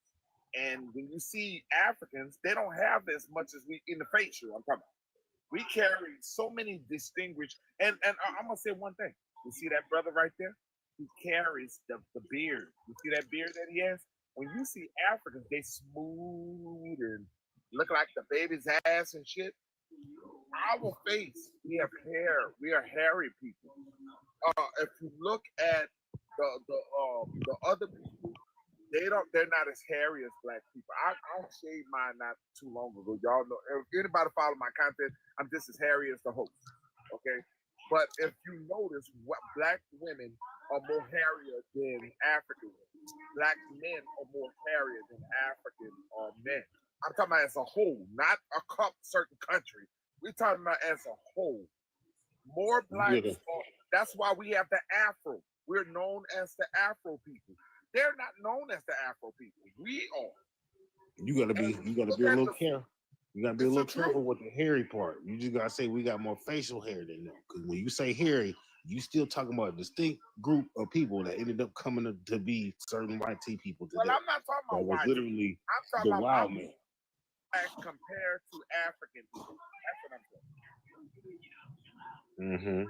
And when you see Africans, they don't have as much as we in the facial. I'm talking about. We carry so many distinguished, and I'm gonna say one thing. You see that brother right there? He carries the beard. You see that beard that he has? When you see Africans, they smooth and look like the baby's ass and shit. Our face, we have hair. We are hairy people. If you look at the other people, they're not as hairy as black people. I shaved mine not too long ago. Y'all know, if anybody follow my content, I'm just as hairy as the host. Okay, but if you notice, what black women are more hairier than African women. Black men are more hairier than African men. I'm talking about as a whole, not a certain country. We're talking about as a whole. More blacks. That's why we have the Afro. We're known as the Afro people. They're not known as the Afro people. We are. You gotta be a little careful. You gotta be a little careful with the hairy part. You just gotta say we got more facial hair than them. Because when you say hairy, you still talking about a distinct group of people that ended up coming to be certain white tea people today. Well, I'm not talking about that was white. literally I'm the talking about wild man. as compared to African people. That's what I'm saying. Mm-hmm.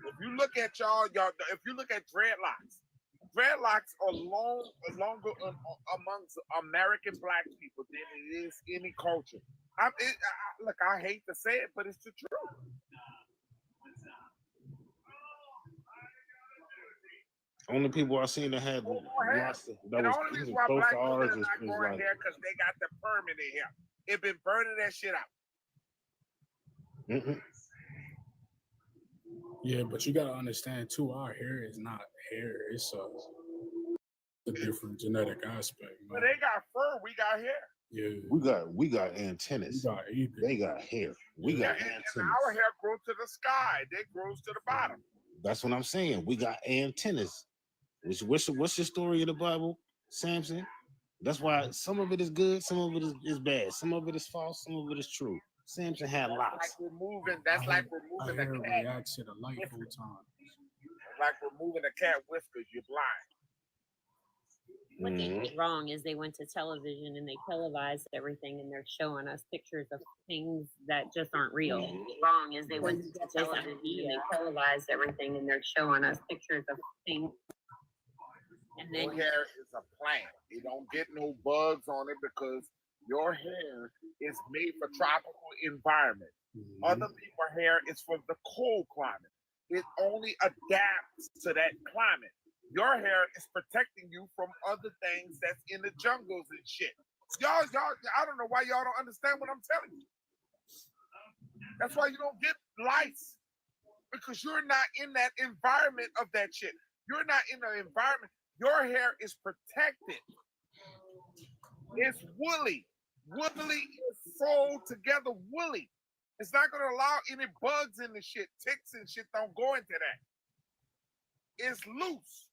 If you look at if you look at dreadlocks are longer amongst American black people than it is any culture. Look, I hate to say it, but it's the truth. Only people I seen that had lots of, that And the was only reason even why close black to women ours are not is growing like hair because they got the perm in their hair. It been burning that shit out. mm-mm. Yeah, but you gotta understand too, our hair is not hair. It's a different genetic aspect. But they got fur, we got hair. Yeah. We got antennas. We got everything. They got hair. We got antennas. And our hair grows to the sky. They grows to the bottom. That's what I'm saying. We got antennas. What's your story in the Bible, Samson? That's why some of it is good, some of it is bad, some of it is false, some of it is true. Samson had locks. That's like removing hair the cat. reacts to the light full time. Like removing the cat whiskers, you're blind. What they did wrong is they went to television and they televised everything, and they're showing us pictures of things that just aren't real. Wrong is they went to television and they televised everything, and they're showing us pictures of things. And then Your hair is a plant. You don't get no bugs on it because your hair is made for tropical environment. Other people's hair is for the cold climate. It only adapts to that climate. Your hair is protecting you from other things that's in the jungles and shit. Y'all, I don't know why y'all don't understand what I'm telling you. That's why you don't get lice. Because you're not in that environment of that shit. You're not in the environment. Your hair is protected. It's woolly. Woolly is sewn together woolly. It's not going to allow any bugs in the shit. Ticks and shit don't go into that. It's loose.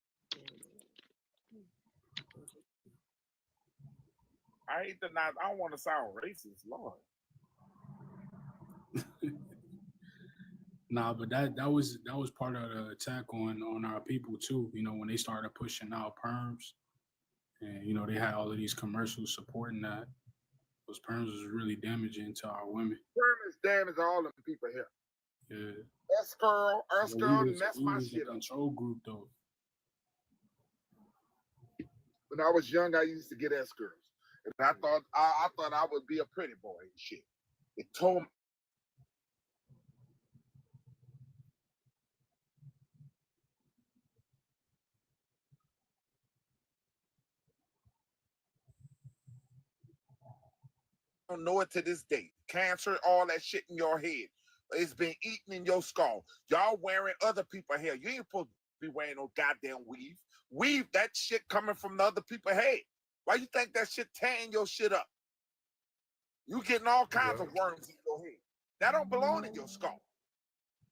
I don't want to sound racist, Lord. Nah, but that was part of the attack on our people too. You know, when they started pushing out perms, and you know they had all of these commercials supporting that. Those perms was really damaging to our women. Perm is damage all of the people here. Yeah. S-Girl, messed my was shit the up. control group though. When I was young, I used to get S-Girls. And I thought I would be a pretty boy and shit. It told me I don't know it to this day. Cancer, all that shit in your head. It's been eaten in your skull. Y'all wearing other people's hair. You ain't supposed to be wearing no goddamn weave. weave that shit coming from the other people's head. Why you think that shit tearing your shit up? You getting all kinds of worms in your head. That don't belong in your skull.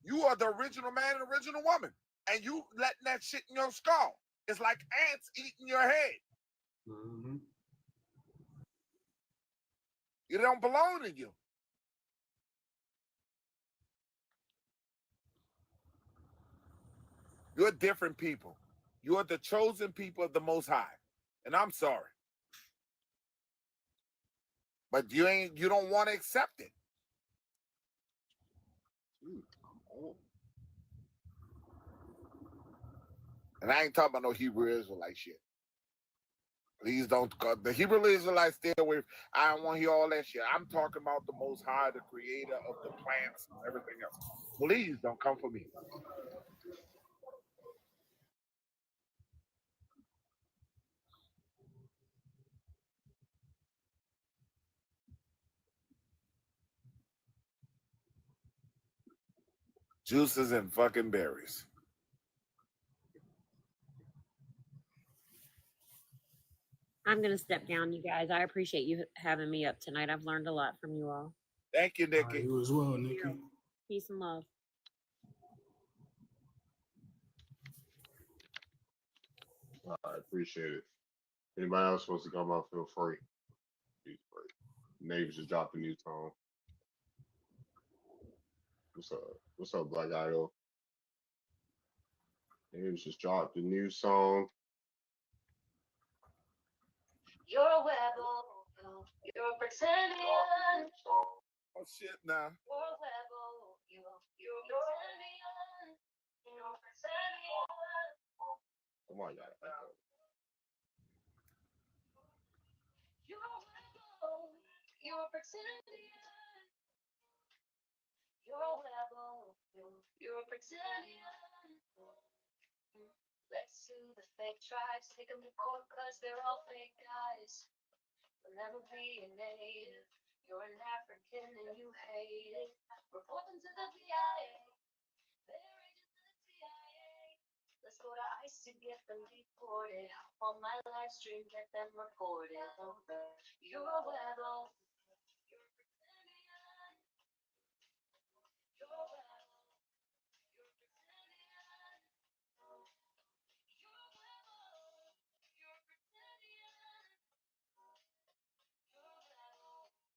You are the original man and original woman. And you letting that shit in your skull. It's like ants eating your head. Mm-hmm. It don't belong to you. You're different people. You're the chosen people of the Most High. And I'm sorry. But you don't want to accept it. And I ain't talking about no Hebrew Israelite shit. Please don't. The Hebrew Israelites stay away. I don't want to hear all that shit. I'm talking about the Most High, the creator of the plants and everything else. Please don't come for me. Juices and fucking berries. I'm gonna step down, you guys. I appreciate you having me up tonight. I've learned a lot from you all. Thank you, Nikki. You as well, Nikki. Peace and love. I appreciate it. Anybody else wants to come up, feel free. Feel free. Neighbors just dropped a new song. What's up? What's up, Black Idol? Neighbors just dropped a new song. You're a rebel, you're a pretending. Oh shit now. You're a rebel, you're a pretending. You're a pretending. Come on, y'all. You're a rebel, you're a pretending. You're a rebel, you're a pretending. Let's sue the fake tribes, take them to court cause they're all fake guys. You'll never be a native, you're an African and you hate it. Report them to the CIA, they're agents of the CIA. Let's go to ICE to get them deported. On my live stream, get them reported. You're a rebel, you're a pretending. You're a rebel, you're a pretending. You're a rebel, you're a pretending. You're a rebel, you're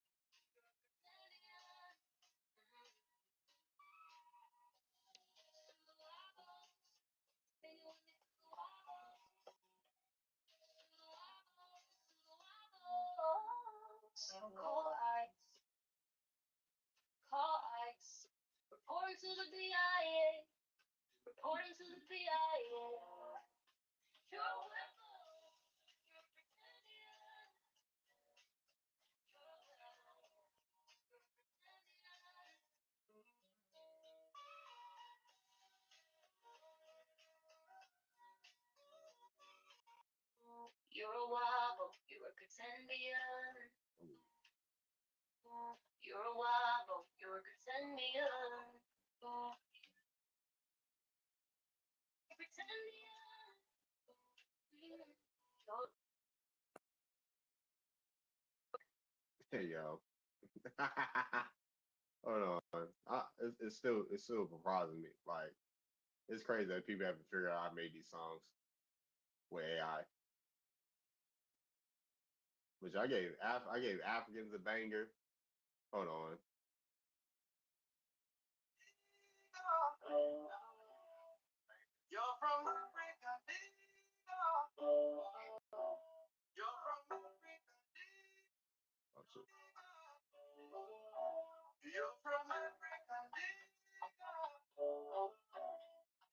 a pretending. Call ICE. Call ICE. Report to the BIA. Reporting to the BIA. You're a rebel. You're pretending. You're a rebel. You're pretending. You're a wobble. You're a pretendian. You're a wobble. You're a pretendian. Pretendian. Hey, yo. Hold on. It's still surprising me. Like, it's crazy that people haven't figured out I made these songs with AI. Which I gave Africans a banger. Hold on. You're from Africa. You're from Africa. You're from Africa.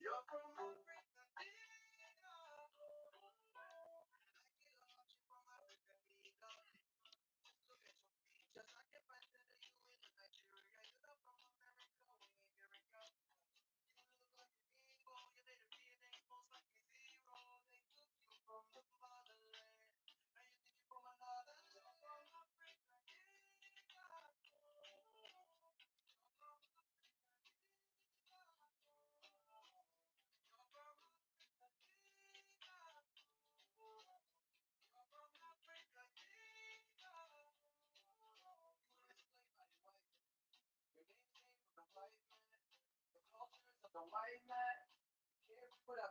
You're from Africa. Let's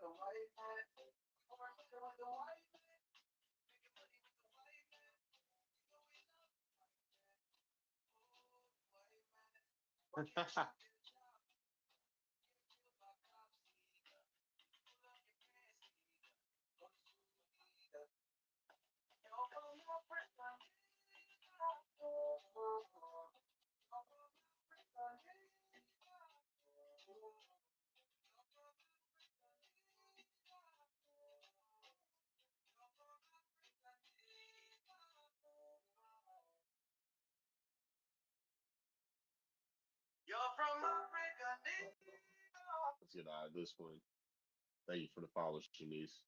get out of this one. Thank you for the follow, Shanice.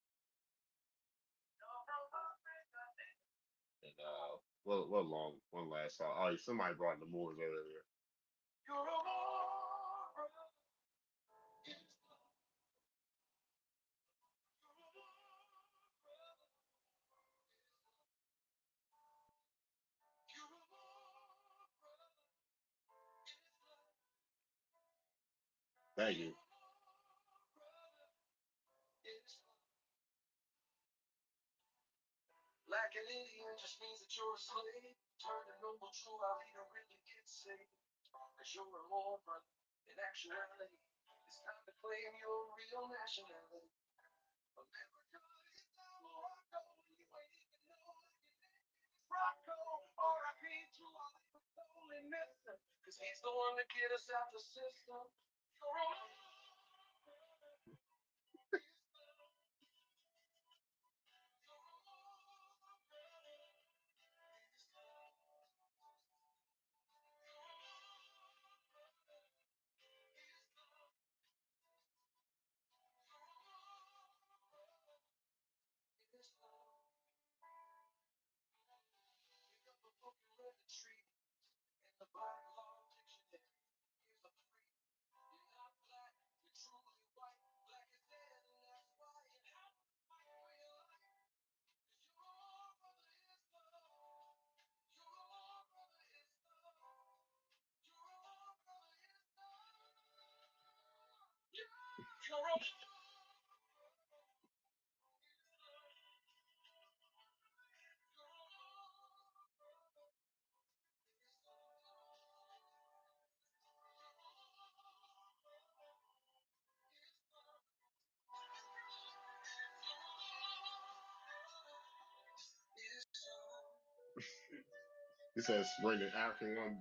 And one last song. Oh, somebody brought the Moors earlier. Thank you. Like an Indian just means that you're a slave. Turn to noble true, I'll either really get saved. Cause you're a more brother in actuality. It's time to claim your real nationality. America is the Morocco. You ain't even know that your name is Rocco. R.I.P. to all the holiness. Cause he's the one to get us out the system. You're a He says bring the African one.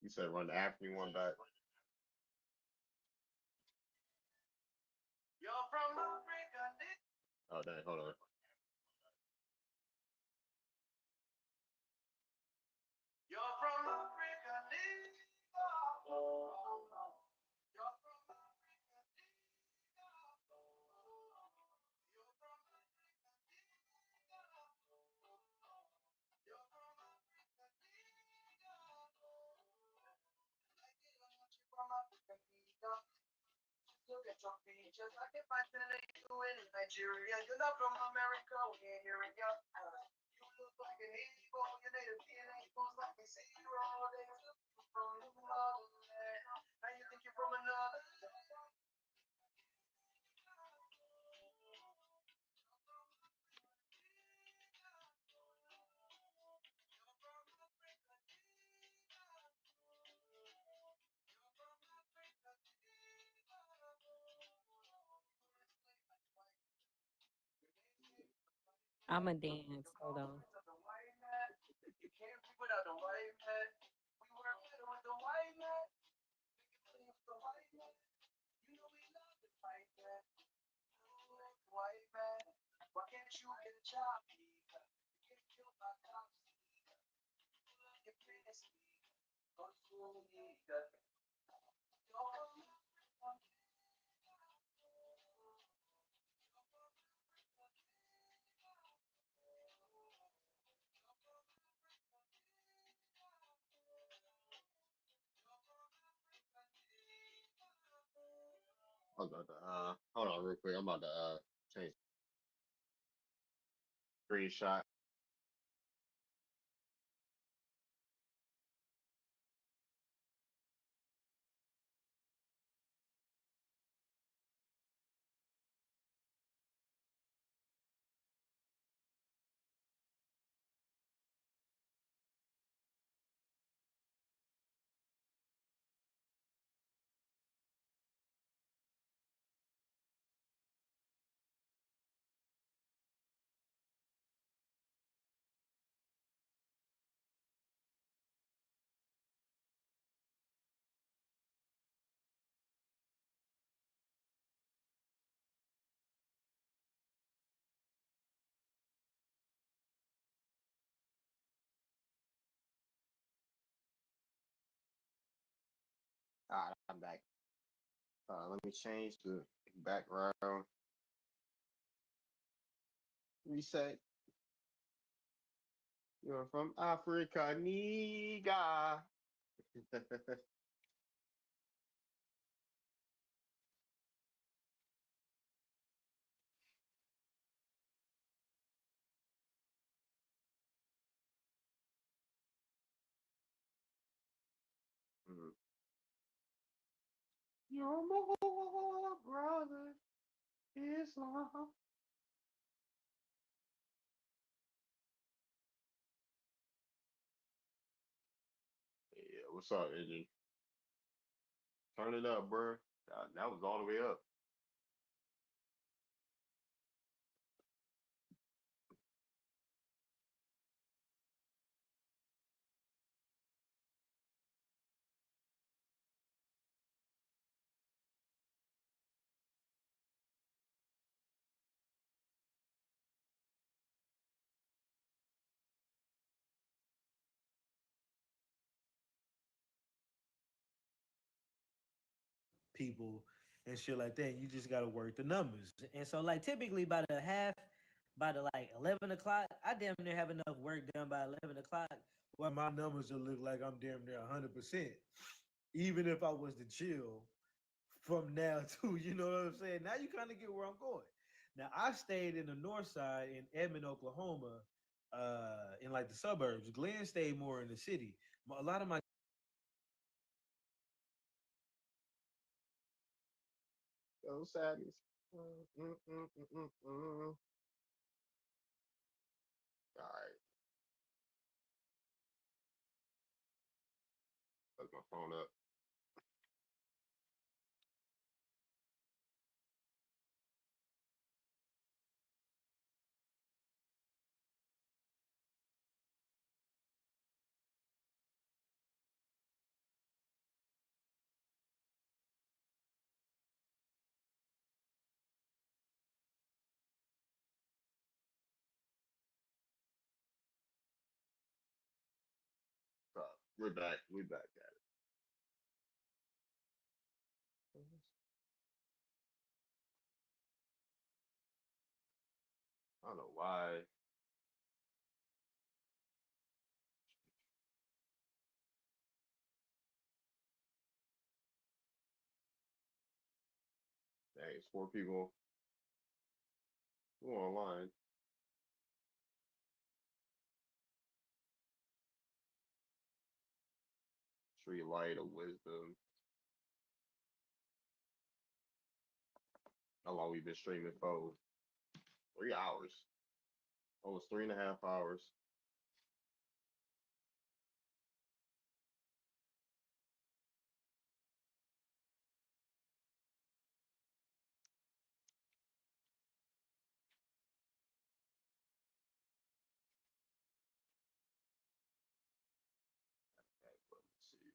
He said run the African one back. You're from Africa. Oh dang, hold on. You're from Africa. Look at your features. I can find you in Nigeria. You're not from America. We ain't hearing you. You look like an Igbo. Your native DNA goes like a zero. They took you from another land. Now you think you're from another land. I'm a dance. Hold on. You can't be without the white man. We work better with the white man. We can play with the white man. You know we love the white man. White man. Why can't you get a job? You get killed by cops. Your business. Go to school. I was about to hold on real quick. I'm about to change screenshot. All right, I'm back. Let me change the background. Reset. You're from Africa, nigga. Mhm. Your more brother Islam. Yeah, what's up, Adrian? Turn it up, bro. That was all the way up. people and shit like that. You just gotta work the numbers. And so like typically by the like 11 o'clock, I damn near have enough work done by 11 o'clock where my numbers will look like I'm damn near 100%. Even if I was to chill from now to, you know what I'm saying? Now you kind of get where I'm going. Now I stayed in the north side in Edmond, Oklahoma, in like the suburbs. Glenn stayed more in the city. A lot of my So sadness. All right, put my phone up. We're back. We're back at it. I don't know why. Dang, it's 4 people who are online. Tree light of wisdom. How long we been streaming for? 3 hours. Almost 3.5 hours. Okay, let's see.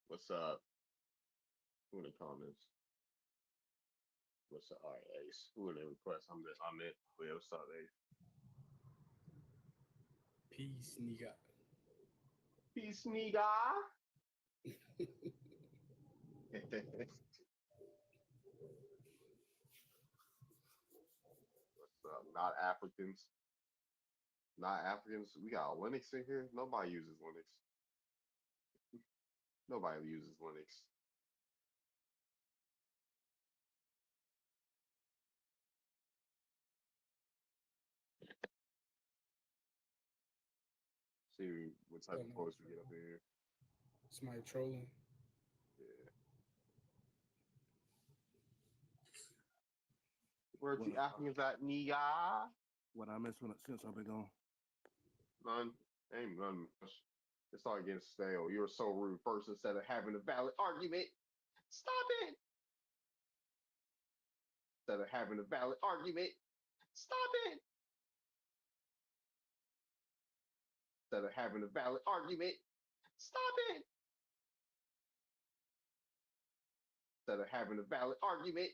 What's up? Who in the comments? What's up? All right, Ace. Who in the request? I'm it. Yeah, what's up, Ace? Peace, nigga. Peace, nigga. What's up? Not Africans. Not Africans. We got Linux in here. Nobody uses Linux. Nobody uses Linux. See what type of voice we get up in here. Somebody trolling. Yeah. Where the Africans at, nigga? What I missed since I've been gone. None. Ain't none. It's all getting stale. You were so rude first instead of having a valid argument. Stop it. Instead of having a valid argument, stop it. Instead of having a valid argument, stop it. Instead of having a valid argument,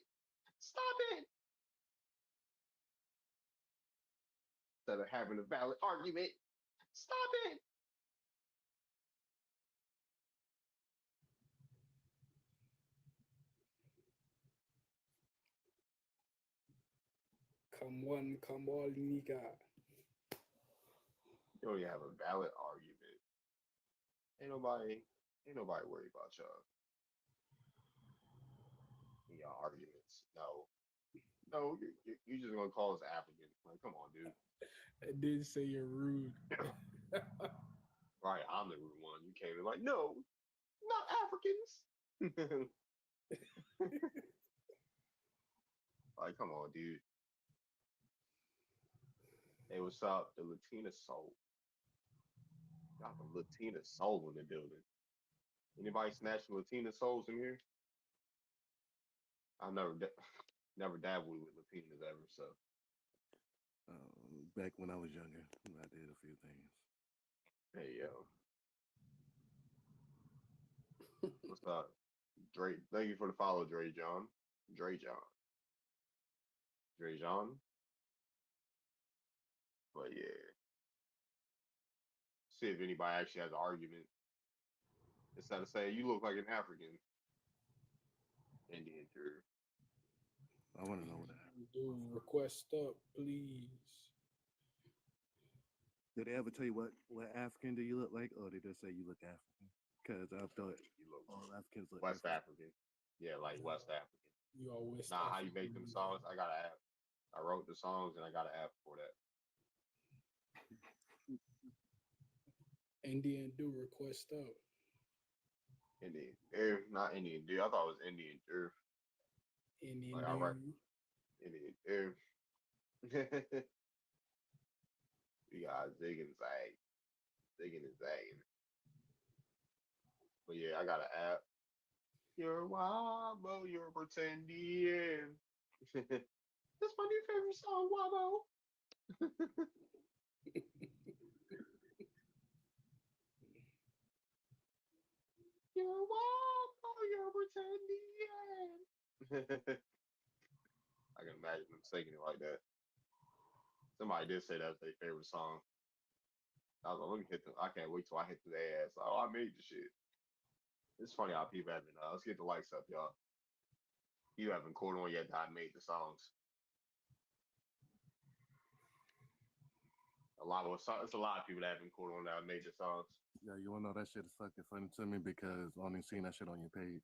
stop it. Instead of having a valid argument, stop it. Come one, come all, nigga. You don't even have a valid argument. Ain't nobody worried about y'all. Y'all arguments. No, you just gonna call us African. Like, come on, dude. I did say you're rude. Right, I'm the rude one. You came in like, no, not Africans. Like, come on, dude. Hey, what's up? The Latina soul. Got the Latina soul in the building. Anybody snatching Latina souls in here? I've never dabbled with Latinas ever, so. Back when I was younger, I did a few things. Hey, yo. What's up? Dre, thank you for the follow, Dre John. Dre John. But yeah. See if anybody actually has an argument. Instead of saying, you look like an African. Indian, sure. I want to know what happened. Do request up, please. Did they ever tell you what African do you look like, or did they say you look African? Because I thought you look all Africans look West different. African. Yeah, like West African. You are West Nah, African. how you make them songs? I got an app. I wrote the songs and I got an app for that. Indian do request up. Indian. Not Indian. Dude, I thought it was Indian. Indian Like, I write do. Indian. We got Zig and Zag. Zigging and zagging. But yeah, I got an app. You're Wabo, you're pretending. That's my new favorite song, Wabo. You're Wabo, you're pretending. I can imagine them singing it like that. Somebody did say that's their favorite song. I was like, let me hit them. I can't wait till I hit their ass. Oh, I made the shit. It's funny how people have been. Let's get the likes up, y'all. You haven't caught on yet that I made the songs. It's a lot of people that haven't caught on that I made the songs. Yeah, you wanna know that shit is fucking funny to me because I only seen that shit on your page.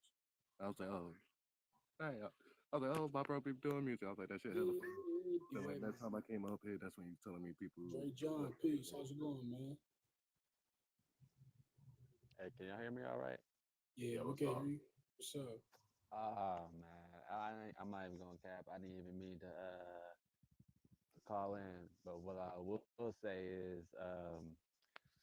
I was like, oh, hey, I was like, oh, my bro be doing music. I was like, that shit hella funny. So like that time I came up here, that's when you telling me people. Dre John, peace. How's it going, man? Hey, can y'all hear me all right? Yeah, we can hear you. What's up? Oh man, I'm not even gonna cap. I didn't even mean to call in, but what I will say is,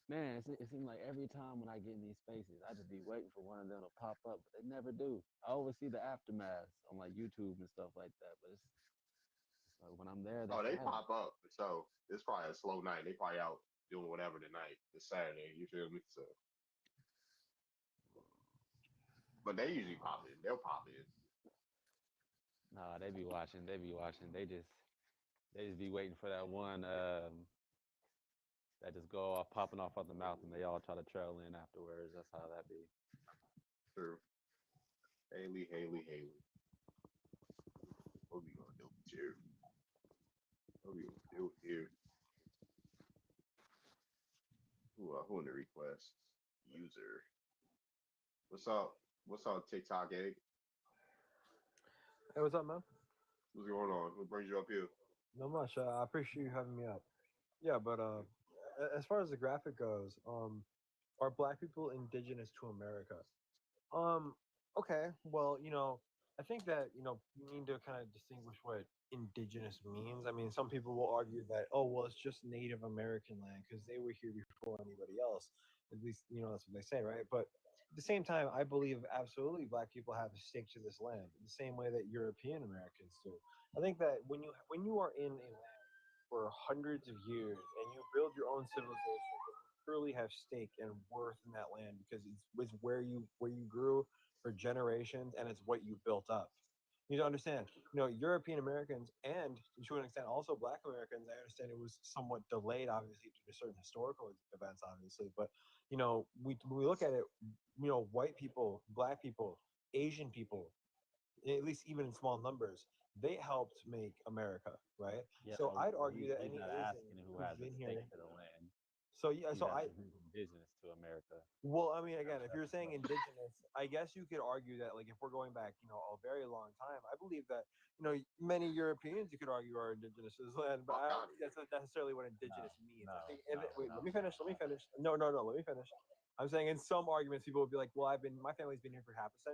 man, it seems like every time when I get in these spaces, I just be waiting for one of them to pop up, but they never do. I always see the aftermath on like YouTube and stuff like that, but it's like when I'm there, Oh, they silent. pop up. So it's probably a slow night. They probably out doing whatever tonight. It's Saturday. You feel me? So, but they usually pop in. They'll pop in. Nah, they be watching. They be watching. They just be waiting for that one that just go off popping off of the mouth, and they all try to trail in afterwards. That's how that be. True. Haley. What we gonna do with you? What we gonna do with you? Who in the request? User. What's up? What's up, TikTok egg? Hey, what's up, man? What's going on? What brings you up here? Not much. I appreciate you having me up. Yeah, but as far as the graphic goes, are Black people indigenous to America? Okay. Well, I think that you need to kind of distinguish what indigenous means. I mean, some people will argue that, oh, well, it's just Native American land because they were here before anybody else. At least that's what they say, right? But At the same time, I believe absolutely black people have a stake to this land, the same way that European Americans do. I think that when you are in a land for hundreds of years and you build your own civilization, you truly have stake and worth in that land because it's where you grew for generations and it's what you built up. You need to understand, European Americans and to an extent also Black Americans. I understand it was somewhat delayed, obviously, due to certain historical events, obviously. But when we look at it, white people, Black people, Asian people, at least even in small numbers, they helped make America, right? Yeah, So I'd but argue that he's any not Asian asking who who's has a been stake here, to the land. so yeah, He's so I asking who's indigenous to America. well, I mean, again, if you're saying indigenous, I guess you could argue that, like, if we're going back, a very long time, I believe that, many Europeans, you could argue, are indigenous to this land, but I don't think that's not necessarily what indigenous means. I think, wait, let me finish. Let me finish. No, let me finish. I'm saying in some arguments, people would be like, well, my family's been here for half a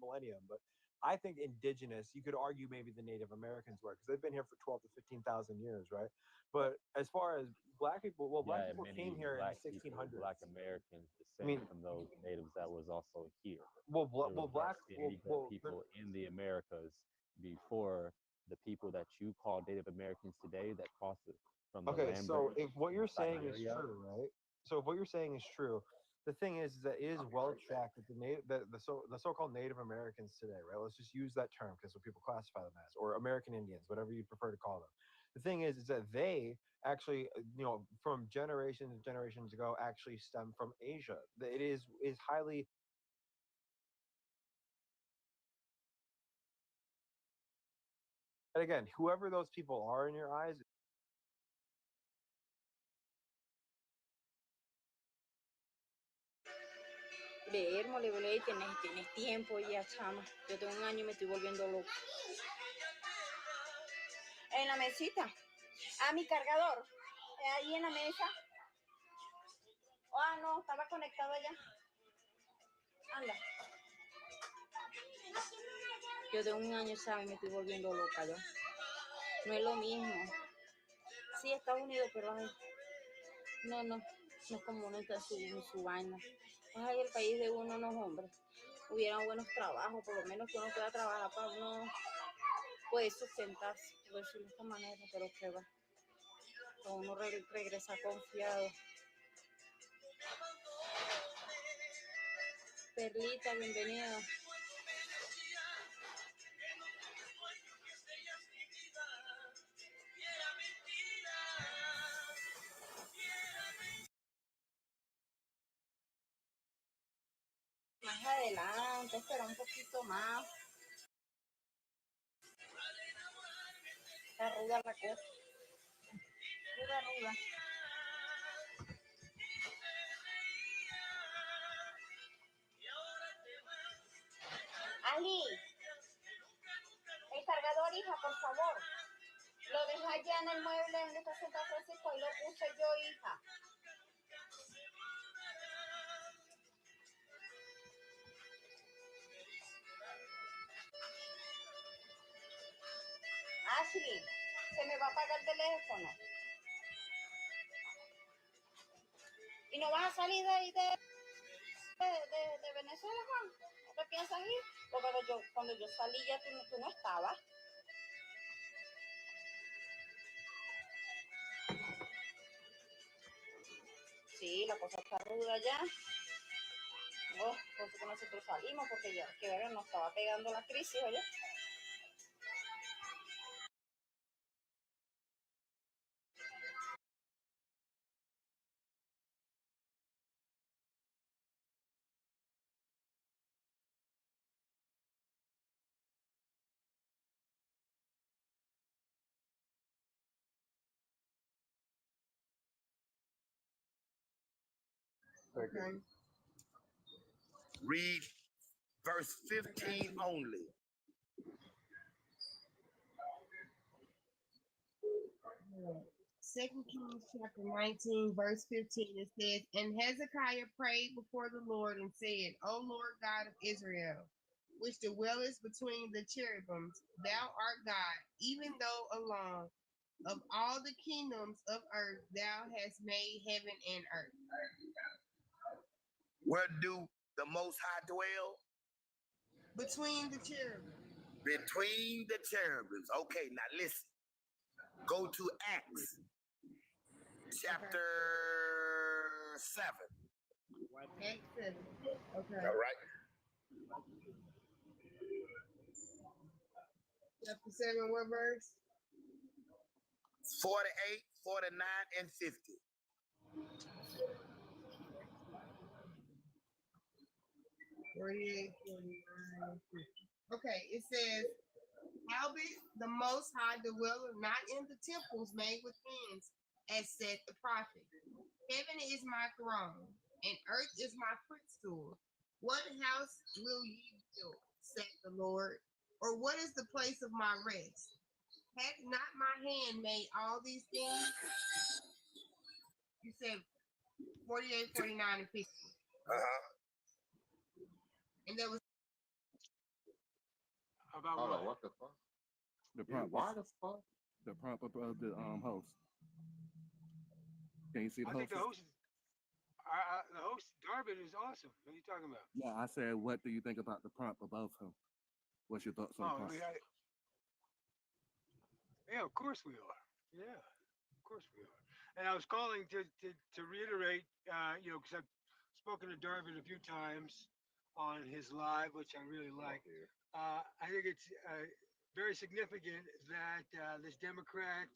millennium, but I think indigenous, you could argue maybe the Native Americans were, because they've been here for 12 to 15,000 years, right? But as far as black people, well, black Yeah, people many came here in the black people, 1600s. Black Americans I mean, descend from those natives that was also here. well, There was black, many black people in the Americas before the people that you call Native Americans today that crossed it from the okay, land so bridge if what you're to saying is Siberia. true, right? So if what you're saying is true, the thing is that it is well tracked that the so-called Native Americans today, right? Let's just use that term because what people classify them as, or American Indians, whatever you prefer to call them. The thing is that they actually, from generations and generations ago, actually stem from Asia. It is highly. And again, whoever those people are in your eyes. Leer, mole, tienes tiempo ya, chama. Yo tengo un año y me estoy volviendo loca. En la mesita. A mi cargador. Ahí en la mesa. Ah, no, estaba conectado allá. Anda. Yo tengo un año, ¿sabes? Me estoy volviendo loca ya. No es lo mismo. Sí, Estados Unidos, pero ay, no es como uno está en su vaina. Ay, el país de uno, no, hombre. Hubieran buenos trabajos, por lo menos que uno pueda trabajar para uno puede sustentarse, por decirlo de esta manera, pero que va. Para uno regresa confiado. Perlita, bienvenida. Más adelante, espera un poquito más. Está ruda la cosa. Ruda. Ali, el cargador, hija, por favor. Lo dejé allá en el mueble donde está sentado Francisco y lo puse yo, hija. Ashley, se me va a apagar el teléfono. ¿Y no vas a salir de ahí de Venezuela, Juan? ¿No te piensas ir? Porque cuando yo salí ya tú no estabas. Sí, la cosa está ruda ya. Oh, por eso que nosotros salimos, porque ya que ver, nos estaba pegando la crisis, oye. Okay. Read verse 15 only. Second Kings chapter 19, verse 15, it says, And Hezekiah prayed before the Lord and said, O Lord God of Israel, which dwellest between the cherubims, thou art God, even though alone of all the kingdoms of earth thou hast made heaven and earth. Where do the Most High dwell? Between the cherubim. Between the cherubims. Okay, now listen. Go to Acts chapter 7. Acts 7. Okay. All right. Chapter 7, what verse? 48, 49, and 50. 48, 49, 50. Okay, it says, howbeit the Most High dwelleth not in the temples made with hands, as said the prophet. Heaven is my throne, and earth is my footstool. What house will ye build, saith the Lord? Or what is the place of my rest? Hath not my hand made all these things? You said 48, 49, and 50. And there was About Hold what? on, what the fuck? The Dude, prompt. why the fuck? The prompt of the host. Can you see the I host? think the host, the host Darvin is awesome. What are you talking about? Yeah, I said, what do you think about the prompt above him? What's your thoughts on the prompt? Yeah, of course we are. Yeah, of course we are. And I was calling to reiterate, because I've spoken to Darvin a few times on his live, which I really like. I think it's very significant that this Democrat,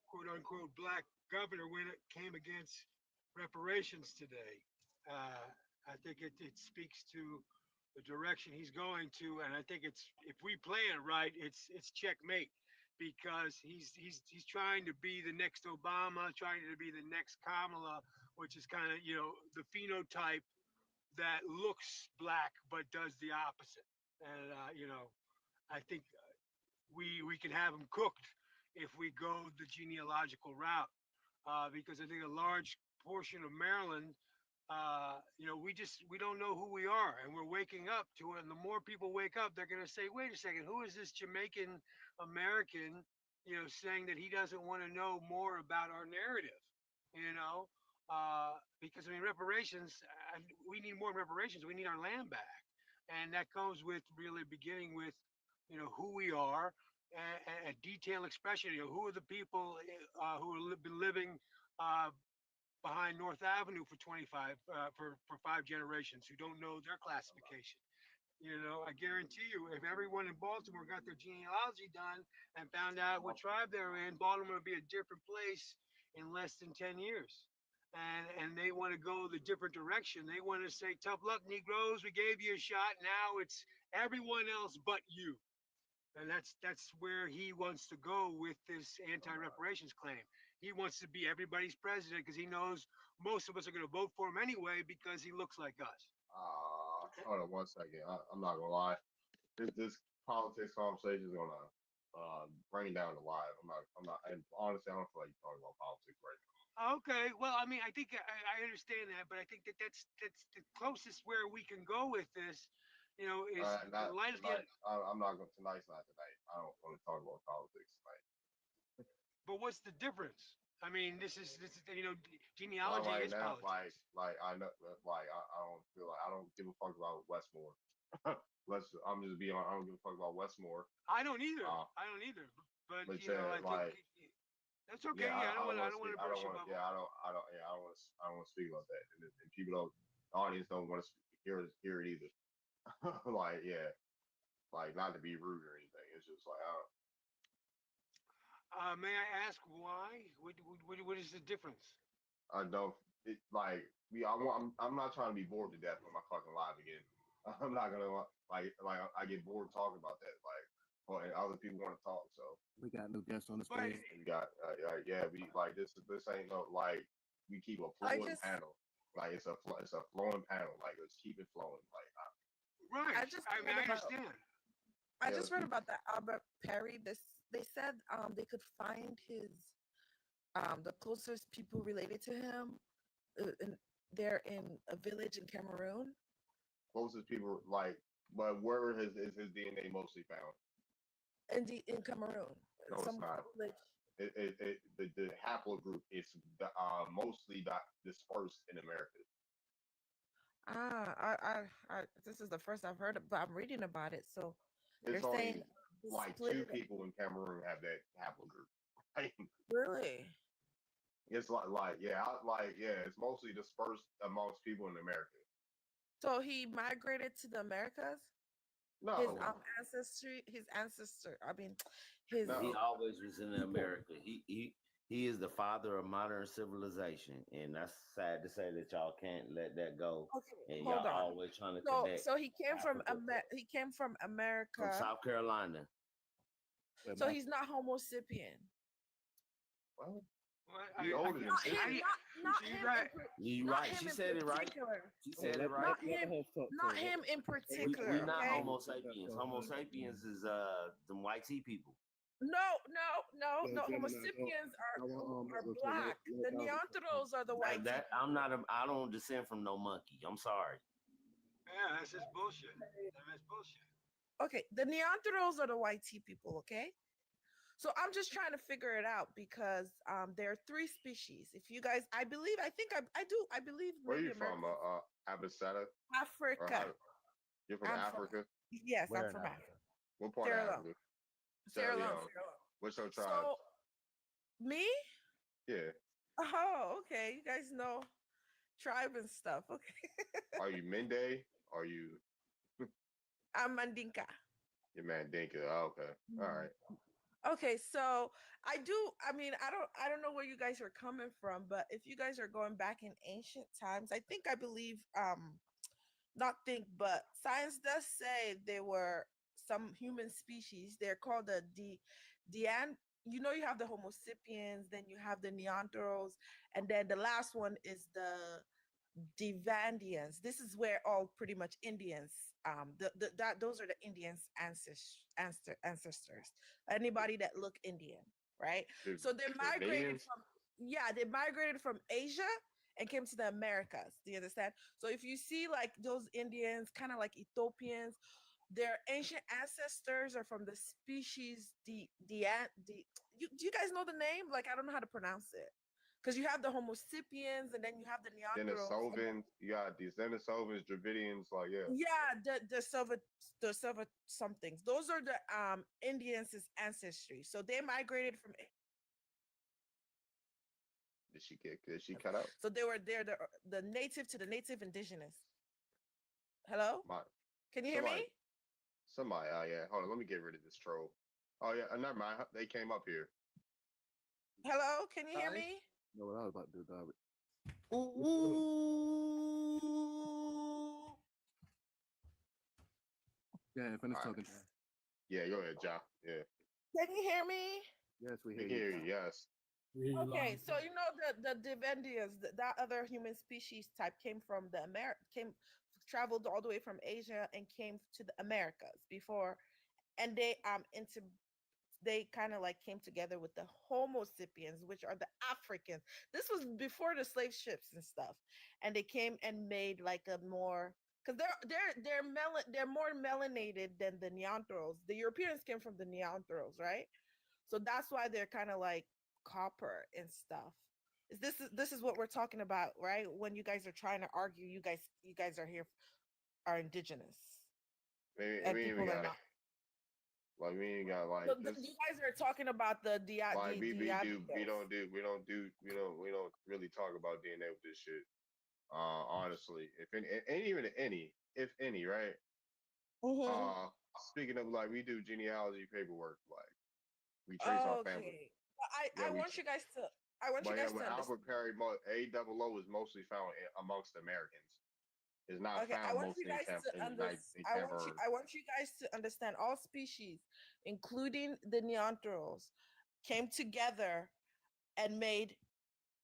quote unquote, black governor came against reparations today. I think it speaks to the direction he's going to, and I think if we play it right, it's checkmate, because he's trying to be the next Obama, trying to be the next Kamala, which is kind of the phenotype that looks black but does the opposite. And I think we can have him cooked if we go the genealogical route, because I think a large portion of Maryland, we don't know who we are, and we're waking up to it. And the more people wake up, they're going to say, wait a second, who is this Jamaican American, saying that he doesn't want to know more about our narrative, because I mean, reparations, we need more reparations. We need our land back. And that goes with really beginning with, who we are, and a detailed expression, who are the people who have been living behind North Avenue for 5 generations, who don't know their classification. I guarantee you, if everyone in Baltimore got their genealogy done and found out what tribe they're in, Baltimore would be a different place in less than 10 years. And they want to go the different direction. They want to say, tough luck, Negroes, we gave you a shot. Now it's everyone else but you. And that's where he wants to go with this anti-reparations claim. He wants to be everybody's president because he knows most of us are going to vote for him anyway because he looks like us. Hold on 1 second. I'm not gonna lie. This politics conversation is gonna bring down the live. I'm not. And honestly, I don't feel like you're talking about politics right now. Okay, well, I mean, I think I understand that, but I think that's the closest where we can go with this, is Not in light of the. tonight. I'm not going. Tonight's not tonight. I don't want to talk about politics tonight. But what's the difference? I mean, this is genealogy Right is now, politics. like I know, I don't feel like I don't give a fuck about Westmore. I'm just being. I don't give a fuck about Westmore. I don't either. I don't either. But I think that's okay. Yeah, I don't want to speak. burst your bubble. I don't want to speak about that. And people don't. The audience don't want to hear it either. Like, yeah, like not to be rude or anything. It's just like May I ask why? What is the difference? I don't. It like we. I'm not trying to be bored to death on my fucking live again. I'm not gonna like I get bored talking about that. Like, and other people want to talk. So we got new guests on the stage. We got we like this ain't no like we keep a flowing panel. Like it's a flowing panel. Like let's keep it flowing. Like right. I understand. I just read about the Albert Perry. They said they could find his the closest people related to him. They're in a village in Cameroon. Closest people but where is his DNA mostly found? In Cameroon. No, it's not. The haplogroup is mostly dispersed in America. This is the first I've heard, but I'm reading about it. So they're It's saying only they like split 2 it. people in Cameroon have that haplogroup. Like, Really? it's it's mostly dispersed amongst people in America. So he migrated to the Americas. His No, ancestor. I mean, his. no. He always was in people. America. He is the father of modern civilization, and that's sad to say that y'all can't let that go. Okay, And hold y'all on. always trying to So connect so he came from Africa from from America. South Carolina. So he's not Homo sapien. Well, Well, he older than Not 50. him. Not him. right. You Not right. him She in said it right. particular. She said it right. Not him. Not him in particular. We not Okay. Homo sapiens. Homo sapiens is them white tea people. No. Homo sapiens are black. The Neanderthals are the white. I don't descend from no monkey. I'm sorry. Yeah, that's just bullshit. That's bullshit. Okay, the Neanderthals are the white tea people. Okay. So I'm just trying to figure it out because there are 3 species. If you guys, I believe Where maybe you from? Abasada? Africa. You're from Africa? Yes, I'm from Africa. What part Sierra of Leone. Africa? Sierra Leone. What's your tribe? So me? Yeah. Oh, okay. You guys know tribe and stuff. Okay. Are you Mende? Are you? I'm Mandinka. You're Mandinka. Oh, okay. All right. Okay, so I don't know where you guys are coming from, but if you guys are going back in ancient times, I believe not think, but science does say there were some human species. They're called you know, you have the Homo sapiens, then you have the Neanderthals, and then the last one is the Divandians. This is where all pretty much Indians, those are the Indians ancestors. Anybody that look Indian, right? So they migrated they migrated from Asia and came to the Americas. Do you understand? So if you see like those Indians, kind of like Ethiopians, their ancient ancestors are from the species do you guys know the name? Like, I don't know how to pronounce it. Because you have the Homo sapiens and then you have the Neanderthals. Denisovans, you got these Denisovans, Dravidians, like the Silver somethings. Those are the Indians' ancestry. So they migrated from. Did she cut out? So they're the native to the native indigenous. Hello? Can you hear me? Somebody, yeah. Hold on, let me get rid of this troll. Oh yeah, never mind. They came up here. Hello, can you hear me? No, what I was about to do, dog. Yeah, finish talking. Yeah, go ahead, Ja. Yeah. Can you hear me? Yes, we hear you. Yes. Okay, so you know the Divendians, that other human species type came from traveled all the way from Asia and came to the Americas before, and they kind of like came together with the Homo sapiens, which are the Africans. This was before the slave ships and stuff, and they came and made like a more because they're more melanated than the Neanderthals. The Europeans came from the Neanderthals, right? So that's why they're kind of like copper and stuff. This is what we're talking about, right? When you guys are trying to argue, you guys are indigenous. We even got not. Like we ain't got like so you guys are talking about the like we don't really talk about DNA with this shit. Honestly, if any, right? Speaking of like we do genealogy paperwork, like we trace our family. I want you guys to Albert Perry AOO is mostly found amongst Americans. It's not found I want mostly you guys I want you guys to understand all species, including the Neanderthals, came together and made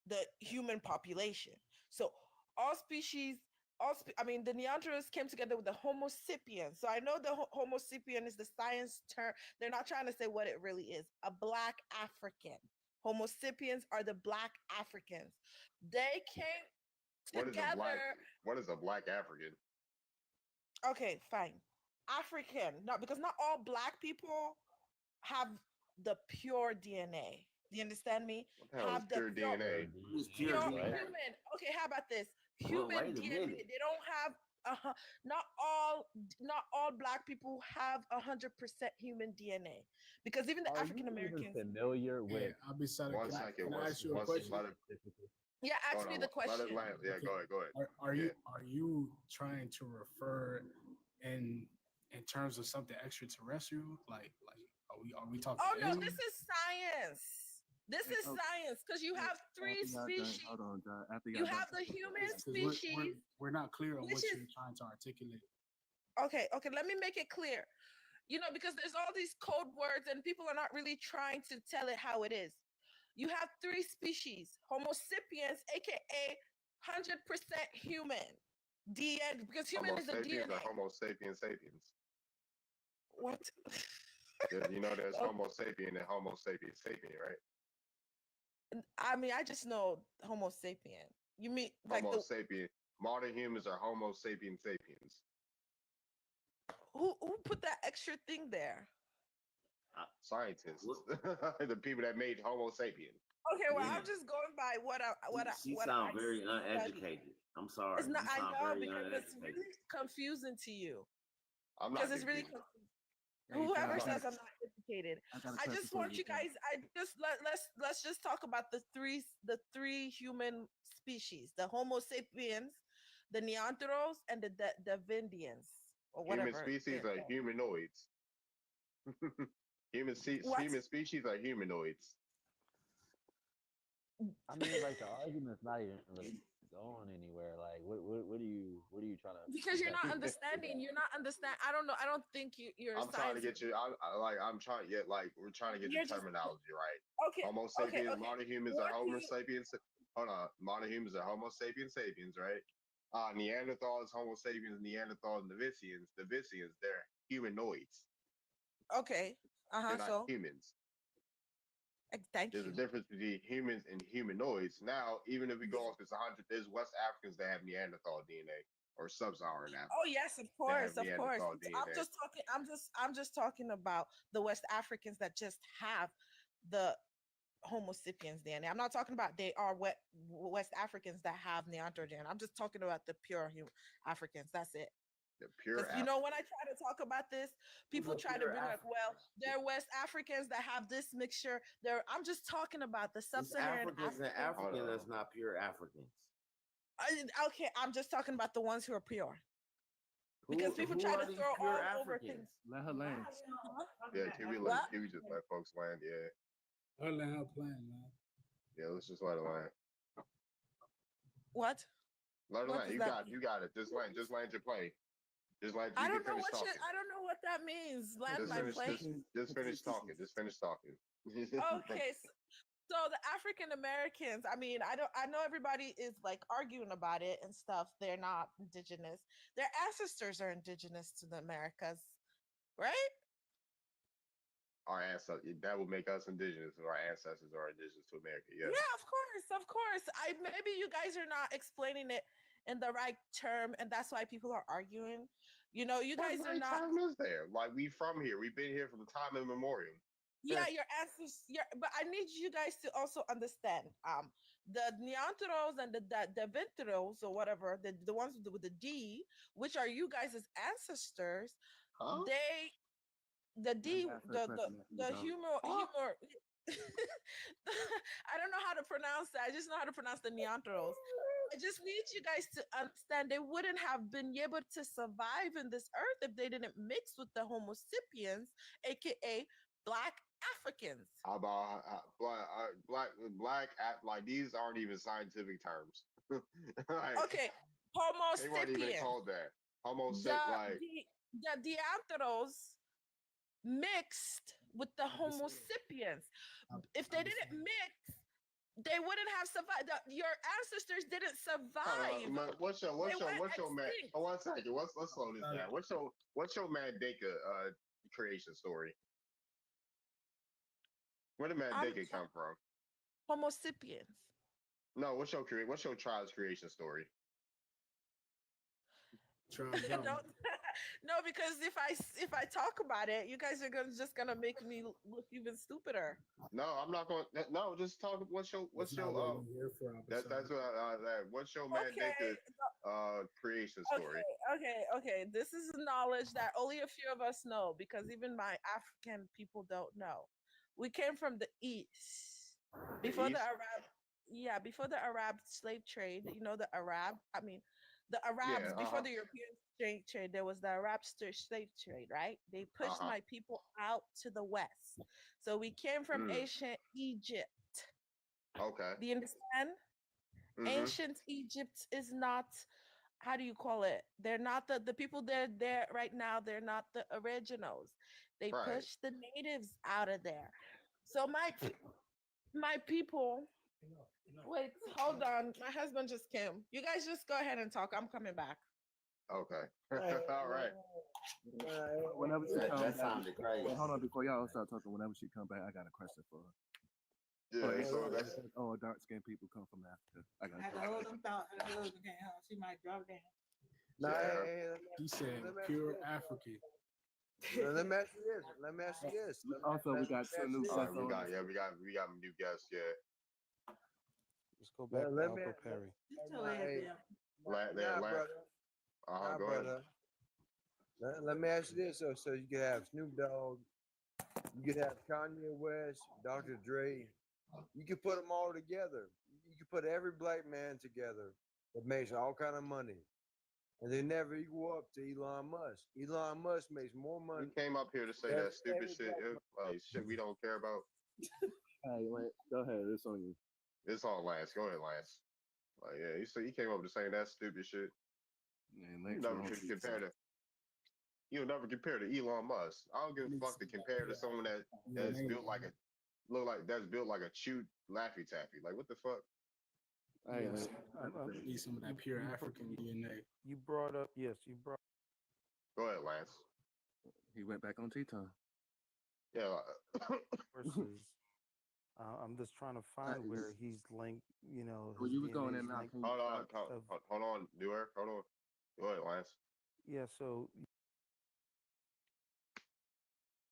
the human population. So all species, the Neanderthals came together with the Homo sapiens. So I know the Homo sapien is the science term. They're not trying to say what it really is. A black African. Homo sapiens are the black Africans. They came together. What is a black African? Okay, fine. African, because not all black people have the pure DNA. Do you understand me? What the hell is pure DNA? Pure human. Okay, how about this? Well, human wait a DNA. minute. They don't have not all black people have 100% human DNA, because even the Are you African even Americans. familiar Yeah, with I'll be silent. One Can I, second. can I One, ask you a one, question? let it, Yeah, ask hold me on. the Let it question. land. Yeah, Okay. go ahead. Go ahead. Are Yeah. you trying to refer in terms of something extraterrestrial? Like are we talking Oh no, aliens? this is science. This is science, because you have three After y'all done, species. hold on, John. After You y'all done have the talking, human Because species, we're not clear on which what is you're trying to articulate. okay. Let me make it clear. Because there's all these code words and people are not really trying to tell it how it is. You have three species: Homo sapiens, aka 100% human DNA, because human Homo is the sapiens or DNA. Homo sapiens sapiens? What? There's Oh, Homo sapien and Homo sapiens sapien, right? I mean, I just know Homo sapien. You mean like Homo the sapien. Modern humans are Homo sapiens sapiens. who put that extra thing there? Scientists, the people that made Homo sapien. Okay, well, Yeah. I'm just going by She what sound I very studied. uneducated. I'm sorry. It's not. You I sound know, very because it's uneducated. really confusing to you. I'm Because not it's really confused. confusing. Hey, Whoever John, says I'm not educated, I got a I question just for want you, you John. guys. I just let's just talk about the three human species: the Homo sapiens, the Neanderthals, and the Davidians, or Human whatever. species are humanoids. What? Human species are humanoids. I mean, like the argument's not even really going anywhere. Like, what are you trying to? Because you're not exactly understanding. You're not understand. I don't know. I don't think you're I'm trying to science. get you. I'm trying to get we're trying to get the You're just terminology right. okay. Homo Okay. sapiens, Okay. modern humans are What do Homo you? sapiens. Hold on, modern humans are Homo sapiens sapiens, right? Neanderthals, Homo sapiens, Neanderthals, Davicians. Davicians, they're humanoids. Okay. They're not So humans. thank There's a you. difference between humans and humanoids. Now, even if we go off this 100, there's West Africans that have Neanderthal DNA or sub-Saharan Oh Africans yes, of that have course, of course. Neanderthal I'm DNA. just talking. I'm just talking about the West Africans that just have the Homo sapiens DNA. I'm not talking about they are West Africans that have Neanderthal DNA. I'm just talking about the pure Africans. That's it. The pure Because when I try to talk about this, people try to bring up, well, they're West Africans that have this mixture. I'm just talking about the It's sub-Saharan Africans and Africans. African that's not pure Africans. Okay, I'm just talking about the ones who are pure. Who, Because people who try are to these throw pure all over Africans? things. Let her land. Yeah, can What? we just let folks land? Yeah. Her land, her plan, man. Yeah, let's just let it land. What? Let it What land. does You that got mean? you got it. Just land your plane. Just land I you don't can know finish what talking. I don't know what that means. Land Just my finish plane. just finish talking. Just finish talking. Okay, so the African Americans, I mean, I know everybody is like arguing about it and stuff. They're not indigenous. Their ancestors are indigenous to the Americas, right? Our ancestors, that would make us indigenous if our ancestors are indigenous to America. Yes. Yeah, of course, of course. Maybe you guys are not explaining it in the right term, and that's why people are arguing. You What guys are right not. time is there? Like we from here. We've been here from time immemorial. Yeah, your answers. Yeah, but I need you guys to also understand. The Neanderthals and the Davinterals or whatever, the ones with the D, which are you guys' ancestors, Huh? the D, Let me ask her a question after you the go. humor. I don't know how to pronounce that. I just know how to pronounce the Neanderthals. I just need you guys to understand they wouldn't have been able to survive in this earth if they didn't mix with the Homo sapiens, aka Black Africans. How about black like these aren't even scientific terms. Like Okay, Homo they weren't even sapiens. called that. Homo The like the Neanderthals mixed with the Homo sapiens. If they didn't mix, they wouldn't have survived. Your ancestors didn't survive. what's your man? Extinct. Oh, 1 second. Let's slow this down. What's your Mandeka creation story? Where did Mandeka come from? Homo sapiens. No, what's your tribe's creation story? Tribe Don't No, because if I talk about it, you guys are just gonna make me look even stupider. No, I'm not going. No, just talk. That's not what we're here for, That's what what's your Okay, mandated creation story? okay. This is knowledge that only a few of us know because even my African people don't know. We came from the east The before the East? Arab. Yeah, before the Arab slave trade. You know the Arab. I mean, the Arabs Yeah. before the European slave trade. There was the Arab slave trade, right? They pushed Uh-huh. my people out to the west. So we came from Mm. ancient Egypt. Okay. Do you understand? Mm-hmm. Ancient Egypt is not, how do you call it? They're not the people there right now, they're not the originals. They Right. pushed the natives out of there. So my people, wait, hold on. My husband just came. You guys just go ahead and talk. I'm coming back. Okay. All right. Whenever she That comes that back, sounded crazy. wait, hold on before y'all start talking. Whenever she come back, I got a question for her. Yeah. So that's Dark skinned people come from Africa. I got a I question. hold them thoughts. I hold them can't hold. She might drop down. Nah, yeah. He said pure African. Let me ask you this. Let me ask you this. Also, we got two new All right. sets on. We got new guests. Yeah. Let's go back to Albert Perry. Lance. Brother. Go ahead. Brother. Let me ask you this. So you could have Snoop Dogg, you could have Kanye West, Dr. Dre. You could put them all together. You could put every black man together that makes all kind of money, and they never equal up to Elon Musk. Elon Musk makes more money. You came up here to say than that stupid every shit. black man. Shit we don't care about. Hey, wait, go ahead. It's on you. It's on Lance. Go ahead, Lance. Like, yeah, you came up to saying that stupid shit. Man, You never can compare to. You'll never compare to Elon Musk. I don't give a fuck to compare to someone that's built like that's built like a chewed Laffy Taffy. Like what the fuck? Hey, Need some of that pure African DNA. You brought up yes. You brought. Go ahead, Lance. He went back on T-Time. Yeah. Versus, I'm just trying to find where he's linked. You know. Well, you were going in now. Hold on, Newer. Hold on. Go ahead, Lance. Yeah. So.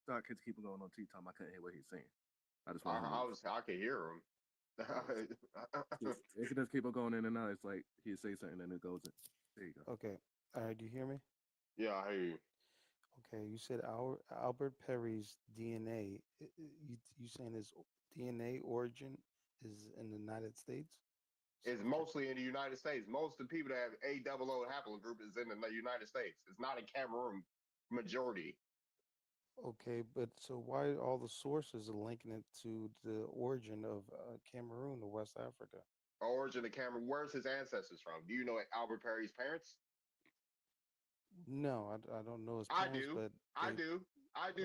Sorry, kids keep going on T-Time. I couldn't hear what he's saying. I just I want could hear him. It could just keep on going in and out. It's like he say something and it goes in. There you go. Okay. All right. Do you hear me? Yeah, I hear you. Okay. You said Albert Perry's DNA. You saying his DNA origin is in the United States? It's mostly in the United States. Most of the people that have AOO haplogroup is in the United States. It's not in Cameroon. Majority. Okay, but so why all the sources are linking it to the origin of Cameroon or West Africa? Origin of Cameroon. Where's his ancestors from? Do you know Albert Perry's parents? No, I don't know his parents, but I do.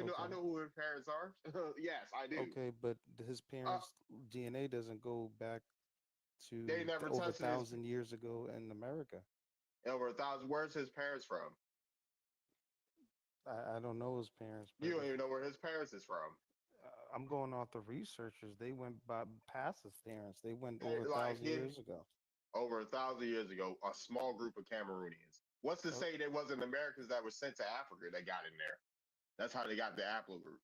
Know. I know who his parents are. Yes, I do. Okay, but his parents' DNA doesn't go back to They never over touched 1,000 years ago in America. Over 1,000. Where's his parents from? I don't know his parents. You don't even know where his parents is from. I'm going off the researchers. They went past his parents. They went over 1,000 years ago. Over 1,000 years ago, a small group of Cameroonians. What's to say there wasn't Americans that were sent to Africa that got in there? That's how they got the haplogroup.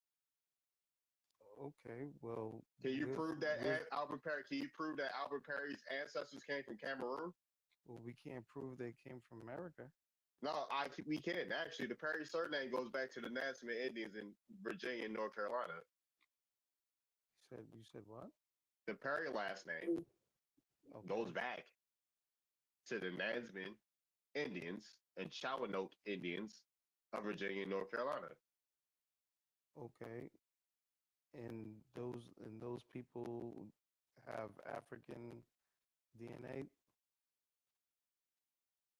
Okay, well. Can you prove that Albert Perry? Can you prove that Albert Perry's ancestors came from Cameroon? Well, we can't prove they came from America. No, we can. Actually, the Perry surname goes back to the Nansemond Indians in Virginia and North Carolina. You said what? The Perry last name goes back to the Nansemond Indians and Chowanoke Indians of Virginia and North Carolina. Okay. And those people have African DNA.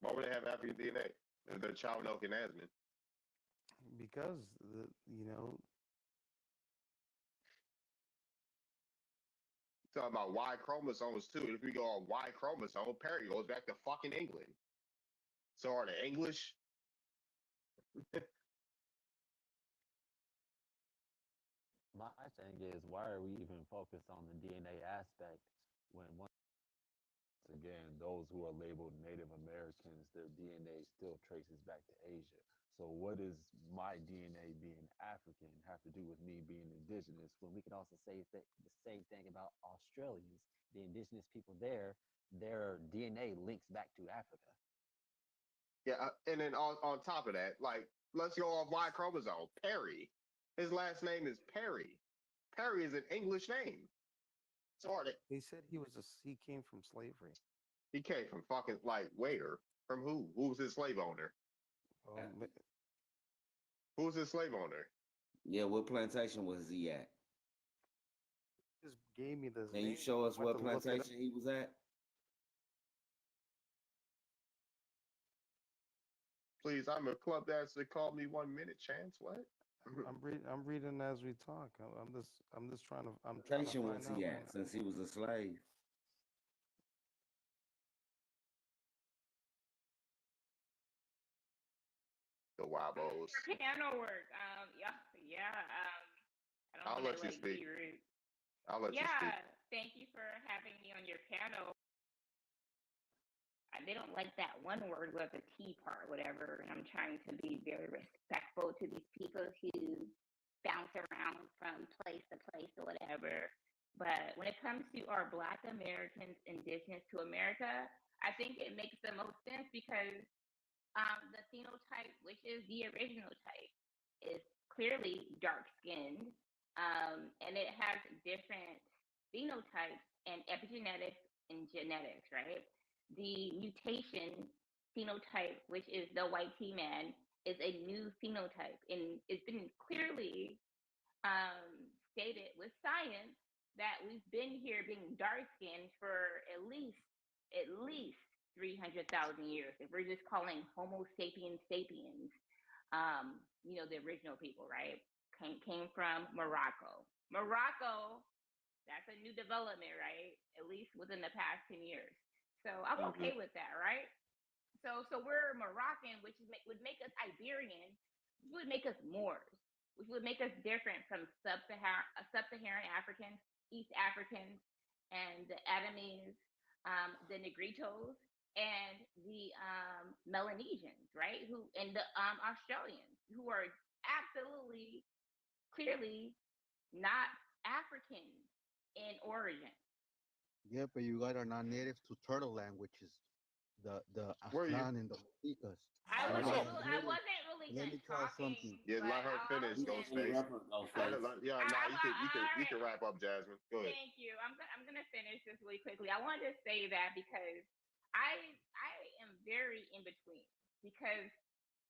Why would they have African DNA? They're Chowanoke and Nansemond. Because talking about Y chromosomes too. If we go on Y chromosome, Perry goes back to fucking England. So are the English? My thing is, why are we even focused on the DNA aspect when once again, those who are labeled Native Americans, their DNA still traces back to Asia. So So what does my DNA being African have to do with me being indigenous? When we can also say the same thing about Australians, the indigenous people there, their DNA links back to Africa. Yeah, and then on top of that, like, let's go off Y chromosome. Perry. His last name is Perry. Perry is an English name. Sorry. He said he came from slavery. He came from fucking, like, where? From who? Who's his slave owner? Um, Who's his slave owner? Yeah, what plantation was he at? just gave me this Can you name. show us I went what to look it up. plantation he was at? Please, I'm a club dancer. Call me 1 minute, Chance. What? I'm reading as we talk. I'm just trying to What trying to plantation find was out, he man. at since he was a slave? The Wabos. For piano work. I don't I'll want to let you like speak. be rude. I'll let you Yeah, speak. thank you for having me on your piano. They don't like that one word with the T part, whatever. And I'm trying to be very respectful to these people who bounce around from place to place or whatever. But when it comes to our Black Americans indigenous to America, I think it makes the most sense because the phenotype, which is the original type, is clearly dark skinned, and it has different phenotypes and epigenetics and genetics, right? The mutation phenotype, which is the white T man, is a new phenotype, and it's been clearly stated with science that we've been here being dark skinned for at least 300,000 years. If we're just calling Homo sapiens sapiens, the original people, right? Came from Morocco. Morocco, that's a new development, right? At least within the past 10 years. So I'm okay with that, right? So we're Moroccan, which would make us Iberian, which would make us Moors, which would make us different from sub-Saharan Africans, East Africans, and the Adamese, the Negritos, and the Melanesians, right? And the Australians, who are absolutely, clearly not African in origin. Yeah, but you guys are not native to turtle languages, the Where are you? Afghan and the Mexicas. I wasn't really Let done me try talking. something. Yeah, let her finish, Ghostface. Yeah, no, you can wrap up, Jasmine. Go ahead. Thank you. I'm gonna finish this really quickly. I wanted to say that because I am very in between, because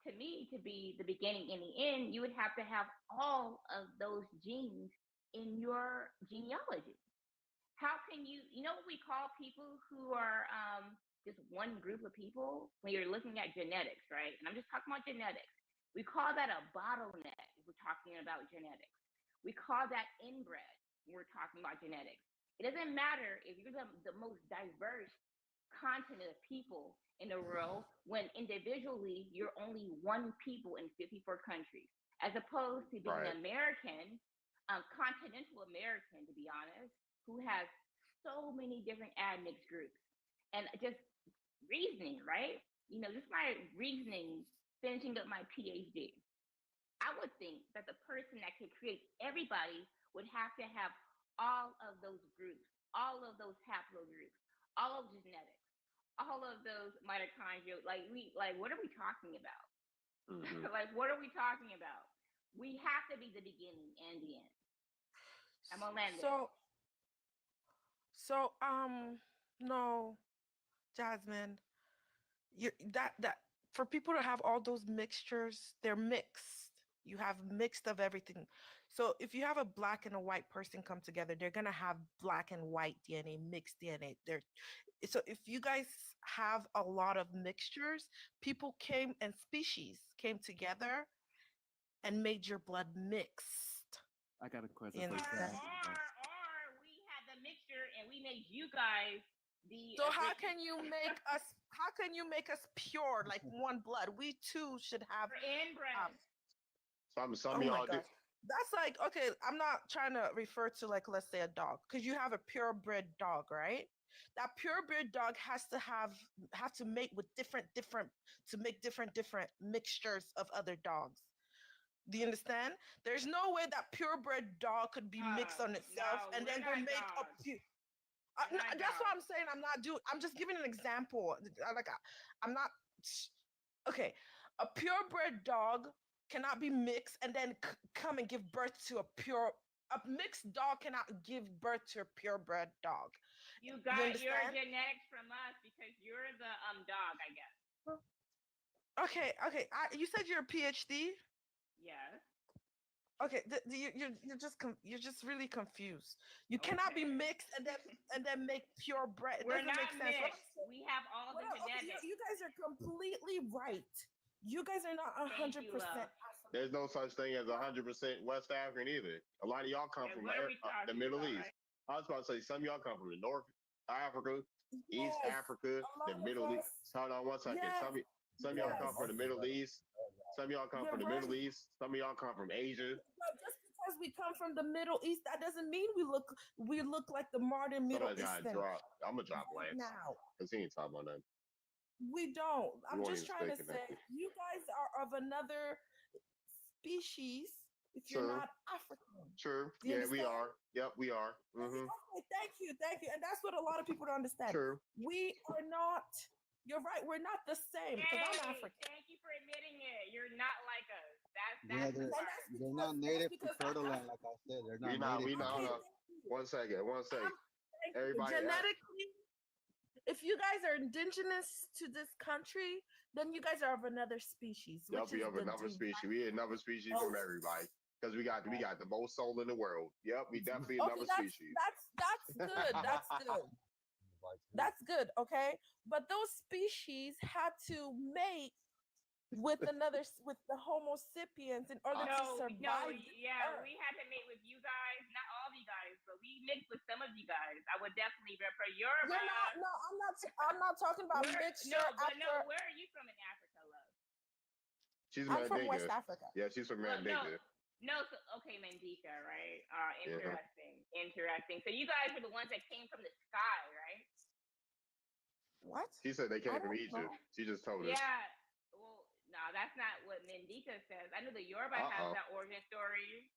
to me, to be the beginning and the end, you would have to have all of those genes in your genealogy. How can you what we call people who are just one group of people when you're looking at genetics, right? And I'm just talking about genetics. We call that a bottleneck if we're talking about genetics. We call that inbred when we're talking about genetics. It doesn't matter if you're the most diverse continent of people in the world when individually you're only one people in 54 countries, as opposed to being an American, continental American, to be honest, who has so many different admixed groups. And just reasoning, right? Just my reasoning, finishing up my PhD. I would think that the person that could create everybody would have to have all of those groups, all of those haplogroups, all of genetics, all of those mitochondria. Like, what are we talking about? Like, what are we talking about? We have to be the beginning and the end. I'm gonna land there. No, Jasmine, that for people to have all those mixtures, they're mixed. You have mixed of everything. So if you have a black and a white person come together, they're gonna have black and white DNA, mixed DNA. So if you guys have a lot of mixtures, people came and species came together and made your blood mixed. I got a question You for you. understand? Or we had the mixture and we made you guys the. So how can you make us? How can you make us pure, like one blood? We too should have inbred. Some oh of my y'all do. gosh. That's okay. I'm not trying to refer to, like, let's say a dog, because you have a purebred dog, right? that purebred dog has to mate with different to make different mixtures of other dogs. Do you understand? There's no way that purebred dog could be mixed on itself No, and we're then go not make a dogs. pure. We're not That's what I'm dogs. saying. I'm just giving an example. I'm not. Okay, a purebred dog cannot be mixed and then come and give birth to a pure. A mixed dog cannot give birth to a purebred dog. You You got your understand? genetics from us because you're the dog, I guess. Okay, okay. You said you're a PhD. Yes. Okay, you're just really confused. You cannot be mixed and then make purebred. It We're doesn't make not sense. mixed. We have all the Okay, genetics. you guys are completely right. You guys are not 100%. There's no such thing as 100% West African either. A lot of y'all come from the Middle East. I was about to say some of y'all come from the North Africa, East Africa, the Middle East. Hold on one second. Some of y'all come from the Middle East. Some of y'all come from the Middle East. Some of y'all come from Asia. But just because we come from the Middle East, that doesn't mean we look like the modern Middle Eastern. I'm gonna drop Lance now. Cause he ain't talking about nothing. We don't. I'm just trying to say connected. you guys are of another species if you're not African. True. Yeah, we are. Yep, we are. Mm-hmm. Okay, thank you. And that's what a lot of people don't understand. True. We are not. You're right. We're not the same because I'm African. Thank you for admitting it. You're not like us. Yeah, they're not native to turtle land, like I said. They're not native. One second. Everybody. Genetically, if you guys are indigenous to this country, then you guys are of another species. Yep, we of another species. We another species from everybody. Because we got the most soul in the world. Yep, we definitely another species. That's good. That's good. That's good. Okay, but those species had to mate with the Homo sapiens in order to survive. We had to mate with you guys, not all of you guys, but we mixed with some of you guys. I would definitely refer your. I'm not talking about mixture. Where are you from in Africa, love? I'm from West Africa. Yeah, she's from Mandinka. Mandinka, right? Interesting. So you guys were the ones that came from the sky, right? What? She said they came from Egypt. She just told us. Yeah. Well, no, that's not what Mandinka says. I know the Yoruba has that origin story.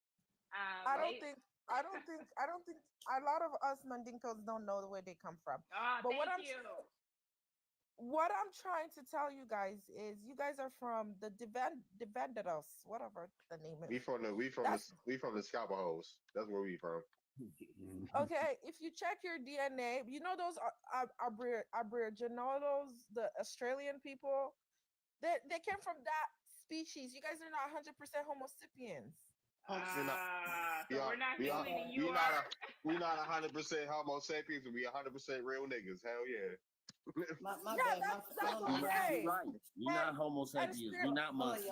I don't think a lot of us Mandinkos don't know where they come from. But what I'm trying to tell you guys is you guys are from the Devendados, whatever the name is. We from the scalper holes. That's where we from. Okay, if you check your DNA, you know those Aboriginals, the Australian people, they came from that species. You guys are not 100% Homo sapiens. We're not human. We're not 100% Homo sapiens, and we 100% real niggas. Hell yeah. My bad. That's right. We're not Homo sapiens. We're not monkeys.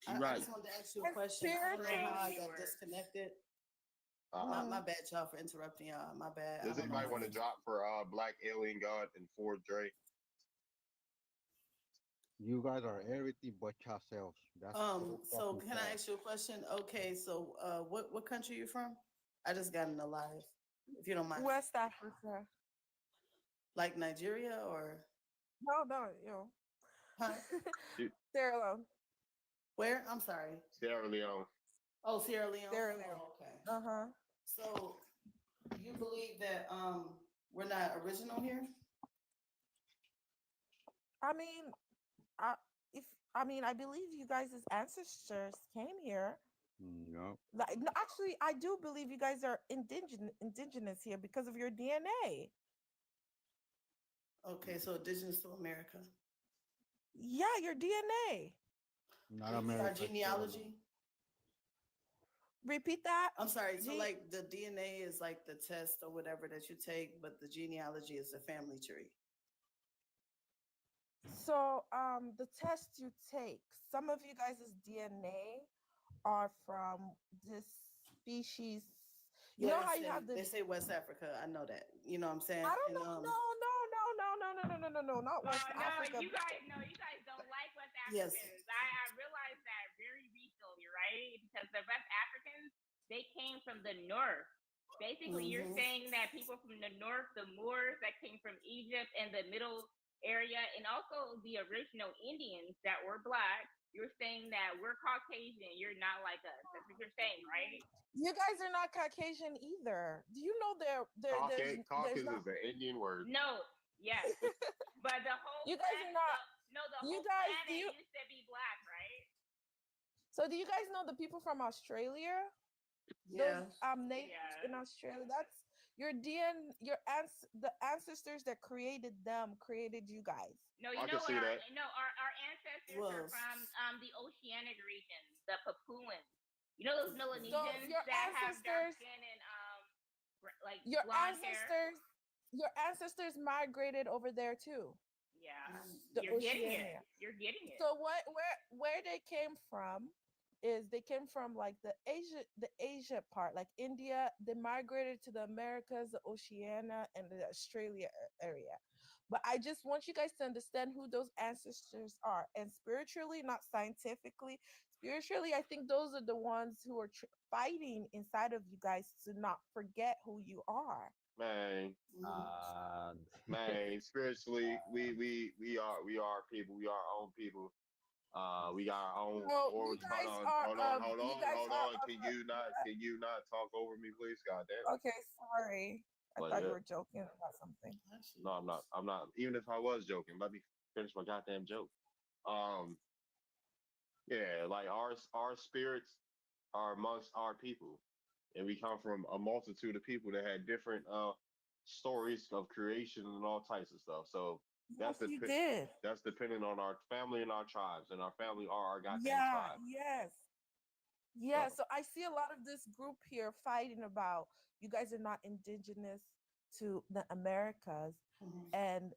I just wanted to ask you a question. I don't know how I got disconnected. My bad, y'all, for interrupting y'all. My bad. Does anybody want to drop for Black Alien God and Ford Dre? You guys are everything but yourselves. So can I ask you a question? Okay, so what country are you from? I just got in the live, if you don't mind. West Africa. Like Nigeria or? No. Huh? Sierra Leone. Where? I'm sorry. Sierra Leone. Oh, Sierra Leone. Sierra Leone. Oh, okay. So you believe that we're not original here? I believe you guys' ancestors came here. No. Actually, I do believe you guys are indigenous here because of your DNA. Okay, so indigenous to America. Yeah, your DNA. Not America. Our genealogy. Repeat that. I'm sorry. So like the DNA is like the test or whatever that you take, but the genealogy is the family tree. So the test you take, some of you guys' DNA are from this species. You know how you have they say West Africa. I know that. You know what I'm saying? I don't know. No, not West Africa. You guys don't like West Yes. Africans. I realized that very recently, right? Because the West Africans, they came from the north. Basically, you're saying that people from the north, the Moors that came from Egypt and the middle area, and also the original Indians that were black, you're saying that we're Caucasian. You're not like us. That's what you're saying, right? You guys are not Caucasian either. Do you know there's Caucasian not? is an Indian word. No, yes, but the whole You guys are not. the You whole guys, planet used to be black, right? So do you guys know the people from Australia? Yeah. Those natives in Australia. That's your the ancestors that created them created you guys. No, you I know can what? see that. Our ancestors are from the oceanic regions, the Papuans. You know those Melanesians your that have dark ancestors, skin and like your blonde hair. your ancestors migrated over there too. Yeah, The you're getting Oceania. it. You're getting it. So where they came from is they came from like the Asia part, like India. They migrated to the Americas, the Oceania, and the Australia area. But I just want you guys to understand who those ancestors are, and spiritually, not scientifically. Spiritually, I think those are the ones who are fighting inside of you guys to not forget who you are. Man, man, spiritually, we are people. We are our own people. We got our own No, you origin. guys Hold are. on, hold You on, guys hold are. on. Can you not talk over me, please? God damn. Okay, sorry. I But thought you yeah, were joking about something. no, I'm not. I'm not. Even if I was joking, let me finish my goddamn joke. Um, yeah, like our spirits are amongst our people, and we come from a multitude of people that had different stories of creation and all types of stuff. So Yes, you did. that's dependent on our family and our tribes, and our family are our goddamn Yeah, tribe. yes. So Yeah, so I see a lot of this group here fighting about you guys are not indigenous to the Americas. And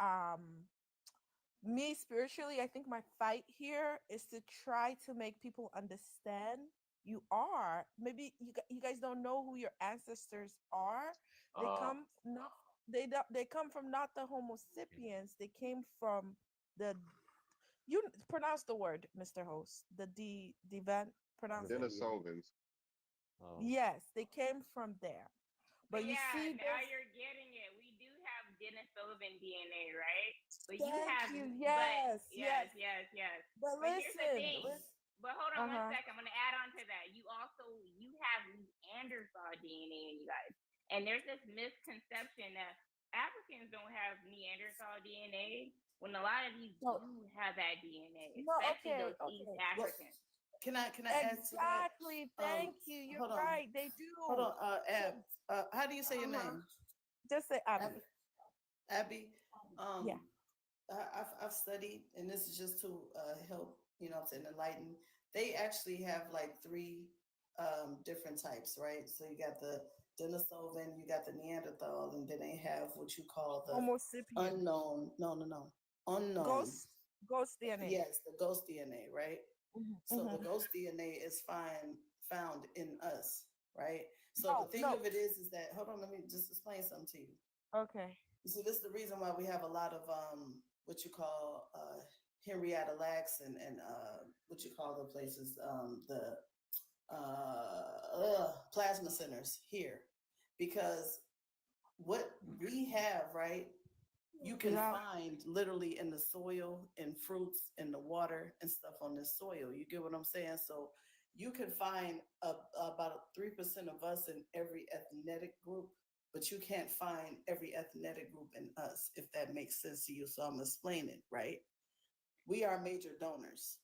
um me spiritually, I think my fight here is to try to make people understand you are. Maybe you guys don't know who your ancestors are. They uh, come not they come from not the Homo sapiens. They came from the you pronounce the word, Mr. Host. The event pronounce it. Denisovans. Yes, they came from there. But you Yeah, see, now you're getting it. We do have Denisovan DNA, right? But you thank have, you. but Yes, yes. yes. But But here's the thing. listen. But hold on one Uh-huh. second. I'm gonna add on to that. You have Neanderthal DNA in you guys, and there's this misconception that Africans don't have Neanderthal DNA when a lot of you No, do have that DNA, no, especially okay, those East okay. Africans. Can I add to that? Exactly. Thank you. You're Hold on. right. They do. Hold on. How do you say your Uh-huh. name? Just say Abby. Abby. Yeah. I've studied, and this is just to help, to enlighten. They actually have like three different types, right? So you got the Denisovan, you got the Neanderthal, and then they have what you call the Homo sapien. unknown. No. Unknown. Ghost DNA. Yes, the ghost DNA, right? So the Mhm. ghost DNA is found in us, right? So No, the thing no. of it is that hold on, let me just explain something to you. Okay. So this is the reason why we have a lot of what you call Henrietta Lacks and what you call the places the plasma centers here, because what we have, right, you can find literally in the soil, in fruits, in the water and stuff on this soil. You get what I'm saying? So you can find about 3% of us in every ethnic group, but you can't find every ethnic group in us, if that makes sense to you. So I'm explaining, right? We are major donors.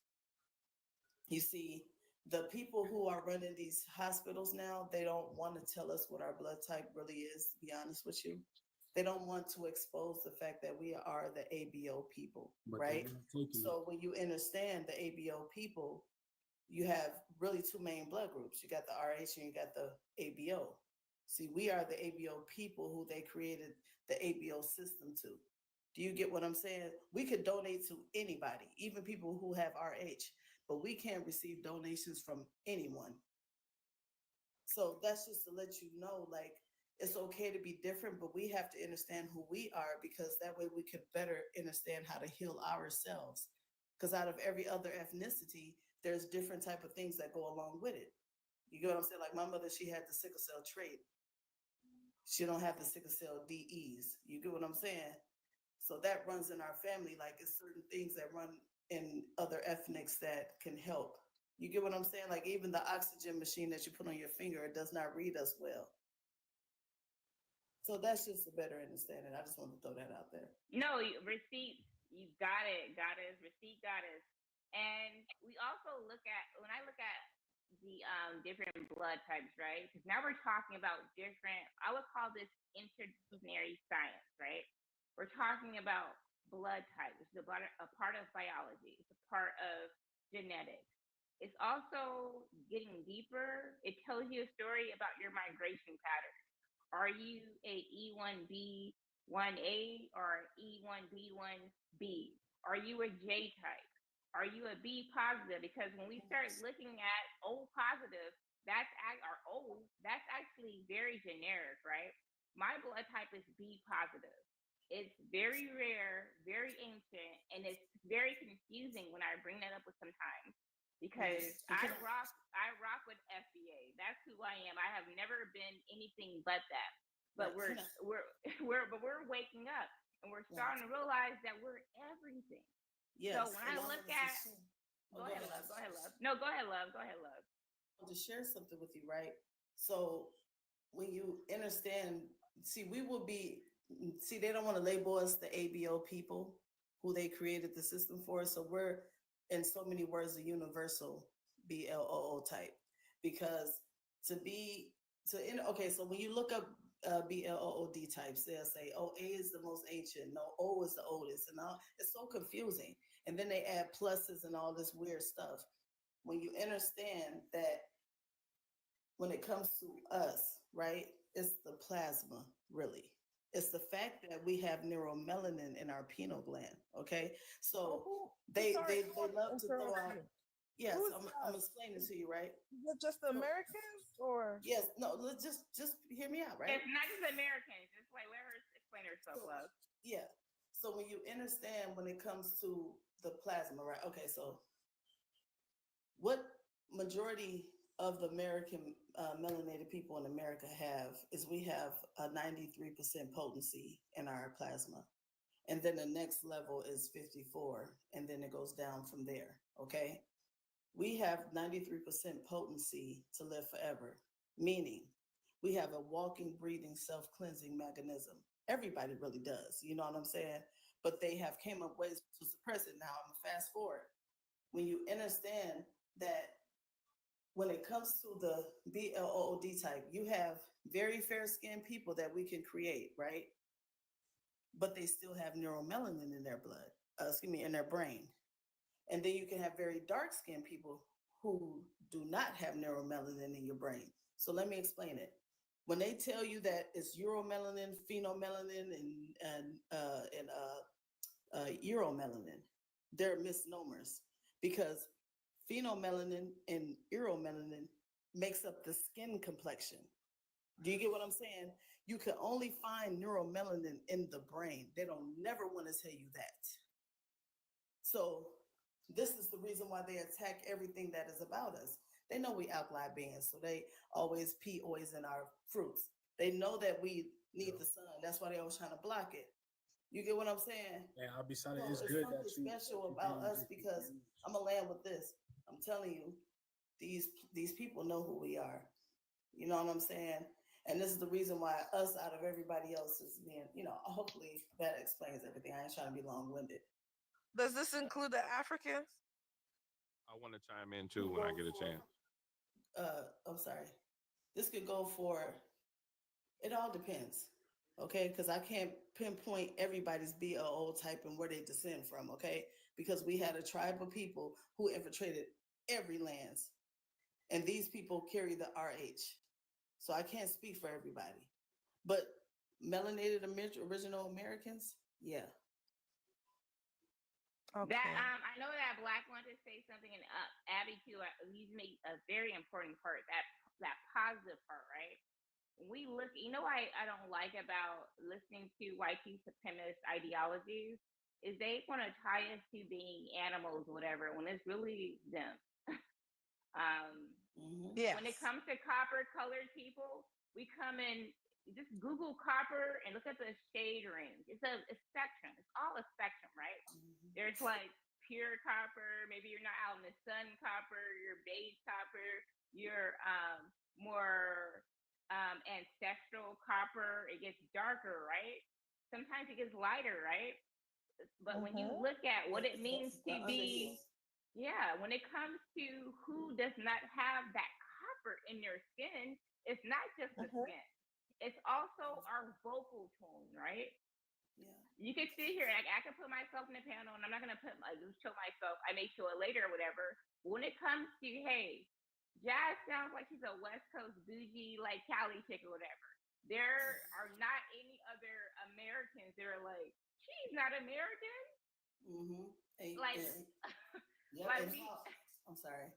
You see, the people who are running these hospitals now, they don't want to tell us what our blood type really is, to be honest with you. They don't want to expose the fact that we are the ABO people, But right? they're taking So when you understand the ABO people, you have really two main blood groups. You got the RH and you got the ABO. See, we are the ABO people who they created the ABO system to. Do you get what I'm saying? We could donate to anybody, even people who have RH, but we can't receive donations from anyone. So that's just to let you know, like, it's okay to be different, but we have to understand who we are, because that way we could better understand how to heal ourselves. Because out of every other ethnicity, there's different type of things that go along with it. You get what I'm saying? Like my mother, she had the sickle cell trait. She don't have the sickle cell DEs. You get what I'm saying? So that runs in our family. Like it's certain things that run in other ethnics that can help. You get what I'm saying? Like even the oxygen machine that you put on your finger, it does not read us well. So that's just a better understanding. I just wanted to throw that out there. No, receipts. You got it, goddess. Receipt goddess. And we also look at when I look at the different blood types, right? Because now we're talking about different. I would call this interdisciplinary science, right? We're talking about blood types. It's a part of biology. It's a part of genetics. It's also getting deeper. It tells you a story about your migration pattern. Are you a E1B1A or E1B1B? Are you a J type? Are you a B positive? Because when we start looking at O positive, or O, that's actually very generic, right? My blood type is B positive. It's very rare, very ancient, and it's very confusing when I bring that up with sometimes because I rock with FBA. That's who I am. I have never been anything but that. But we're waking up and we're starting to realize that we're everything. Yes. So when I look at go ahead, love. No, go ahead, love. I'll just share something with you, right? So when you understand, they don't want to label us the ABO people who they created the system for. So we're, in so many words, a universal BLOO type. Because so when you look up BLOOD types, they'll say, oh, A is the most ancient, no, O is the oldest, and all. It's so confusing. And then they add pluses and all this weird stuff. When you understand that when it comes to us, right, it's the plasma, really. It's the fact that we have neuromelanin in our pineal gland, okay? So they love to throw out. Yes, I'm explaining to you, right? Is it just the Americans or? Yes, no, just hear me out, right? It's not just Americans. Just like let her explain herself, love. Yeah. So when you understand when it comes to the plasma, right? Okay, so what majority of the American melanated people in America have is we have a 93% potency in our plasma. And then the next level is 54, and then it goes down from there, okay? We have 93% potency to live forever, meaning we have a walking, breathing, self-cleansing mechanism. Everybody really does, you know what I'm saying? But they have came up ways to suppress it. Now I'm gonna fast forward. When you understand that when it comes to the BLOOD type, you have very fair-skinned people that we can create, right? But they still have neuromelanin in their blood, in their brain. And then you can have very dark-skinned people who do not have neuromelanin in your brain. So let me explain it. When they tell you that it's uromelanin, phenomelanin, and uromelanin, they're misnomers because phenomelanin and uromelanin makes up the skin complexion. Do you get what I'm saying? You can only find neuromelanin in the brain. They don't never want to tell you that. So this is the reason why they attack everything that is about us. They know we alkali beings, so they always pee always in our fruits. They know that we need the sun. That's why they always trying to block it. You get what I'm saying? Yeah, I'll be sorry. So It's it's good something that you special about us because I'm gonna land with this. I'm telling you, these people know who we are. You know what I'm saying? And this is the reason why us out of everybody else is being, hopefully that explains everything. I ain't trying to be long-winded. Does this include the Africans? I want to chime in too when I get a chance. I'm sorry. This could go for, it all depends, okay? Because I can't pinpoint everybody's BLO type and where they descend from, okay? Because we had a tribe of people who infiltrated every lands. And these people carry the RH. So I can't speak for everybody. But melanated original Americans, yeah. Okay. That I know that Black wanted to say something, and Abby too. You made a very important part, that positive part, right? When we look, what I don't like about listening to white supremacist ideologies is they want to tie us to being animals, or whatever, when it's really them. Yes. When it comes to copper colored people, we come in, just Google copper and look at the shade range. It's a spectrum. It's all a spectrum, right? There's like pure copper. Maybe you're not out in the sun copper. You're beige copper. You're more ancestral copper. It gets darker, right? Sometimes it gets lighter, right? But when you look at what it means to be, yeah, when it comes to who does not have that copper in their skin, it's not just the skin. It's also our vocal tone, right? Yeah. You could sit here, I could put myself in the panel, and I'm not gonna show myself. I may show it later or whatever. But when it comes to, hey, Jazz sounds like she's a West Coast bougie, like Cali chick or whatever. There are not any other Americans that are like, she's not American. Like, like we. I'm sorry.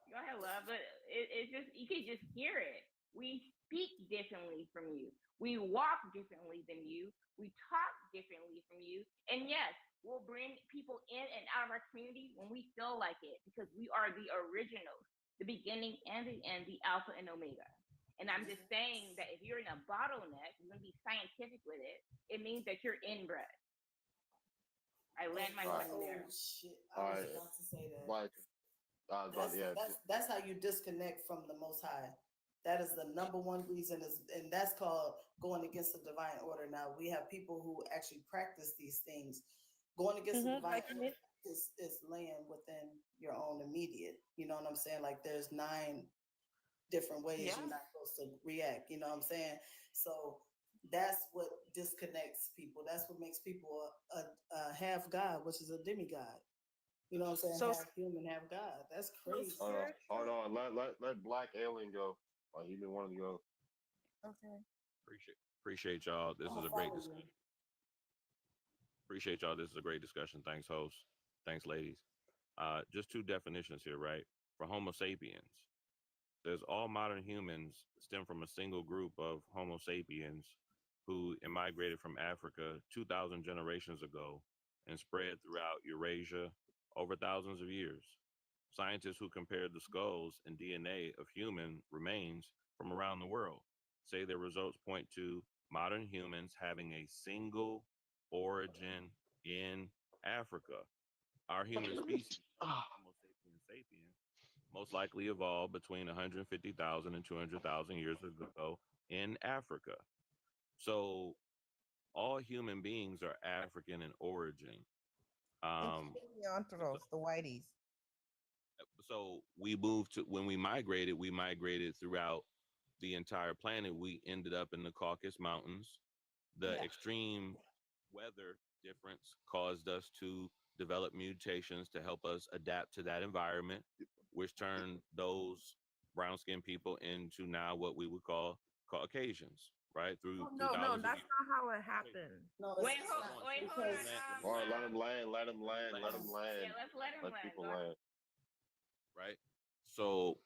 Go ahead, love. But it's just, you can just hear it. We speak differently from you. We walk differently than you. We talk differently from you. And yes, we'll bring people in and out of our community when we feel like it, because we are the originals, the beginning and the end, the alpha and omega. And I'm just saying that if you're in a bottleneck, you're going to be scientific with it. It means that you're inbred. I land my plane there. Shit. I was about to say that. That's how you disconnect from the Most High. That is the number one reason, and that's called going against the divine order. Now we have people who actually practice these things. Going against the divine order is laying within your own immediate. You know what I'm saying? Like there's 9 different ways you're not supposed to react. You know what I'm saying? So that's what disconnects people. That's what makes people a half God, which is a demigod. You know what I'm saying? So, half human, half God. That's crazy. Hold on. Let Black Alien go. He been wanting to go. Okay. Appreciate y'all. This is a great discussion. Appreciate y'all. This is a great discussion. Thanks, host. Thanks, ladies. Just 2 definitions here, right? For Homo sapiens, there's all modern humans stem from a single group of Homo sapiens who migrated from Africa 2,000 generations ago and spread throughout Eurasia over thousands of years. Scientists who compared the skulls and DNA of human remains from around the world say their results point to modern humans having a single origin in Africa. Our human species, Homo sapiens, most likely evolved between 150,000 and 200,000 years ago in Africa. So all human beings are African in origin. The whiteys. So we moved to, when we migrated throughout the entire planet. We ended up in the Caucasus Mountains. The extreme weather difference caused us to develop mutations to help us adapt to that environment, which turned those brown skinned people into now what we would call Caucasians, right? No, that's not how it happened. No, wait, hold on. Let them land. Yeah, let's let him land. People land. Right? So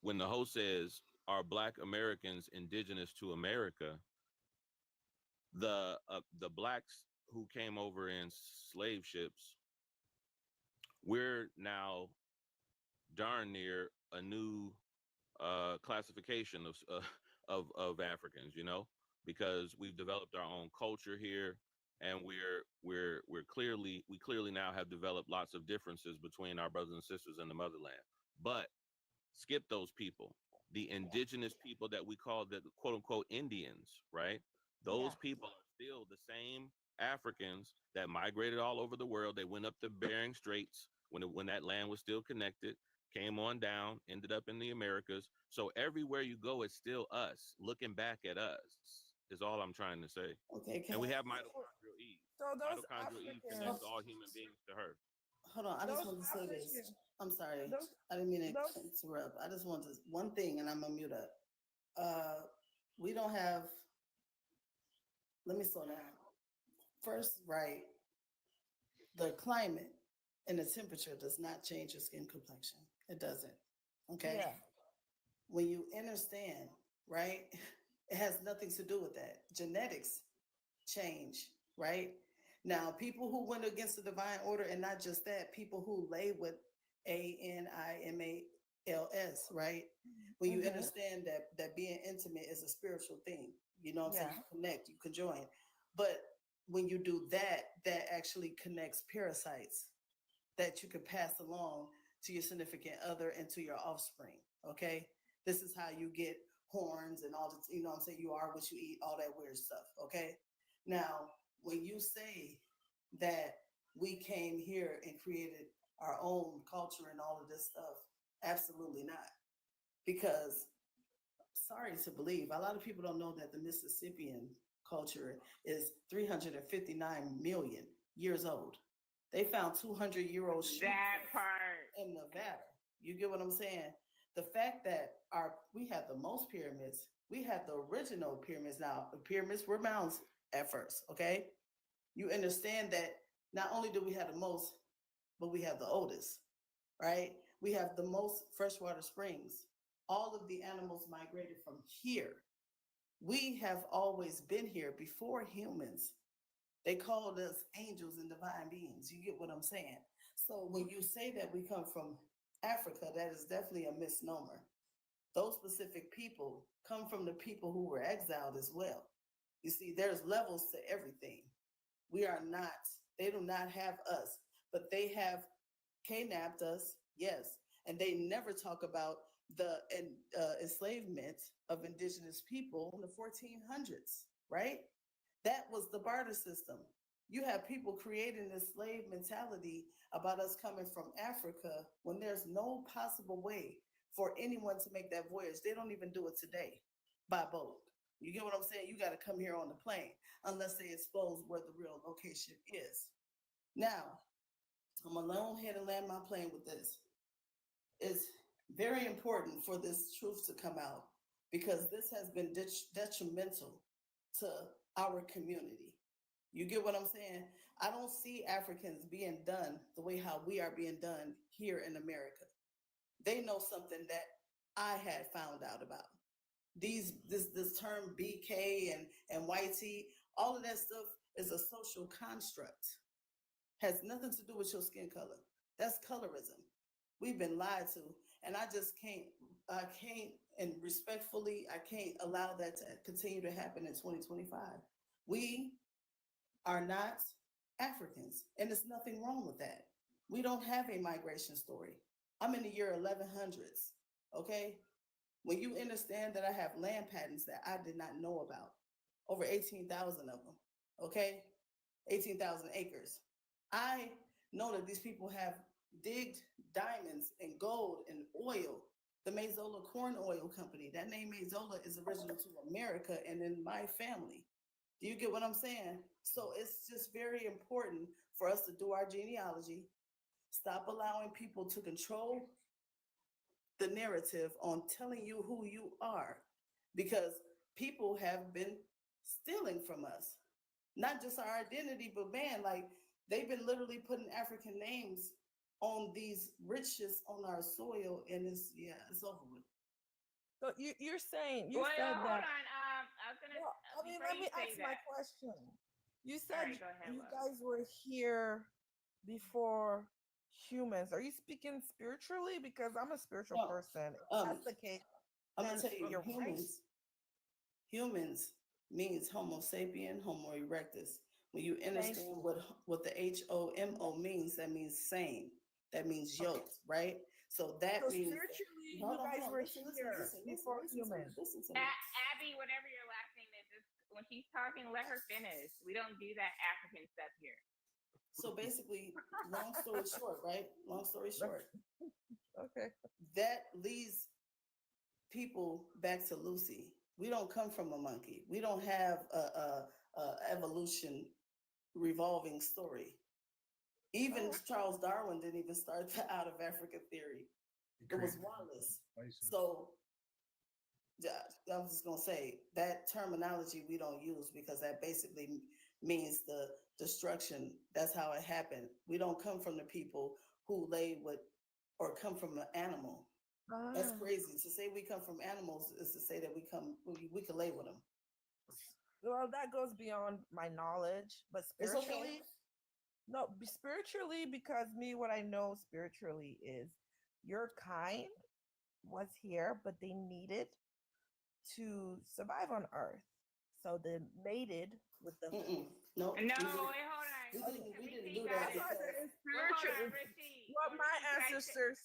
when the host says, are Black Americans indigenous to America, the Blacks who came over in slave ships, we're now darn near a new classification of Africans, you know, because we've developed our own culture here, and we clearly now have developed lots of differences between our brothers and sisters in the motherland. But skip those people, the indigenous people that we call the quote unquote Indians, right? Those people are still the same Africans that migrated all over the world. They went up the Bering Straits when that land was still connected, came on down, ended up in the Americas. So everywhere you go, it's still us. Looking back at us is all I'm trying to say. Okay. And we have mitochondrial Eve. So those Mitochondrial Eve connects all human beings to her. Hold on, I just want to say this. I'm sorry. I didn't mean to interrupt. I just want to one thing, and I'm gonna mute up. We don't have. Let me slow down. First, right? The climate and the temperature does not change your skin complexion. It doesn't. Okay. Yeah. When you understand, right? It has nothing to do with that. Genetics change, right? Now, people who went against the divine order, and not just that, people who lay with ANIMA LS, right? When you Mhm. understand that being intimate is a spiritual thing, you know what I'm saying? Yeah. You connect, you conjoin. But when you do that, that actually connects parasites that you can pass along to your significant other and to your offspring. Okay. This is how you get horns and all the, you know what I'm saying? You are what you eat, all that weird stuff. Okay. Now, when you say that we came here and created our own culture and all of this stuff, absolutely not. Because sorry to believe, a lot of people don't know that the Mississippian culture is 359 million years old. They found 200-year-old shoe That prints part. in Nevada. You get what I'm saying? The fact that we have the most pyramids, we have the original pyramids. Now, the pyramids were mounds at first, okay? You understand that not only do we have the most, but we have the oldest, right? We have the most freshwater springs. All of the animals migrated from here. We have always been here before humans. They called us angels and divine beings. You get what I'm saying? So when you say that we come from Africa, that is definitely a misnomer. Those specific people come from the people who were exiled as well. You see, there's levels to everything. We are not, they do not have us, but they have kidnapped us, yes. And they never talk about the enslavement of indigenous people in the 1400s, right? That was the barter system. You have people creating this slave mentality about us coming from Africa when there's no possible way for anyone to make that voyage. They don't even do it today by boat. You get what I'm saying? You got to come here on the plane unless they expose where the real location is. Now, I'm gonna go ahead and land my plane with this. It's very important for this truth to come out because this has been detrimental to our community. You get what I'm saying? I don't see Africans being done the way how we are being done here in America. They know something that I had found out about. This term BK and YT, all of that stuff is a social construct. Has nothing to do with your skin color. That's colorism. We've been lied to, and I can't, and respectfully, I can't allow that to continue to happen in 2025. We are not Africans, and there's nothing wrong with that. We don't have a migration story. I'm in the year 1100s, okay? When you understand that I have land patents that I did not know about, over 18,000 of them, okay? 18,000 acres. I know that these people have digged diamonds and gold and oil. The Mazola Corn Oil Company, that name Mazola is original to America and in my family. Do you get what I'm saying? So it's just very important for us to do our genealogy, stop allowing people to control the narrative on telling you who you are because people have been stealing from us, not just our identity, but man, like they've been literally putting African names on these riches on our soil, and it's over with. So you're saying you Well, said hold that. on. I was gonna Well, I mean, before let you me say ask my that. question. You All said right, go ahead, you love. guys were here before humans. Are you speaking spiritually? Because I'm a spiritual No, person. If um, that's the case, I'm then gonna tell you, you're right. humans means Homo sapien, Homo erectus. When you Thank understand you. what the HOMO means, that means same. That means Okay. yoked, right? So that So means spiritually, you hold on, guys hold on, were listen, here before humans. listen to me. Abby, whatever your last name is, just when she's talking, let her finish. We don't do that African stuff here. So basically, long story short, right? Long story short, Okay. that leads people back to Lucy. We don't come from a monkey. We don't have a evolution revolving story. Even Charles Darwin didn't even start the out of Africa theory. It was Wallace. So yeah, I was just gonna say that terminology we don't use because that basically means the destruction. That's how it happened. We don't come from the people who lay with or come from an animal. That's Ah. crazy. To say we come from animals is to say that we can lay with them. Well, that goes beyond my knowledge, but It's okay. spiritually, no, spiritually, because me, what I know spiritually is you're kind, was here, but they needed to survive on Earth. So they mated with the No, No, wait, hold on. we didn't do got that That's it. what because the Well, hold spiritual on, is Rasheed. what my Can I say, ancestors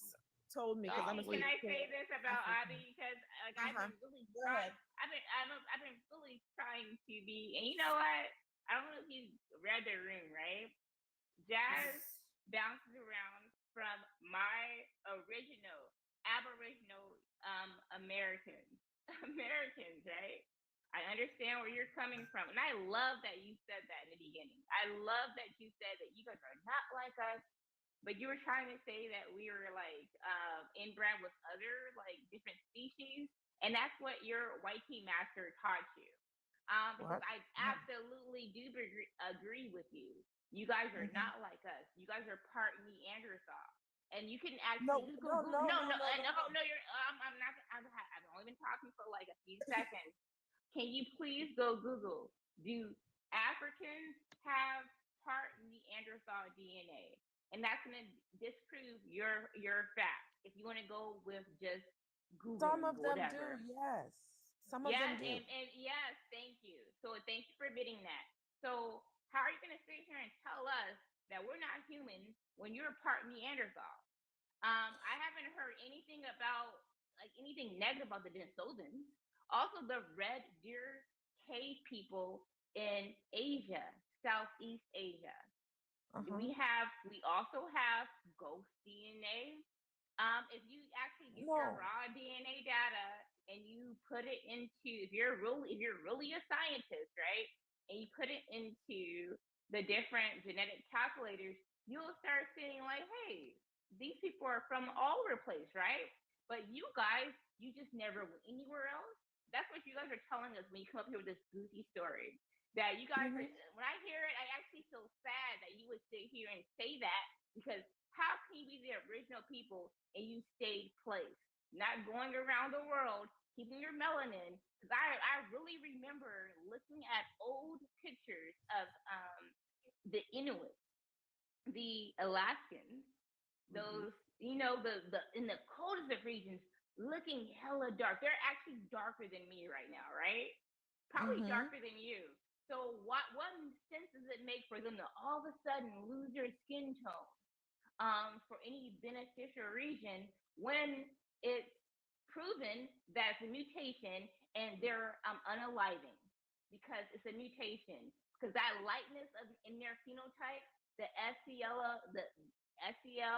told me because I'm a can I spiritual say this about African. Abby? Because like I've Uh-huh. been really Go trying. ahead. I've been really trying to be. And you know what? I don't know if you read the room, right? Jazz bounces around from my original Aboriginal Americans, Americans, right? I understand where you're coming from, and I love that you said that in the beginning. I love that you said that you guys are not like us, but you were trying to say that we were like inbred with other like different species, and that's what your white tea master taught you. Because What? I absolutely do agree with you. You guys are Mhm. not like us. You guys are part Neanderthal, and you can actually No, no, Google. no, No, no, no, no, no, no, no. no. You're. I'm not. I've only been talking for like a few seconds. Can you please go Google? Do Africans have part Neanderthal DNA? And that's going to disprove your fact. If you want to go with just Some Googling of or them do, whatever. yes. Some of them Yes, do. and yes, thank you. So thank you for admitting that. So how are you going to sit here and tell us that we're not human when you're part Neanderthal? I haven't heard anything about like anything negative about the Denisovans. Also, the Red Deer cave people in Asia, Southeast Asia. Uh-huh. We also have ghost DNA. If you actually get your No. raw DNA data and you put it into, if you're really a scientist, right, and you put it into the different genetic calculators, you'll start seeing like, hey, these people are from all over the place, right? But you guys, you just never went anywhere else. That's what you guys are telling us when you come up here with this goofy story. That you guys are, Mhm. when I hear it, I actually feel sad that you would sit here and say that because how can you be the original people and you stayed placed, not going around the world, keeping your melanin? Because I really remember looking at old pictures of the Inuit, the Alaskans, those the in the coldest of regions, looking hella dark. They're actually darker than me right now, right? Probably Mhm. darker than you. So what sense does it make for them to all of a sudden lose their skin tone for any beneficial region when it's proven that it's a mutation and they're unaliving because it's a mutation because that lightness of in their phenotype, the SCL,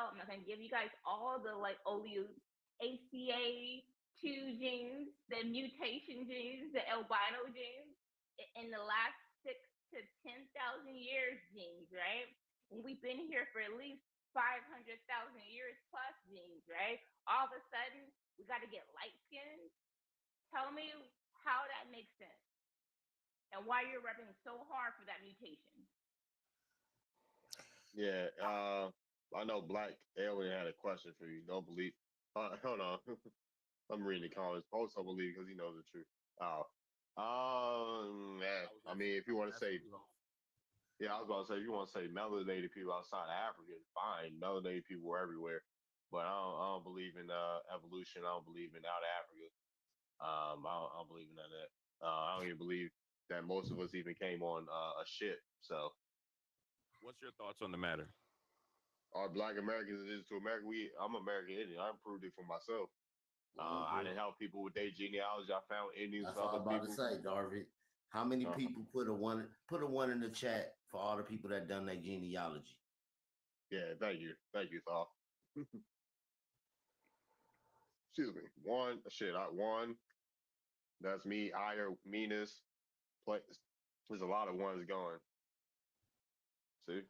I'm not gonna give you guys all the like oleus, ACA2 genes, the mutation genes, the albino genes, in the last 6 to 10,000 years genes, right? And we've been here for at least 500,000 years plus genes, right? All of a sudden, we got to get light skin. Tell me how that makes sense and why you're repping so hard for that mutation. Yeah, I know Black Alien had a question for you. Don't believe. Hold on. I'm reading the comments. Post don't believe because he knows the truth. Man, I mean, if you want to say, yeah, I was about to say, if you want to say melanated people outside of Africa, fine. Melanated people were everywhere, but I don't believe in evolution. I don't believe in out of Africa. I don't believe in none of that. I don't even believe that most of us even came on a ship. So, What's your thoughts on the matter? are Black Americans indigenous to America? I'm American Indian. I proved it for myself. I didn't help people with their genealogy. I found Indians That's for all other I'm about to people. say, Darvin. How many Uh, people put a one in the chat for all the people that done their genealogy? yeah, thank you, Thal. Excuse me. One shit. One. That's me. Ire, Meanest. Play. There's a lot of ones going. See,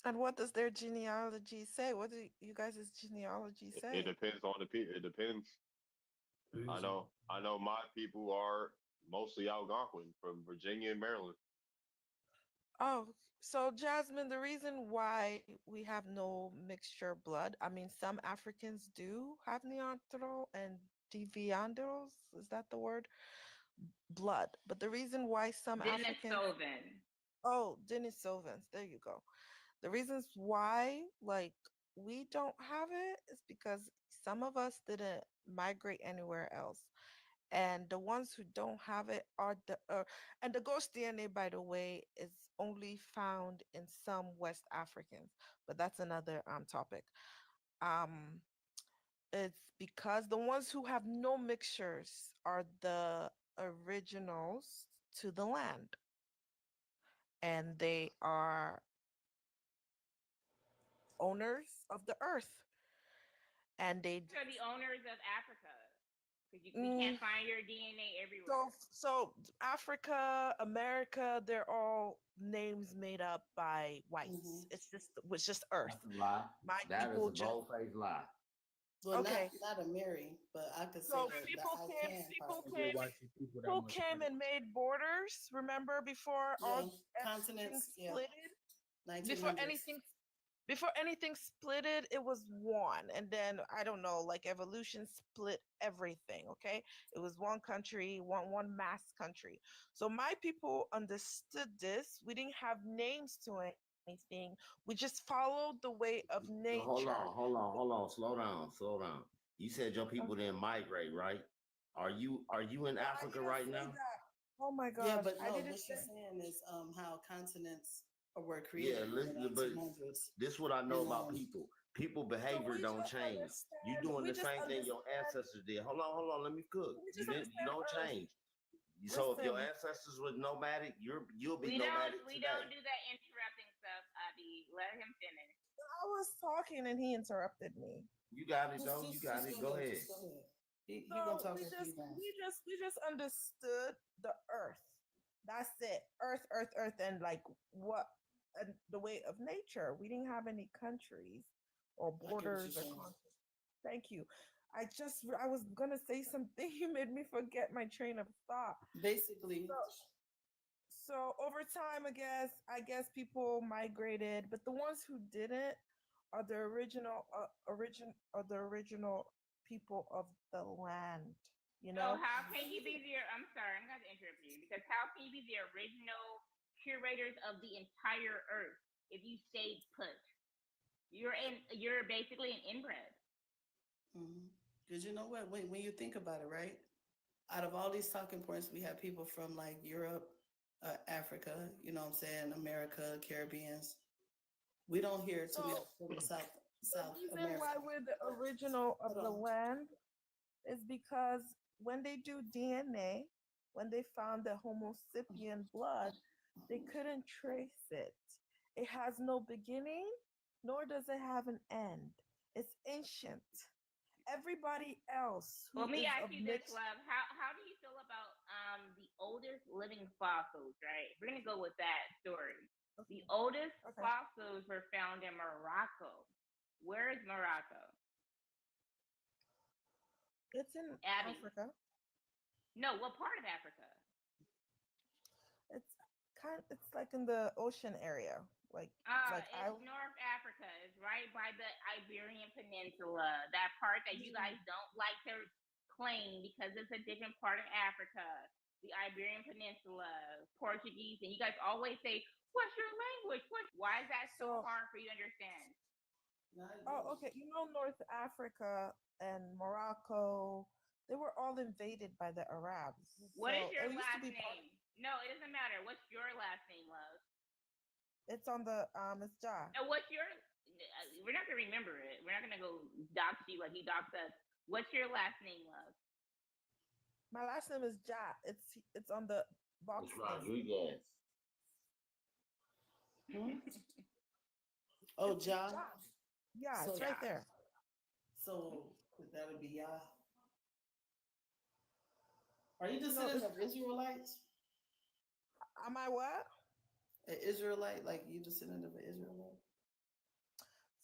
And what does their genealogy say? What do you guys' genealogy it say? depends on the people. It depends. I know. My people are mostly Algonquin from Virginia and Maryland. Oh, so Jasmine, the reason why we have no mixture blood, I mean, some Africans do have Neanderthal and Deviantals, is that the word? Blood. But the reason why some Africans, Denisovan. oh, Denisovans, there you go. The reasons why, like, we don't have it is because Some of us didn't migrate anywhere else. And the ones who don't have it are and the ghost DNA, by the way, is only found in some West Africans, but that's another topic. Um, it's because the ones who have no mixtures are the originals to the land, and they are owners of the earth, and they Are the owners of Africa. Because we mm, can't find your DNA so everywhere. Africa, America, they're all names made up by Hmm. whites. It's just earth. That's a lie. My That is people a just bold-faced lie. Well, okay. not a Mary, but I could say So that people I came, can people possibly. Give came, white people that people much came credit. and made borders. Remember before all Yeah, everything continents. Yeah, splitted? Before 1900s. anything before anything splitted, it was one. And then I don't know, like evolution split everything, okay? It was one country, one mass country. So my people understood this. We didn't have names to anything. We just followed the way of So hold nature. on, hold on, hold on. Slow down, slow down. You said your people Okay. didn't migrate, right? Are you in No, I Africa didn't right say now? that. Oh my Yeah, gosh, but I no, didn't what say. she's saying is how continents were Yeah, created in the listen, but 1900s, this what I know and about people. People So behavior we don't just change. You understand. doing We the just same thing your understand. ancestors did. Hold on, let me cook. We You just didn't you understand don't Earth. change. So if your Listen, ancestors were nomadic, you'll be We don't nomadic we today. don't do that interrupting stuff, Abby. Let him finish. I was talking and he interrupted me. You got it though. You got just it. go Go ahead, ahead. just go ahead. He gonna So talk we after you just done. understood the Earth. That's it. Earth, Earth, Earth, and like what and the way of nature. We didn't have any countries or I get what you're borders or saying. continents. Thank you. I was gonna say something. You made me forget my train of thought. Basically, So so over time, I guess people migrated, but the ones who didn't are the original people of the land. You So know. how can you be the I'm sorry, I'm gonna interrupt you because how can you be the original curators of the entire earth if you stayed put? You're basically an inbred. because you know what, when you think about it, right? Out of all these talking points, we have people from like Europe, Africa, you know what I'm saying, America, Caribbeans. We don't hear too many So from the South reason America. why we're the original of Hold the on. land is because when they do DNA, when they found the Homo sapien blood, they couldn't trace it. It has no beginning, nor does it have an end. It's ancient. Everybody else Well, who let me is ask of you this, mixed. love. How do you feel about the oldest living fossils? Right, we're gonna go with that story. The oldest Okay, fossils were found in Morocco. Where is Morocco? it's in Abby. Africa. No, what part of Africa? It's like in the ocean area, like I. It's North Africa. It's right by the Iberian Peninsula. That part that you guys don't like to claim because it's a different part of Africa. The Iberian Peninsula, Portuguese, and you guys always say, "What's your language? Why is that so So hard for you to understand?" oh, okay. You know, North Africa and Morocco, they were all invaded by the Arabs. What is So your it used to last be part. name? No, it doesn't matter. What's your last name, love? It's on the it's Ja. No, what's your? We're not gonna remember it. We're not gonna go dox you like he doxed us. What's your last name, love? My last name is Ja. It's on the box It's thing. Rodriguez. Oh, Ja. Ja. Yeah, So it's right there. so that would be Yah. Are you No, descendant it's of Israelites? am I what? An Israelite, like you descendant of an Israelite?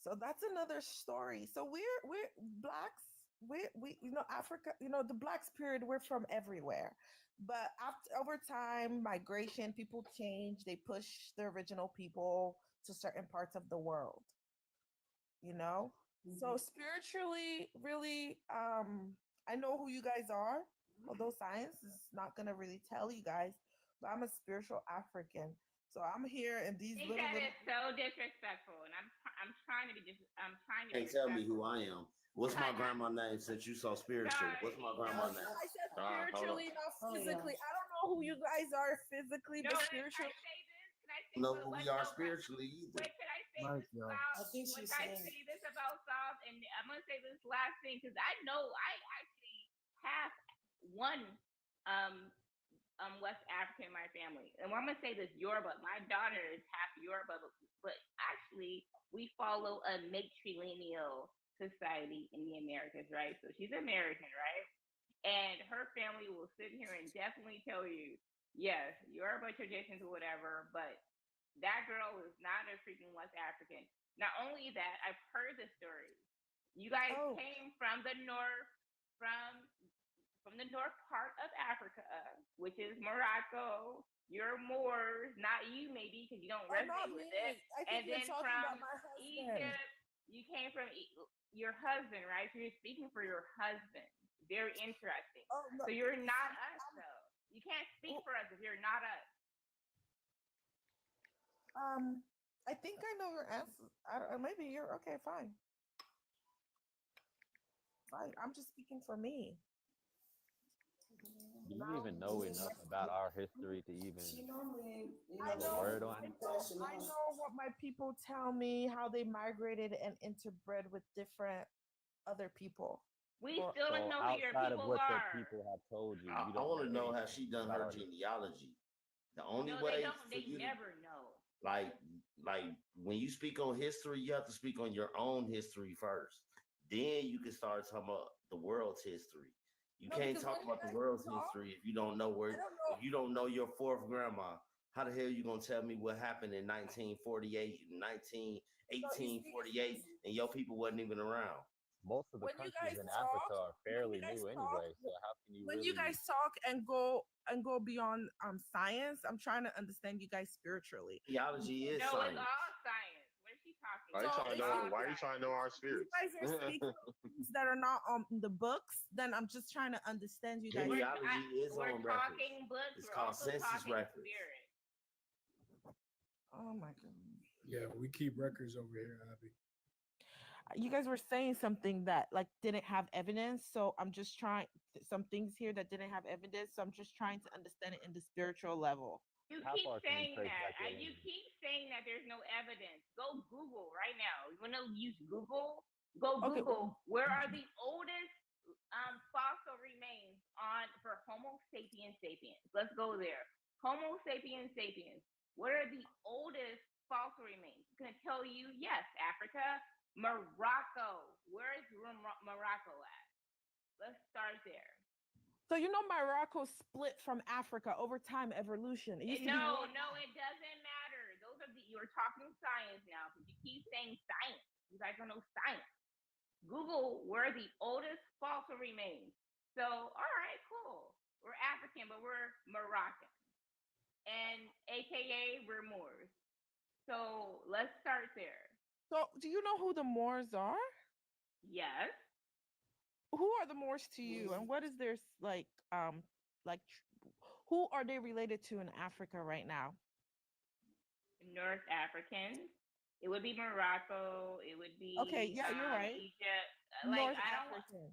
So that's another story. So we're blacks. We Africa. The blacks period. We're from everywhere, but after over time, migration, people change. They push the original people to certain parts of the world. You know. So spiritually, really, I know who you guys are. Although science is not gonna really tell you guys, but I'm a spiritual African. So I'm here and these I think little that little. is so disrespectful, and I'm trying to be I'm trying to be Can't tell me who respectful. I am. What's my grandma name since you so spiritual? What's my grandma name? I said Hold on. spiritually, not Oh, yeah. physically. I don't know who you guys are physically, No, but can I spiritually. say this? Can I say Know what? who we What? are No, spiritually either. wait. Can I say Mike, this yo. about? I think Can she's I saying. say this about South? And I'm gonna say this last thing because I know I actually have one um West African in my family. And I'm gonna say this Yoruba. My daughter is half Yoruba, but actually we follow a matrilineal society in the Americas, right? So she's American, right? And her family will sit here and definitely tell you, yes, Yoruba traditions or whatever, but that girl is not a freaking West African. Not only that, I've heard the story. You guys Oh. came from the north, from the north part of Africa, which is Morocco. You're Moors, not you maybe because you don't Oh, not resonate me. with it. I And think you're then talking from about my husband. Egypt, you came from your husband, right? So you're speaking for your husband. Very interesting. Oh, no. So you're not us though. You can't speak for us if you're not us. I think I know your answer. Maybe you're okay. Fine. Fine. I'm just speaking for me. Do you even know enough about our history to even She normally, I have a know, word on I it? know, I know what my people tell me, how they migrated and interbred with different other people. We Or- still don't So know who your outside of people what your are. people have told you, I you don't want know to know how anything she done about her our history. genealogy. The only No, way they don't. for They you to, never know. like when you speak on history, you have to speak on your own history first. Then you can start talking about the world's history. You No, can't because talk when you about the guys world's talk, history if you don't know where. I don't know. If you don't know your fourth grandma, how the hell you gonna tell me what happened in 1948, No, you see, 1848, and your people wasn't even around? Most of the when you countries guys in talk, Africa are when you fairly guys new talk, anyway. So how can you when you really? guys talk and go beyond science, I'm trying to understand you guys spiritually. Theology is No, it's science. all science. What is she talking Why you about? trying to It's know? all Why you science. trying to know our If you spirits? guys are speaking of things that are not in the books, then I'm just trying to understand you guys. Genealogy is We're on records. talking books. It's We're called also census talking records. spirit. Oh my goodness. Yeah, we keep records over here, Abby. You guys were saying something that like didn't have evidence, so I'm just trying some things here that didn't have evidence, so I'm just trying to understand it in the spiritual level. You How keep far can you saying trace that. back your You lineage? keep saying that there's no evidence. Go Google right now. You want to use Google? Go Okay. Google. Where are the oldest fossil remains on for Homo sapiens sapiens? Let's go there. Homo sapiens sapiens. What are the oldest fossil remains? It's gonna tell you yes, Africa, Morocco. Where is Morocco at? Let's start there. So you know Morocco split from Africa over time evolution. It used to be No, one. no, it doesn't matter. Those are you're talking science now because you keep saying science. You guys don't know science. Google where the oldest fossil remains. So, all right, cool. We're African, but we're Moroccan. And AKA we're Moors. So let's start there. So do you know who the Moors are? Yes. Who are the Moors to you, and what is their who are they related to in Africa right now? North Africans. It would be Morocco. It would be Okay, yeah, you're right. Egypt. North I don't want. African.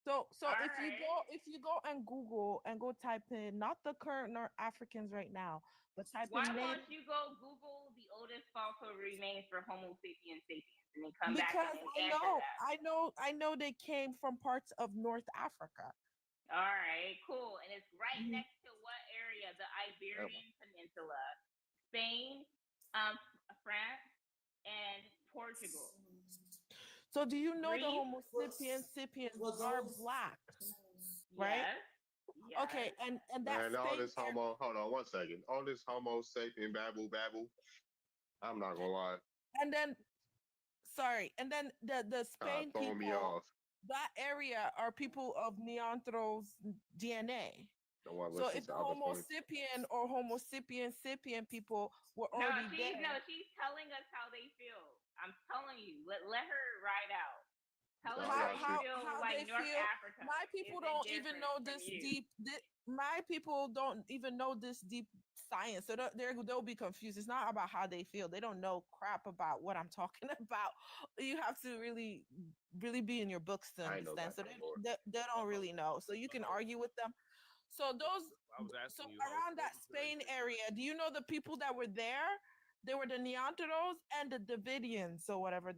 So All if you go and Google and go type in not the current North Africans right now, but type Why in won't you go Google the oldest fossil remains for Homo sapiens sapiens and then come back because and answer that? I know they came from parts of North Africa. All right, cool. And it's right Mhm. next to what area? The Iberian Peninsula, Spain, France, and Portugal. So do you know the Greece? Homo sapiens are black, right? Yes. Yes. Okay, and that Man, all same this homo. Hold on one second. All this Homo sapien babble. I'm not gonna lie. and then sorry, and then the Spain Throwing me people, off. that area are people of Neanderthals DNA. Don't want to So listen if to the other Homo points. sapien or Homo sapien people were No, already she's there. she's telling us how they feel. I'm telling you. Let her ride out. Tell us I how got you you. feel How like they North feel. Africa My people isn't don't even different know from this you. deep. My people don't even know this deep science, so they'll be confused. It's not about how they feel. They don't know crap about what I'm talking about. You have to really, really be in your books to I ain't know understand. that So no more. they don't really know. So you can argue with them. So I was so asking you, around that Spain area, do you know the people that were there? They were the Neanderthals and the Davidians, or whatever.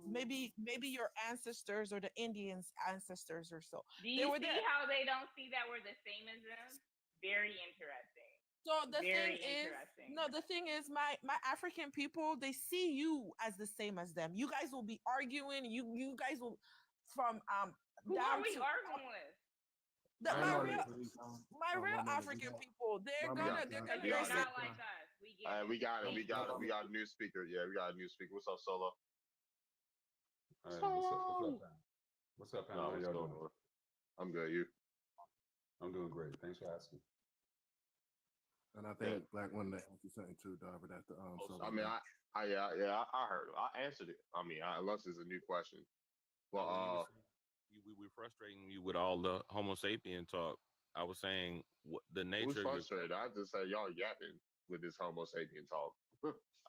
Maybe your ancestors or the Indians' ancestors or so. Do They you were see there. how they don't see that we're the same as them? Very interesting. So the Very thing is, interesting. no, the thing is, my African people, they see you as the same as them. You guys will be arguing. You guys will from Who are down we to arguing with? my real African people. They're gonna Because you're you're not like us. We get it. We got it. We got it. We got a new speaker. Yeah, we got a new speaker. What's up, Solo? All right, what's up, fam? What's up, fam? No, How what's y'all going doing? on? I'm good. You? I'm doing great. Thanks for asking. And I think Black wanted to answer something too, dog, but that's the I mean, I heard it. I answered it. I mean, unless it's a new question. Well, we frustrating you with all the Homo sapien talk. I was saying the nature. Who's frustrated? I just said y'all yapping with this Homo sapien talk.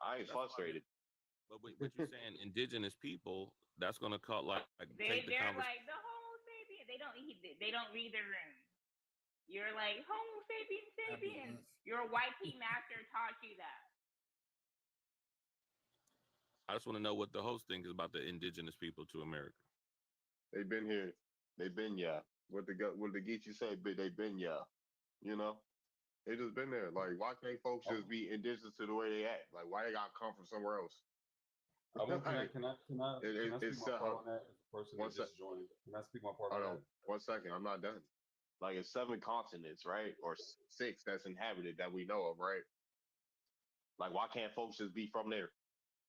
I ain't frustrated. But you're saying indigenous people, that's gonna call like take the They're conversation. like the Homo sapien. They don't read the room. You're like Homo sapien sapien. Your white tea master taught you that. I just want to know what the host thinks about the indigenous people to America. They've been here. They've been What the Geechee say? They've been You know, they just been there. Like, why can't folks just be indigenous to the way they act? Like, why they gotta come from somewhere else? Can I speak my part on that? As a person that just joined, can I speak my part on that? 1 second, I'm not done. Like, it's 7 continents, right? Or 6 that's inhabited that we know of, right? Like, why can't folks just be from there?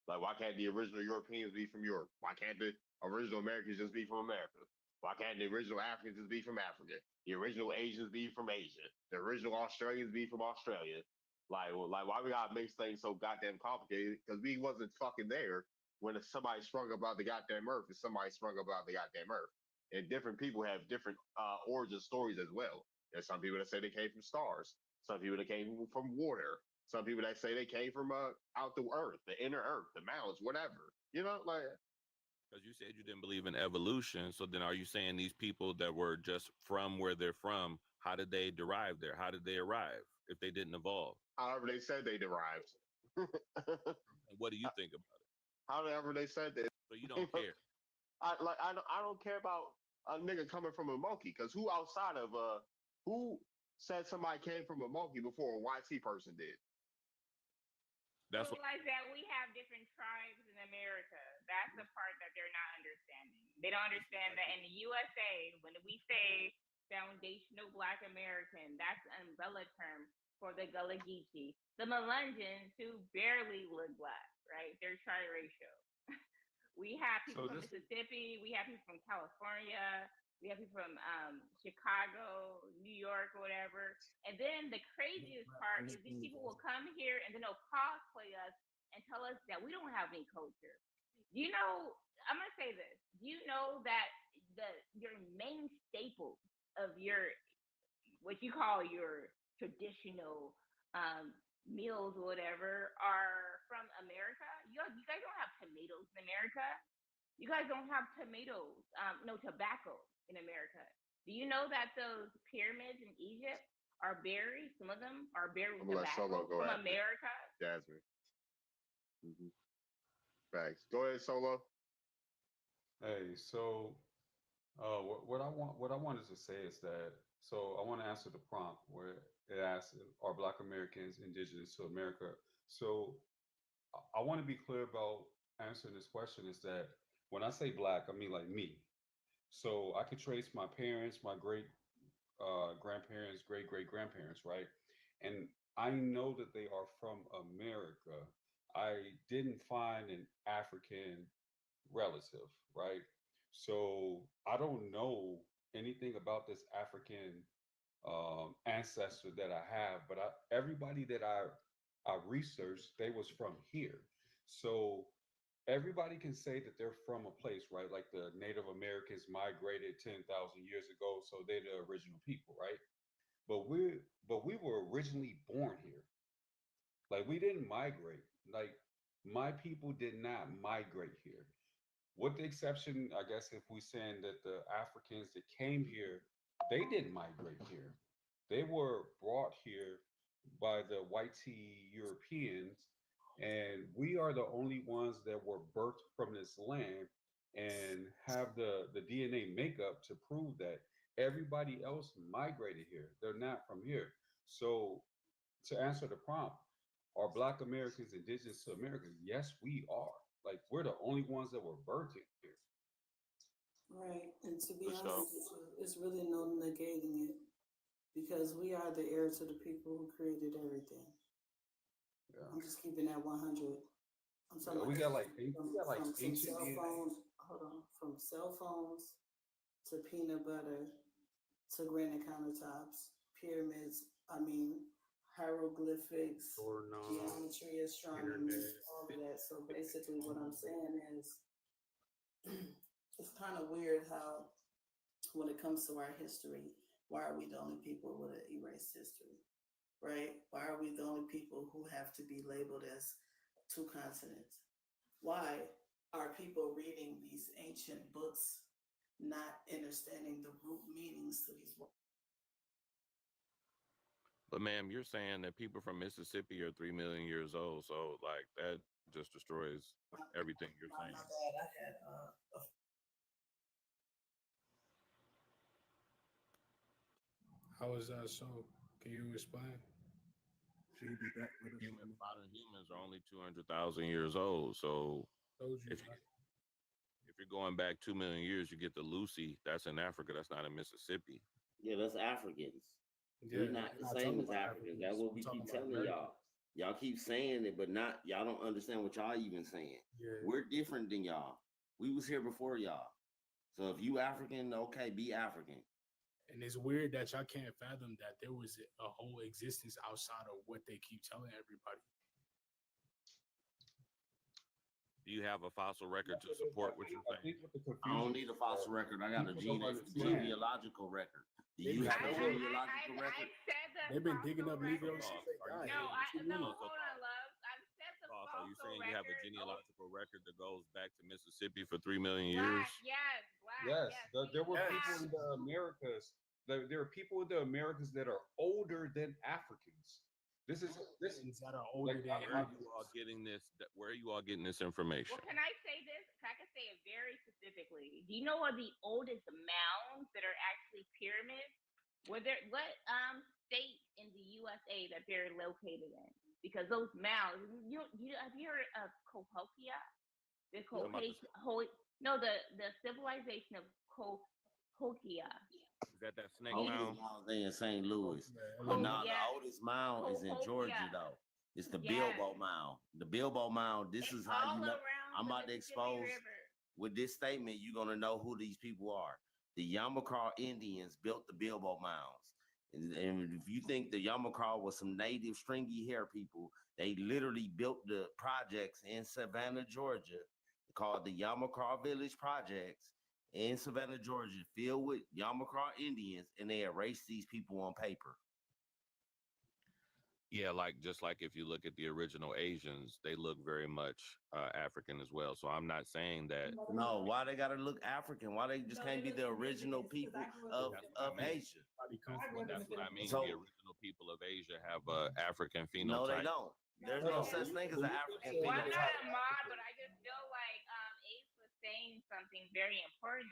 Like, why can't the original Europeans be from Europe? Why can't the original Americans just be from America? Why can't the original Africans just be from Africa? The original Asians be from Asia? The original Australians be from Australia? Like why we gotta make things so goddamn complicated? Because we wasn't fucking there when somebody sprung about the goddamn earth and somebody sprung about the goddamn earth. And different people have different origin stories as well. There's some people that say they came from stars. Some people that came from water. Some people that say they came from out the earth, the inner earth, the mountains, whatever. You know, like. Because you said you didn't believe in evolution, so then are you saying these people that were just from where they're from, how did they derive there? How did they arrive if they didn't evolve? However they said they derived. And what do you think about it? However they said that. So you don't care. I don't care about a nigga coming from a monkey, because who outside of who said somebody came from a monkey before a YT person did? That's realize that we have different tribes in America. That's the part that they're not understanding. They don't understand that in the USA, when we say foundational Black American, that's an umbrella term for the Gullah Geechee, the Melungeons, who barely look Black, right? They're triracial. We have people from Mississippi. We have people from California. We have people from Chicago, New York, or whatever. And then the craziest part is these people will come here and then they'll cosplay us and tell us that we don't have any culture. You know, I'm gonna say this. Do you know that your main staple of your what you call your traditional meals or whatever are from America? You guys don't have tomatoes in America. You guys don't have tomatoes, no tobacco in America. Do you know that those pyramids in Egypt are buried? Some of them are buried with tobacco from America. Jasmine. Mm-hmm. Thanks. Go ahead, Solo. Hey, so what I wanted to say is that, so I want to answer the prompt where it asks, are Black Americans indigenous to America? So I want to be clear about answering this question is that when I say Black, I mean like me. So I could trace my parents, my great grandparents, great great grandparents, right? And I know that they are from America. I didn't find an African relative, right? So I don't know anything about this African ancestor that I have, but everybody that I researched, they was from here. So everybody can say that they're from a place, right? Like the Native Americans migrated 10,000 years ago, so they're the original people, right? But we were originally born here. Like we didn't migrate. Like my people did not migrate here. With the exception, I guess, if we saying that the Africans that came here, they didn't migrate here. They were brought here by the white tea Europeans, and we are the only ones that were birthed from this land and have the DNA makeup to prove that everybody else migrated here. They're not from here. So to answer the prompt, are Black Americans indigenous to America? Yes, we are. Like we're the only ones that were birthed here. Right. And to be For sure. honest with you, it's really no negating it because we are the heirs to the people who created everything. Yeah. I'm just keeping that 100. I'm talking Yeah, we about got like from ancient cell DNA. phones. Hold on, from cell phones to peanut butter to granite countertops, pyramids. I mean, hieroglyphics, geometry, astronomy, all of that. So basically, what I'm saying is, it's kind of weird how, when it comes to our history, why are we the only people with an erased history, right? Why are we the only people who have to be labeled as two continents? Why are people reading these ancient books, not understanding the root meanings to these words? But ma'am, you're saying that people from Mississippi are 3 million years old. So like that just destroys everything you're My saying. bad. I had How is that so? Can you explain? Modern humans are only 200,000 years old. So Told you. if you're going back 2 million years, you get the Lucy. That's in Africa. That's not in Mississippi. Yeah, that's Africans. Yeah, We're not we're the not same talking as about Africans. Africans. That's what We're we talking keep about telling Americans. y'all. Y'all keep saying it, but y'all don't understand what y'all even saying. Yeah. We're different than y'all. We was here before y'all. So if you African, okay, be African. And it's weird that y'all can't fathom that there was a whole existence outside of what they keep telling everybody. Do you have a fossil record to support what you're saying? I don't need a fossil record. I got a genealogical record. Do you have a genealogical record? They've been digging up Negroes. No, hold on, love. I've said the fossil. Are you saying you have a genealogical record that goes back to Mississippi for 3 million years? Yes, there were people in the Americas. There are people in the Americas that are older than Africans. This is that are older than Where are you all getting this? Where are you all getting this information? Well, can I say this? I can say it very specifically. Do you know what the oldest mounds that are actually pyramids? What state in the USA that they're located in? Because those mounds, have you heard of Cahokia? The civilization of Cahokia. Is that snake Oldest mound? mound in St. Louis. But no, the oldest mound is in Georgia though. It's the Bilbo Mound. The Bilbo Mound. This is how you know. I'm about to expose. With this statement, you're gonna know who these people are. The Yamacraw Indians built the Bilbo Mounds. And if you think the Yamacraw was some native stringy hair people, they literally built the projects in Savannah, Georgia, called the Yamacraw Village Projects in Savannah, Georgia, filled with Yamacraw Indians, and they erased these people on paper. Yeah, just like if you look at the original Asians, they look very much African as well. So I'm not saying that. No, why they gotta look African? Why they just can't be the original people of Asia? That's what I mean. So, the original people of Asia have African phenotype. no, they don't. There's no such thing as an African Well, I'm not phenotype. a mod, but I just feel like Ace was saying something very important.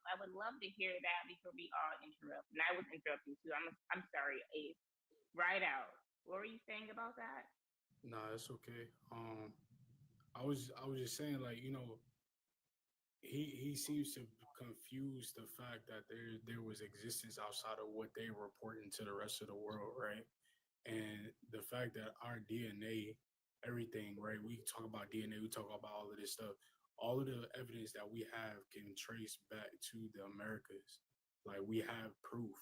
I would love to hear that before we all interrupt. And I was interrupting too. I'm sorry, Ace. Right out. What were you saying about that? Nah, it's okay. I was just saying, like, he seems to confuse the fact that there was existence outside of what they reporting to the rest of the world, right? And the fact that our DNA, everything, right? We talk about DNA, we talk about all of this stuff. All of the evidence that we have can trace back to the Americas. Like, we have proof.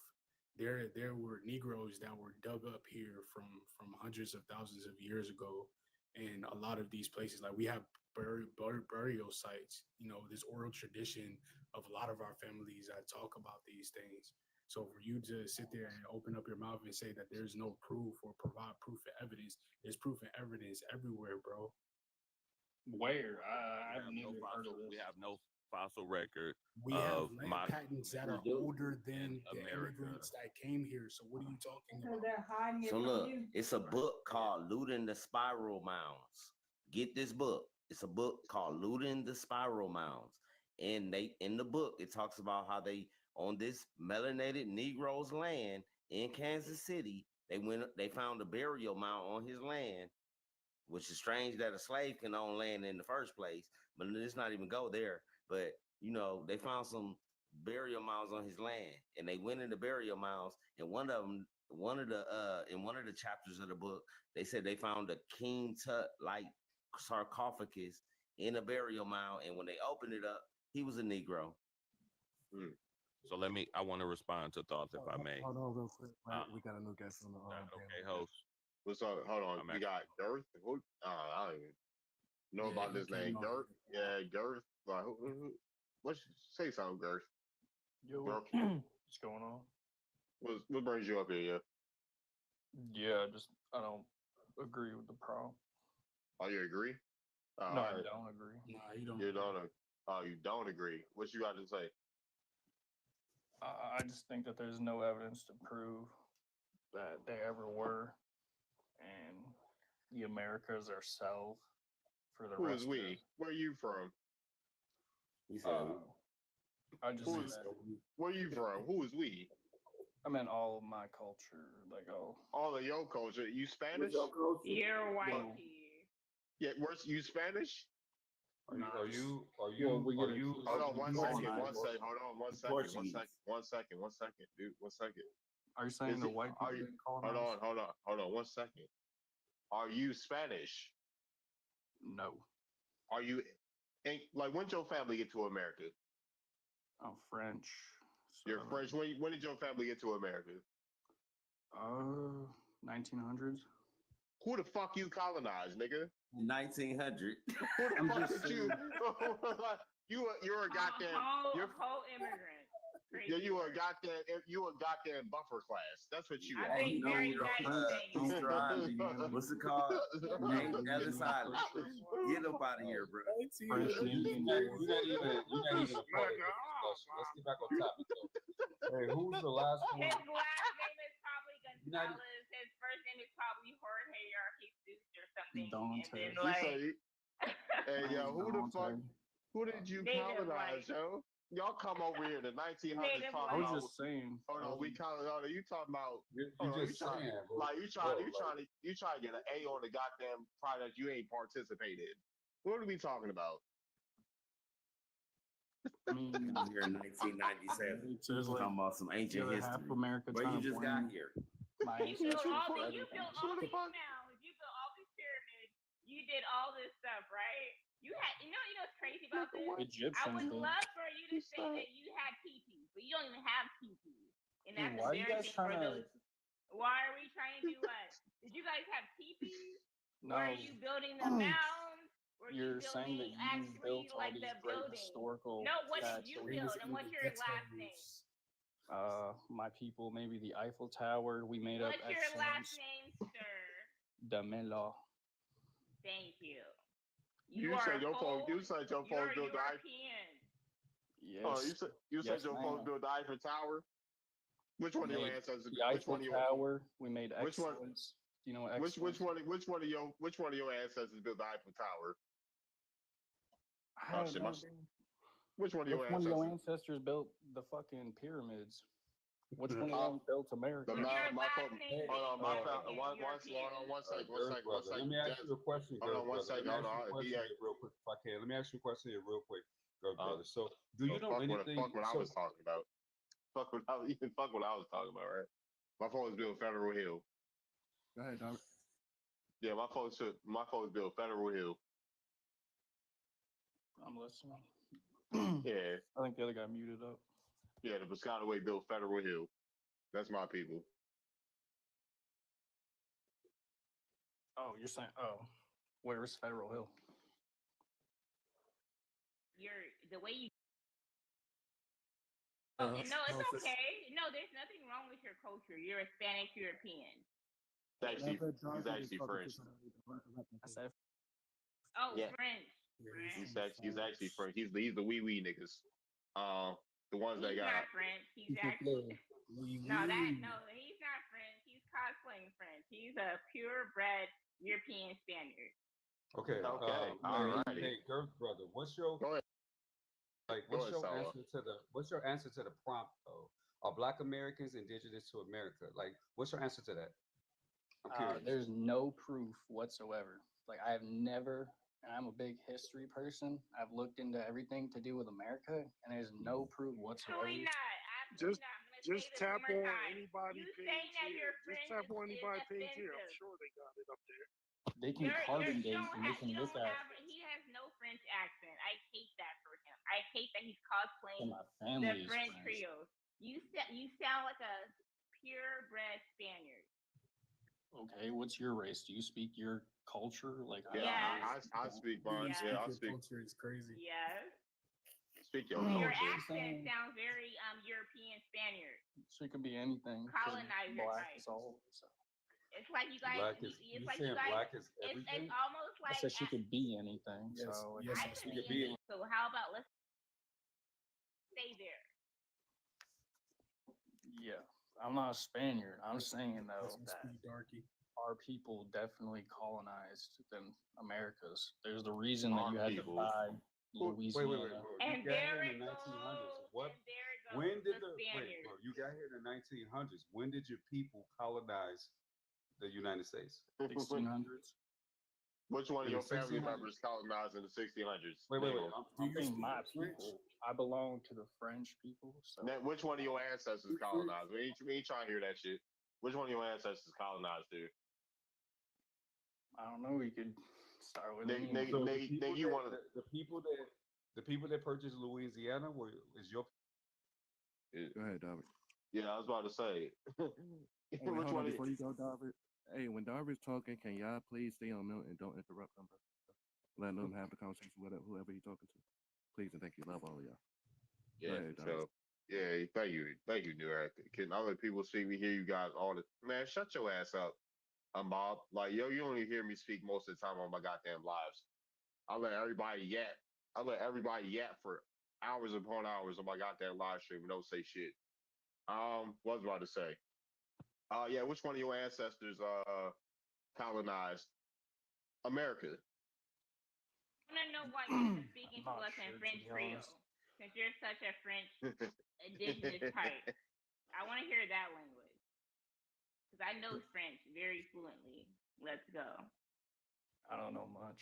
There were Negroes that were dug up here from hundreds of thousands of years ago, and a lot of these places, like, we have burial sites. This oral tradition of a lot of our families that talk about these things. So for you to sit there and open up your mouth and say that there's no proof or provide proof and evidence, there's proof and evidence everywhere, bro. Where? I've never heard of We this. have no fossil record We have of land modern patents that are older than the immigrants that came here. So what are you talking about? They're hiding it So from look, you. it's a book called Looting the Spiral Mounds. Get this book. It's a book called Looting the Spiral Mounds. And they in the book, it talks about how they on this melanated Negro's land in Kansas City, they found a burial mound on his land, which is strange that a slave can own land in the first place, but let's not even go there. But they found some burial mounds on his land, and they went into burial mounds, and one of the chapters of the book, they said they found a King Tut like sarcophagus in a burial mound, and when they opened it up, he was a Negro. So I want to respond to thoughts if I may. Hold on real quick. Right? We got a new guest on the Okay, host. What's up? Hold on. We got Girth. Who? I don't even know about this name. Girth. Yeah, Girth. Like, say something, Girth. Yo, what's going on? What brings you up here? Yeah, I don't agree with the prompt. Oh, you agree? No, I don't agree. Nah, you don't. You don't. Oh, you don't agree. What you got to say? I just think that there's no evidence to prove that they ever were, and the Americas are south for the Who rest is we? Where are you from? I just Who said is, that. where are you from? Who is we? I meant all of my culture, all of your culture. You Spanish? You're white. Yeah, where's you Spanish? Are you? Hold on one second. One second, dude. 1 second. Are you saying the white people didn't colonize? Hold on 1 second. Are you Spanish? No. Are you? Like, when did your family get to America? I'm French. You're French. When did your family get to America? 1900s. Who the fuck you colonized, nigga? 1900. Who the fuck did you? You're a goddamn. You're a whole immigrant. Yeah, you a goddamn buffer class. That's what you are. I think very What's it called? Ellis Island. Get up out of here, bro. You're not even a part of this discussion. Let's get back on topic, though. Hey, who's the last one? His last name is probably Gonzalez. His first name is probably Jorge or Jesus or something. And then hey, yo, who the fuck? Who did you colonize, yo? Y'all come over here in the 1900s. I was just saying. Hold on, you talking about? You just saying, bro. Like you trying to get an A on the goddamn product you ain't participated in. What are we talking about? I mean, here in 1997, talking about some ancient history. Half America Where you just got here. You built all these mounds. You built all these pyramids. You did all this stuff, right? You know what's crazy about this? I would love for you to say that you had teepees, but you don't even have teepees. And that's embarrassing for those. Why are we trying to do what? Did you guys have teepees? No. Were you building the mounds? You're saying that you built all these great historical. No, what did you build, and what's your last name? My people, maybe the Eiffel Tower. We made up. What's your last name, sir? Damelo. Thank you. You said your folks built the Eiffel. Yes. Oh, you said your folks built the Eiffel Tower. Which one of your ancestors? The Eiffel Tower. We made excellence. You know, which one of your ancestors built the Eiffel Tower? Which one of your ancestors built the fucking pyramids? Which one of them built America? Hold on, one second. Let me ask you a question, Hold on, one second. Real quick, if I can. Let me ask you a question here, real quick, brother. So, do you know anything? Fuck what I was talking about. Fuck what I was talking about, right? My folks built Federal Hill. Go ahead, Dominic. Yeah, my folks built Federal Hill. I'm listening. Yeah. I think the other guy muted up. Yeah, the Piscataway built Federal Hill. That's my people. Oh, you're saying, where's Federal Hill? The way you Okay, no, it's okay. No, there's nothing wrong with your culture. You're Hispanic European. He's actually French. I said, Oh, Yeah. French. He's actually French. He's the wee niggas. The ones that He's got. not French. He's actually he's not French. He's cosplaying French. He's a purebred European Spaniard. Okay. Okay. All righty. Hey, Girth brother, what's your what's your answer to the prompt though? Are Black Americans indigenous to America? Like, what's your answer to that? I'm curious. there's no proof whatsoever. Like I have never, and I'm a big history person. I've looked into everything to do with America, and there's no proof whatsoever. Absolutely not. Just Absolutely not. I'm gonna just say this tap one more on time. anybody You page saying that here. you're Just French tap on is anybody page here. I'm offensive. sure they got it up there. They can carbon date and they can look at. He has no French accent. I hate that for him. I hate that he's cosplaying My family the is French French. Creoles. You sound like a purebred Spaniard. Okay, what's your race? Do you speak your culture? Like I speak mine. Yeah, I speak. Culture is crazy. Yes. Speak your Your culture. accent sounds very European Spaniard. So it could be anything. Colonizer Black type. is all. So. It's like you guys. Black is, it's you like saying you guys. black is It's everything? almost I like. said she could be anything. Yes, So yes, I she could could be. So how about let's stay there. yeah, I'm not a Spaniard. I'm saying though that darky. our people definitely colonized the Americas. There's the reason that you had People. to buy Louisiana. Wait. And You got there here in it the 1900s. What? And there it goes. When did the wait, Spaniards. bro, you got here in the 1900s. When did your people colonize the United States? 1600s. Which one of In your the family 1600s? members colonized in the 1600s? Wait. I'm saying my people. I belong to the French people. So Now, which one of your ancestors colonized? We ain't trying to hear that shit. Which one of your ancestors colonized, dude? I don't know. We could start with me. Nigga, you want to? the people that purchased Louisiana is your. Go ahead, David. Yeah, I was about to say. Hey, Which hold one? on, before you go, David. Hey, when David's talking, can y'all please stay on mute and don't interrupt them? Let them have the conversation with whoever he's talking to. Please and thank you. Love all of y'all. Yeah, ahead, so yeah, thank you, New York. Can other people see me hear you guys all the man? Shut your ass up. I'm Bob. Like you only hear me speak most of the time on my goddamn lives. I let everybody yap. I let everybody yap for hours upon hours on my goddamn live stream and don't say shit. What was I about to say? Yeah, which one of your ancestors colonized America? I want to know why you're speaking to us in French Creole, since you're such a French indigenous type. I want to hear that language, because I know French very fluently. Let's go. I don't know much.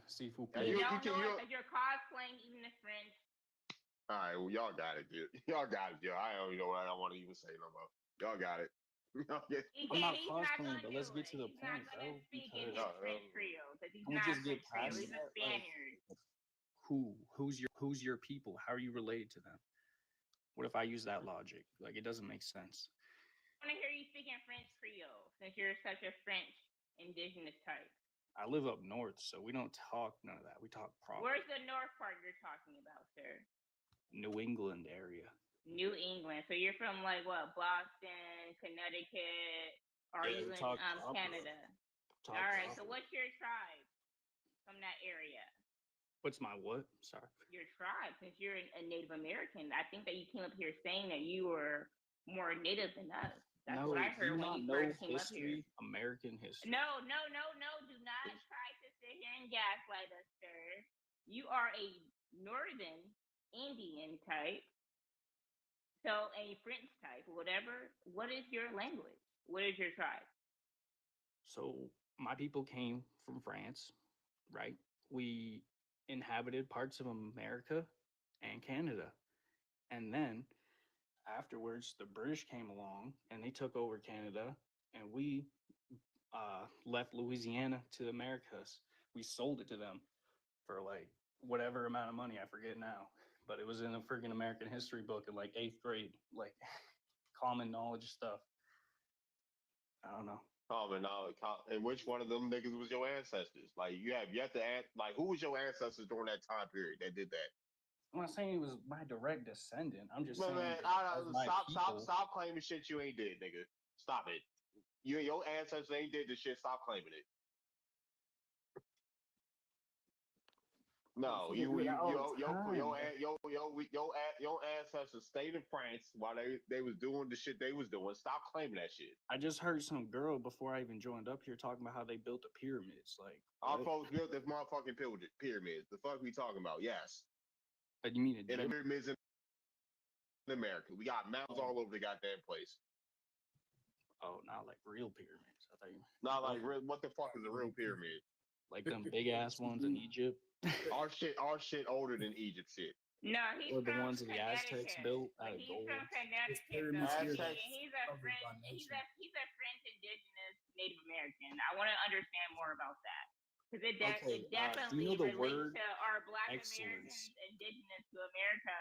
Seafood. You don't know it because you're cosplaying even the French. All right, well, y'all got it, dude. Y'all got it, dude. I don't even know what I want to even say no more. Y'all got it. I'm not cosplaying, but let's get to the point, though. French Creole, because he's Can we not just get French Creole. past He's a that? Spaniard. Who's your people? How are you related to them? What if I use that logic? Like, it doesn't make sense. I want to hear you speaking French Creole, since you're such a French indigenous type. I live up north, so we don't talk none of that. We talk proper. Where's the north part you're talking about, sir? New England area. New England. So you're from like what? Boston, Connecticut. Are you in Canada? All right. So what's your tribe from that area? What's my what? Sorry. Your tribe, since you're a Native American. I think that you came up here saying that you were more Native than us. That's what I heard when you first came up here. American history. No. Do not try to sit here and gaslight us, sir. You are a Northern Indian type. So a French type, whatever. What is your language? What is your tribe? So my people came from France, right? We inhabited parts of America and Canada. And then afterwards, the British came along and they took over Canada, and we left Louisiana to the Americas. We sold it to them for like whatever amount of money, I forget now. But it was in a freaking American history book in like 8th grade, like common knowledge stuff. I don't know. Common knowledge. And which one of them niggas was your ancestors? Like you have to ask, like who was your ancestors during that time period that did that? I'm not saying he was my direct descendant. I'm just Man, saying as my people. stop claiming shit you ain't did, nigga. Stop it. Your ancestors ain't did the shit. Stop claiming it. No, your ancestors stayed in France while they was doing the shit they was doing. Stop claiming that shit. I just heard some girl before I even joined up here talking about how they built the pyramids. Like our folks built this motherfucking pyramids. The fuck we talking about? Yes. You mean and the pyramids in America? We got mountains all over the goddamn place. Oh, not like real pyramids. I thought you. Not like real. What the fuck is a real pyramid? Like them big ass ones in Egypt. Our shit older than Egypt shit. No, he's or the from ones that the Aztecs built out of He's gold. from Connecticut, he's a French indigenous Native American. I want to understand more about that because it definitely do you know the relates word to our Black excellence? Americans indigenous to America.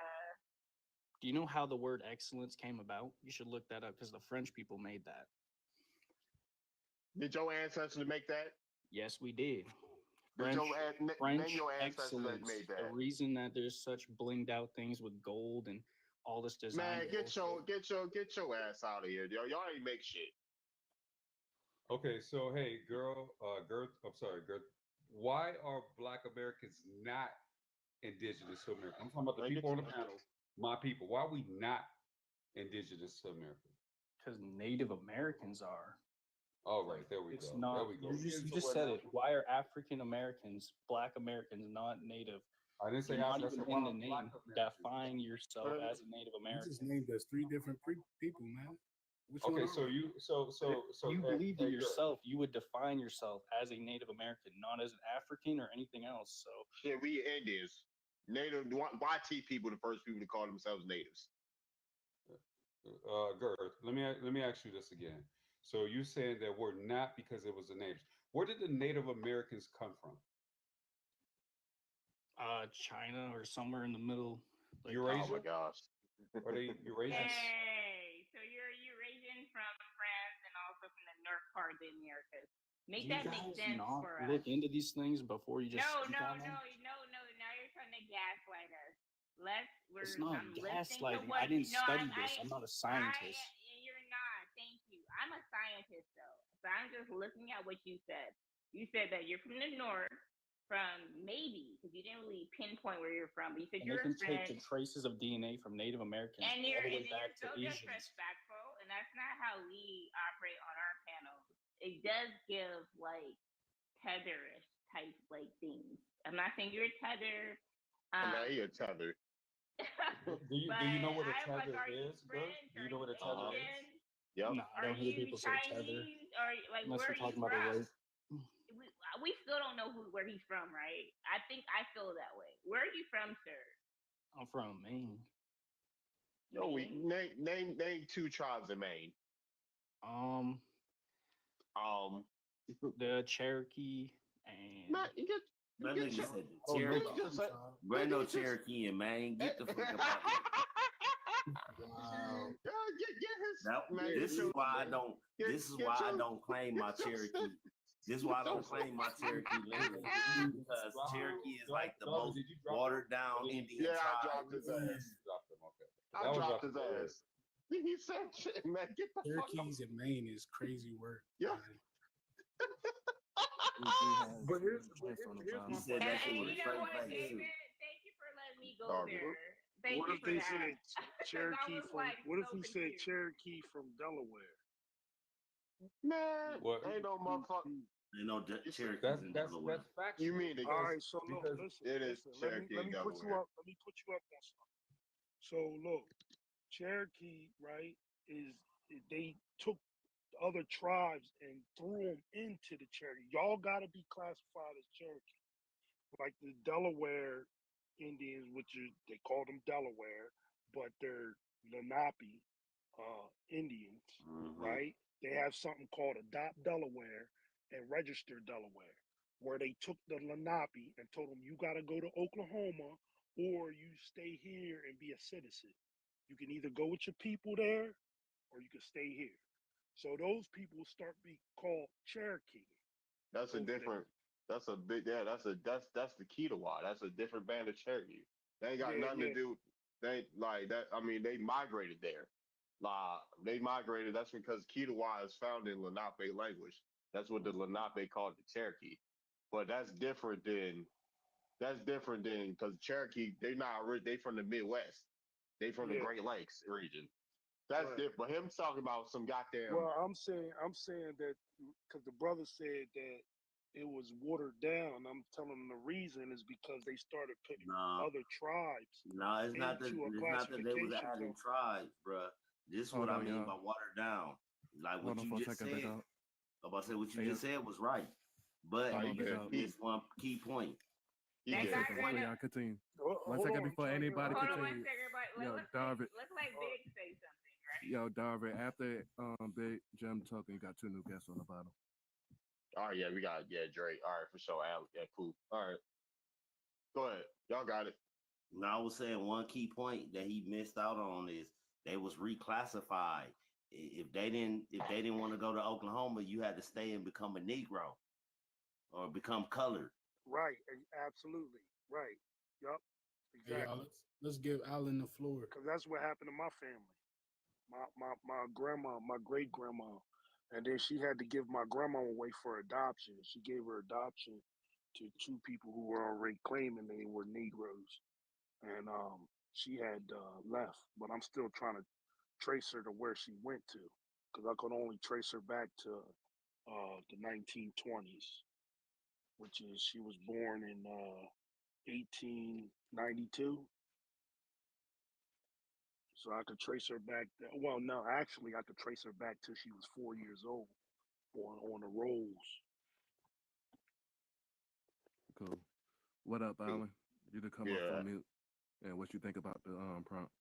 Do you know how the word excellence came about? You should look that up because the French people made that. Did your ancestors make that? Yes, we did. French excellence. Made that. The reason that there's such blinged out things with gold and all this design. Man, get your ass out of here, yo. Y'all ain't make shit. Okay, so hey, Girth. Why are Black Americans not indigenous to America? I'm talking about the people on the panel, my people. Why are we not indigenous to America? Because Native Americans are. All right, there we go. There we go. You just said it. Why are African Americans, Black Americans, not Native? I didn't say not African. even in the name. Define yourself as a Native American. You just named us 3 different people, man. Okay, so you you believe in yourself. You would define yourself as a Native American, not as an African or anything else. So shit, we Indians, Native YT people, the first people to call themselves natives. Girth, let me ask you this again. So you saying that we're not because it was the natives. Where did the Native Americans come from? China or somewhere in the middle. Like, Eurasia? Oh my gosh. Are they Eurasians? Hey, so you're a Eurasian from France and also from the north part of the Americas. Make that make sense for us. Look into these things before you just. No. Now you're trying to gaslight us. It's not gaslighting. I didn't study this. I'm not a scientist. You're not. Thank you. I'm a scientist though, so I'm just looking at what you said. You said that you're from the north. From maybe because you didn't really pinpoint where you're from, but you said you're a French. They can take the traces of DNA from Native Americans and all the way back so to Asians. Disrespectful, and that's not how we operate on our panel. It does give like tetherish type like things. I'm not saying you're a tether. Nah, you're a tether. do you know what a tether is? Do you know what a tether is? Yep. No, I don't hear people say tether. Or like unless where we're talking about a rape. We still don't know where he's from, right? I think I feel that way. Where are you from, sir? I'm from Maine. No, we name 2 tribes in Maine. The Cherokee and. Brando Cherokee and Maine. Get the fuck up out of here. Wow. This is why I don't. This is why I don't claim my Cherokee. This is why I don't claim my Cherokee language because Cherokee is like the most watered down Indian tribe. I dropped his ass. I dropped his ass. He said shit, man. Get the Cherokees in Maine is crazy work. Yeah. But here's he said that shit with a straight face. Thank you for letting me go there. What if they said Cherokee from? What if we said Cherokee from Delaware? Man, ain't no motherfucker. You know, Cherokee in Delaware. That's factual. You mean all right? So look, listen. It is Cherokee. Let me put you up. Let me put you up on something. So look, Cherokee, right? Is they took other tribes and threw them into the Cherokee. Y'all got to be classified as Cherokee, like the Delaware Indians, which is they call them Delaware, but they're Lenape Indians, right? They have something called Adopt Delaware and Register Delaware, where they took the Lenape and told them you got to go to Oklahoma or you stay here and be a citizen. You can either go with your people there or you can stay here. So those people start being called Cherokee. That's a different. That's a big. Yeah, that's the Kiowa. That's a different band of Cherokee. They ain't got Yeah, nothing to yeah, do. They like that. I mean, they migrated there. They migrated. That's because Kitawa is found in Lenape language. That's what the Lenape called the Cherokee. But that's different than because Cherokee they not they from the Midwest. They from the yeah. Great Lakes region. That's Right. different. But him talking about some goddamn Well, I'm saying that because the brother said that it was watered down. I'm telling him the reason is because they started putting No, other tribes no, into a it's not that they was classification adding zone. tribes, bruh. This is what Hold I on, mean y'all. by watered down. Like Hold what on you for a just second, big said. dog. I'm about to say what you Hey, just said was right, but hold he on, big good. you dog. missed one key point. He One That good. guy second before gonna y'all continue. One Hold second on, I'm before trying to get anybody right hold on there. one continue. second, but Yo, Darvin. let's let Big say something, right? Yo, Darvin. After Big Jim talking, you got two new guests on the bottom. All right, yeah, we got Drake. All right, for sure. Al, yeah, cool. All right, go ahead. Y'all got it. Now I was saying one key point that he missed out on is they was reclassified. If they didn't want to go to Oklahoma, you had to stay and become a Negro or become colored. Right, absolutely. Right. Yup. Hey, y'all, Exactly. let's give Alan the floor. Because that's what happened to my family. My grandma, my great grandma, and then she had to give my grandma away for adoption. She gave her adoption to two people who were already claiming they were Negroes, and she had left. But I'm still trying to trace her to where she went to, because I could only trace her back to the 1920s, which is she was born in 1892. So I could trace her back. Well, no, actually, I could trace her back till she was 4 years old on the rolls. Cool. What up, Alan? You to come off Yeah. on mute. And what you think about the prompt?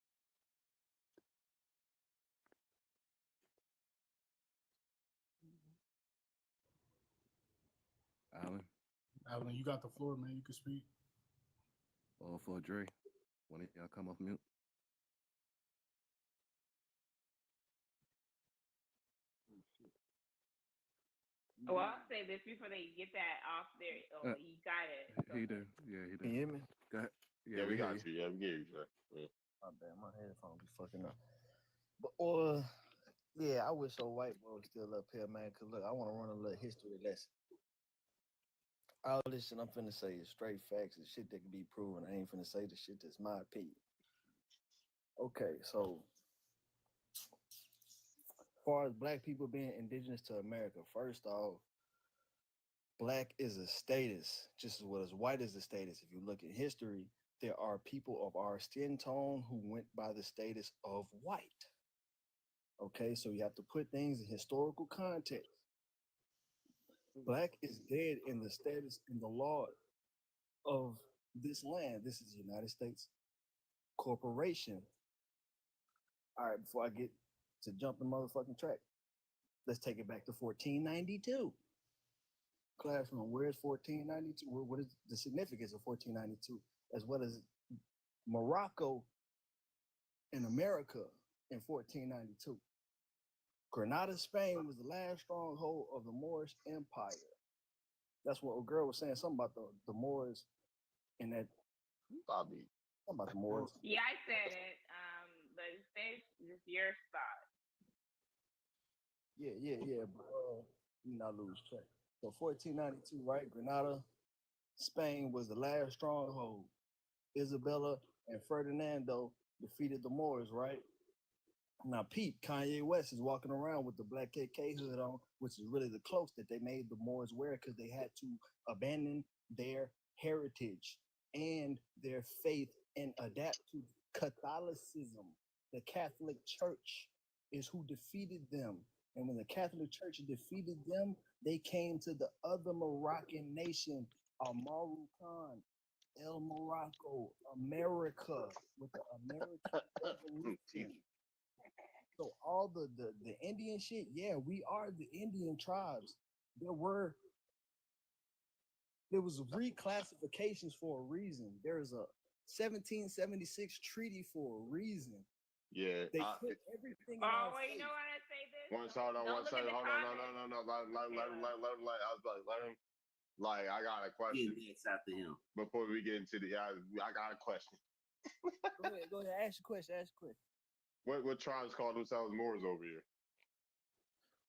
Alan? Alan, you got the floor, man. You can speak. Or for Dre? When y'all come off mute? Well, I'll say this before they get that off there. Oh, you got it. He do. Yeah, he do. Can you hear me? Go ahead. Yeah, we hear got you. Yeah, we get you, sir. Yeah. My bad, my headphones be fucking up. But yeah, I wish old white boy was still up here, man. Cause look, I want to run a little history lesson. All this shit I'm finna say is straight facts and shit that can be proven. I ain't finna say the shit that's my opinion. Okay, so as far as black people being indigenous to America, first off, black is a status, just as well as white is a status. If you look at history, there are people of our skin tone who went by the status of white. Okay, so you have to put things in historical context. Black is dead in the status in the law of this land. This is the United States Corporation. All right, before I get to jump the motherfucking track, let's take it back to 1492. Classroom, where's 1492? What is the significance of 1492, as well as Morocco in America in 1492? Granada, Spain was the last stronghold of the Moorish Empire. That's what a girl was saying, something about the Moors in that. Bobby. Something about the Moors. Yeah, I said it. But it's just your thought. Yeah. But you not lose track. So 1492, right? Granada, Spain was the last stronghold. Isabella and Ferdinando defeated the Moors, right? Now, Pete, Kanye West is walking around with the black KK hood on, which is really the cloak that they made the Moors wear because they had to abandon their heritage and their faith and adapt to Catholicism. The Catholic Church is who defeated them. And when the Catholic Church defeated them, they came to the other Moroccan nation, Amaru Khan, El Morocco, America, with the American Revolution. So all the Indian shit, yeah, we are the Indian tribes. There was reclassifications for a reason. There's a 1776 treaty for a reason. Yeah. They put everything in Oh, our wait, face. you know what I say this? One second, Don't look at the hold on, comments. no. Let I was like, let him. Like, I got a question. Next after him. Before we get into I got a question. Go ahead. Ask your question. What tribes call themselves Moors over here?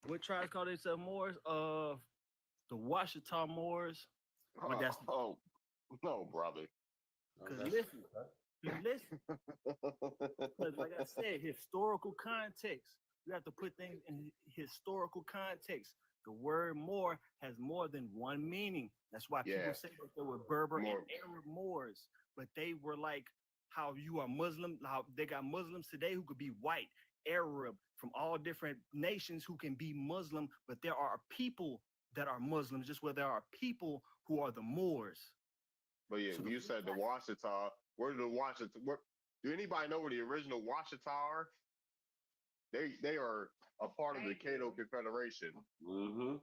What tribes call themselves Moors? The Washita Moors. But that's no, brother. because listen. Because like I said, historical context. You have to put things in historical context. The word Moor has more than one meaning. That's why people say that they were Berber and Arab Moors, but they were like how you are Muslim. How they got Muslims today who could be white, Arab, from all different nations who can be Muslim, but there are people that are Muslims, just where there are people who are the Moors. But yeah, so you said the Washita. Where do the Washita? Do anybody know where the original Washita are? They are a part of the Cato Confederation. Mm-hmm.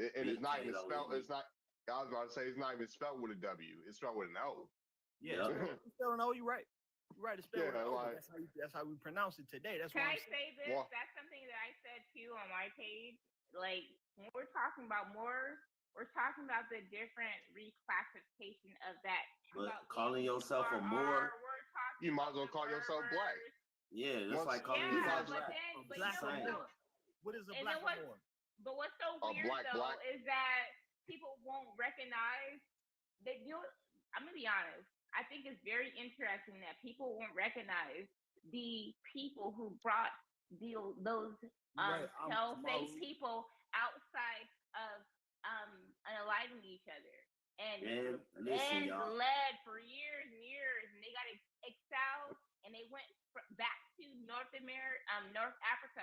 And it's not even spelled. It's not. I was about to say it's not even spelled with a W. It's spelled with an O. Yeah, it's spelled an O. You're right. You're right. It's spelled with an O. Like, that's how we pronounce it today. That's Can I say this? Well, that's something that I said too on my page. Like when we're talking about Moors, we're talking about the different reclassification of that. But calling yourself a Moor, you might as well call yourself black. Yeah, that's like calling yourself black. What is a black Moor? But what's so weird though is that people won't recognize that I'm gonna be honest. I think it's very interesting that people won't recognize the people who brought those pale-faced people outside of enlightening each other. And led for years and years, and they got exiled, and they went back to North Africa,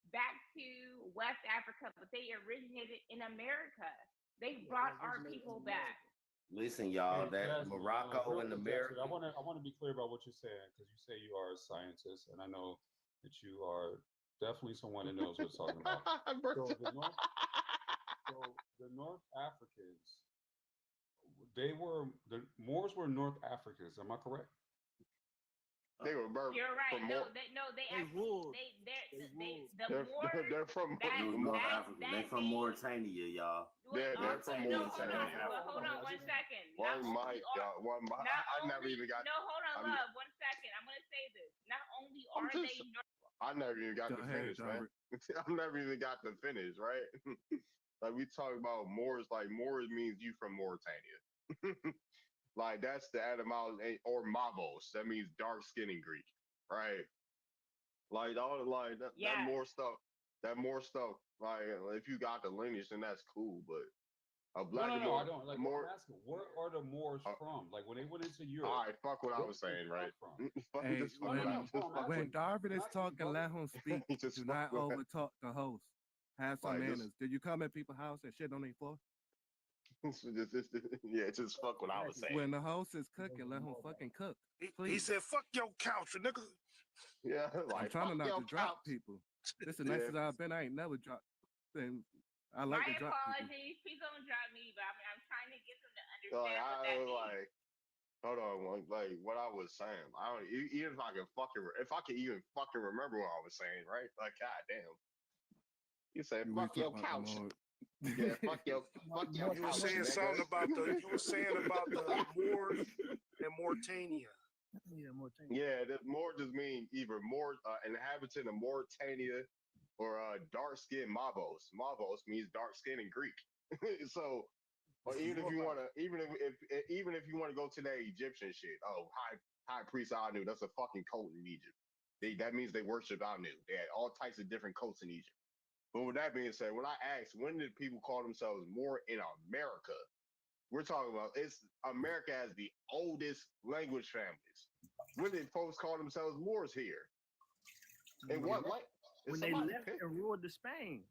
back to West Africa, but they originated in America. They brought our people back. Listen, y'all, that Morocco and America. I want to be clear about what you're saying, because you say you are a scientist, and I know that you are definitely someone that knows what it's talking about. So the North Africans, the Moors were North Africans. Am I correct? They were Berber. You're right. They ruled. They're from North Africa. They're from Mauritania, y'all. They're from Mauritania. Hold on 1 second. One mic, y'all. I never even got. No, hold on, love. 1 second. I'm gonna say this. Not only are they. I never even got to finish, man. I never even got to finish, right? Like we talk about Moors. Like Moors means you from Mauritania. Like that's the etymology, or Mavos. That means dark skin in Greek, right? Like all that more stuff. That more stuff. Like if you got the lineage, then that's cool. But a black no, I don't. Like more. I'm asking, where are the Moors from? Like when they went into Europe. All right, fuck what I was saying, right? Hey, when Darvin is talking, let him speak. Do not over talk the host. Have some manners. Did you come at people's house and shit on their floor? Yeah, just fuck what I was saying. When the host is cooking, let him fucking cook. He said, "Fuck your couch, nigga." Yeah, like I'm trying to not to drop people. This is nice as I've been. I ain't never dropped. Then I like to drop people. My apologies. Please don't drop me, but I'm trying to get them to understand what that means. Hold on, like what I was saying. I don't even if I can even fucking remember what I was saying, right? Like, goddamn. You said fuck your couch. Yeah, fuck your You were saying something about the Moors and Mauritania. Yeah, the Moor just mean either more inhabitant of Mauritania or dark skinned Mavos. Mavos means dark skin in Greek. So, or even if you want to go to that Egyptian shit. Oh, high priest Anu, that's a fucking cult in Egypt. That means they worship Anu. They had all types of different cults in Egypt. But with that being said, when I asked when did people call themselves Moor in America, we're talking about America has the oldest language families. When did folks call themselves Moors here? And what? When they left and ruled to Spain.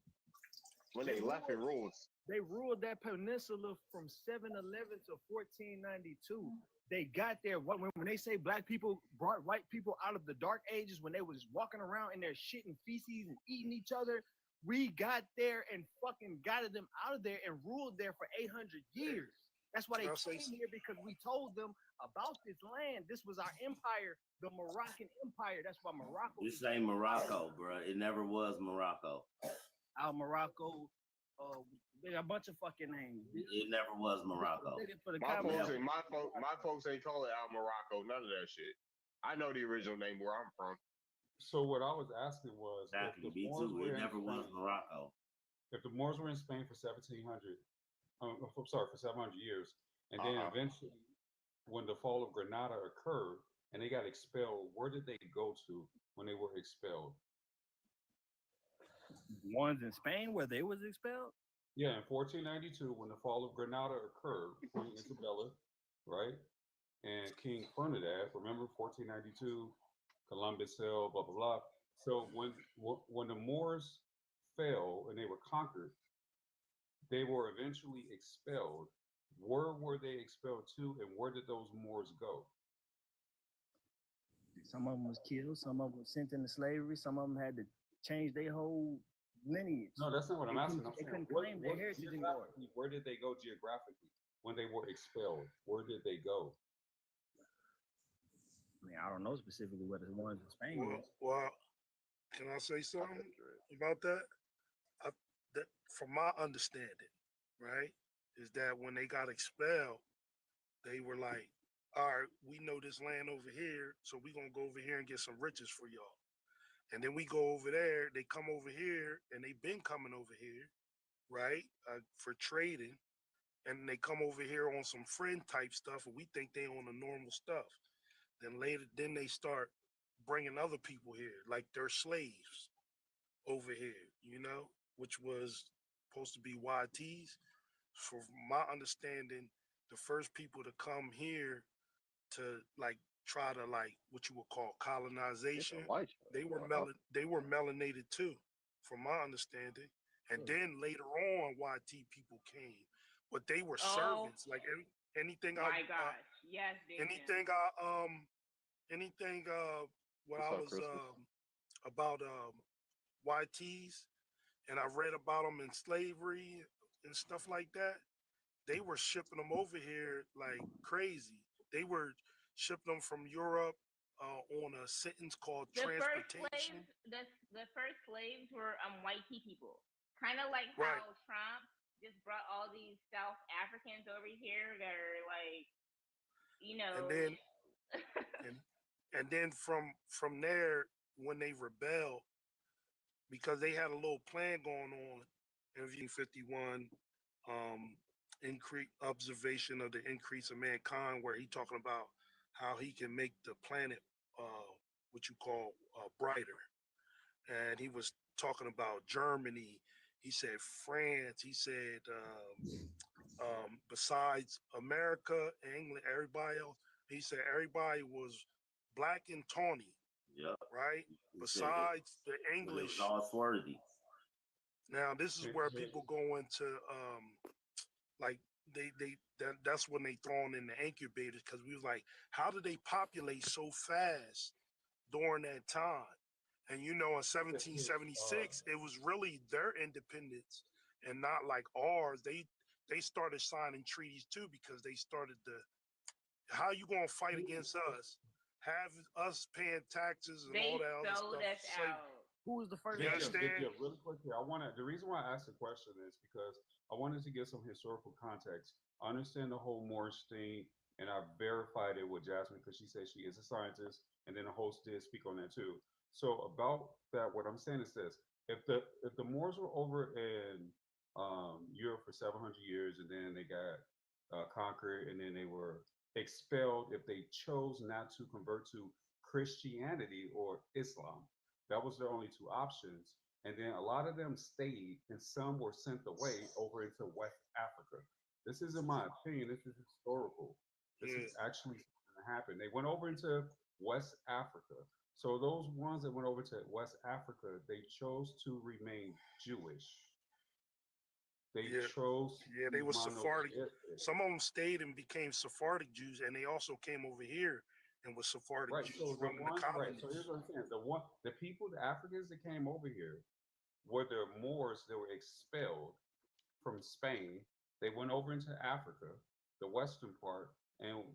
When they left and ruled. They ruled that peninsula from 711 to 1492. They got there. When they say black people brought white people out of the dark ages, when they was walking around in their shit and feces and eating each other, we got there and fucking got them out of there and ruled there for 800 years. That's why they came here, because we told them about this land. This was our empire, the Moroccan Empire. That's why Morocco. This ain't Morocco, bro. It never was Morocco. Al Morocco. They got a bunch of fucking names. It never was Morocco. My folks ain't call it Al Morocco. None of that shit. I know the original name where I'm from. So what I was asking was, Exactly. if the Me Moors too. were It in never was Spain, Morocco. if the Moors were in Spain for 1700, I'm sorry, for 700 years, and then eventually, when the fall of Granada occurred and they got expelled, where did they go to when they were expelled? Ones in Spain where they was expelled. Yeah, in 1492, when the fall of Granada occurred, Queen Isabella, right, and King Ferdinand. Remember, 1492, Columbus sailed, blah blah blah. So when the Moors fell and they were conquered, they were eventually expelled. Where were they expelled to, and where did those Moors go? Some of them was killed. Some of them was sent into slavery. Some of them had to change their whole lineage. No, that's not what I'm asking. They couldn't claim their heritage anymore. Where did they go geographically when they were expelled? Where did they go? I mean, I don't know specifically where the ones in Spain was. Well, can I say something about that? That from my understanding, right, is that when they got expelled, they were like, all right, we know this land over here, so we're going to go over here and get some riches for y'all. And then we go over there, they come over here, and they've been coming over here, right, for trading. And they come over here on some friend type stuff, and we think they on the normal stuff. Then later, then they start bringing other people here, like they're slaves over here, which was supposed to be YTs. From my understanding, the first people to come here to like try to like what you would call colonization, they were melanated too, from my understanding. And then later on, YT people came, but they were servants. Like anything My gosh, yes, anything what I was about YTs, and I read about them in slavery and stuff like that. They were shipping them over here like crazy. They were shipping them from Europe on a sentence called transportation. The first slaves were white people, kind of like how Trump just brought all these South Africans over here that are like, and then from there, when they rebelled, because they had a little plan going on in 1951, increase observation of the increase of mankind, where he talking about how he can make the planet what you call brighter. And he was talking about Germany. He said France. He said besides America, England, everybody else. He said everybody was black and tawny. Yep. Right. Besides the English. It was all swarthy. Now this is where people go into like that's when they thrown in the incubators, because we was like, how did they populate so fast during that time? And in 1776, it was really their independence and not like ours. They started signing treaties too, because they started how you gonna fight against us? Have us paying taxes and all that other stuff. Us out. Who was the first? You understand? Really quick here, the reason why I asked the question is because I wanted to get some historical context. I understand the whole Moorish thing, and I verified it with Jasmine because she said she is a scientist, and then the host did speak on that too. So about that, what I'm saying is this: if the Moors were over in Europe for 700 years, and then they got conquered, and then they were expelled if they chose not to convert to Christianity or Islam. That was their only two options. And then a lot of them stayed, and some were sent away over into West Africa. This isn't my opinion. This is historical. This is actually something that happened. They went over into West Africa. So those ones that went over to West Africa, they chose to remain Jewish. They chose. Yeah, they were Sephardic. Some of them stayed and became Sephardic Jews, and they also came over here and was Sephardic Jews from the colonies. So here's what I'm saying: the people, the Africans that came over here, were the Moors that were expelled from Spain. They went over into Africa, the western part, and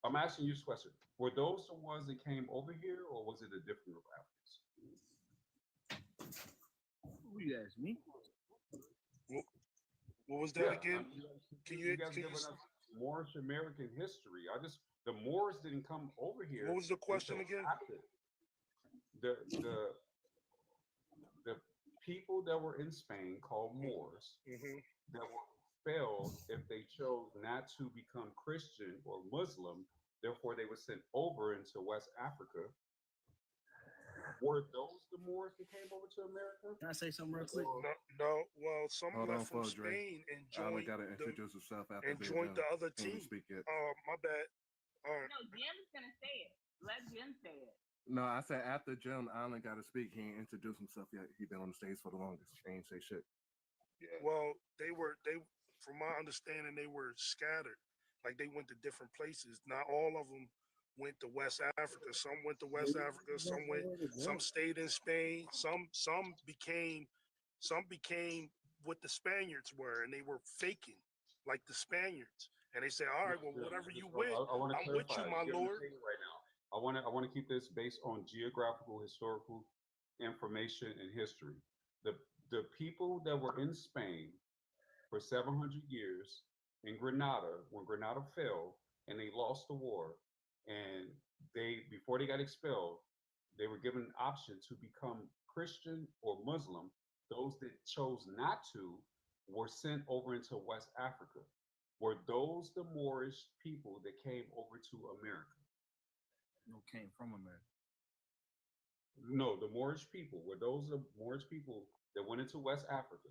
I'm asking you this question: were those the ones that came over here, or was it a different group of Africans? Who you ask me? What was that again? Can you guys give us Moorish American history? The Moors didn't come over here. What was the question again? After. The people that were in Spain called Moors that were expelled if they chose not to become Christian or Muslim, therefore they were sent over into West Africa. Were those the Moors that came over to America? Can I say something real quick? No. Well, some Hold left on, from folks, Dre. Spain and Alan joined got to introduce himself after and joined the other team. Speak yet. My bad. All right. No, Jim's gonna say it. Let Jim say it. No, I said after Jim, Alan got to speak. He ain't introduced himself yet. He been on the stage for the longest. He ain't say shit. Yeah. Well, they from my understanding, they were scattered. Like they went to different places. Not all of them went to West Africa. Some went to West Africa. Some stayed in Spain. Some became what the Spaniards were, and they were faking like the Spaniards. And they say, all right, well, whatever you with, I'm with you, my lord. Right now, I want to keep this based on geographical, historical information and history. The people that were in Spain for 700 years in Granada, when Granada fell and they lost the war, and before they got expelled, they were given an option to become Christian or Muslim. Those that chose not to were sent over into West Africa. Were those the Moorish people that came over to America? No, came from America. No, the Moorish people. Were those the Moorish people that went into West Africa?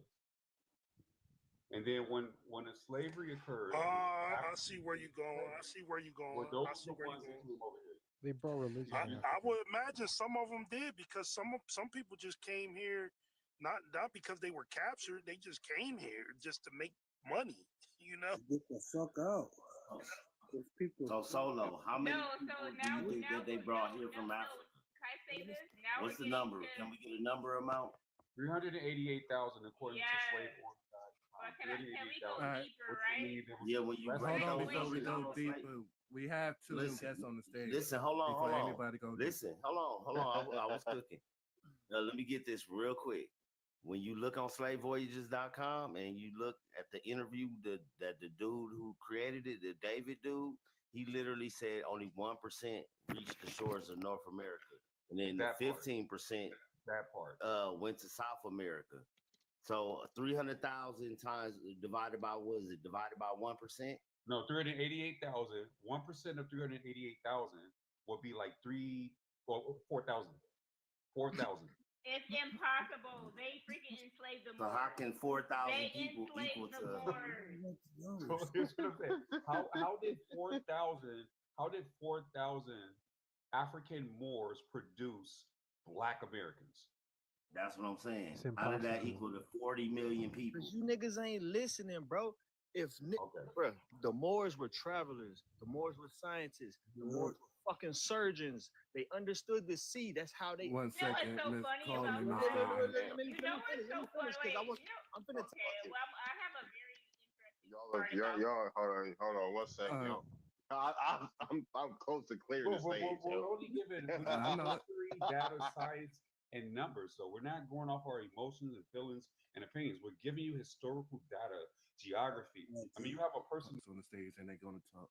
And then when the slavery occurred, I see where you're going. I see where you're going. Were those I see the where ones you're that going. came over here? They brought religion. I would imagine some of them did, because some people just came here not because they were captured. They just came here just to make money. You know. Get the fuck out. Those people. So Solo, how many No, so people now do you think that they brought here from no. Africa? Can I say this? Now What's we're the number? getting to- Can we get a number amount? 388,000 according to slave Yes. owners. Or can we go Alright. deeper, right? Yeah, when you Hold break on those before we down go on deeper. slavery. We have two new Listen, guests on the stage. Listen, hold before on. anybody go Listen, hold on. I was cooking. Now, let me get this real quick. When you look on slavevoyages.com and you look at the interview that the dude who created it, the David dude, he literally said only 1% reached the shores of North America. And then That the part. 15% That part. went to South America. So 300,000 times divided by, what is it? Divided by 1%? No, 388,000. 1% of 388,000 would be like 4,000. 4,000. It's impossible. They freaking enslaved the So Moors. how can 4,000 They people equal enslaved the to? Moors. So here's what I'm saying. How did 4,000 African Moors produce Black Americans? That's what I'm saying. It's How did that impossible. equal to 40 million people? Because you niggas ain't listening, bro. Bro, the Moors were travelers. The Moors were scientists. The Moors were fucking surgeons. They understood the sea. That's how they. One You know what's second, so Miss funny Call about me, Miss that? Call. You know what's so funny? Wait, I'm finna okay, well, I have a very interesting Y'all, part about hold on, 1 second, yo. I'm close to clearing the stage. We're only given I know it. history, data, science, and numbers. So we're not going off our emotions and feelings and opinions. We're giving you historical data, geography. I mean, you have a person on the stage and they're gonna talk.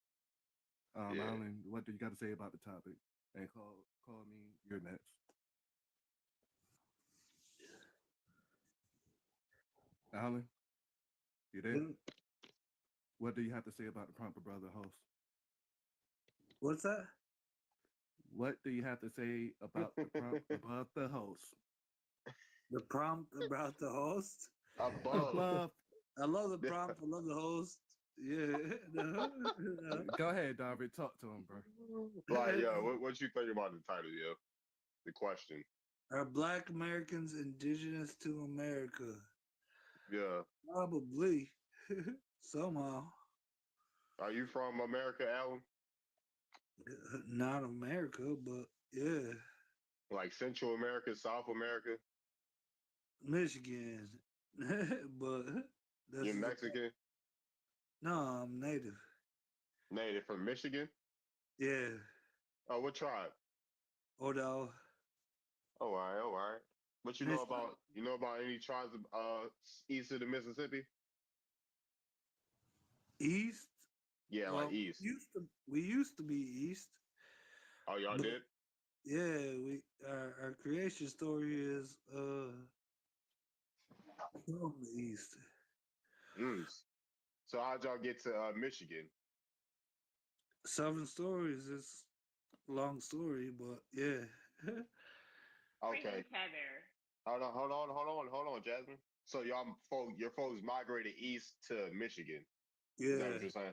Yeah. Alan, what do you got to say about the topic? And call me. You're next. Alan, you there? What do you have to say about the Prompt Brother host? What's that? What do you have to say about the prompt about the host? The prompt about the host? Above. I love the prompt. I love the host. Yeah. Go ahead, David. Talk to him, bro. Like, yo, what you think about the title, yo? The question. Are Black Americans indigenous to America? Yeah. Probably. Somehow. Are you from America, Alan? Not America, but yeah. Like Central America, South America? Michigan. But that's You're Mexican? No, I'm native. Native from Michigan? Yeah. Oh, what tribe? Odell. All right. What you know about any tribes east of the Mississippi? East? Yeah, like Well, East. we used to be East. Oh, y'all But did? yeah, our creation story is from the East. Mm. So how'd y'all get to Michigan? 7 stories is a long story, but yeah. Okay. Hold on, Jasmine. So your folks migrated east to Michigan. Is that Yeah. what you're saying?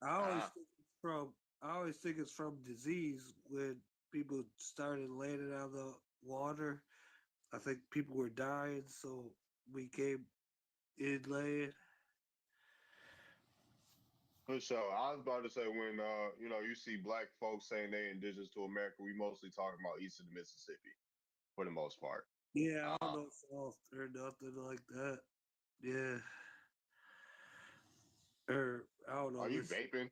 I always Ah, think it's from I always think it's from disease when people started landing out of the water. I think people were dying, so we came inland. for sure. I was about to say when you see black folks saying they indigenous to America, we mostly talking about east of the Mississippi for the most part. Yeah, I don't Uh, know South or nothing like that. Yeah. Or I don't know, are you Miss vaping?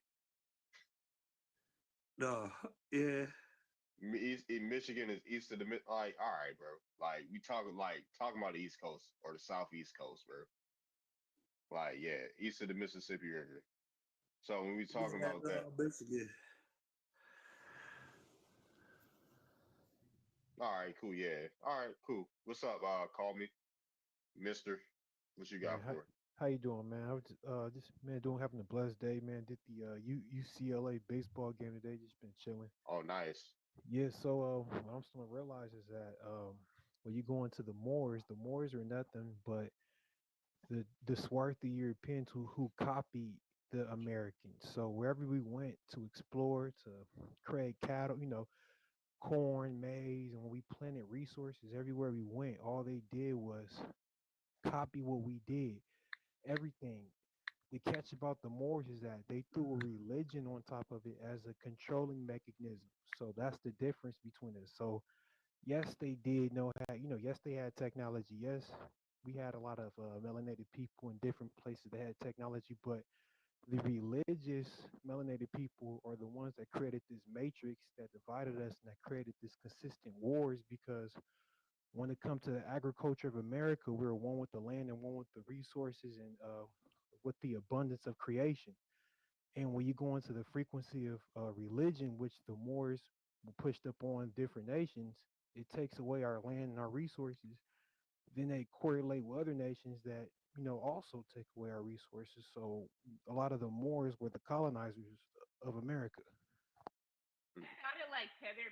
no. Yeah. East in Michigan is east of the like. All right, bro. Like we talking about the East Coast or the Southeast Coast, bro. Like yeah, east of the Mississippi River. So when we talking Yeah, about that, no, Michigan. all right, cool, yeah, all right, cool. What's up? Call me, Mister. What you Man, got for it? how you doing, man? I was just man doing having a blessed day, man. Did the UCLA baseball game today. Just been chilling. Oh, nice. Yeah. So what I'm starting to realize is that when you go into the Moors are nothing but the swarthy Europeans who copied the Americans. So wherever we went to explore, to create cattle, corn, maize, and when we planted resources everywhere we went, all they did was copy what we did. Everything. The catch about the Moors is that they threw a religion on top of it as a controlling mechanism. So that's the difference between us. So yes, they did know how, yes, they had technology. Yes, we had a lot of melanated people in different places that had technology, but the religious melanated people are the ones that created this matrix that divided us and that created this consistent wars because when it comes to the agriculture of America, we're one with the land and one with the resources and with the abundance of creation. And when you go into the frequency of religion, which the Moors pushed up on different nations, it takes away our land and our resources. Then they correlate with other nations that also take away our resources. So a lot of the Moors were the colonizers of America. That sounded like tether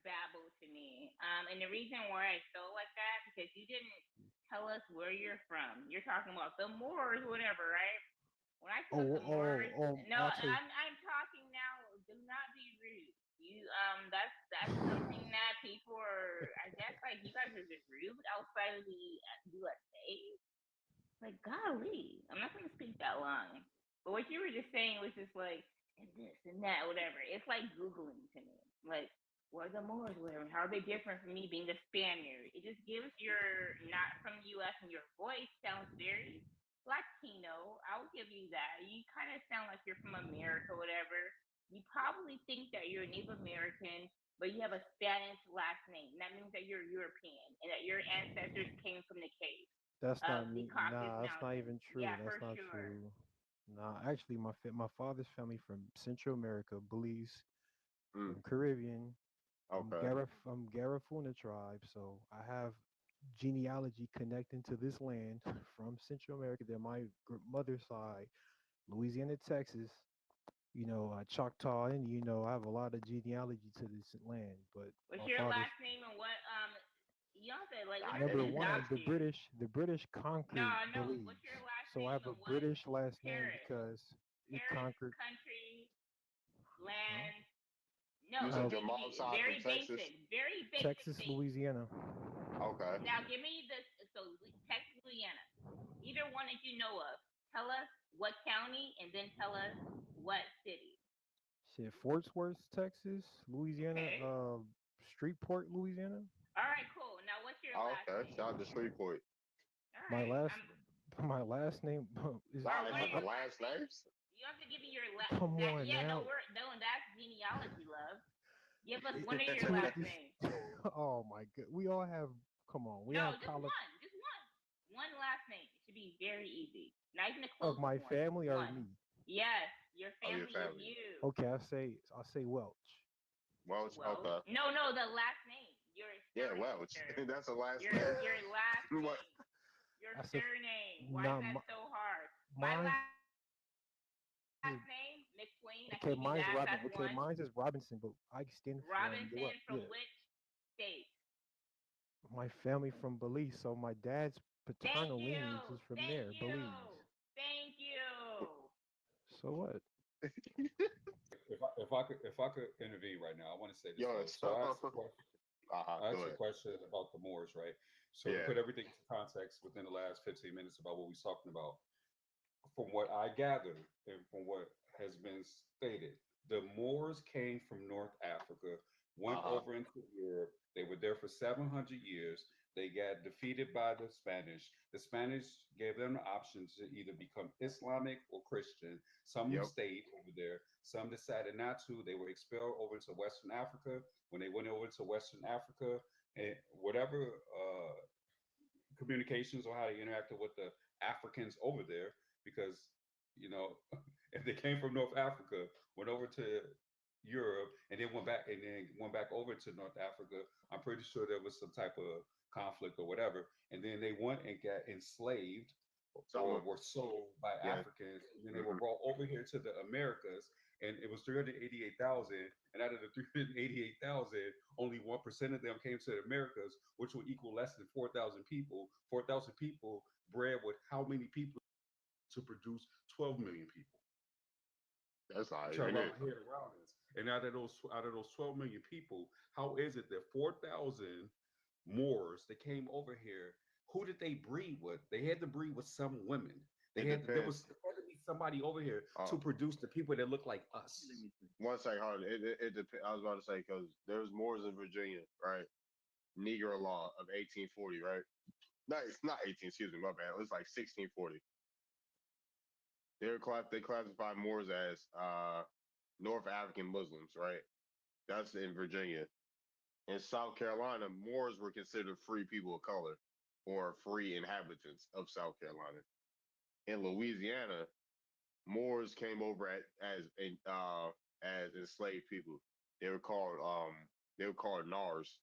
babble to me. And the reason why I felt like that because you didn't tell us where you're from. You're talking about the Moors, whatever, right? When I say the Moors, no, Actually, I'm talking now. Do not be rude. That's something that people are. I guess like you guys are just rude outside of the USA. Like golly, I'm not gonna speak that long. But what you were just saying was just like and this and that, whatever. It's like Googling to me. Like, what are the Moors wearing? How are they different from me being a Spaniard? It just gives you're not from the US and your voice sounds very Latino. I'll give you that. You kind of sound like you're from America, whatever. You probably think that you're a Native American, but you have a Spanish last name. That means that you're European and that your ancestors came from the caves that's not of the me. Caucasus Nah, that's not Mountains. even true. Yeah, That's for not sure. true. Nah, actually, my father's family from Central America, Belize. Mm, I'm Caribbean. okay. I'm Garifuna tribe, so I have genealogy connecting to this land from Central America. They're my mother's side, Louisiana, Texas. Choctaw, and I have a lot of genealogy to this land. But What's my your father's last name and what you don't say like let me number just one, adopt you. The British No, conquered no. Belize, What's your last so I name have a and what British last name Paris? because it Paris, conquered. country, Huh? land. No, You Uh, said your mom's side from very Texas. basic, very basic Texas, things. Louisiana. Okay. Now give me this. So Texas, Louisiana. Either one that you know of. Tell us what county and then tell us what city. Shit, Fort Worth, Texas, Louisiana, Okay. Streetport, Louisiana. All right, cool. Now what's your Oh, last okay. name? Shout out to Shreveport. All My right. last, my last name is. Wow, they What got is the your last names. You have to give me your Come that. on Yeah, now. no, that's genealogy, love. Give us one of It your took last this. names. Oh my god, we all have. Come on, we No, have just college one. Just one. One last name. It should be very easy. Not even a of close my one. family or One. me. Yes. Your Oh, your family is family. you. Okay, I say Welch. Welch. Well, Okay. no, the last name. Your Yeah, surname, Welch. sir. That's the last Your name. your last What? name. Your I said surname. Why is nah, that so hard? My mine last is name, McSwain. I okay. can give you Mine's that. Robin. That's Okay, one. mine's is Robinson, but I extend from the Robinson what? from Yeah, which state? my family from Belize, so my dad's Thank paternal you. lineage is from Thank there, you. Belize. Thank you. So what? If I could intervene right now, I want to say this Yo, though. So I asked a question. I go asked a ahead. question about the Moors, right? So to Yeah. put everything into context within the last 15 minutes about what we're talking about, from what I gathered and from what has been stated, the Moors came from North Africa, went over into Europe. They were there for 700 years. They got defeated by the Spanish. The Spanish gave them the option to either become Islamic or Christian. Some Yep. stayed over there. Some decided not to. They were expelled over to Western Africa. When they went over to Western Africa, and whatever communications or how they interacted with the Africans over there, because you know if they came from North Africa, went over to Europe, and then went back over to North Africa, I'm pretty sure there was some type of conflict or whatever, and then they went and got enslaved or Some. were sold by Yeah. Africans, and then they were brought over here to the Americas, and it was 388,000, and out of the 388,000, only 1% of them came to the Americas, which would equal less than 4,000 people. 4,000 people bred with how many people to produce 12 million people? That's not Try even wrap it. my head around this. And out of those 12 million people, how is it that 4,000 Moors that came over here, who did they breed with? They had to breed with some women. It There depends. had to be somebody over here to produce the people that look like us. One second, hold on. It depends. I was about to say because there's Moors in Virginia, right? Negro law of 1840, right? No, it's not 18. Excuse me, my bad. It was like 1640. They classify Moors as North African Muslims, right? That's in Virginia. In South Carolina, Moors were considered free people of color or free inhabitants of South Carolina. In Louisiana, Moors came over as enslaved people. They were called Nars.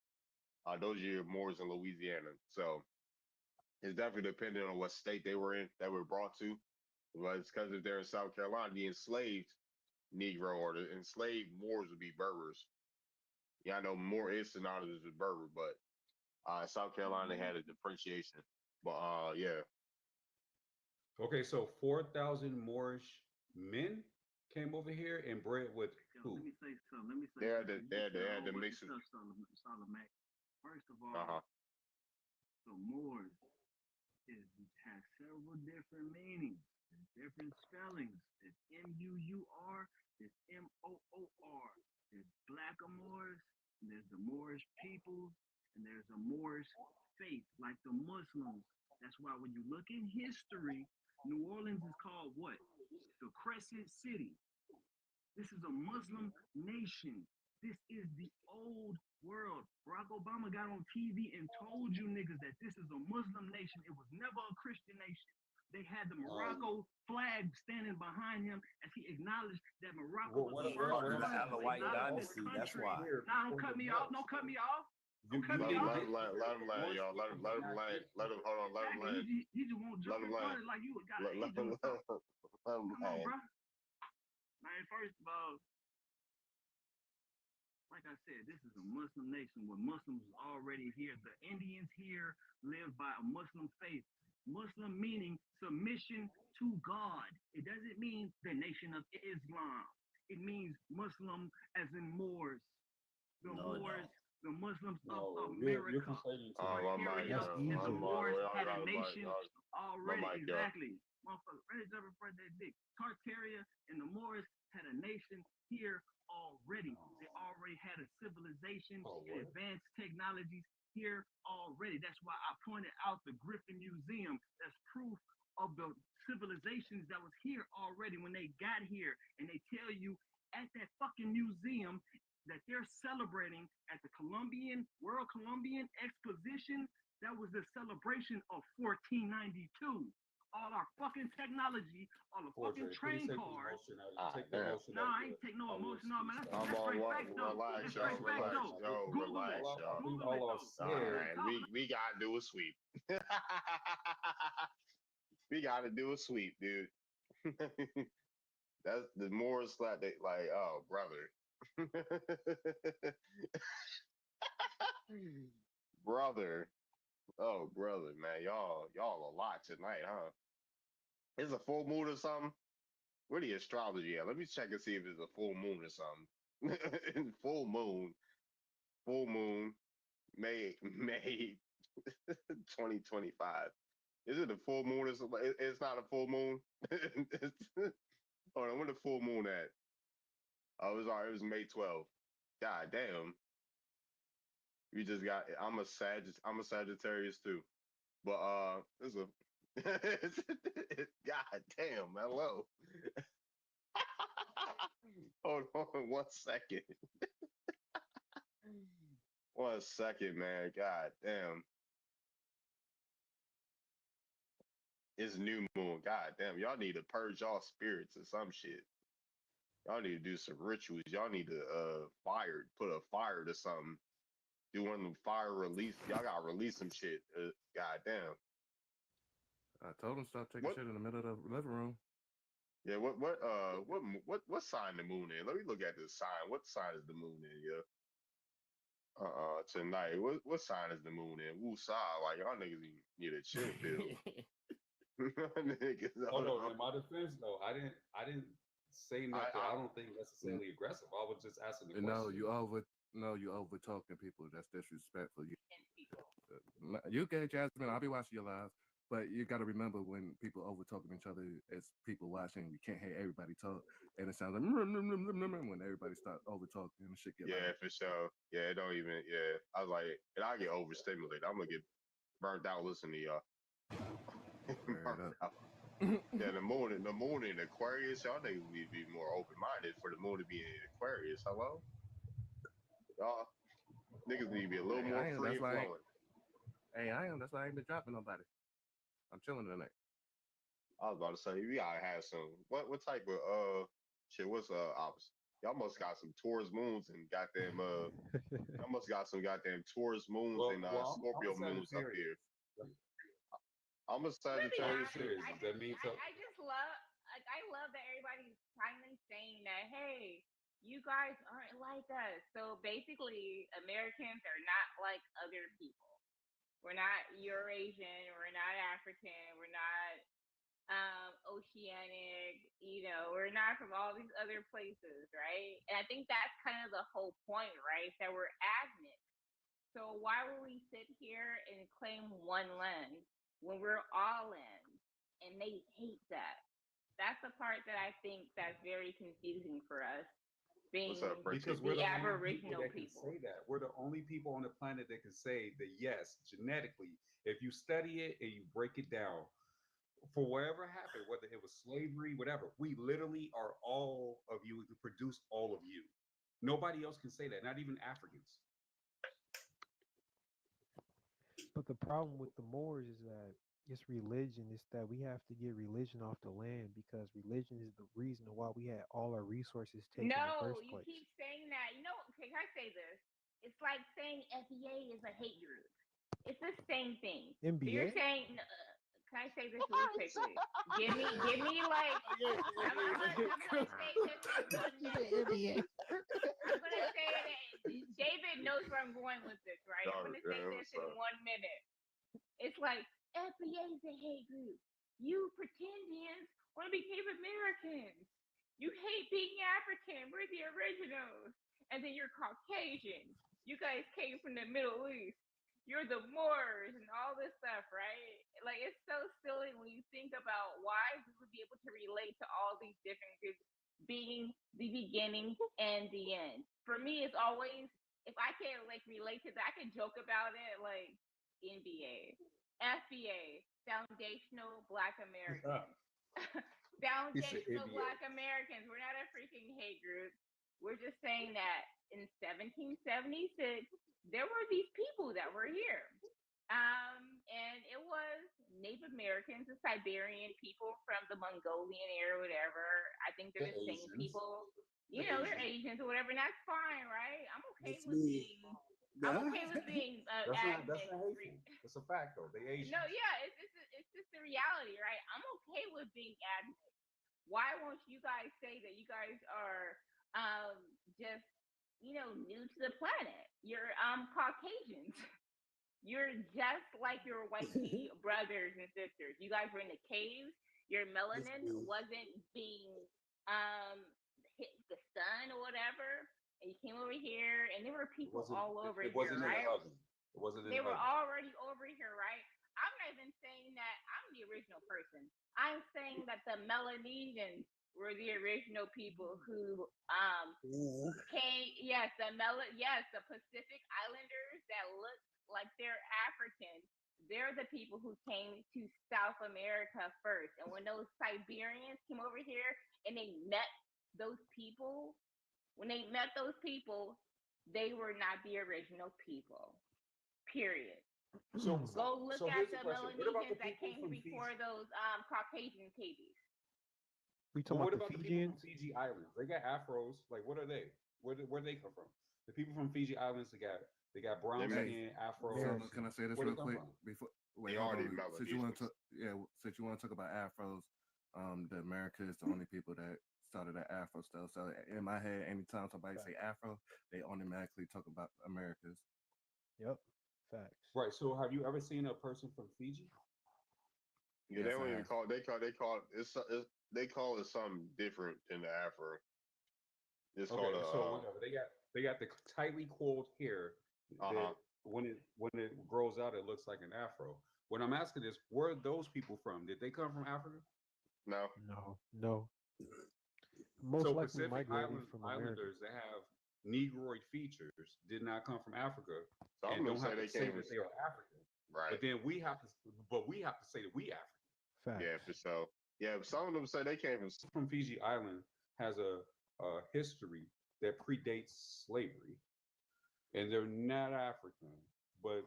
Those are your Moors in Louisiana. So it's definitely dependent on what state they were in that were brought to. But it's because if they're in South Carolina, the enslaved Negro or the enslaved Moors would be Berbers. Yeah, I know more is synonymous with Berber, but South Carolina had a differentiation. But yeah, Okay, so 4,000 Moorish men came over here and bred with who? Let me say something. Let me say they had something. they had the mix of Solomon. First of all, uh-huh. the Moors has several different meanings. There's different spellings. There's Muur. There's Moor. There's Blackamoors. There's the Moorish peoples, and there's a Moorish faith, like the Muslims. That's why when you look in history, New Orleans is called what? The Crescent City. This is a Muslim nation. This is the old world. Barack Obama got on TV and told you niggas that this is a Muslim nation. It was never a Christian nation. They had the Morocco flag standing behind him as he acknowledged that Morocco was the first Welcome to the one to Alawite acknowledge this dynasty. That's country. why. Now don't cut me off. Don't cut me off. Don't cut me off. Let him land, y'all. Let him land. Let him hold on. Let him land. He just won't Let jump him in front land. of it like you got Let an age on him the phone. let him Come on, land. bro. Man, first of all, like I said, this is a Muslim nation where Muslims is already here. The Indians here live by a Muslim faith. Muslim meaning submission to God. It doesn't mean the nation of Islam. It means Muslim as in Moors. The Moors, the Muslims of You're America. complaining to Oh, my mic. That's And the easy. Moors had a My nation already. mic, y'all. Exactly. Motherfucker, ready to jump in front of that dick. Tartaria and the Moors had a nation here already. They already had a civilization and advanced technologies here already. That's why I pointed out the Griffin Museum. That's proof of the civilizations that was here already when they got here. And they tell you at that fucking museum that they're celebrating at the World Columbian Exposition. That was the celebration of 1492. all our fucking technology, all the fucking train cars. Take the emotion No, out I ain't take no emotion on, man. I'm That's on straight what? facts, though. Relax, That's y'all. straight facts, Relax, though. yo. Google Relax, it. y'all. Google it, though. All right, we gotta do a sweep. We gotta do a sweep, dude. That's the more slap they like. Oh, brother. Brother. Oh, brother, man. Y'all a lot tonight, huh? Is a full moon or something? Where the astrology at? Let me check and see if it's a full moon or something. Full moon. Full moon. May 2025. Is it a full moon or something? It's not a full moon. Hold on, when the full moon at? Oh, it was all right. It was May 12th. God damn. We just got. I'm a Sagittarius too. But this is a. God damn. Hello. Hold on 1 second. 1 second, man. God damn. It's new moon. God damn. Y'all need to purge y'all spirits or some shit. Y'all need to do some rituals. Y'all need to put a fire to something. Do one of them fire release. Y'all gotta release some shit. God damn. I told him stop taking shit in the middle of the living room. Yeah, what sign the moon in? Let me look at this sign. What sign is the moon in? Yeah. Tonight. What sign is the moon in? Woo side, like y'all niggas need a chill pill. Niggas, Oh no, in my defense, no, I didn't say nothing. I don't think necessarily aggressive. I was just asking the question. You over talking people. That's disrespectful. You get Jasmine. I'll be watching your lives. But you got to remember when people over talking each other as people watching, you can't hear everybody talk, and it sounds like when everybody start over talking and shit get loud. for sure. Yeah, it don't even. Yeah, I was like, and I get overstimulated. I'm gonna get burnt out listening to y'all. Yeah, the moon in Aquarius. Y'all niggas need to be more open minded for the moon to be in Aquarius. Hello, y'all niggas need to be a little more free and flowing. Hey, I am. That's why I ain't been dropping nobody. I'm chilling tonight. I was about to say we gotta have some. What type of shit? What's opposite? Y'all must got some Taurus moons and goddamn y'all must got some goddamn Taurus moons and Scorpio moons up here. I'm a Sagittarius. I just love, like, I love that everybody's finally saying that, hey, you guys aren't like us. So basically, Americans are not like other people. We're not Eurasian. We're not African. We're not oceanic. We're not from all these other places, right? And I think that's kind of the whole point, right? That we're ethnic. So why would we sit here and claim one land when we're all in? And they hate that. That's the part that I think that's very confusing for us. Being Because we're the the only Aboriginal that can say that. We're the only people on the planet that can say that yes, genetically, if you study it and you break it down, for whatever happened, whether it was slavery, whatever, we literally are all of you. We can produce all of you. Nobody else can say that, not even Africans. But the problem with the Moors is that it's religion. It's that we have to get religion off the land because religion is the reason why we had all our resources taken in the first you place. keep saying that. Okay, can I say this? It's like saying FBA is a hate group. It's the same thing. NBA? You're saying, can I say this really quickly? Give me like, I'm gonna say this in 1 minute. I'm gonna say it. David knows where I'm going with this, right? I'm gonna say this in 1 minute. It's like FBA is a hate group. You pretendians want to be Native Americans. You hate being African. We're the originals. And then you're Caucasian. You guys came from the Middle East. You're the Moors and all this stuff, right? Like, it's so silly when you think about why we would be able to relate to all these different groups being the beginning and the end. For me, it's always, if I can like relate to that, I can joke about it, like NBA, FBA, Foundational Black Americans. Foundational Black Americans. We're not a freaking hate group. We're just saying that in 1776, there were these people that were here. And and it was Native Americans, the Siberian people from the Mongolian era, whatever. I think they're the same people. You know, they're Asians or whatever, and that's fine, right? I'm okay That's with me. being. I'm okay with being That's not adamant. hateful. It's a fact though. They Asian. No, yeah, it's just the reality, right? I'm okay with being adamant. Why won't you guys say that you guys are just new to the planet? You're Caucasians. You're just like your whitey brothers and sisters. You guys were in the caves. Your melanin wasn't being hit with the sun or whatever. And you came over here, and there were people all over It here, wasn't in the right? oven. It wasn't in They the were oven. already over here, right? I'm not even saying that I'm the original person. I'm saying that the Melanesians were the original people who came. Yes, the Pacific Islanders that look like they're African. They're the people who came to South America first. And when those Siberians came over here and they met those people, they were not the original people. Period. So Go look so at here's the the question. What about the Melanesians that people came from before Fiji? those Caucasian cavies. We But talking what about about the the people from Fijians? Fiji Islands? They got afros. Like, what are they? Where they come from? The people from Fiji Islands, they got brown They skin, afros. So can I say this Where they real come quick from? before? they Wait, hold already on. Since you want Melanesians. to, since you want to talk about afros, the America is the only people that started that afro stuff. So in my head, anytime somebody say afro, they automatically talk about Americas. Yep. Facts. Right. So have you ever seen a person from Fiji? Yeah, Yes, they don't I even have. call it. They call it something different than the Afro. It's Okay, called a so whatever. They got the tightly coiled hair that uh-huh. when it grows out, it looks like an afro. What I'm asking is, where are those people from? Did they come from Africa? No. No, no. Most So likely Pacific migrated from America. Islanders that have Negroid features did not come from Africa, Some of and them don't say have to they say came from that they are African. right. But then we have to say that we African. Yeah, Facts. for sure. Yeah, but some of them say they came from From Fiji Island has a history that predates slavery, and they're not African, but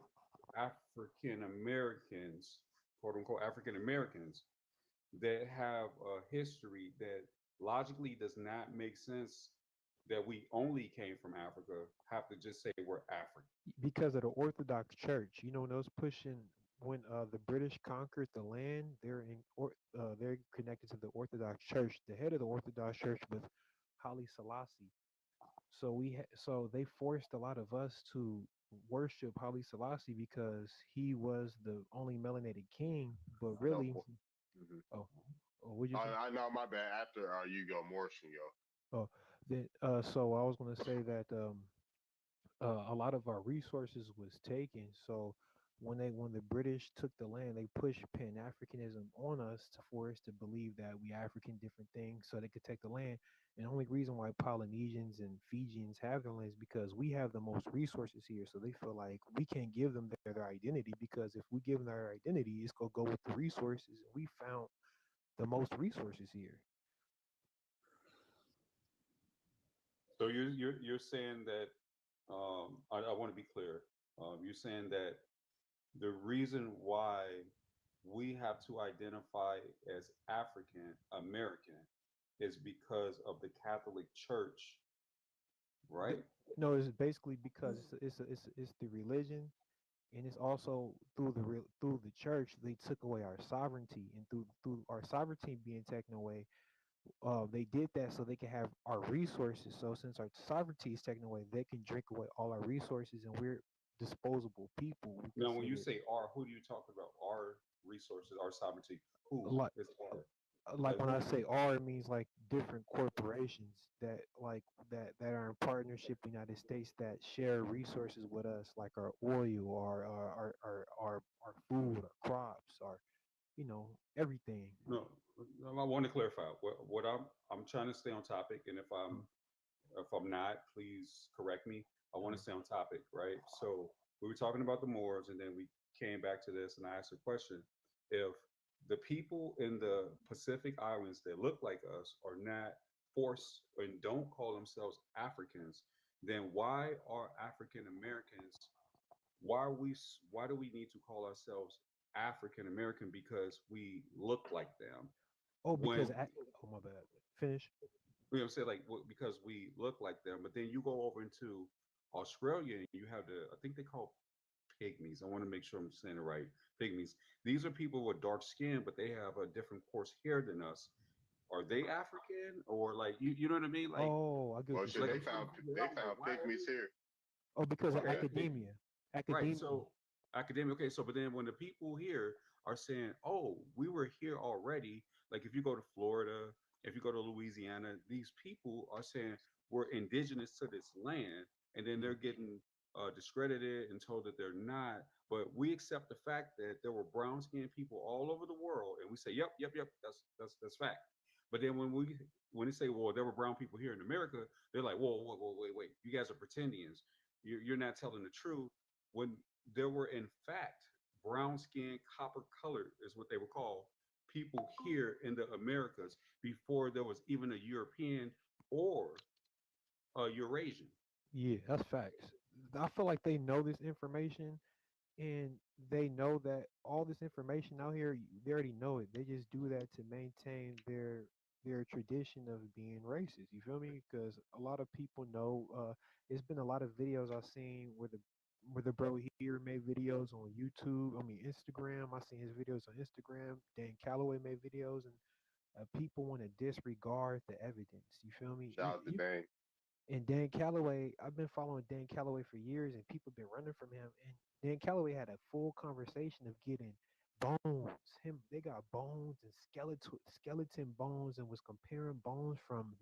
African Americans, quote unquote African Americans, that have a history that logically does not make sense that we only came from Africa, have to just say we're African. Because of the Orthodox Church. You know, when those pushing when the British conquered the land, they're connected to the Orthodox Church. The head of the Orthodox Church was Haile Selassie. So they forced a lot of us to worship Haile Selassie because he was the only melanated king. But no. really, Mm-hmm. oh, what you say? I know, my bad. After you go, Morrison go. Oh, then so I was gonna say that a lot of our resources was taken. So when the British took the land, they pushed Pan Africanism on us for us to believe that we African different things, so they could take the land. And the only reason why Polynesians and Fijians have the land is because we have the most resources here. So they feel like we can't give them their identity, because if we give them their identity, it's gonna go with the resources. And we found the most resources here. So you're saying that I want to be clear. You're saying that the reason why we have to identify as African American is because of the Catholic Church, right? No, it's basically because it's the religion, and it's also through the church they took away our sovereignty, and through our sovereignty being taken away, they did that so they can have our resources. So since our sovereignty is taken away, they can drink away all our resources, and we're disposable people. We Now, when you consider say "our," who do you talk about? Our resources, our sovereignty. Who like is our? like when Who I are say we? "our," it means like different corporations that that are in partnership with the United States that share resources with us, like our oil, our food, our crops, our everything. No, I want to clarify. What I'm trying to stay on topic, and if I'm not, please correct me. I want to stay on topic, right? So we were talking about the Moors, and then we came back to this, and I asked a question: if the people in the Pacific Islands that look like us are not forced and don't call themselves Africans, then why are African Americans? Why do we need to call ourselves African American because we look like them. Oh, When oh my bad. Finish. you know what I'm saying, like because we look like them, but then you go over into Australia and you have I think they call pygmies. I want to make sure I'm saying it right. Pygmies. These are people with dark skin, but they have a different coarse hair than us. Are they African or like you know what I mean? Like Oh, I get what Well, you're shit, like they saying. you can't found figure they out like found why pygmies here. Oh, because of okay, academia. right. Academia. So academic. Okay, so but then when the people here are saying, "Oh, we were here already," like if you go to Florida, if you go to Louisiana, these people are saying we're indigenous to this land, and then they're getting discredited and told that they're not. But we accept the fact that there were brown skinned people all over the world, and we say, "Yep, yep, yep, that's fact." But then when they say, "Well, there were brown people here in America," they're like, "Whoa, whoa, whoa, wait, wait, you guys are pretendians. You're not telling the truth." When there were in fact brown skinned, copper colored is what they were called, people here in the Americas before there was even a European or a Eurasian. Yeah, that's facts. I feel like they know this information, and they know that all this information out here, they already know it. They just do that to maintain their tradition of being racist. You feel me? Because a lot of people know. It's been a lot of videos I've seen where the bro here made videos on YouTube. I mean Instagram. I seen his videos on Instagram. Dan Calloway made videos, and people want to disregard the evidence. You feel me? Shout out to Dane. And Dan Calloway, I've been following Dan Calloway for years, and people been running from him. And Dan Calloway had a full conversation of getting bones. They got bones and skeleton bones, and was comparing bones from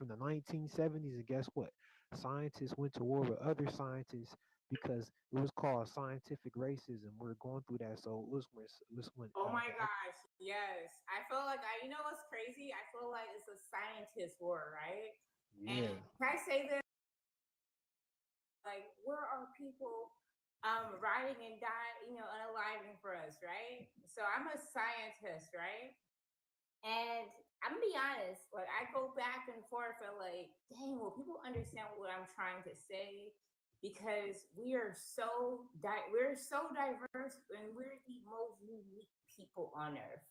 the 1970s. And guess what? Scientists went to war with other scientists because it was called scientific racism. We're going through that. So it was when Oh my gosh, yes. I feel like you know what's crazy? I feel like it's a scientist war, right? And yeah. can I say this? Like, where are people riding and dying, unaliving for us, right? So I'm a scientist, right? And I'm gonna be honest, like I go back and forth and like, dang, will people understand what I'm trying to say? Because we're so diverse and we're the most unique people on earth.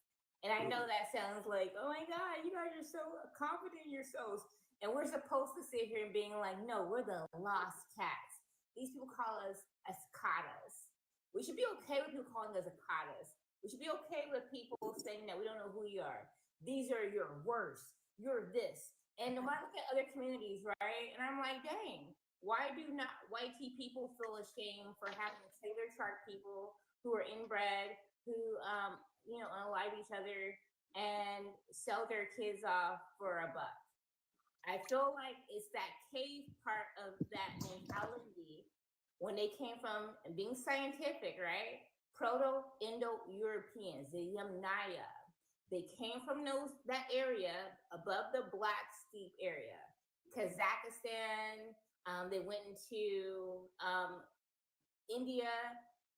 And I know that sounds like, oh my God, you guys are so confident in yourselves. And we're supposed to sit here and being like, no, we're the lost cats. These people call us escadas. We should be okay with people calling us escadas. We should be okay with people saying that we don't know who you are. These are your worst. You're this. And when I look at other communities, right, and I'm like, dang, why do not white people feel ashamed for having Taylor Shark people who are inbred, who unalive each other and sell their kids off for a buck? I feel like it's that cave part of that mentality when they came from being scientific, right? Proto-Indo-Europeans, the Yamnaya. They came from that area above the Black Steppe area, Kazakhstan. They went into India,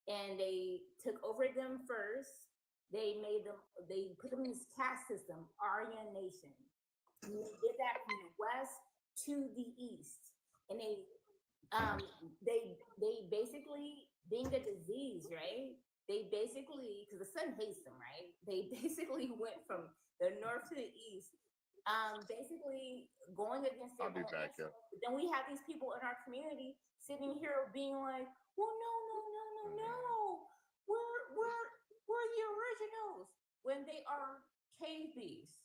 and they took over them first. They put them in this caste system, Aryan nation. And they did that from the west to the east, and they basically, being a disease, right? They basically, because the sun hates them, right? They basically went from the north to the east, basically going against their own interests. But then we have these people in our community sitting here being like, well, no. We're the originals when they are cave beasts.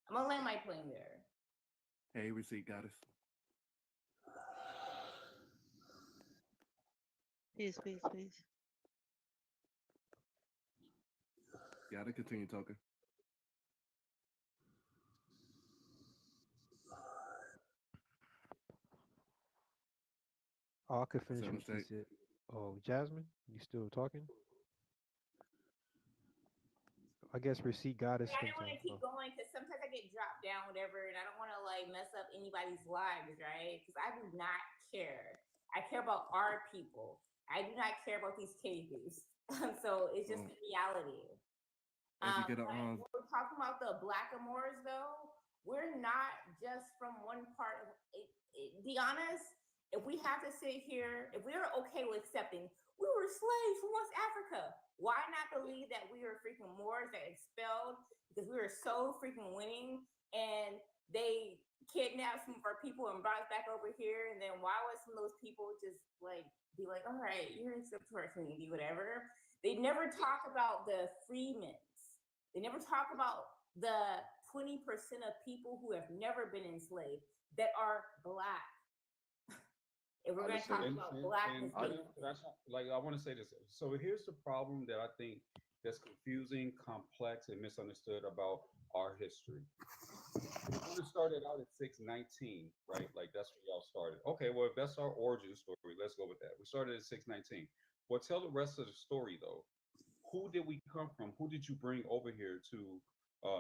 I'm gonna land my plane there. Hey, receipt goddess. Peace, peace, peace. Gotta continue talking. Oh, I could finish Is that a what she mistake? said. Oh, Jasmine, you still talking? I guess receipt goddess I can didn't want talk. to keep going because sometimes I get dropped down, whatever, and I don't want to like mess up anybody's lives, right? Because I do not care. I care about our people. I do not care about these cages. So it's just the reality. If you get a When we're talking about the Blackamoors, though, we're not just from one part of it. Be honest, if we have to sit here, if we're okay with accepting, We were slaves from West Africa. Why not believe that we were freaking Moors that expelled because we were so freaking winning and they kidnapped some of our people and brought us back over here? And then why would some of those people just like be like, all right, you're accepted to our community, whatever? They never talk about the freedmens. They never talk about the 20% of people who have never been enslaved that are Black. If we're going to talk about Blackness, I want to say this. So here's the problem that I think that's confusing, complex, and misunderstood about our history. We started out at 619, right? Like that's where y'all started. Okay, well if that's our origin story, let's go with that. We started at 619. Well, tell the rest of the story though. Who did we come from? Who did you bring over here to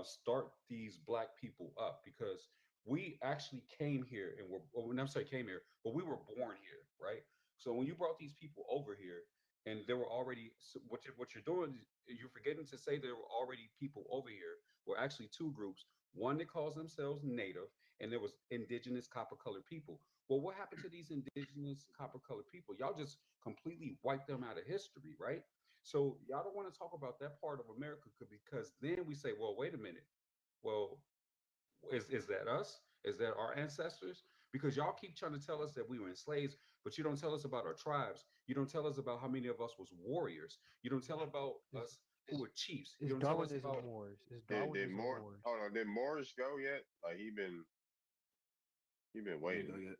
start these Black people up? Because we actually came here and when I'm saying came here, but we were born here, right? So when you brought these people over here and there were already, so what you're doing, you're forgetting to say there were already people over here. Were actually two groups, one that calls themselves Native, and there was indigenous copper colored people. Well, what happened to these indigenous copper colored people? Y'all just completely wiped them out of history, right? So y'all don't want to talk about that part of America because then we say, well, wait a minute. Well, is that us? Is that our ancestors? Because y'all keep trying to tell us that we were enslaved, but you don't tell us about our tribes. You don't tell us about how many of us was warriors. You don't tell about us who were chiefs. You It's don't tell us Darwinism about wars. It's Did Darwinism Moore? wars. Hold on, did Morris go yet? Like he been waiting. Go yet.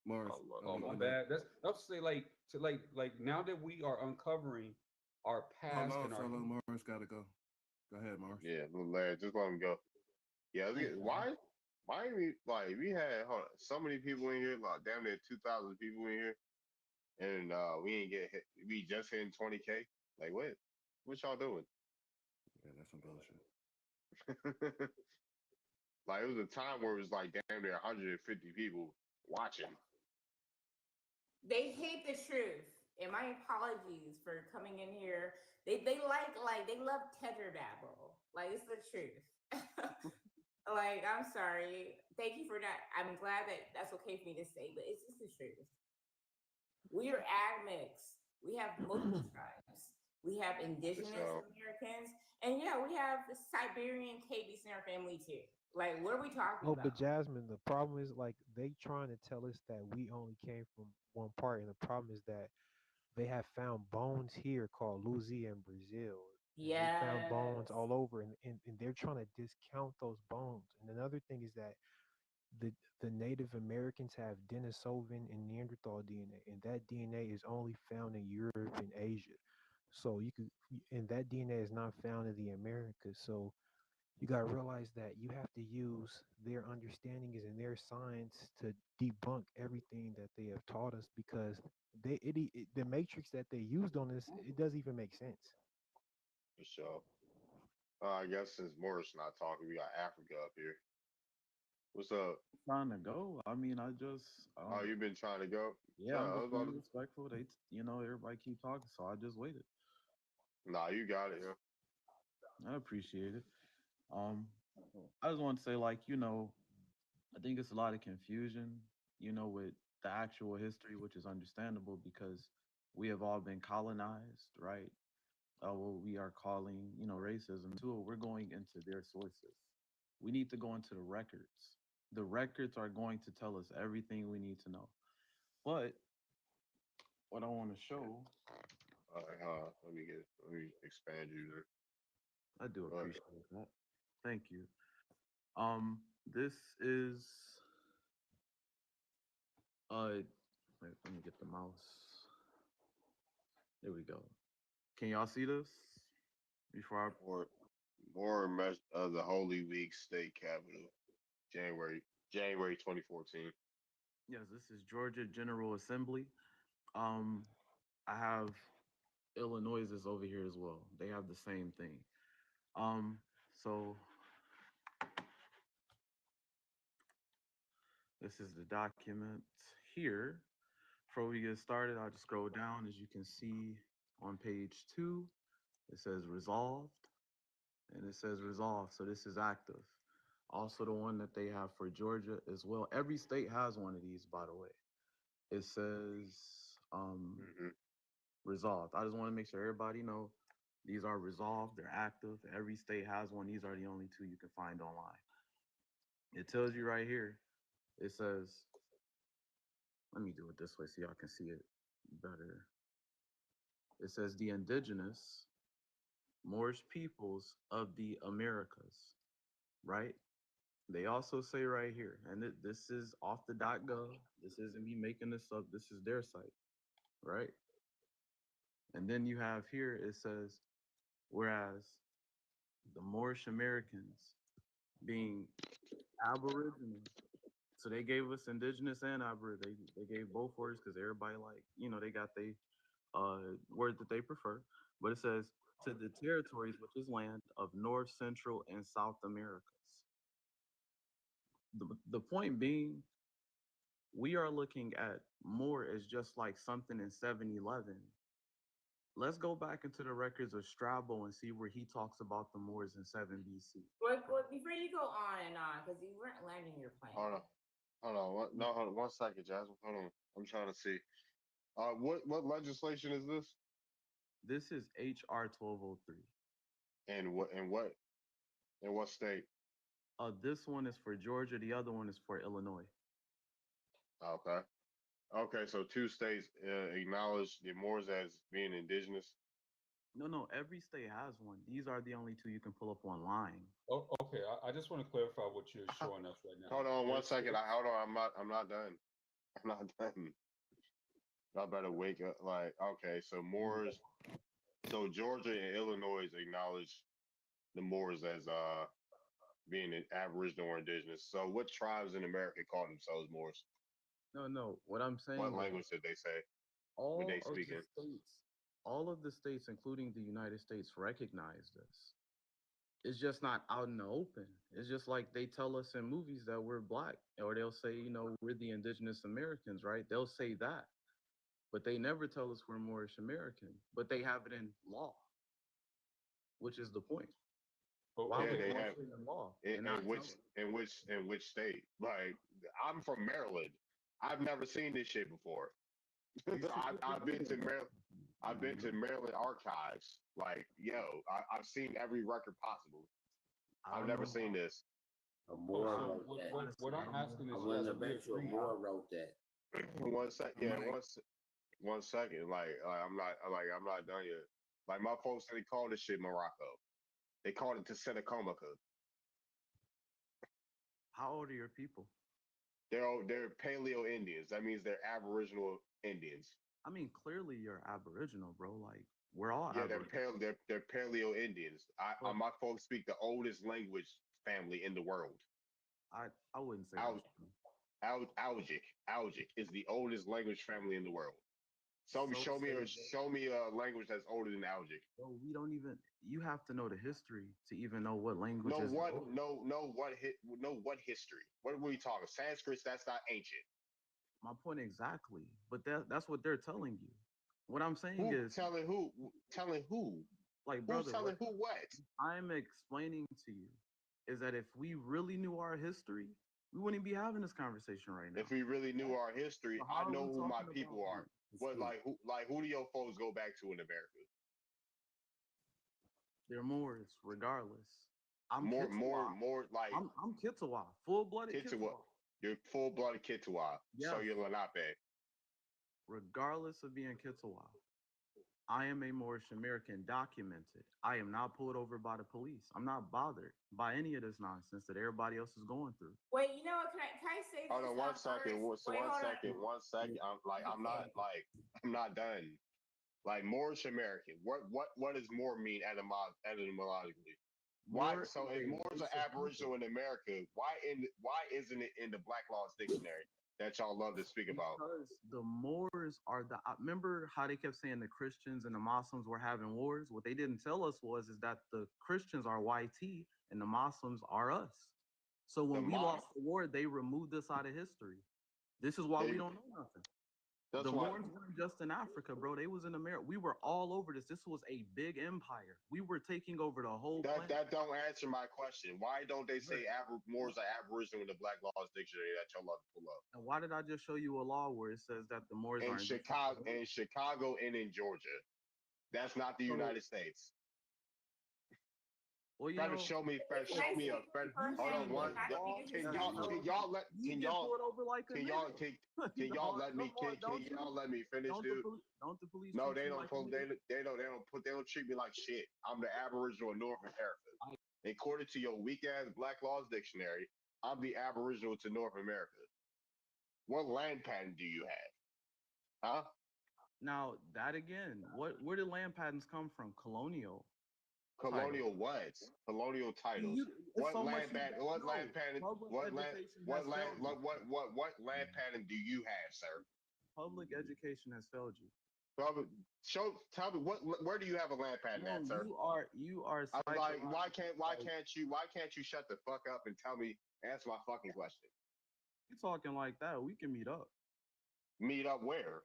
Mars. Oh my bad. That's to say like now that we are uncovering our past and our Mars gotta go. Go ahead, Mars. Yeah, little lad, just let him go. Yeah, why we like we had so many people in here, like damn near 2,000 people in here, and we ain't get hit. We just hitting 20K. Like what y'all doing? Yeah, that's some bullshit. Like it was a time where it was like damn near 150 people watching. They hate the truth. And my apologies for coming in here. They like they love tetrababble. Like it's the truth. Like I'm sorry. Thank you for that. I'm glad that that's okay for me to say, but it's just the truth. We are admixed. We have multiple tribes. We have indigenous Americans, and yeah, we have the Siberian Cabes in our family too. Like, what are we talking Oh, about? but Jasmine, the problem is like they trying to tell us that we only came from one part, and the problem is that they have found bones here called Luzi in Brazil. And they found bones Yes. all over, and they're trying to discount those bones. And another thing is that the the Native Americans have Denisovan and Neanderthal DNA, and that DNA is only found in Europe and Asia. So and that DNA is not found in the Americas. So you got to realize that you have to use their understandings and their science to debunk everything that they have taught us because the matrix that they used on this, it doesn't even make sense. For sure. I guess since Morris not talking, we got Africa up here. What's up? Trying to go. I mean, Oh, you've been trying to go? yeah, I'm I was just about being to. respectful. Everybody keep talking, so I just waited. Nah, you got it. Yeah. I appreciate it. Um, I just want to say, like, I think it's a lot of confusion, with the actual history, which is understandable because we have all been colonized, right? What we are calling, racism too. We're going into their sources. We need to go into the records. The records are going to tell us everything we need to know. But what I want to show, All right, let me expand you there. I do All right. appreciate that. Thank you. This is wait, let me get the mouse. There we go. Can y'all see this? Before I More mess of the Holy Week state capital, January 2014. Yes, this is Georgia General Assembly. Um, I have Illinois is over here as well. They have the same thing. So this is the document here. Before we get started, I'll just scroll down. As you can see on page 2, it says resolved, and it says resolved. So this is active. Also, the one that they have for Georgia as well. Every state has one of these, by the way. It says resolved. I just want to make sure everybody know these are resolved. They're active. Every state has one. These are the only two you can find online. It tells you right here. It says, let me do it this way so y'all can see it better. It says the indigenous Moorish peoples of the Americas, right? They also say right here, and this is off the .gov. This isn't me making this up. This is their site, right? And then you have here, it says, whereas the Moorish Americans being Aboriginal, so they gave us indigenous and Aboriginal. They gave both words because everybody they got they word that they prefer. But it says to the territories which is land of North, Central, and South Americas. The point being, we are looking at Moor as just like something in 711. Let's go back into the records of Strabo and see where he talks about the Moors in 7 BC. Well, before you go on and on, because you weren't landing your plane. Hold on. Hold on. 1 second, Jasmine. Hold on. I'm trying to see. What legislation is this? This is HR 1203. And what state? This one is for Georgia. The other one is for Illinois. Okay. Okay, so 2 states acknowledge the Moors as being indigenous. No, every state has one. These are the only 2 you can pull up online. Oh, okay. I just want to clarify what you're showing us right now. Hold on 1 second. Hold on. I'm not done. I'm not done. I better wake up. Okay, so Moors. So Georgia and Illinois acknowledge the Moors as being an Aboriginal or indigenous. So what tribes in America call themselves Moors? No. What I'm saying What is language did they say? all they of speak the in? states, all of the states, including the United States, recognize this. It's just not out in the open. It's just like they tell us in movies that we're black, or they'll say, we're the indigenous Americans, right? They'll say that, but they never tell us we're Moorish American, but they have it in law, which is the point. Why would they have it in law? In which state? Like, I'm from Maryland. I've never seen this shit before. I've been to Maryland. I've been to Maryland archives. Like, I've seen every record possible. I've never seen this. Moore wrote that. What I'm asking is, I wouldn't have bet you Moore wrote that. 1 second. Yeah, 1 second. I'm not done yet. Like, my folks, they call this shit Morocco. They called it Tsenacomica. How old are your people? They're Paleo Indians. That means they're Aboriginal Indians. I mean, clearly you're Aboriginal, bro. Like, we're all Aboriginal. They're Paleo Indians. My folks speak the oldest language family in the world. I wouldn't say Algic is the oldest language family in the world. Show me a language that's older than Algic. Bro, we don't even. You have to know the history to even know what language. What history? What are we talking? Sanskrit? That's not ancient. My point exactly, but that's what they're telling you. What I'm saying is telling who? Like, brother, who's telling who what? I'm explaining to you is that if we really knew our history, we wouldn't be having this conversation right now. If we really knew our history, I know who my people are. But who do your folks go back to in America? They're Moors, regardless. I'm more like I'm Kitawa, full-blooded Kitawa. You're full-blooded Kitawa. Yes. So you're Lenape. Regardless of being Kitawa, I am a Moorish American, documented. I am not pulled over by the police. I'm not bothered by any of this nonsense that everybody else is going through. Wait, you know what? Can I say this? Hold on 1 second. One second. I'm not done. Like, Moorish American. What does Moor mean etymologically? Why? So if Moors are Aboriginal in America, why isn't it in the Black Laws Dictionary that y'all love to speak about? Because the Moors are remember how they kept saying the Christians and the Muslims were having wars? What they didn't tell us is that the Christians are YT and the Muslims are us. So when we lost the war, they removed us out of history. This is why we don't know nothing. That's The why. Moors weren't just in Africa, bro. They was in America. We were all over this. This was a big empire. We were taking over the whole planet. That don't answer my question. Why don't they say Moors are Aboriginal in the Black Laws Dictionary that y'all love to pull up? And why did I just show you a law where it says that the Moors are In Chicago and in Georgia? That's not the United States. Well, you Try know, to show me a hold on one. Can y'all let me finish, dude? Don't the police? No, they don't. They don't treat me like shit. I'm the Aboriginal of North America. According to your weak ass Black Laws Dictionary, I'm the Aboriginal to North America. What land patent do you have? Huh? Now that again, where did land patents come from? Colonial what? Colonial titles. What land patent do you have, sir? Public education has failed you. Tell me where do you have a land patent at, sir? You are like why can't you shut the fuck up and answer my fucking question? You talking like that? We can meet up. Meet up where?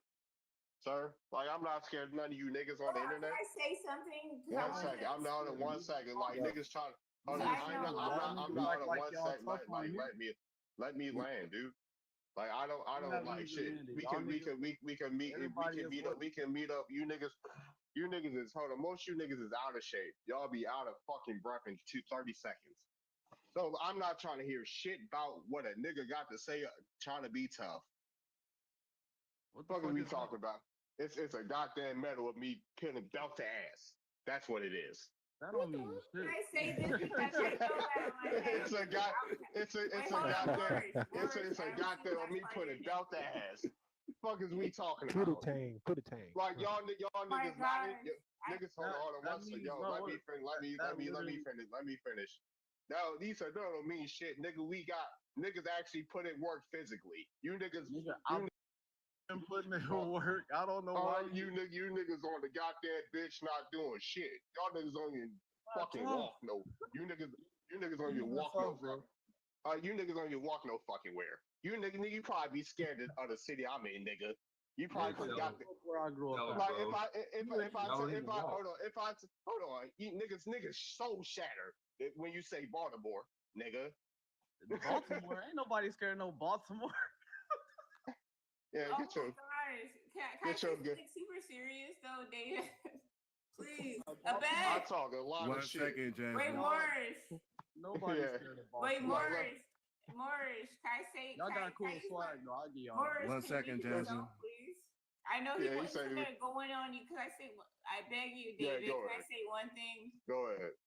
Sir, like I'm not scared of none of you niggas on the internet. Can I say something? One second, I'm not on 1 second. Like niggas trying. Hold on, I'm not on 1 second. Let me land, dude. Like I don't like shit. We can meet up. You niggas is hold on. Most you niggas is out of shape. Y'all be out of fucking breath in 30 seconds. So I'm not trying to hear shit about what a nigga got to say trying to be tough. What the fuck are we talking about? It's a goddamn medal of me pinning belt to ass. That's what it is. That don't mean shit. Can I say this because I know that my it's a goddamn me putting belt to ass. The fuck is we talking about? Put a tank. Like y'all niggas not in, niggas hold on one second. Yo, let me finish. No, these don't mean shit, nigga. We got niggas actually put in work physically. You niggas. I'm putting in work. I don't know why you niggas on the goddamn bitch not doing shit. Y'all niggas don't even fucking walk no. You niggas don't even walk no. You niggas don't even walk no fucking where. You probably be scared of the city I'm in, nigga. You probably got where I grew up. Like hold on, you niggas soul shatter when you say Baltimore, nigga. Baltimore ain't nobody scared of no Baltimore. Yeah, get your. Can I say something super serious though, David? Please, a bag. I talk a lot of shit. 1 second, Jasmine. Wait, Morris. Nobody's scared of Baltimore. Wait, Morris. Morris, can I say? Y'all got cool swag, though. I'll give y'all. Morris, 1 second, Jasmine. Please. I know he wants to going on you. Can I say? I beg you, David. Can I say one thing? Go ahead.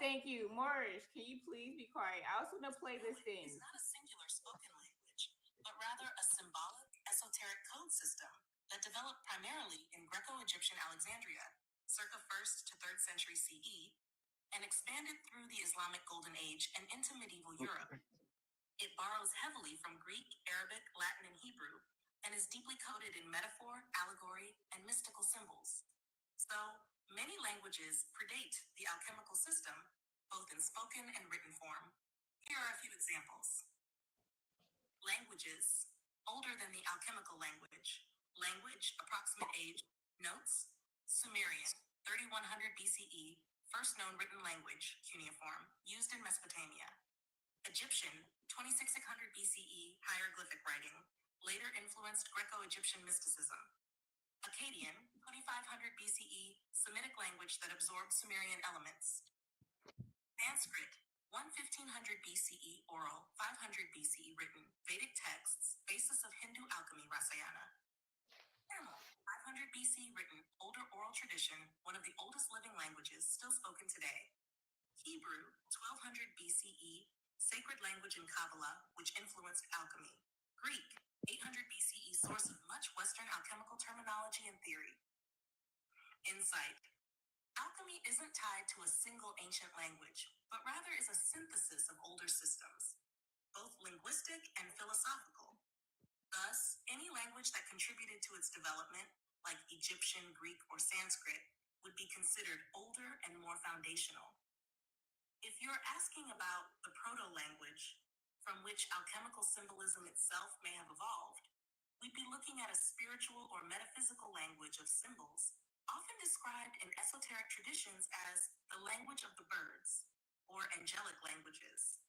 Thank you, Morris. Can you please be quiet? I was gonna play this thing. It's not a singular spoken language, but rather a symbolic, esoteric code system that developed primarily in Greco-Egyptian Alexandria, circa 1st to 3rd century CE, and expanded through the Islamic Golden Age and into medieval Europe. It borrows heavily from Greek, Arabic, Latin, and Hebrew, and is deeply coded in metaphor, allegory, and mystical symbols. So, many languages predate the alchemical system, both in spoken and written form. Here are a few examples. Languages older than the alchemical language. Language, approximate age, notes. Sumerian, 3100 BCE, first known written language, cuneiform, used in Mesopotamia. Egyptian, 2600 BCE, hieroglyphic writing, later influenced Greco-Egyptian mysticism. Akkadian, 2500 BCE, Semitic language that absorbed Sumerian elements. Sanskrit, 1500 BCE oral, 500 BCE written, Vedic texts, basis of Hindu alchemy, Rasayana. Tamil, 500 BC written, older oral tradition, one of the oldest living languages still spoken today. Hebrew, 1200 BCE, sacred language in Kabbalah, which influenced alchemy. Greek, 800 BCE, source of much Western alchemical terminology and theory. Insight. Alchemy isn't tied to a single ancient language, but rather is a synthesis of older systems, both linguistic and philosophical. Thus, any language that contributed to its development, like Egyptian, Greek, or Sanskrit, would be considered older and more foundational. If you're asking about the proto-language, from which alchemical symbolism itself may have evolved, we'd be looking at a spiritual or metaphysical language of symbols, often described in esoteric traditions as the language of the birds, or angelic languages,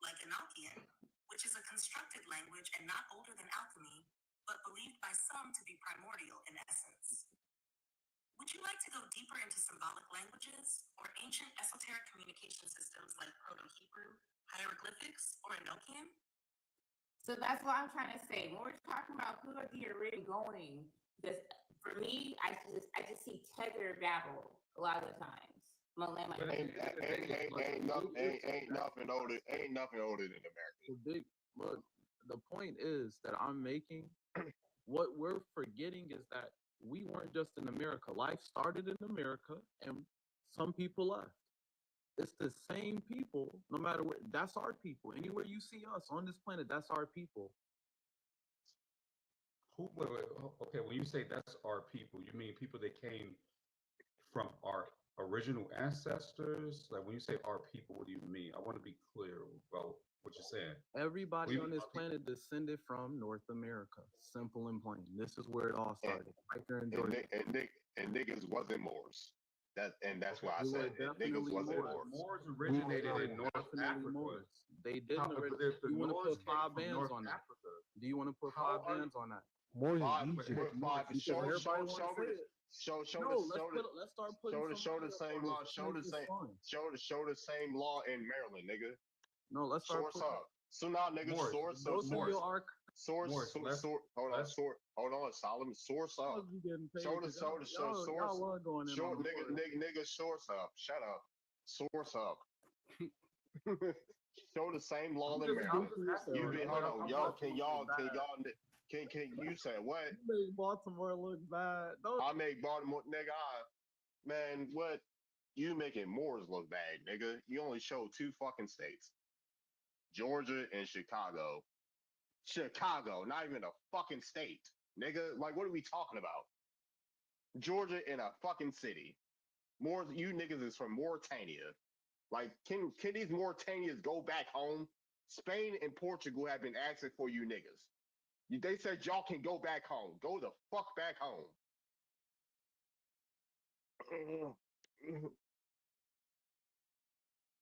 like Enochian, which is a constructed language and not older than alchemy, but believed by some to be primordial in essence. Would you like to go deeper into symbolic languages or ancient esoteric communication systems like Proto-Hebrew, hieroglyphics, or Enochian? So that's what I'm trying to say. When we're talking about who are the original going, because for me, I just see tether babble a lot of the times. Ain't nothing older than America. But the point is that I'm making, what we're forgetting is that we weren't just in America. Life started in America and some people left. It's the same people, no matter where. That's our people. Anywhere you see us on this planet, that's our people. Wait, okay, when you say that's our people, you mean people that came from our original ancestors? Like when you say our people, what do you mean? I want to be clear about what you're saying. Everybody on this planet descended from North America. Simple and plain. This is where it all started. Right there in Georgia. And niggas wasn't Moors. That's why I They said were niggas definitely wasn't Moors. Moors. Moors originated in North Definitely Africa. Moors. They didn't But originate. if the You want to Moors put came 5 from bands North on that? Africa, Do you want to put how 5 bands on that? More than Five, Egypt. show Because everybody wants to say it. Let's start putting show the same law. Show the same law in Maryland, nigga. No, let's start Source up. So now, nigga, Moors. source Go up. to your arc. Hold on, Solomon. Source up. Show the source. Y'all going in Show on the nigga, source up. Shut up. Source up. Show the same law in Maryland. You be hold on, y'all. Can you say what? You make Baltimore look bad. I make Baltimore, nigga. Man, what? You making Moors look bad, nigga. You only show 2 fucking states. Georgia and Chicago. Chicago, not even a fucking state. Nigga, like, what are we talking about? Georgia in a fucking city. You niggas is from Mauritania. Like, can these Mauritanians go back home? Spain and Portugal have been asking for you niggas. They said y'all can go back home. Go the fuck back home.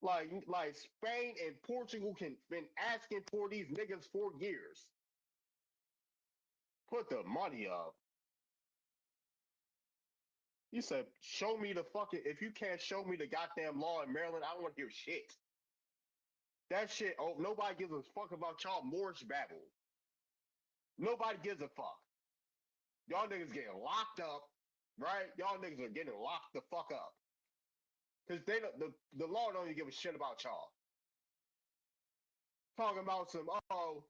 Like Spain and Portugal been asking for these niggas for years. Put the money up. You said, show me the fucking, if you can't show me the goddamn law in Maryland, I don't want to hear shit. That shit, nobody gives a fuck about y'all Moorish babble. Nobody gives a fuck. Y'all niggas getting locked up, right? Y'all niggas are getting locked the fuck up. Because the law don't even give a shit about y'all. Talking about some, I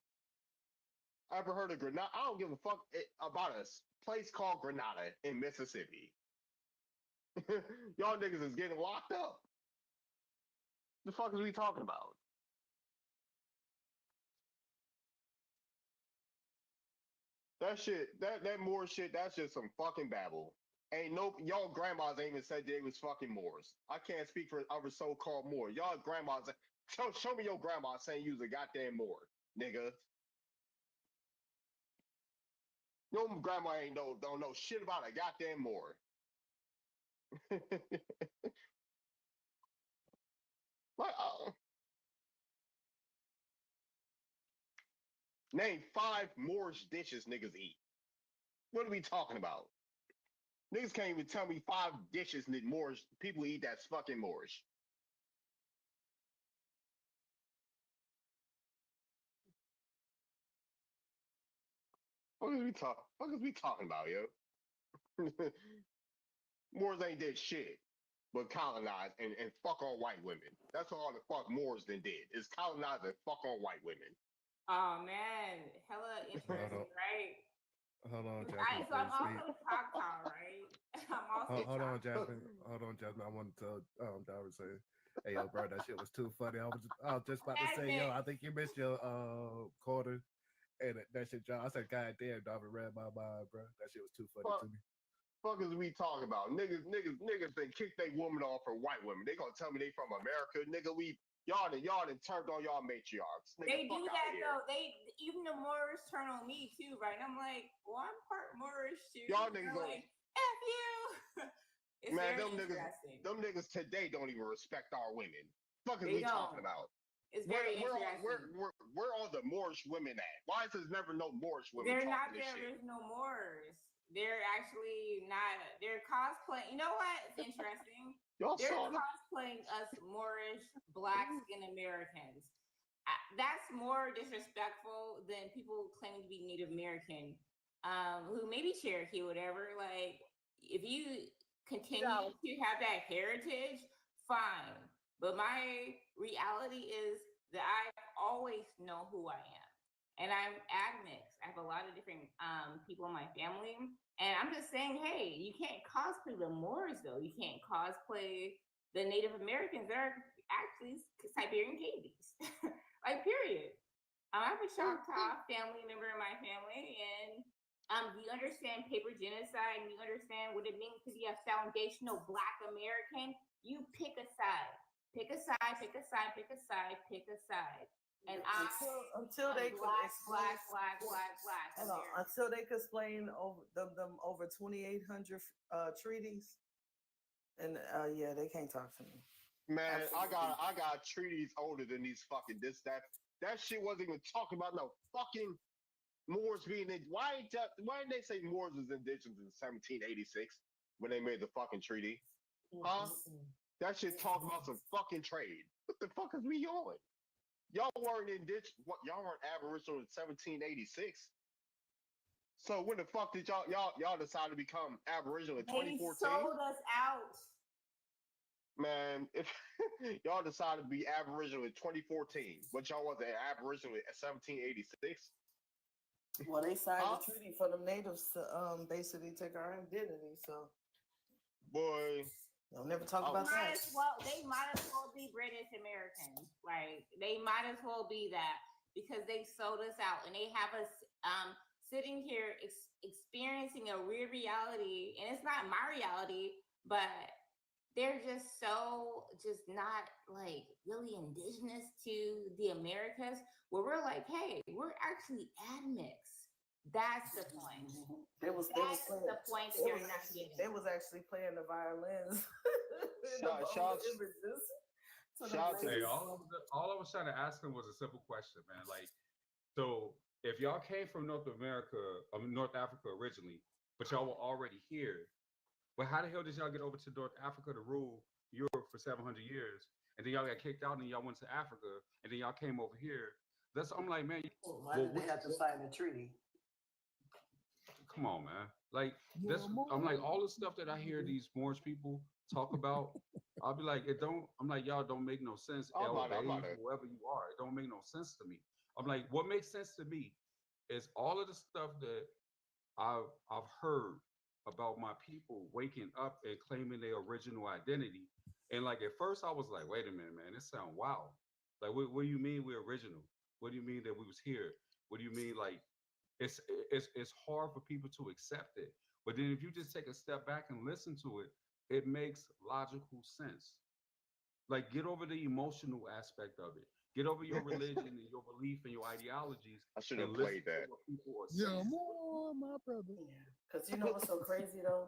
ever heard of Grenada? I don't give a fuck about a place called Grenada in Mississippi. Y'all niggas is getting locked up. The fuck is we talking about? That shit, that Moor shit, that's just some fucking babble. Y'all grandmas ain't even said they was fucking Moors. I can't speak for other so-called Moor. Y'all grandmas, show me your grandma saying you was a goddamn Moor, nigga. Your grandma don't know shit about a goddamn Moor. Like, name 5 Moorish dishes niggas eat. What are we talking about? Niggas can't even tell me 5 dishes that Moorish people eat that's fucking Moorish. What is we talking about, yo? Moors ain't did shit but colonize and fuck on white women. That's all the fuck Moors then did, is colonize and fuck on white women. Oh man, hella interesting, right? Hold on, Jasmine. So I'm also Choctaw, right? I'm also Hold on, Jasmine. I wanted to Dara say, hey yo, bro, that shit was too funny. I was just about to say, yo, I think you missed your quarter. And that shit, John. I said, God damn, Dara read my mind, bro. That shit was too funny to me. Fuck is we talking about? Niggas then kick they woman off for white women. They gonna tell me they from America, nigga. We Y'all done turned on y'all matriarchs. Nigga, They do fuck that out here. though. Even the Moors turn on me too, right? And I'm like, well, I'm part Moorish too. Y'all And niggas they're like, F you. It's man, very them niggas today don't even respect our women. Fuck is They we talking don't. about? It's very interesting. Where are the Moorish women at? Why is there never no Moorish women They're talking not this there. shit? There's no Moors. They're actually not. They're cosplaying. You know what? It's interesting. Y'all They're saw them? cosplaying us Moorish black skin Americans. That's more disrespectful than people claiming to be Native American, who maybe Cherokee, whatever. Like, if you continue to have that heritage, fine. But my reality is that I always know who I am. And I'm admixed. I have a lot of different people in my family. And I'm just saying, hey, you can't cosplay the Moors, though. You can't cosplay the Native Americans. They're actually Siberian babies. Like, period. I have a Choctaw family member in my family, and you understand paper genocide, and you understand what it means to be a foundational Black American. You pick a side. Pick a side, pick a side, pick a side, pick a side. And until they black. Until they could explain over them over 2,800 treaties, and yeah, they can't talk to me. Man, I got treaties older than these fucking that shit wasn't even talking about no fucking Moors being in. Why didn't they say Moors was indigenous in 1786 when they made the fucking treaty? Huh? That shit talking about some fucking trade. What the fuck is we on? Y'all weren't indigenous. Y'all weren't Aboriginal in 1786. So when the fuck did y'all decide to become Aboriginal in 2014? They sold us out. Man, if y'all decided to be Aboriginal in 2014, but y'all wasn't Aboriginal in 1786. Well, they signed a treaty for the natives to basically take our identity. So, boy, they'll never talk about that. They might as well be British Americans. Like, they might as well be that because they sold us out and they have us sitting here experiencing a weird reality, and it's not my reality, but they're just not like really indigenous to the Americas, where we're like, hey, we're actually admixed. That's the point. They was the point that they're not getting. They was actually playing the violins. Hey, all I was trying to ask him was a simple question, man. Like, so if y'all came from North Africa originally, but y'all were already here, but how the hell did y'all get over to North Africa to rule Europe for 700 years? And then y'all got kicked out and y'all went to Africa and then y'all came over here. I'm like, man. Why did they have to sign a treaty? Come on, man. Like, I'm like, all the stuff that I hear these Moorish people talk about, I'll be like, y'all don't make no sense. Whoever you are, it don't make no sense to me. I'm like, what makes sense to me is all of the stuff that I've heard about my people waking up and claiming their original identity. And like at first I was like, wait a minute, man, this sounds wild. Like, what do you mean we're original? What do you mean that we was here? What do you mean, like, it's hard for people to accept it. But then if you just take a step back and listen to it, it makes logical sense. Like, get over the emotional aspect of it. Get over your religion and your belief and your ideologies. I should have played that. My brother. Because you know what's so crazy though?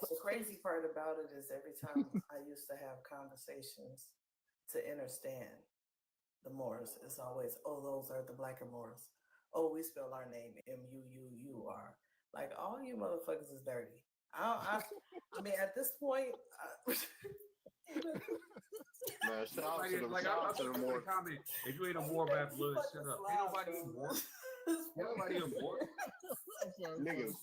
The crazy part about it is every time I used to have conversations to understand the Moors, it's always, oh, those are the Blacker Moors. Oh, we spell our name M-U-U-U-R. Like, all you motherfuckers is dirty. I mean, at this point, man, shout out to the Moors. If you ain't a Moor, bad blood, shut up. Ain't nobody a Moor. Nobody a Moor. Niggas,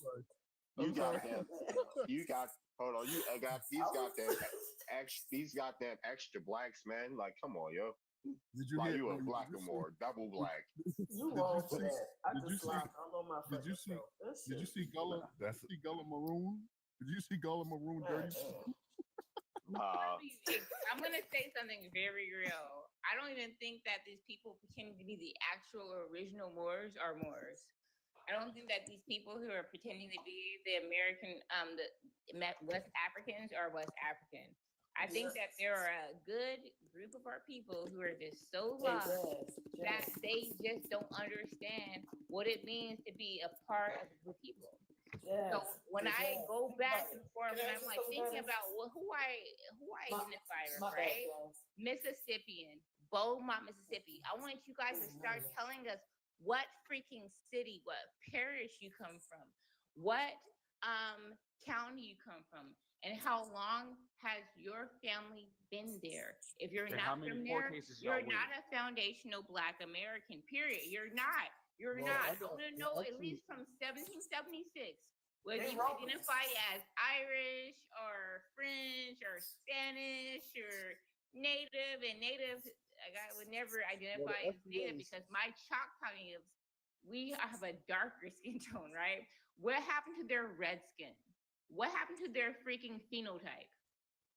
hold on, these goddamn extra blacks, man. Like, come on, yo. Did you you a black or more, double black. You wrong for that. I just slapped all on my Did you see Gullah? Gullah Maroon? Did you see Gullah Maroon dirty? I'm gonna say something very real. I don't even think that these people pretending to be the actual original Moors are Moors. I don't think that these people who are pretending to be the American, the West Africans are West African. I think that there are a good group of our people who are just so lost that they just don't understand what it means to be a part of the people. So when I go back and forth and I'm like thinking about who I identify with, right? Mississippian, Beaumont, Mississippi. I want you guys to start telling us what freaking city, what parish you come from, what county you come from, and how long has your family been there? If you're not from there, you're not a foundational Black American, period. You're not. You're not. I want to know at least from 1776 whether you identify as Irish or French or Spanish or Native. And Native, I would never identify as Native because my Choctaw natives, we have a darker skin tone, right? What happened to their red skin? What happened to their freaking phenotype?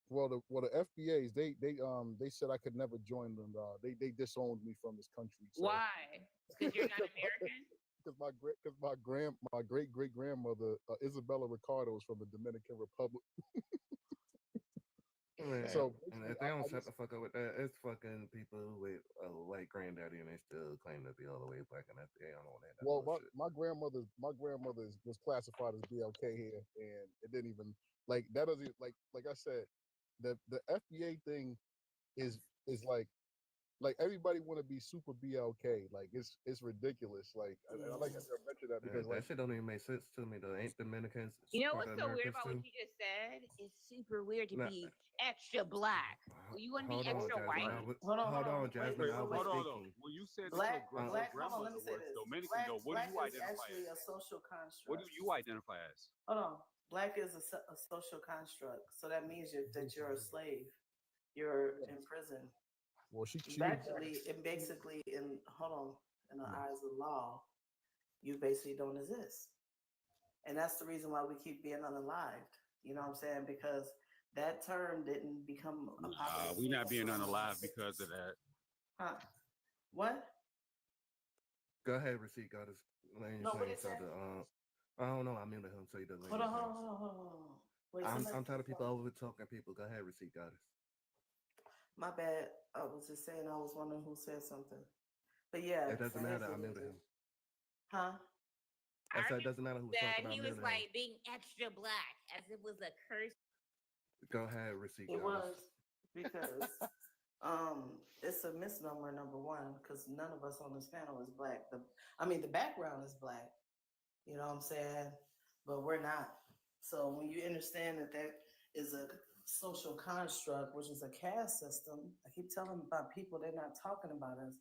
Well, the FBAs they said I could never join them. They disowned me from this country. So. Why? Because you're not American. Because my great grandmother Isabella Ricardo was from the Dominican Republic. Man, So and if they don't shut the fuck up with that, it's fucking people with a white granddaddy and they still claim to be all the way black, and that's they don't know that. Well, my grandmother was classified as BLK here, and it didn't even like that doesn't like I said, the FBA thing is like everybody want to be super BLK, like it's ridiculous. Like I like to mention that because that shit don't even make sense to me though. Ain't Dominicans? You know what's so weird about what you just said? It's super weird to be extra Black. You want to be extra white? Hold on, Jasmine. I was speaking. When you said Black, your grandmother was Dominican, though, what do you identify actually as? a social construct. What do you identify as? Hold on. Black is a social construct, so that means that you're a slave. You're in prison. Well, she basically in in the eyes of law, you basically don't exist, and that's the reason why we keep being unalived. You know what I'm saying? Because that term didn't become. We not being unalive because of that. Huh? What? Go ahead, receipt got his lane saying so I don't know. I muted him so he doesn't. Hold on. Wait, I'm tired of people over talking people. Go ahead, receipt got us. My bad. I was just saying I was wondering who said something. But yeah. It doesn't matter. I muted him. Huh? I said it doesn't matter who's talking about. He was like being extra Black as it was a curse. Go ahead, receipt. It was because it's a misnomer, number one, because none of us on this panel is Black. The background is Black. You know what I'm saying? But we're not. So when you understand that is a social construct, which is a caste system, I keep telling about people, they're not talking about us.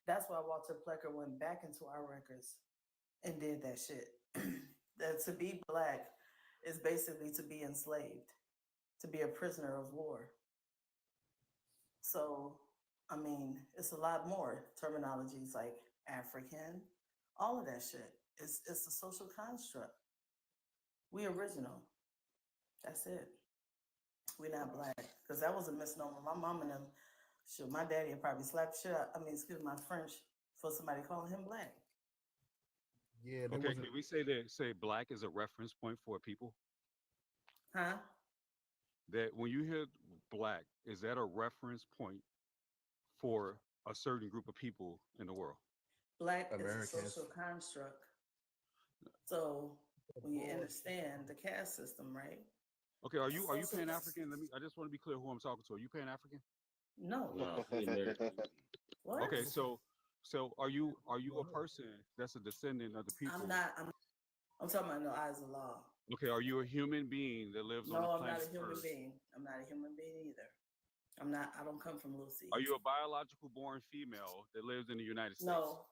That's why Walter Plecker went back into our records and did that shit. That to be Black is basically to be enslaved, to be a prisoner of war. So, it's a lot more terminologies like African, all of that shit. It's a social construct. We original. That's it. We're not Black. Because that was a misnomer. My mom and them, my daddy would probably slap shit out. Excuse my French, for somebody calling him Black. Yeah. Okay, can we say Black is a reference point for people? Huh? That when you hear Black, is that a reference point for a certain group of people in the world? Black is a social construct. So when you understand the caste system, right? Okay, are you Pan-African? I just want to be clear who I'm talking to. Are you Pan-African? No. What? Okay, so are you a person that's a descendant of the people? I'm not. I'm talking about no eyes of law. Okay, are you a human being that lives on the planet? No, I'm not a human Earth? being. I'm not a human being either. I'm not. I don't come from Lucy. Are you a biological born female that lives in the United States? No.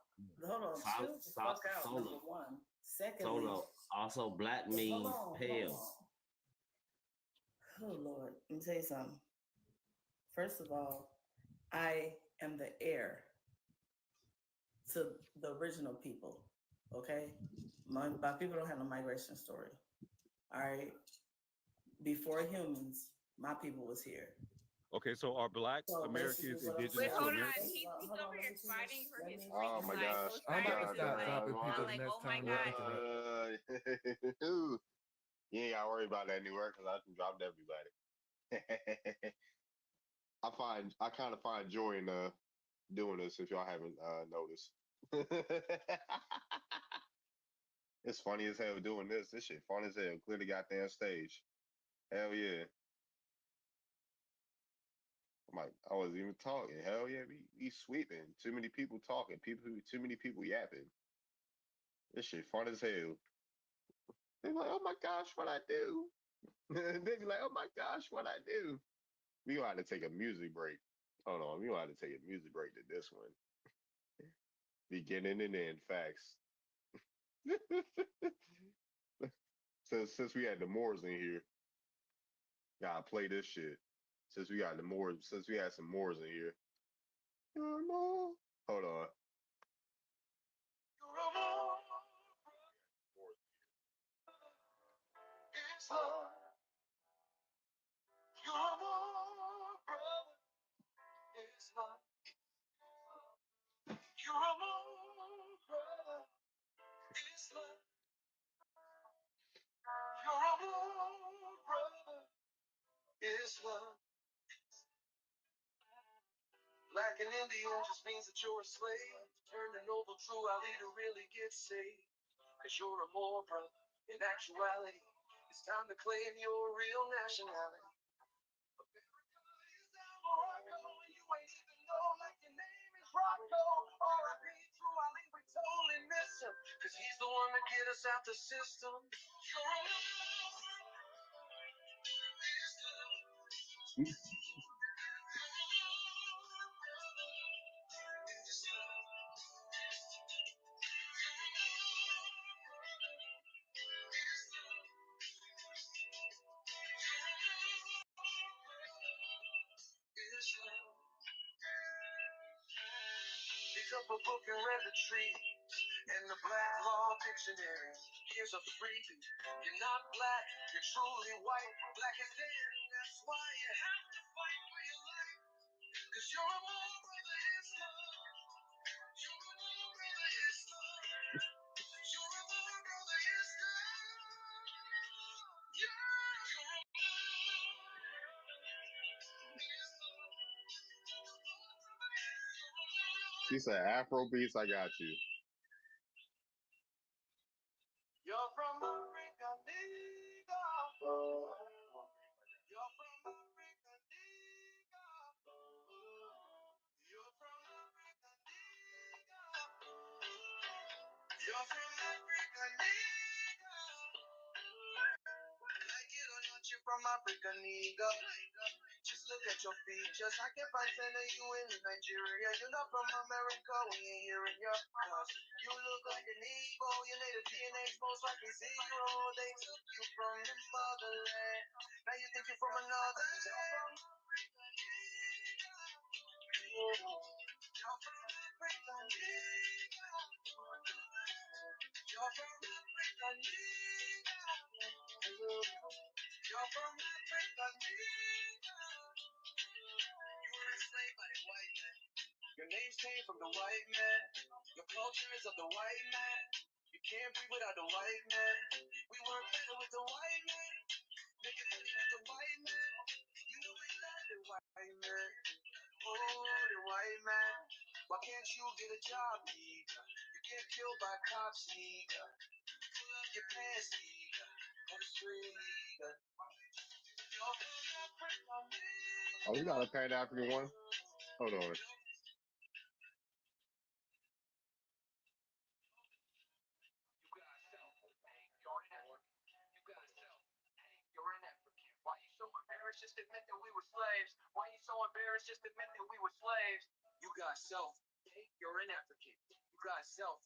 Hold on. Chill the fuck out. Number one. Secondly, also Black means pale. Oh Lord, let me tell you something. First of all, I am the heir to the original people. Okay, my people don't have no migration story. All right, before humans, my people was here. Okay, so are Black Americans indigenous to America? He's over here fighting for his Oh my gosh. I'm about to stop dropping people the next time. You ain't gotta worry about that anywhere because I can drop everybody. I kind of find joy in doing this if y'all haven't noticed. It's funny as hell doing this. This shit funny as hell. Clear the goddamn stage. Hell yeah. I'm like, I wasn't even talking. Hell yeah, we sweeping. Too many people talking. Too many people yapping. This shit fun as hell. They be like, oh my gosh, what I do? They be like, oh my gosh, what I do? We gonna have to take a music break. Hold on, we gonna have to take a music break to this one. Beginning and end facts. Since we had the Moors in here, gotta play this shit. Since we got the Moors, since we had some Moors in here. Hold on. Black and Indian just means that you're a slave. Turn the noble true Ali to really get saved. Cause you're a more brother. In actuality, it's time to claim your real nationality. You ain't even know like your name is Rocco. R.I.P. True Ali, we totally miss him. Cause he's the one that get us out the system. Pick up a book and read the treaties and the Black Law Dictionary. Here's a freebie. You're not black, you're truly white. Black is dead, and that's why you have to fight for your life. Cause you're a more brother Islam. You're a more brother Islam. You're a more brother Islam. You're a She said Afro beats, I got you. You're from Africa, nigga. You're from Africa, nigga. You're from Africa, nigga. You're from Africa, nigga. Like it or not, you're from Africa, nigga. Just look at your features. I can find 10 of you in Nigeria. You're not from America, we ain't hearing your cause. You look like an Igbo, your native DNA's most likely zero. They took you from the motherland. Now you think you're from another land. You're from Africa, nigga. You're from Africa, nigga. You're from Africa, nigga. You were enslaved by the white man. Your names came from the white man. Your culture is of the white man. You can't breathe without the white man. We work better with the white man. Making money with the white man. You know we love the white man. Oh, the white man. Why can't you get a job, nigga? You get killed by cops, nigga. Pull up your pants, nigga. On the street, nigga. You're from Africa, nigga. Oh, we got a Pan African one. Hold on. Just admit that we were slaves. Why you so embarrassed? Just admit that we were slaves. You got self. You're an African. You got self.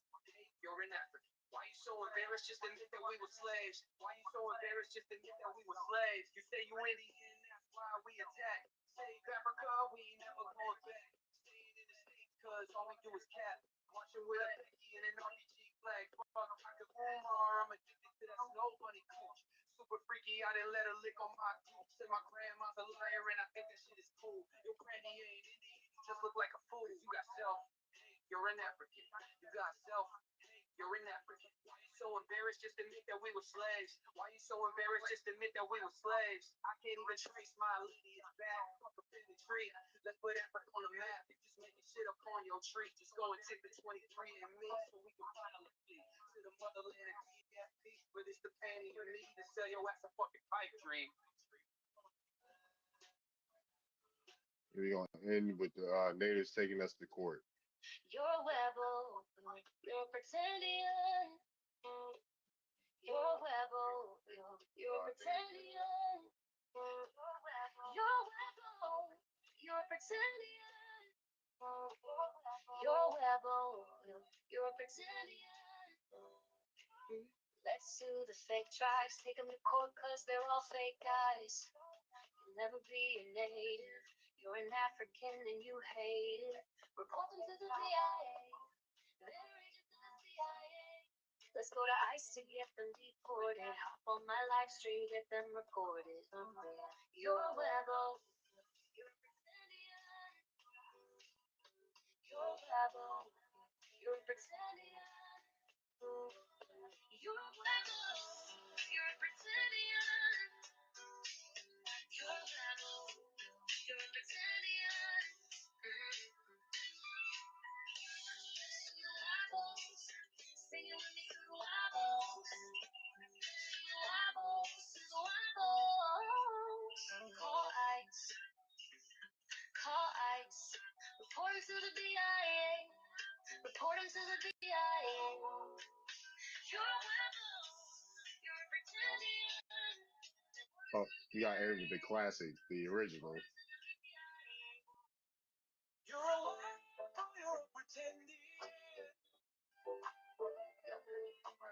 You're an African. Why you so embarrassed? Just admit that we were slaves. Why you so embarrassed? Just admit that we were slaves. You say you Indian, that's why we attack. Save Africa, we ain't never going back. Staying in the States, cause all we do is cap. Marching with a Becky and an RPG flag. Fuck, like a Umar, I'm addicted to that snow bunny cooch. Super freaky, I didn't let her lick on my tooth. Said my grandma's a liar and I think that shit is cool. Your granny ain't Indian, you just look like a fool. You got self, you're an African. You got self, You're an African. Why you so embarrassed? Just admit that we were slaves. Why you so embarrassed? Just admit that we were slaves. I can't even trace my lineage back. Fuck up in the tree. Let's put Africa on the map. You just making shit up on your tree. Just go and take the 23 and me so we can finally flee to the motherland of DFP. But it's the pain you need to sell your ass a fucking pipe dream. Here we go. End with the natives taking us to court. You're a rebel, you're pretending. You're a rebel, you're pretending. You're a rebel, you're pretending. You're a rebel, you're pretending. Let's sue the fake tribes, take them to court cause they're all fake guys. You'll never be a native. You're an African and you hate it. Report them to the CIA. They're agents of the CIA. Let's go to ICE to get them deported. Hop on my live stream, get them recorded. You're a rebel. You're pretending. You're a rebel. You're pretending. You're a rebel. You're pretending. You're a rebel. You're pretending. Sing it with me through the wobbles. Call ICE. Call ICE. Report him to the BIA. Report him to the BIA. You're a rebel. You're pretending. Oh, you got Aaron with the classic, the original. You're a lie, you're pretending.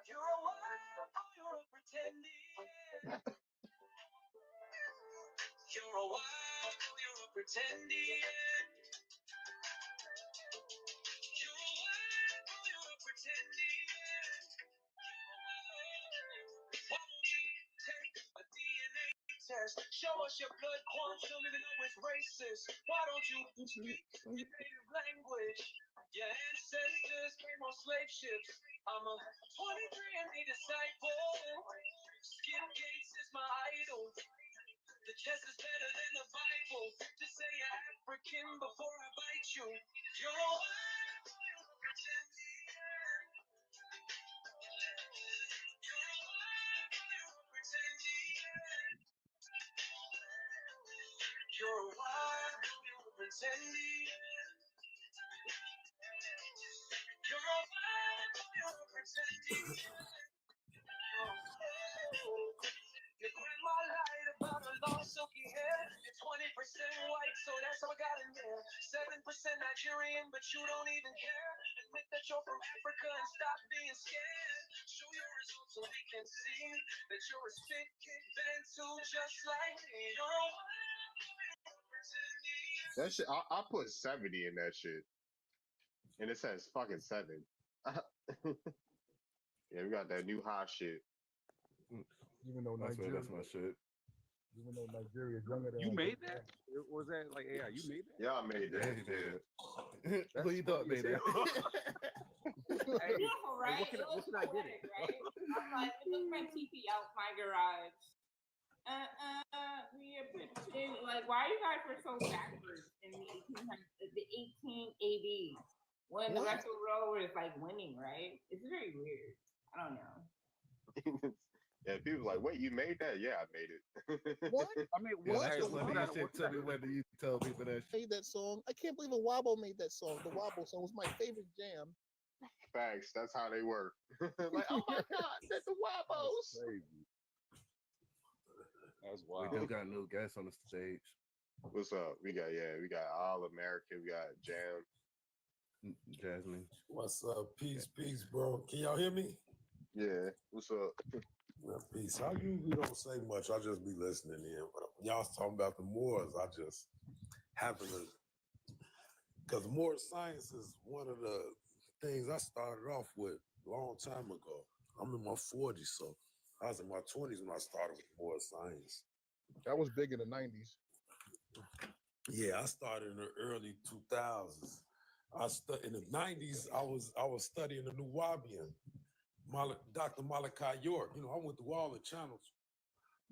You're a lie, you're pretending. You're a wild, you're pretending. You're a wild, you're pretending. Why won't you take a DNA test? Show us your blood quantum, even though it's racist. Why don't you speak your native language? Your ancestors came on slave ships. I'm a 23andMe disciple. Skip Gates is my idol. The chest is better than the Bible. Just say you're African before I bite you. You're a wild, you're pretending. You're a wild, you're pretending. You're a wild, you're pretending. You're a wild, you're pretending. Your grandma lied about her long silky hair. You're 20% white, so that's how I got in there. 7% Nigerian, but you don't even care. Admit that you're from Africa and stop being scared. Show your results so we can see that you're a spit kick Bantu just like me. You're a wild, you're pretending. That shit, I put 70 in that shit. And it says fucking 7. Yeah, we got that new hot shit. Even though That's my shit. Even though Nigeria is younger than You made that? Or was that like AI? You made that? Yeah, I made that. Yeah, he did. Who you thought made that? Hey, Beautiful, right? what can I get it? Right? I'm like, look my TV out my garage. We are pretending. Like, why you guys were so backwards in the 1880s when the rest of the world was like winning, right? It's very weird. I don't know. Yeah, people like, wait, you made that? Yeah, I made it. What? I mean, Yeah, what? that's the funniest shit to me when you tell people that shit. Made that song. I can't believe a Wobble made that song. The Wobble song was my favorite jam. Facts, that's how they were. Like, oh my God, that's the Wobbles. That's We wild. do got new guests on the stage. What's up? We got All American, we got Jam. Jasmine. What's up? Peace, bro. Can y'all hear me? Yeah, what's up? Well, peace. I usually don't say much. I just be listening in. But when y'all talking about the Moors, I just happen to, because Moor science is one of the things I started off with a long time ago. I'm in my 40s, so I was in my 20s when I started with Moor science. That was big in the 90s. Yeah, I started in the early 2000s. In the 90s, I was studying the Nuwabian. Dr. Malachi York. You know, I went through all the channels.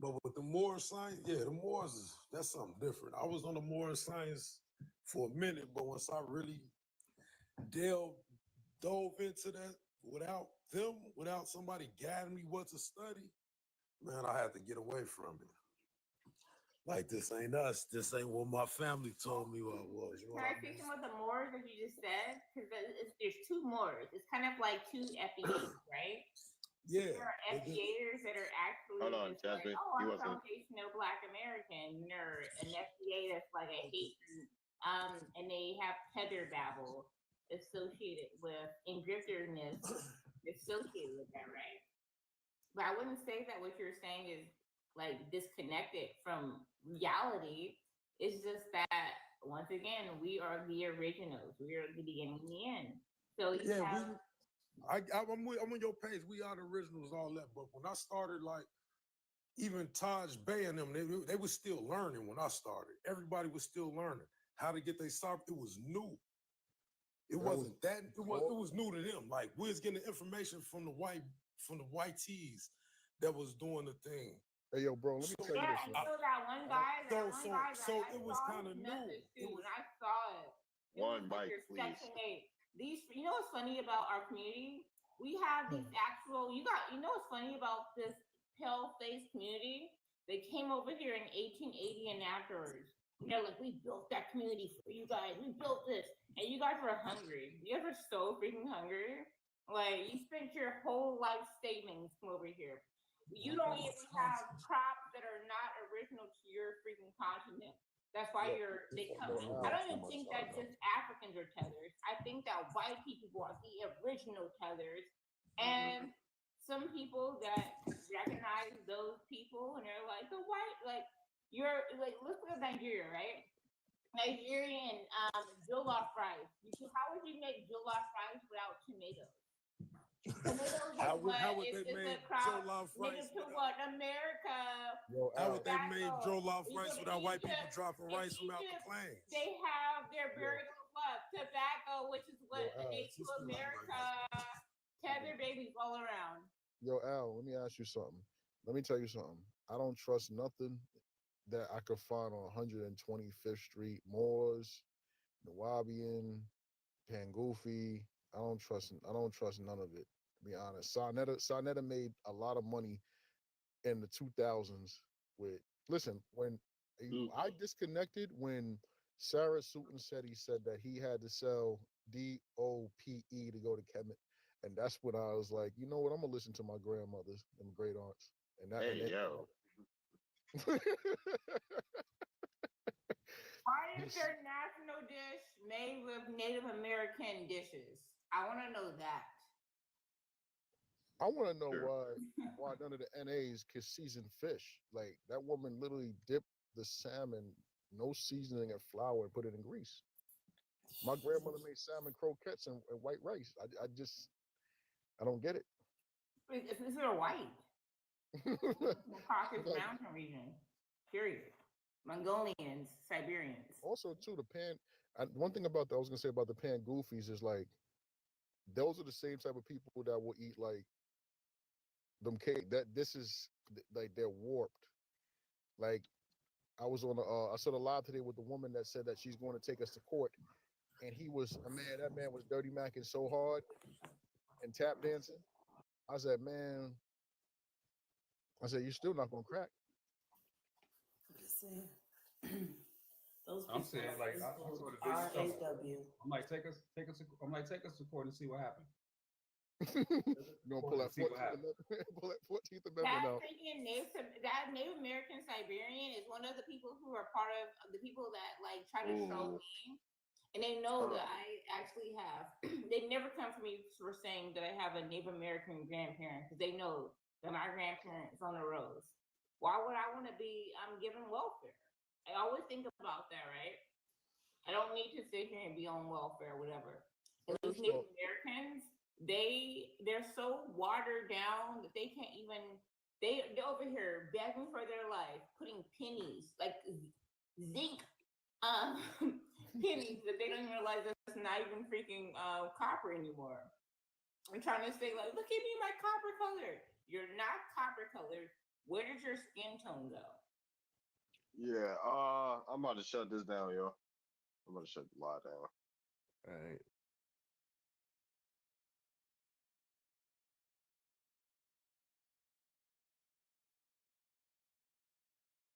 But with the Moorish science, yeah, the Moors that's something different. I was on the Moorish science for a minute, but once I really dove into that without somebody guiding me what to study, man, I had to get away from it. Like, this ain't us. This ain't what my family told me what it was. You know Can what I I mean? say some of the Moors that you just said? Because there's two Moors. It's kind of like two FBAs, right? Yeah. There are FBAers that are actually Hold on, just like, Jasmine. oh, He I'm wasn't. foundational Black American. Or an FBA that's like a hate, and they have tether babble associated with and drifterness associated with that, right? But I wouldn't say that what you're saying is like disconnected from reality. It's just that once again, we are the originals. We are the beginning and the end. So you Yeah, have I'm on your page. We are the originals, all that. But when I started, like, even Taj Bay and them, they were still learning when I started. Everybody was still learning how to get their soft. It was new. It wasn't that. It was new to them. Like, we was getting the information from the white tees that was doing the thing. Hey, yo, bro, let me tell you yeah, this. and Man. so that one guy, So it was kind of new. too, and I saw it. One mic, Your please. Section 8. These, you know what's funny about our community? We have these actual. You know what's funny about this pale face community? They came over here in 1880 and afterwards. They're like, we built that community for you guys. We built this, and you guys were hungry. You guys were so freaking hungry. Like, you spent your whole life savings come over here. You don't even have crops that are not original to your freaking continent. That's why they come. I don't even think that just Africans are tethers. I think that white people are the original tethers, and some people that recognize those people and they're like the white, like you're like, look at Nigeria, right? Nigerian jollof rice. How would you make jollof rice without tomatoes? How would they make jollof rice? To what? America. How would they make jollof rice without white people dropping rice from out the plains? They have their very what? Tobacco, which is what makes America. Tether babies all around. Yo, Al, let me ask you something. Let me tell you something. I don't trust nothing that I could find on 125th Street, Moors, Nawabian, Pangoofy. I don't trust none of it, to be honest. Sarnetta made a lot of money in the 2000s with, listen, when I disconnected when Sarah Sutton said that he had to sell DOPE to go to Kemet. And that's when I was like, you know what? I'm gonna listen to my grandmothers and great aunts. And that. Yo. Why is their national dish made with Native American dishes? I want to know that. I want to know why none of the NAs can season fish. Like, that woman literally dipped the salmon, no seasoning, and flour, and put it in grease. My grandmother made salmon croquettes and white rice. I don't get it. Is it white? Caucasus Mountain region. Period. Mongolians, Siberians. Also, too, one thing about that I was gonna say about the pan goofies is, like, those are the same type of people that will eat like them cake. That this is like, they're warped. Like, I was on I saw the live today with the woman that said that she's going to take us to court, and that man was dirty macking so hard and tap dancing. I said, man, you're still not gonna crack. Those I'm saying, like, I saw the video. RAW. I'm like, take us to court and see what happened. You're gonna pull that 14th Amendment out. That Native American Siberian is one of the people who are part of the people that like try to troll me, and they know that I actually have. They never come for me for saying that I have a Native American grandparent, because they know that my grandparents on the roads. Why would I want to be given welfare? I always think about that, right? I don't need to sit here and be on welfare, whatever. And those Native Americans, they're so watered down that they can't even. They're over here begging for their life, putting pennies, like zinc pennies, that they don't even realize that's not even freaking copper anymore. I'm trying to say, like, look at me, my copper color. You're not copper colored. Where does your skin tone go? Yeah, I'm about to shut this down, yo. I'm about to shut the live down. All right.